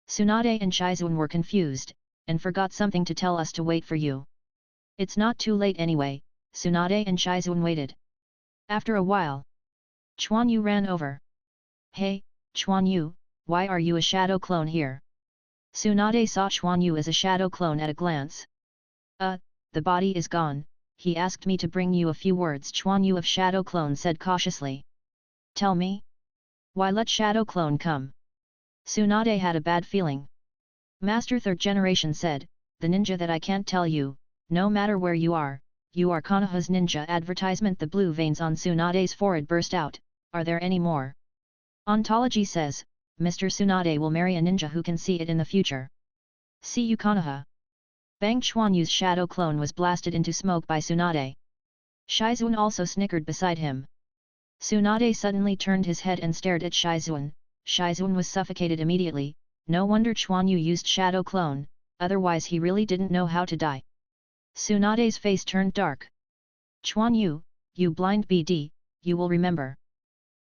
Tsunade and Shizun were confused, and forgot something to tell us to wait for you. It's not too late anyway. Tsunade and Shizun waited. After a while, Quan Yu ran over. Hey, Quan Yu, why are you a shadow clone here? Tsunade saw Quan Yu as a shadow clone at a glance. The body is gone, he asked me to bring you a few words. Quan Yu of shadow clone said cautiously. Tell me? Why let shadow clone come? Tsunade had a bad feeling. Master 3rd generation said, the ninja that I can't tell you, no matter where you are Konoha's ninja. Advertisement. The blue veins on Tsunade's forehead burst out. Are there any more? Ontology says, Mr. Tsunade will marry a ninja who can see it in the future. See you Konoha. Bang. Quan Yu's shadow clone was blasted into smoke by Tsunade. Shizun also snickered beside him. Tsunade suddenly turned his head and stared at Shizun. Shizun was suffocated immediately. No wonder Quan Yu used shadow clone, otherwise he really didn't know how to die. Tsunade's face turned dark. Quan Yu, you blind BD, you will remember.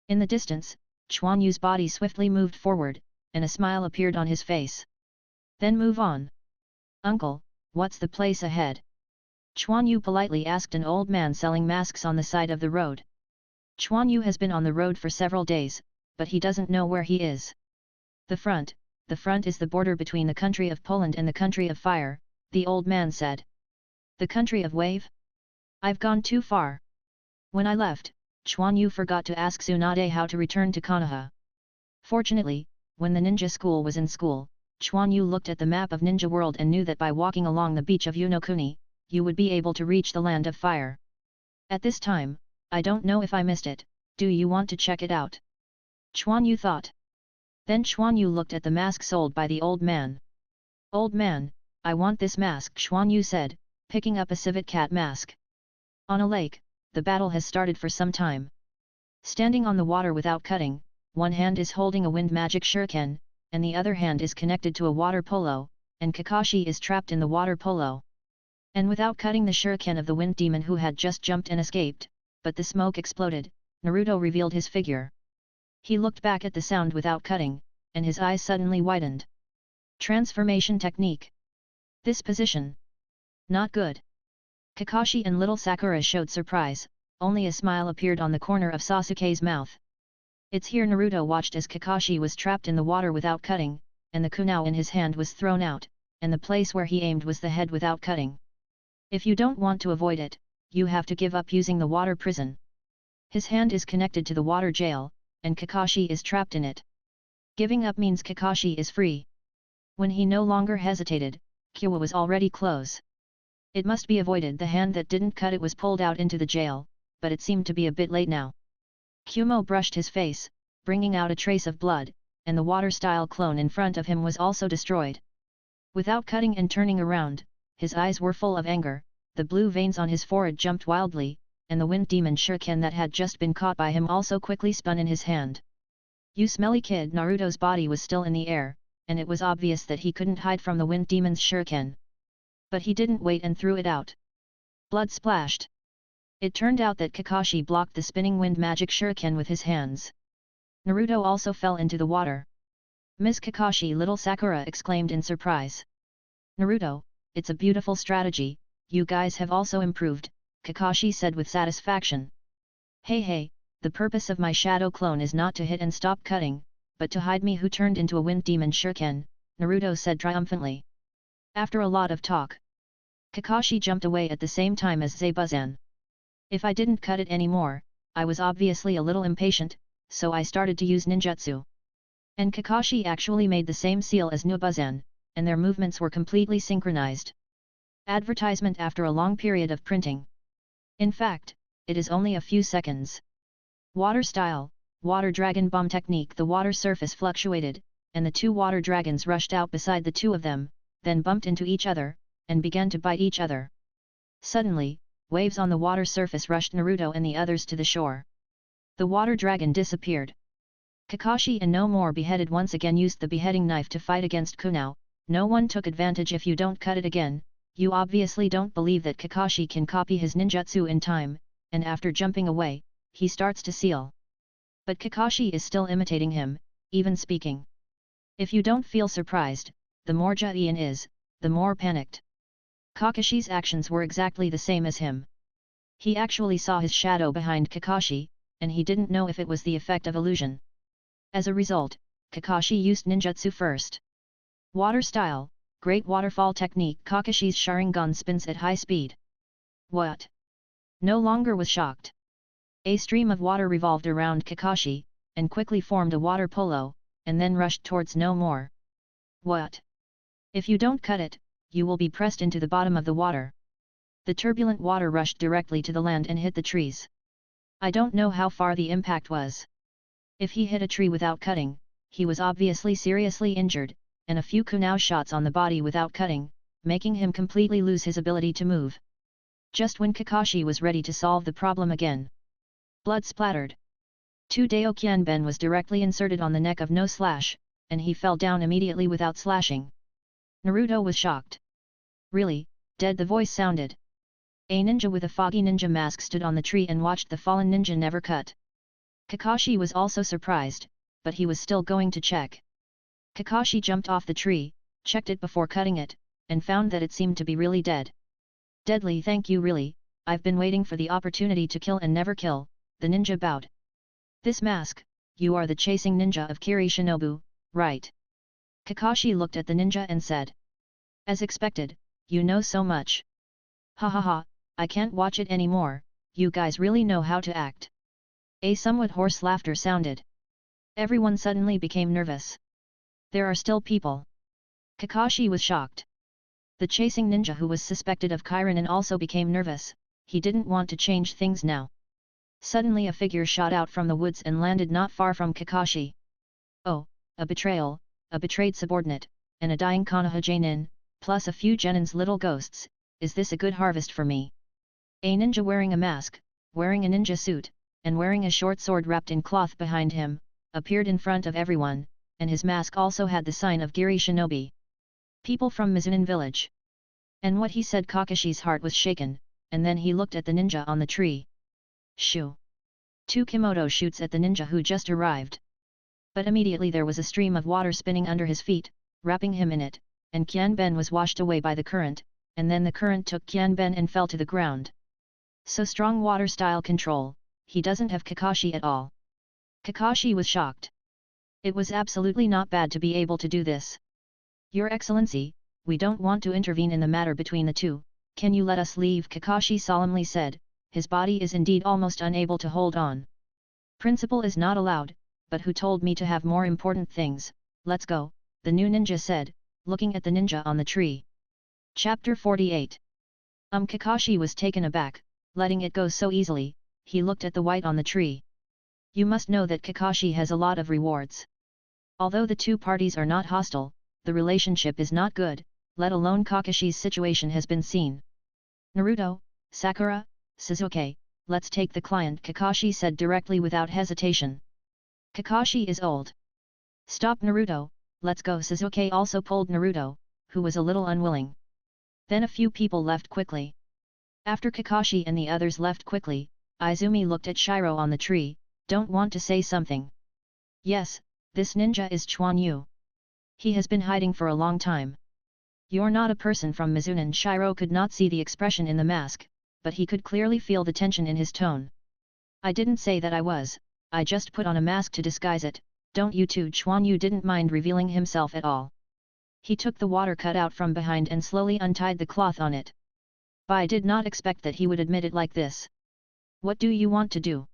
In the distance, Quan Yu's body swiftly moved forward, and a smile appeared on his face. Then move on. Uncle, what's the place ahead? Quan Yu politely asked an old man selling masks on the side of the road. Quan Yu has been on the road for several days, but he doesn't know where he is. The front is the border between the country of Poland and the country of fire, the old man said. The country of wave? I've gone too far. When I left, Quan Yu forgot to ask Tsunade how to return to Konoha. Fortunately, when the ninja school was in school, Quan Yu looked at the map of Ninja World and knew that by walking along the beach of Yunokuni, you would be able to reach the land of fire. At this time, I don't know if I missed it, do you want to check it out? Quan Yu thought. Then Quan Yu looked at the mask sold by the old man. Old man, I want this mask, Quan Yu said, picking up a civet cat mask. On a lake, the battle has started for some time. Standing on the water without cutting, one hand is holding a wind magic shuriken, and the other hand is connected to a water polo, and Kakashi is trapped in the water polo. And without cutting the shuriken of the wind demon who had just jumped and escaped, but the smoke exploded, Naruto revealed his figure. He looked back at the sound without cutting, and his eyes suddenly widened. Transformation technique. This position. Not good. Kakashi and little Sakura showed surprise, only a smile appeared on the corner of Sasuke's mouth. It's here Naruto watched as Kakashi was trapped in the water without cutting, and the kunai in his hand was thrown out, and the place where he aimed was the head without cutting. If you don't want to avoid it, you have to give up using the water prison. His hand is connected to the water jail, and Kakashi is trapped in it. Giving up means Kakashi is free. When he no longer hesitated, Kyowa was already close. It must be avoided. The hand that didn't cut it was pulled out into the jail, but it seemed to be a bit late now. Kumo brushed his face, bringing out a trace of blood, and the water-style clone in front of him was also destroyed. Without cutting and turning around, his eyes were full of anger, the blue veins on his forehead jumped wildly, and the wind demon shuriken that had just been caught by him also quickly spun in his hand. You smelly kid! Naruto's body was still in the air, and it was obvious that he couldn't hide from the wind demon's shuriken. But he didn't wait and threw it out. Blood splashed. It turned out that Kakashi blocked the spinning wind magic shuriken with his hands. Naruto also fell into the water. Miss Kakashi, little Sakura exclaimed in surprise. Naruto, it's a beautiful strategy, you guys have also improved, Kakashi said with satisfaction. Hey, the purpose of my shadow clone is not to hit and stop cutting, but to hide me who turned into a wind demon shuriken, Naruto said triumphantly. After a lot of talk, Kakashi jumped away at the same time as Zabuza. If I didn't cut it anymore, I was obviously a little impatient, so I started to use ninjutsu. And Kakashi actually made the same seal as Zabuza, and their movements were completely synchronized. Advertisement after a long period of printing. In fact, it is only a few seconds. Water style, water dragon bomb technique. The water surface fluctuated, and the two water dragons rushed out beside the two of them, then bumped into each other, and began to bite each other. Suddenly, waves on the water surface rushed Naruto and the others to the shore. The water dragon disappeared. Kakashi and no more beheaded once again used the beheading knife to fight against Kunao. No one took advantage. If you don't cut it again, you obviously don't believe that Kakashi can copy his ninjutsu in time, and after jumping away, he starts to seal. But Kakashi is still imitating him, even speaking. If you don't feel surprised, the more Ian is, the more panicked. Kakashi's actions were exactly the same as him. He actually saw his shadow behind Kakashi, and he didn't know if it was the effect of illusion. As a result, Kakashi used ninjutsu first. Water style, great waterfall technique. Kakashi's Sharingan spins at high speed. What? No longer was shocked. A stream of water revolved around Kakashi, and quickly formed a water polo, and then rushed towards no more. What? If you don't cut it, you will be pressed into the bottom of the water. The turbulent water rushed directly to the land and hit the trees. I don't know how far the impact was. If he hit a tree without cutting, he was obviously seriously injured, and a few kunai shots on the body without cutting, making him completely lose his ability to move. Just when Kakashi was ready to solve the problem again. Blood splattered. Two Daokyanben was directly inserted on the neck of No Slash, and he fell down immediately without slashing. Naruto was shocked. Really, dead? The voice sounded. A ninja with a foggy ninja mask stood on the tree and watched the fallen ninja never cut. Kakashi was also surprised, but he was still going to check. Kakashi jumped off the tree, checked it before cutting it, and found that it seemed to be really dead. Deadly, thank you. Really, I've been waiting for the opportunity to kill and never kill, the ninja bowed. This mask, you are the chasing ninja of Kiri Shinobu, right? Kakashi looked at the ninja and said. As expected, you know so much. Ha ha ha, I can't watch it anymore, you guys really know how to act. A somewhat hoarse laughter sounded. Everyone suddenly became nervous. There are still people. Kakashi was shocked. The chasing ninja who was suspected of Kiranin also became nervous, he didn't want to change things now. Suddenly a figure shot out from the woods and landed not far from Kakashi. Oh, a betrayal, a betrayed subordinate, and a dying Konoha Genin, plus a few Genin's little ghosts, is this a good harvest for me? A ninja wearing a mask, wearing a ninja suit, and wearing a short sword wrapped in cloth behind him, appeared in front of everyone, and his mask also had the sign of Giri Shinobi. People from Mizunin village. And what he said, Kakashi's heart was shaken, and then he looked at the ninja on the tree. Shoo! 2 Kimoto shoots at the ninja who just arrived. But immediately there was a stream of water spinning under his feet, wrapping him in it, and Qianben was washed away by the current, and then the current took Qianben and fell to the ground. So strong water style control, he doesn't have Kakashi at all. Kakashi was shocked. It was absolutely not bad to be able to do this. Your Excellency, we don't want to intervene in the matter between the two, can you let us leave? Kakashi solemnly said, his body is indeed almost unable to hold on. Principle is not allowed, but who told me to have more important things? Let's go, the new ninja said, looking at the ninja on the tree. Chapter 48. Kakashi was taken aback, letting it go so easily, he looked at the white on the tree. You must know that Kakashi has a lot of rewards. Although the two parties are not hostile, the relationship is not good, let alone Kakashi's situation has been seen. Naruto, Sakura, Sasuke, let's take the client, Kakashi said directly without hesitation. Kakashi is old. Stop Naruto, let's go. Sasuke also pulled Naruto, who was a little unwilling. Then a few people left quickly. After Kakashi and the others left quickly, Izumi looked at Shiro on the tree, don't want to say something. Yes, this ninja is Quan Yu. He has been hiding for a long time. You're not a person from Mizunin. Shiro could not see the expression in the mask, but he could clearly feel the tension in his tone. I didn't say that I was, I just put on a mask to disguise it, don't you too? Quan Yu didn't mind revealing himself at all. He took the water cut out from behind and slowly untied the cloth on it. Bai did not expect that he would admit it like this. What do you want to do?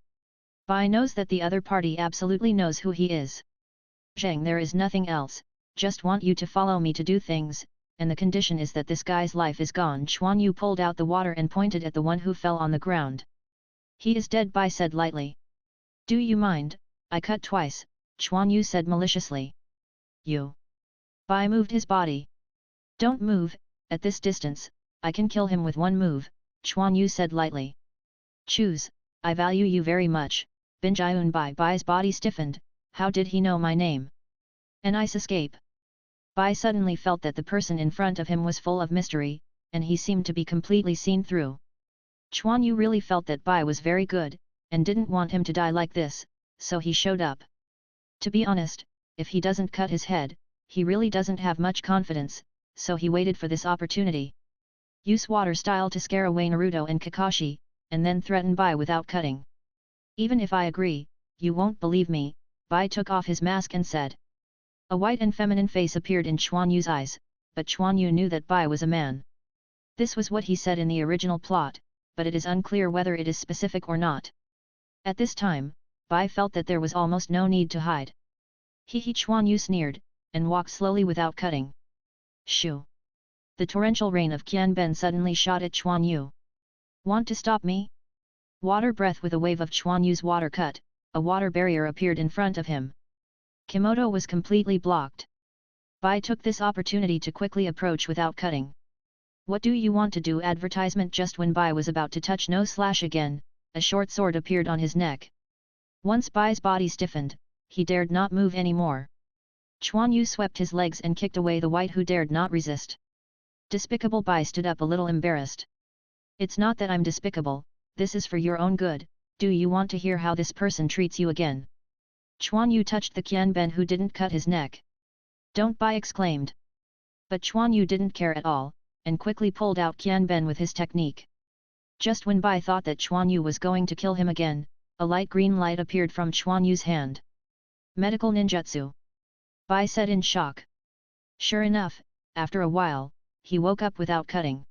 Bai knows that the other party absolutely knows who he is. Zheng, there is nothing else, just want you to follow me to do things, and the condition is that this guy's life is gone. Quan Yu pulled out the water and pointed at the one who fell on the ground. He is dead, Bai said lightly. Do you mind, I cut twice, Quan Yu said maliciously. You. Bai moved his body. Don't move, at this distance, I can kill him with one move, Quan Yu said lightly. Choose, I value you very much, Binjayun. Bai's body stiffened, how did he know my name? An ice escape. Bai suddenly felt that the person in front of him was full of mystery, and he seemed to be completely seen through. Quan Yu really felt that Bai was very good, and didn't want him to die like this, so he showed up. To be honest, if he doesn't cut his head, he really doesn't have much confidence, so he waited for this opportunity. Use water style to scare away Naruto and Kakashi, and then threaten Bai without cutting. Even if I agree, you won't believe me, Bai took off his mask and said. A white and feminine face appeared in Quan Yu's eyes, but Quan Yu knew that Bai was a man. This was what he said in the original plot, but it is unclear whether it is specific or not. At this time, Bai felt that there was almost no need to hide. He Quan Yu sneered, and walked slowly without cutting. Shoo! The torrential rain of Qianben suddenly shot at Quan Yu. Want to stop me? Water breath. With a wave of Quan Yu's water cut, a water barrier appeared in front of him. Kimoto was completely blocked. Bai took this opportunity to quickly approach without cutting. What do you want to do? Advertisement. Just when Bai was about to touch no slash again, a short sword appeared on his neck. Once Bai's body stiffened, he dared not move anymore. Quan Yu swept his legs and kicked away the white who dared not resist. Despicable. Bai stood up a little embarrassed. It's not that I'm despicable, this is for your own good, do you want to hear how this person treats you again? Quan Yu touched the Qianben who didn't cut his neck. Don't, Bai exclaimed. But Quan Yu didn't care at all, and quickly pulled out Qianben with his technique. Just when Bai thought that Quan Yu was going to kill him again, a light green light appeared from Quan Yu's hand. Medical ninjutsu. Bai said in shock. Sure enough, after a while, he woke up without cutting.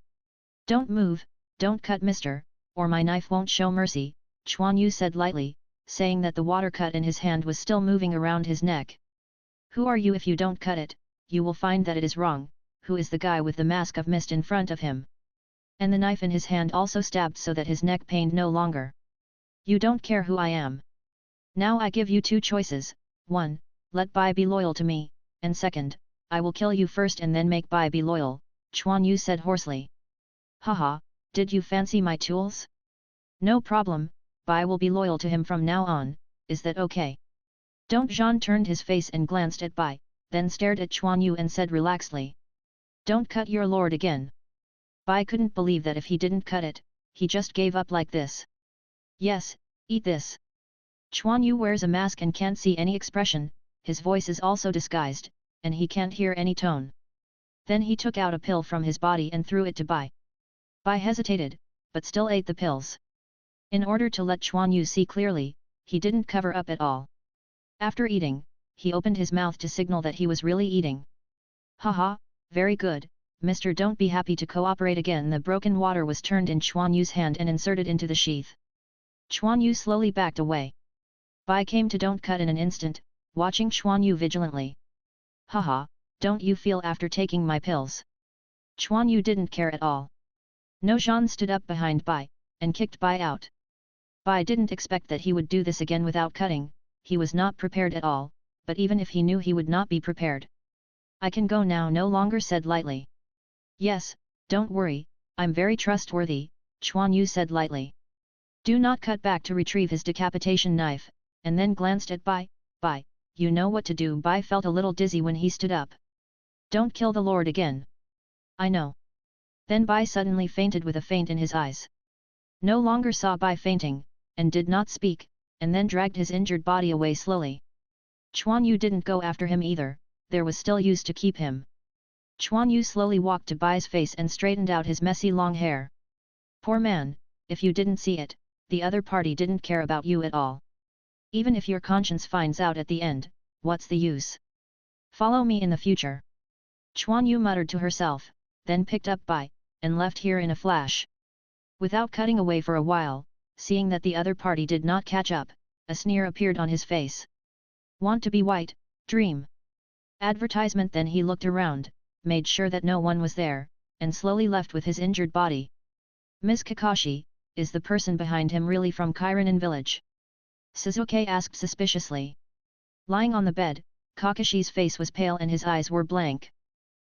Don't move, don't cut, mister, or my knife won't show mercy, Quan Yu said lightly, saying that the water cut in his hand was still moving around his neck. Who are you? If you don't cut it, you will find that it is wrong, who is the guy with the mask of mist in front of him? And the knife in his hand also stabbed so that his neck pained no longer. You don't care who I am. Now I give you two choices, 1, let Bai be loyal to me, and 2nd, I will kill you first and then make Bai be loyal, Quan Yu said hoarsely. Haha, did you fancy my tools? No problem, Bai will be loyal to him from now on, is that okay? Don't Zhan turned his face and glanced at Bai, then stared at Quan Yu and said relaxedly. Don't cut your lord again. Bai couldn't believe that if he didn't cut it, he just gave up like this. Yes, eat this. Quan Yu wears a mask and can't see any expression, his voice is also disguised, and he can't hear any tone. Then he took out a pill from his body and threw it to Bai. Bai hesitated, but still ate the pills. In order to let Quan Yu see clearly, he didn't cover up at all. After eating, he opened his mouth to signal that he was really eating. Haha, very good, Mr. Don't be happy to cooperate again. The broken water was turned in Quan Yu's hand and inserted into the sheath. Quan Yu slowly backed away. Bai came to Don't Cut in an instant, watching Quan Yu vigilantly. Haha, don't you feel after taking my pills? Quan Yu didn't care at all. No Zhan stood up behind Bai, and kicked Bai out. Bai didn't expect that he would do this again without cutting, he was not prepared at all, but even if he knew he would not be prepared. I can go now, no longer said lightly. Yes, don't worry, I'm very trustworthy, Quan Yu said lightly. Do not cut back to retrieve his decapitation knife, and then glanced at Bai. Bai, you know what to do. Bai felt a little dizzy when he stood up. Don't kill the lord again. I know. Then Bai suddenly fainted with a faint in his eyes. No longer saw Bai fainting, and did not speak, and then dragged his injured body away slowly. Quan Yu didn't go after him either, there was still use to keep him. Quan Yu slowly walked to Bai's face and straightened out his messy long hair. Poor man, if you didn't see it, the other party didn't care about you at all. Even if your conscience finds out at the end, what's the use? Follow me in the future. Quan Yu muttered to herself, then picked up Bai, and left here in a flash. Without cutting away for a while, seeing that the other party did not catch up, a sneer appeared on his face. Want to be white, dream. Advertisement. Then he looked around, made sure that no one was there, and slowly left with his injured body. Ms. Kakashi, is the person behind him really from Kiranin village? Suzuki asked suspiciously. Lying on the bed, Kakashi's face was pale and his eyes were blank.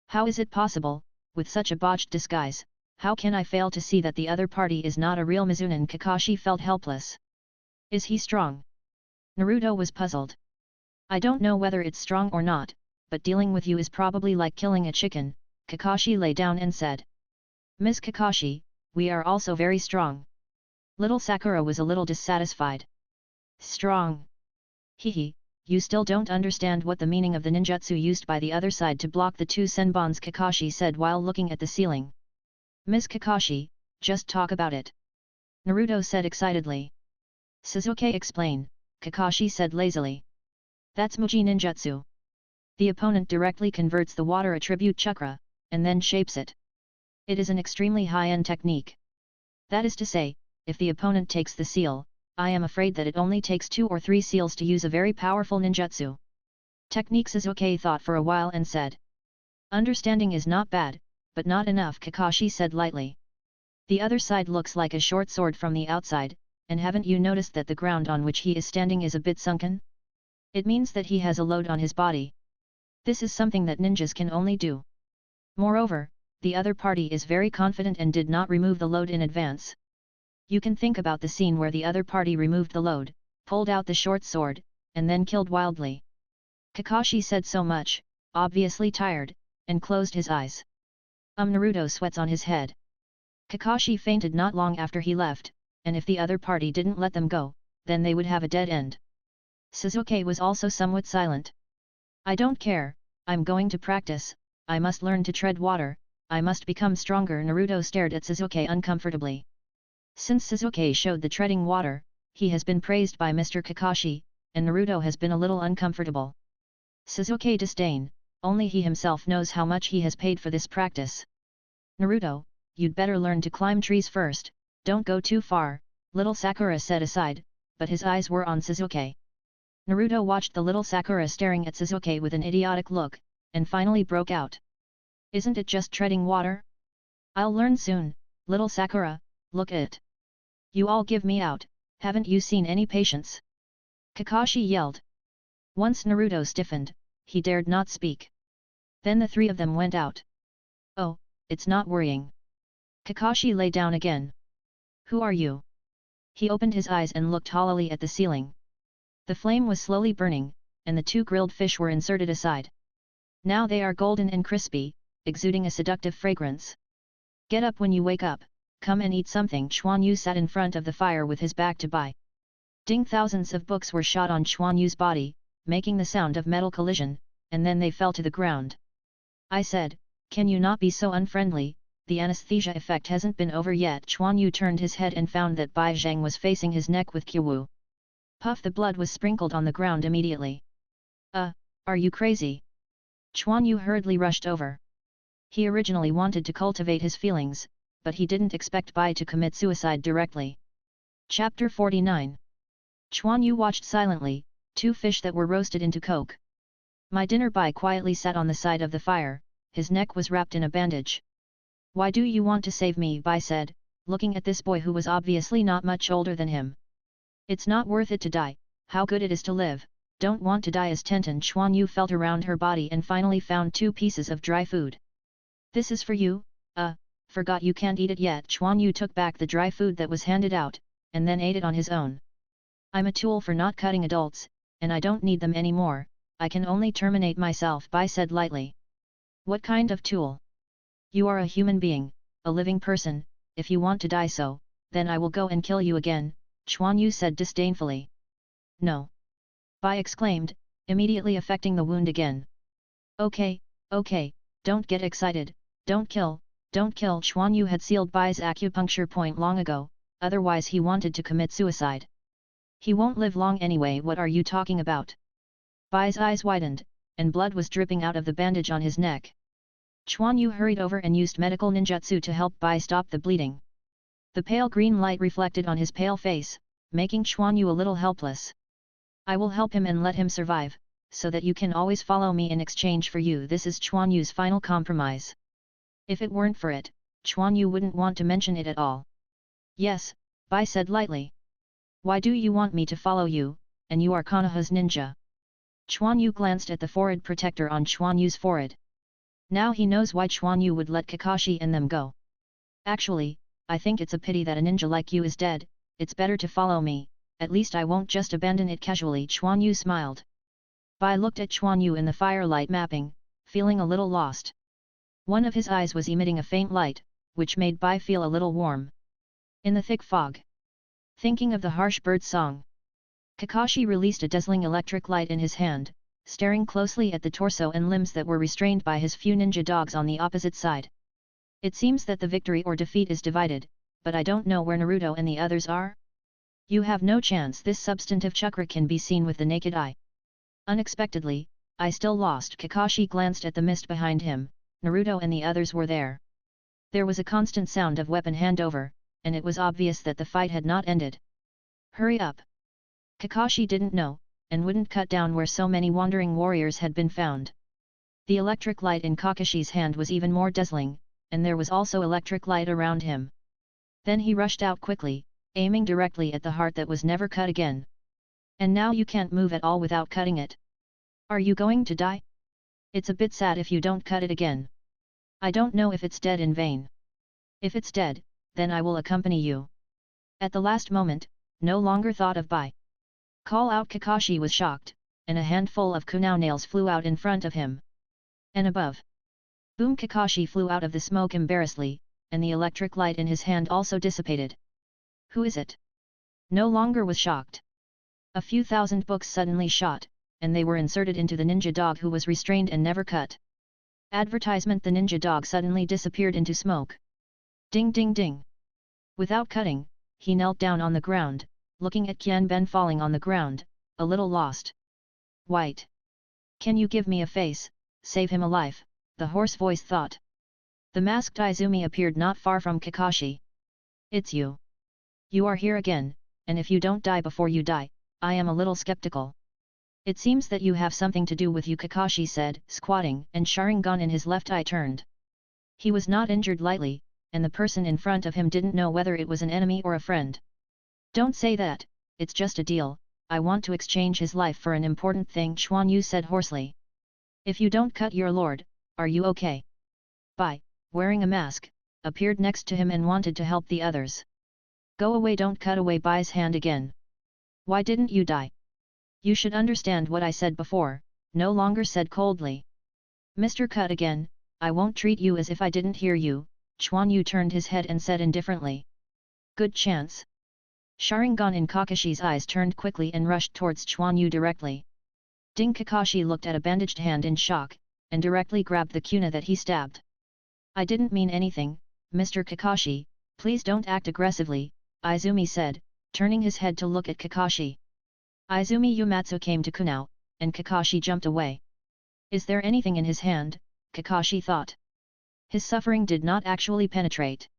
How is it possible, with such a botched disguise, how can I fail to see that the other party is not a real Mizunin? Kakashi felt helpless. Is he strong? Naruto was puzzled. I don't know whether it's strong or not, but dealing with you is probably like killing a chicken, Kakashi lay down and said. Ms. Kakashi, we are also very strong. Little Sakura was a little dissatisfied. Strong? Hehe, you still don't understand what the meaning of the ninjutsu used by the other side to block the two senbons, Kakashi said while looking at the ceiling. Ms. Kakashi, just talk about it. Naruto said excitedly. Suzuki explain, Kakashi said lazily. That's Muji ninjutsu. The opponent directly converts the water attribute chakra, and then shapes it. It is an extremely high-end technique. That is to say, if the opponent takes the seal, I am afraid that it only takes 2 or 3 seals to use a very powerful ninjutsu. Technique. Suzuki thought for a while and said. Understanding is not bad, but not enough, Kakashi said lightly. The other side looks like a short sword from the outside, and haven't you noticed that the ground on which he is standing is a bit sunken? It means that he has a load on his body. This is something that ninjas can only do. Moreover, the other party is very confident and did not remove the load in advance. You can think about the scene where the other party removed the load, pulled out the short sword, and then killed wildly. Kakashi said so much, obviously tired, and closed his eyes. Naruto sweats on his head. Kakashi fainted not long after he left, and if the other party didn't let them go, then they would have a dead end. Suzuki was also somewhat silent. I don't care, I'm going to practice, I must learn to tread water, I must become stronger. Naruto stared at Suzuki uncomfortably. Since Suzuki showed the treading water, he has been praised by Mr. Kakashi, and Naruto has been a little uncomfortable. Suzuki disdain, only he himself knows how much he has paid for this practice. Naruto, you'd better learn to climb trees first, don't go too far, little Sakura said aside, but his eyes were on Suzuki. Naruto watched the little Sakura staring at Suzuki with an idiotic look, and finally broke out. Isn't it just treading water? I'll learn soon, little Sakura, look at it. You all give me out, haven't you seen any patience? Kakashi yelled. Once Naruto stiffened, he dared not speak. Then the three of them went out. Oh, it's not worrying. Kakashi lay down again. Who are you? He opened his eyes and looked hollowly at the ceiling. The flame was slowly burning, and the two grilled fish were inserted aside. Now they are golden and crispy, exuding a seductive fragrance. Get up when you wake up, come and eat something. Quan Yu sat in front of the fire with his back to Bai. Ding! Thousands of books were shot on Quan Yu's body, making the sound of metal collision, and then they fell to the ground. I said, can you not be so unfriendly, the anesthesia effect hasn't been over yet. Quan Yu turned his head and found that Bai Zhang was facing his neck with Kyu. Puff! The blood was sprinkled on the ground immediately. Are you crazy? Quan Yu hurriedly rushed over. He originally wanted to cultivate his feelings, but he didn't expect Bai to commit suicide directly. Chapter 49. Quan Yu watched silently, two fish that were roasted into coke. My dinner. Bai quietly sat on the side of the fire, his neck was wrapped in a bandage. Why do you want to save me? Bai said, looking at this boy who was obviously not much older than him. It's not worth it to die, how good it is to live, don't want to die as Tenten. Quan Yu felt around her body and finally found 2 pieces of dry food. This is for you, forgot you can't eat it yet. Quan Yu took back the dry food that was handed out, and then ate it on his own. I'm a tool for not cutting adults, and I don't need them anymore, I can only terminate myself, Bai said lightly. What kind of tool? You are a human being, a living person, if you want to die so, then I will go and kill you again, Quan Yu said disdainfully. No. Bai exclaimed, immediately affecting the wound again. Okay, don't get excited, don't kill. Quan Yu had sealed Bai's acupuncture point long ago, otherwise he wanted to commit suicide. He won't live long anyway. What are you talking about? Bai's eyes widened, and blood was dripping out of the bandage on his neck. Quan Yu hurried over and used medical ninjutsu to help Bai stop the bleeding. The pale green light reflected on his pale face, making Quan Yu a little helpless. I will help him and let him survive, so that you can always follow me in exchange for you. This is Quan Yu's final compromise. If it weren't for it, Quan Yu wouldn't want to mention it at all. Yes, Bai said lightly. Why do you want me to follow you, and you are Konoha's ninja? Quan Yu glanced at the forehead protector on Quan Yu's forehead. Now he knows why Quan Yu would let Kakashi and them go. Actually, I think it's a pity that a ninja like you is dead, it's better to follow me, at least I won't just abandon it casually. Quan Yu smiled. Bai looked at Quan Yu in the firelight mapping, feeling a little lost. One of his eyes was emitting a faint light, which made Bai feel a little warm. In the thick fog. Thinking of the harsh bird song. Kakashi released a dazzling electric light in his hand, staring closely at the torso and limbs that were restrained by his few ninja dogs on the opposite side. It seems that the victory or defeat is divided, but I don't know where Naruto and the others are. You have no chance. This substantive chakra can be seen with the naked eye. Unexpectedly, I still lost. Kakashi glanced at the mist behind him. Naruto and the others were there. There was a constant sound of weapon handover, and it was obvious that the fight had not ended. Hurry up! Kakashi didn't know, and wouldn't cut down where so many wandering warriors had been found. The electric light in Kakashi's hand was even more dazzling, and there was also electric light around him. Then he rushed out quickly, aiming directly at the heart that was never cut again. And now you can't move at all without cutting it. Are you going to die? It's a bit sad if you don't cut it again. I don't know if it's dead in vain. If it's dead, then I will accompany you. At the last moment, no longer thought of Bai. Call out. Kakashi was shocked, and a handful of kunai nails flew out in front of him. And above. Boom! Kakashi flew out of the smoke embarrassedly, and the electric light in his hand also dissipated. Who is it? No longer was shocked. A few thousand books suddenly shot, and they were inserted into the ninja dog who was restrained and never cut. Advertisement: the ninja dog suddenly disappeared into smoke. Ding ding ding. Without cutting, he knelt down on the ground, looking at Qianben falling on the ground, a little lost. White. Can you give me a face, save him a life, the hoarse voice thought. The masked Izumi appeared not far from Kakashi. It's you. You are here again, and if you don't die before you die, I am a little skeptical. It seems that you have something to do with you, Kakashi said, squatting, and Sharingan in his left eye turned. He was not injured lightly, and the person in front of him didn't know whether it was an enemy or a friend. Don't say that, it's just a deal, I want to exchange his life for an important thing, Quan Yu said hoarsely. If you don't cut your lord, are you okay? Bai, wearing a mask, appeared next to him and wanted to help the others. Go away, don't cut away Bai's hand again. Why didn't you die? You should understand what I said before, no longer said coldly. Mr. Cut again, I won't treat you as if I didn't hear you, Quan Yu turned his head and said indifferently. Good chance. Sharingan in Kakashi's eyes turned quickly and rushed towards Quan Yu directly. Ding Kakashi looked at a bandaged hand in shock, and directly grabbed the kuna that he stabbed. I didn't mean anything, Mr. Kakashi, please don't act aggressively, Izumi said, turning his head to look at Kakashi. Izumi Uematsu came to Kunao, and Kakashi jumped away. Is there anything in his hand? Kakashi thought. His suffering did not actually penetrate.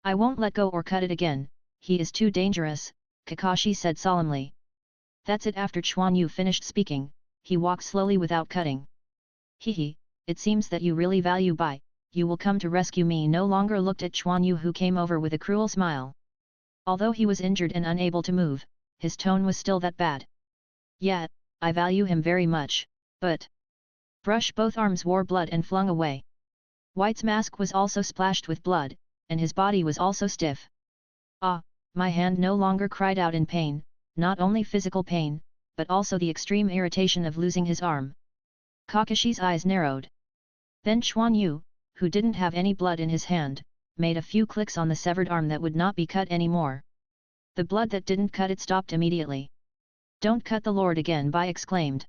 I won't let go or cut it again, he is too dangerous, Kakashi said solemnly. That's it. After Quan Yu finished speaking, he walked slowly without cutting. Hehe, it seems that you really value Bai, you will come to rescue me. No longer looked at Quan Yu, who came over with a cruel smile. Although he was injured and unable to move, his tone was still that bad. Yeah, I value him very much, but... Brush both arms wore blood and flung away. White's mask was also splashed with blood, and his body was also stiff. Ah, my hand no longer cried out in pain, not only physical pain, but also the extreme irritation of losing his arm. Kakashi's eyes narrowed. Then Quan Yu, who didn't have any blood in his hand, made a few clicks on the severed arm that would not be cut anymore. The blood that didn't cut it stopped immediately. Don't cut the lord again, Bai exclaimed.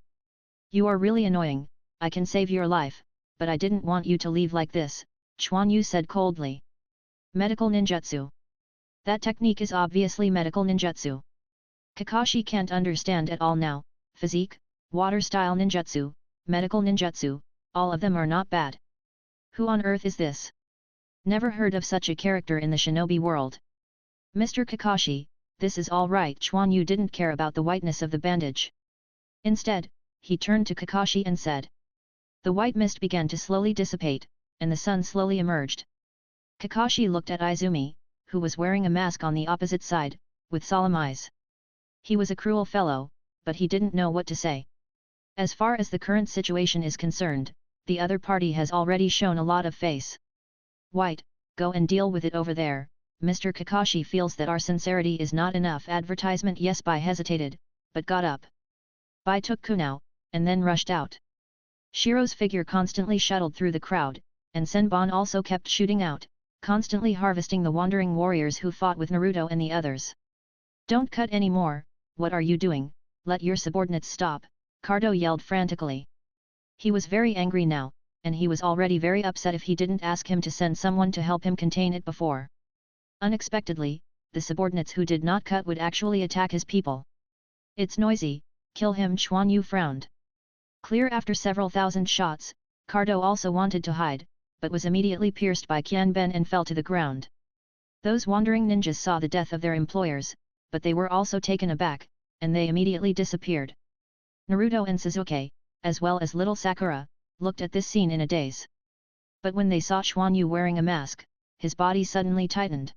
You are really annoying, I can save your life, but I didn't want you to leave like this, Quan Yu said coldly. Medical ninjutsu. That technique is obviously medical ninjutsu. Kakashi can't understand at all now, physique, water-style ninjutsu, medical ninjutsu, all of them are not bad. Who on earth is this? Never heard of such a character in the shinobi world. Mr. Kakashi, this is all right. Quan Yu didn't care about the whiteness of the bandage. Instead, he turned to Kakashi and said. The white mist began to slowly dissipate, and the sun slowly emerged. Kakashi looked at Izumi, who was wearing a mask on the opposite side, with solemn eyes. He was a cruel fellow, but he didn't know what to say. As far as the current situation is concerned, the other party has already shown a lot of face. White, go and deal with it over there. Mr. Kakashi feels that our sincerity is not enough advertisement. Yes, Bai hesitated, but got up. Bai took Kunao, and then rushed out. Shiro's figure constantly shuttled through the crowd, and Senbon also kept shooting out, constantly harvesting the wandering warriors who fought with Naruto and the others. Don't cut any more, what are you doing? Let your subordinates stop, Cardo yelled frantically. He was very angry now, and he was already very upset if he didn't ask him to send someone to help him contain it before. Unexpectedly, the subordinates who did not cut would actually attack his people. It's noisy, kill him. Quan Yu frowned. Clear after several thousand shots, Cardo also wanted to hide, but was immediately pierced by Qianben and fell to the ground. Those wandering ninjas saw the death of their employers, but they were also taken aback, and they immediately disappeared. Naruto and Sasuke, as well as little Sakura, looked at this scene in a daze. But when they saw Quan Yu wearing a mask, his body suddenly tightened.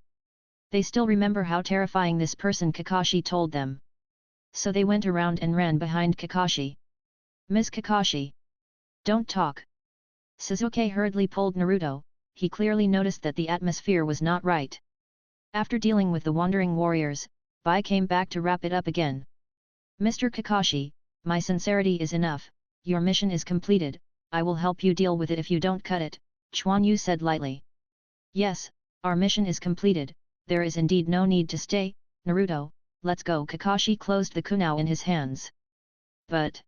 They still remember how terrifying this person Kakashi told them. So they went around and ran behind Kakashi. Ms. Kakashi! Don't talk! Sasuke hurriedly pulled Naruto, he clearly noticed that the atmosphere was not right. After dealing with the wandering warriors, Bai came back to wrap it up again. Mr. Kakashi, my sincerity is enough, your mission is completed, I will help you deal with it if you don't cut it, Quan Yu said lightly. Yes, our mission is completed, there is indeed no need to stay, Naruto, let's go. Kakashi closed the kunao in his hands. But...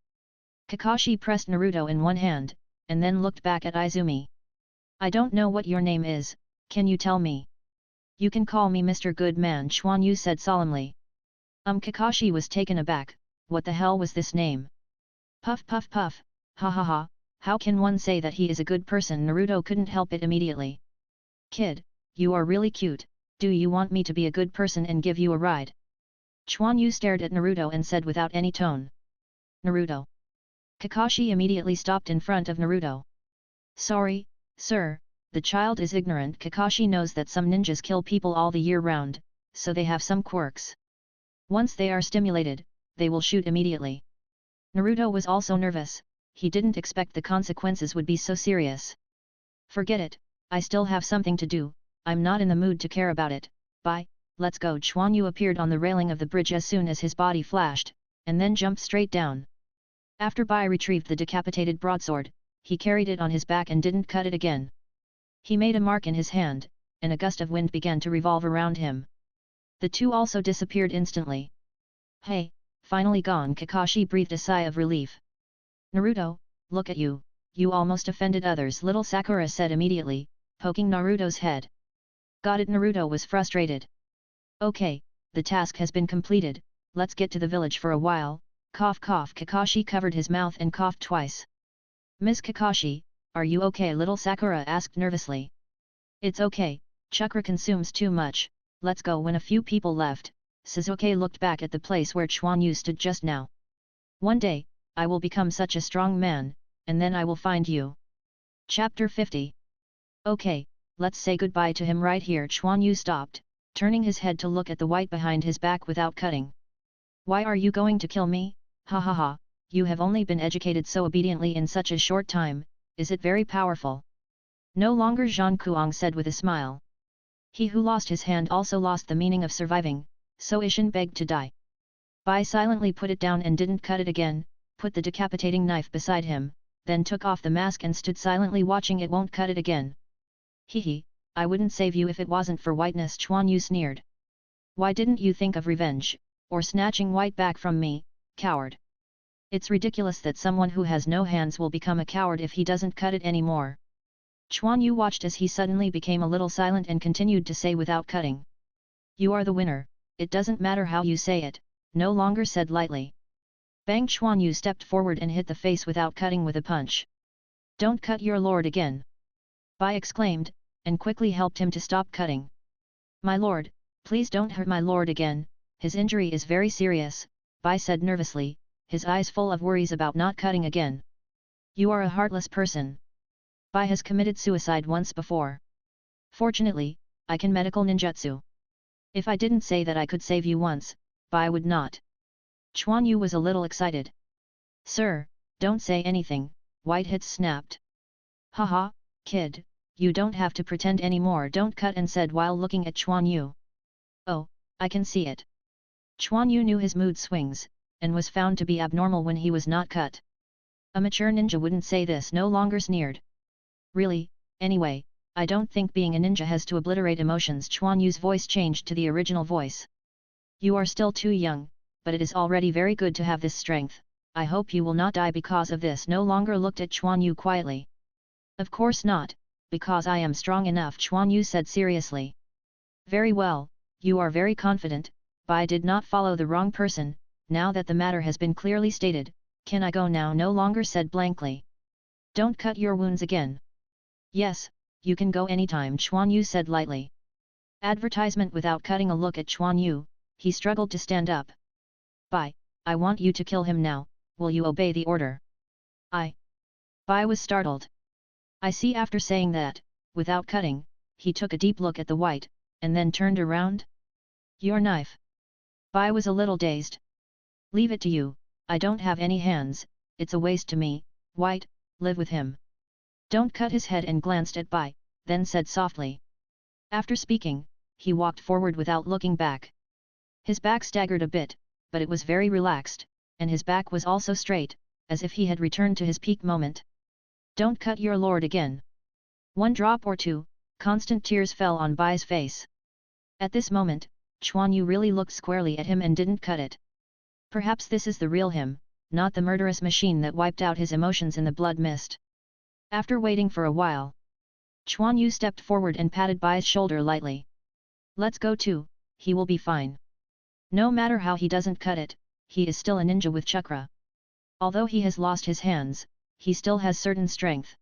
Kakashi pressed Naruto in one hand, and then looked back at Izumi. I don't know what your name is, can you tell me? You can call me Mr. Goodman, Quan Yu said solemnly. Kakashi was taken aback, what the hell was this name? Puff puff puff, ha ha ha, how can one say that he is a good person? Naruto couldn't help it immediately. Kid, you are really cute, do you want me to be a good person and give you a ride? Quan Yu stared at Naruto and said without any tone. Naruto. Kakashi immediately stopped in front of Naruto. Sorry, sir, the child is ignorant. Kakashi knows that some ninjas kill people all the year round, so they have some quirks. Once they are stimulated, they will shoot immediately. Naruto was also nervous, he didn't expect the consequences would be so serious. Forget it, I still have something to do, I'm not in the mood to care about it, bye, let's go. Quan Yu appeared on the railing of the bridge as soon as his body flashed, and then jumped straight down. After Bai retrieved the decapitated broadsword, he carried it on his back and didn't cut it again. He made a mark in his hand, and a gust of wind began to revolve around him. The two also disappeared instantly. Hey, finally gone. Kakashi breathed a sigh of relief. Naruto, look at you, you almost offended others. Little Sakura said immediately, poking Naruto's head. Got it. Naruto was frustrated. Okay, the task has been completed, let's get to the village for a while, cough cough. Kakashi covered his mouth and coughed twice. Miss Kakashi, are you okay? Little Sakura asked nervously. It's okay, chakra consumes too much, let's go. When a few people left, Sasuke looked back at the place where Quan Yu stood just now. One day, I will become such a strong man, and then I will find you. Chapter 50. Okay, let's say goodbye to him right here. Quan Yu stopped, turning his head to look at the white behind his back without cutting. Why are you going to kill me? Ha ha ha, you have only been educated so obediently in such a short time, is it very powerful? No longer. Zhang Kuang said with a smile. He who lost his hand also lost the meaning of surviving, so Ishin begged to die. Bai silently put it down and didn't cut it again, put the decapitating knife beside him, then took off the mask and stood silently watching it. Won't cut it again. Hehe, I wouldn't save you if it wasn't for whiteness. Quan Yu sneered. Why didn't you think of revenge, or snatching white back from me, coward? It's ridiculous that someone who has no hands will become a coward if he doesn't cut it anymore. Quan Yu watched as he suddenly became a little silent and continued to say without cutting. You are the winner, it doesn't matter how you say it, no longer said lightly. Bang! Quan Yu stepped forward and hit the face without cutting with a punch. Don't cut your lord again! Bai exclaimed, and quickly helped him to stop cutting. My lord, please don't hurt my lord again, his injury is very serious, Bai said nervously, his eyes full of worries about not cutting again. You are a heartless person. Bai has committed suicide once before. Fortunately, I can medical ninjutsu. If I didn't say that I could save you once, Bai would not. Quan Yu was a little excited. Sir, don't say anything, Whitehead snapped. Haha, kid, you don't have to pretend anymore. Don't cut, and said while looking at Quan Yu. Oh, I can see it. Quan Yu knew his mood swings, and was found to be abnormal when he was not cut. A mature ninja wouldn't say this. No longer sneered. Really, anyway, I don't think being a ninja has to obliterate emotions. Quan Yu's voice changed to the original voice. You are still too young, but it is already very good to have this strength. I hope you will not die because of this. No longer looked at Quan Yu quietly. Of course not, because I am strong enough, Quan Yu said seriously. Very well, you are very confident, Bai did not follow the wrong person. Now that the matter has been clearly stated, can I go now? No longer said blankly. Don't cut your wounds again. Yes, you can go anytime, Quan Yu said lightly. Advertisement. Without cutting a look at Quan Yu, he struggled to stand up. Bai, I want you to kill him now, will you obey the order? Bai was startled. I see. After saying that, without cutting, he took a deep look at the white, and then turned around. Your knife. Bai was a little dazed. Leave it to you, I don't have any hands, it's a waste to me, white, live with him. Don't cut. His head and glanced at Bai, then said softly. After speaking, he walked forward without looking back. His back staggered a bit, but it was very relaxed, and his back was also straight, as if he had returned to his peak moment. Don't cut your lord again. One drop or two, constant tears fell on Bai's face. At this moment, Quan Yu really looked squarely at him and didn't cut it. Perhaps this is the real him, not the murderous machine that wiped out his emotions in the blood mist. After waiting for a while, Quan Yu stepped forward and patted Bai's shoulder lightly. Let's go too, he will be fine. No matter how he doesn't cut it, he is still a ninja with chakra. Although he has lost his hands, he still has certain strength.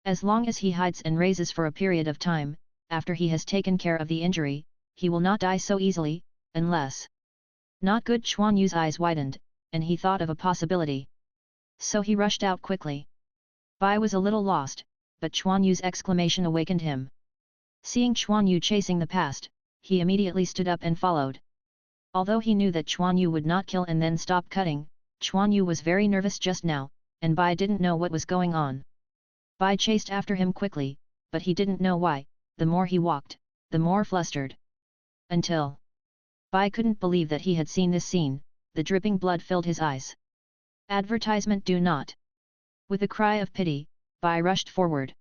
As long as he hides and raises for a period of time, after he has taken care of the injury, he will not die so easily, unless... Not good. Quan Yu's eyes widened, and he thought of a possibility. So he rushed out quickly. Bai was a little lost, but Quan Yu's exclamation awakened him. Seeing Quan Yu chasing the past, he immediately stood up and followed. Although he knew that Quan Yu would not kill and then stop cutting, Quan Yu was very nervous just now, and Bai didn't know what was going on. Bai chased after him quickly, but he didn't know why. The more he walked, the more flustered. Until Bai couldn't believe that he had seen this scene. The dripping blood filled his eyes. Advertisement do not. With a cry of pity, Bai rushed forward.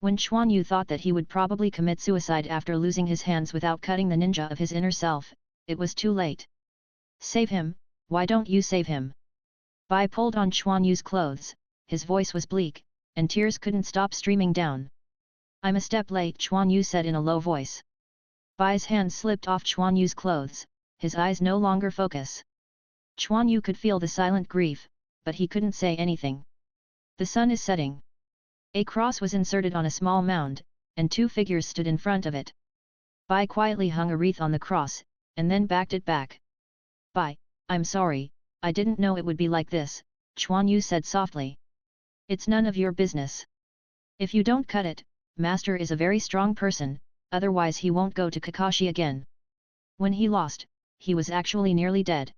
When Quan Yu thought that he would probably commit suicide after losing his hands without cutting the ninja of his inner self, it was too late. Save him, why don't you save him? Bai pulled on Quan Yu's clothes, his voice was bleak, and tears couldn't stop streaming down. I'm a step late, Quan Yu said in a low voice. Bai's hand slipped off Quan Yu's clothes, his eyes no longer focus. Quan Yu could feel the silent grief, but he couldn't say anything. The sun is setting. A cross was inserted on a small mound, and two figures stood in front of it. Bai quietly hung a wreath on the cross, and then backed it back. Bai, I'm sorry, I didn't know it would be like this, Quan Yu said softly. It's none of your business. If you don't cut it, Master is a very strong person, otherwise he won't go to Kakashi again. When he lost, he was actually nearly dead.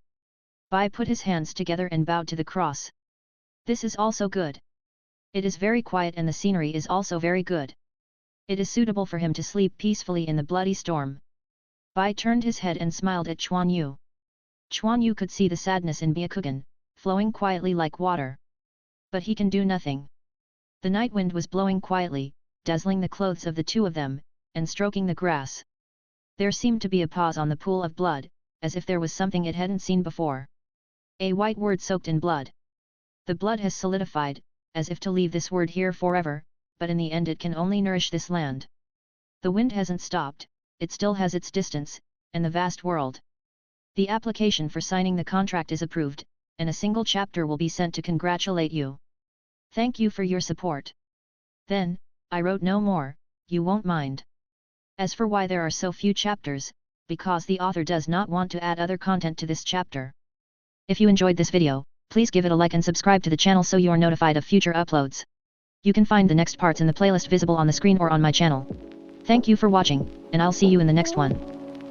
Bai put his hands together and bowed to the cross. This is also good. It is very quiet and the scenery is also very good. It is suitable for him to sleep peacefully in the bloody storm. Bai turned his head and smiled at Quan Yu. Quan Yu could see the sadness in Byakugan, flowing quietly like water. But he can do nothing. The night wind was blowing quietly, dazzling the clothes of the two of them, and stroking the grass. There seemed to be a pause on the pool of blood, as if there was something it hadn't seen before. A white word soaked in blood. The blood has solidified, as if to leave this word here forever, but in the end it can only nourish this land. The wind hasn't stopped, it still has its distance, and the vast world. The application for signing the contract is approved, and a single chapter will be sent to congratulate you. Thank you for your support. Then, I wrote no more, you won't mind. As for why there are so few chapters, because the author does not want to add other content to this chapter. If you enjoyed this video, please give it a like and subscribe to the channel so you are notified of future uploads. You can find the next parts in the playlist visible on the screen or on my channel. Thank you for watching, and I'll see you in the next one.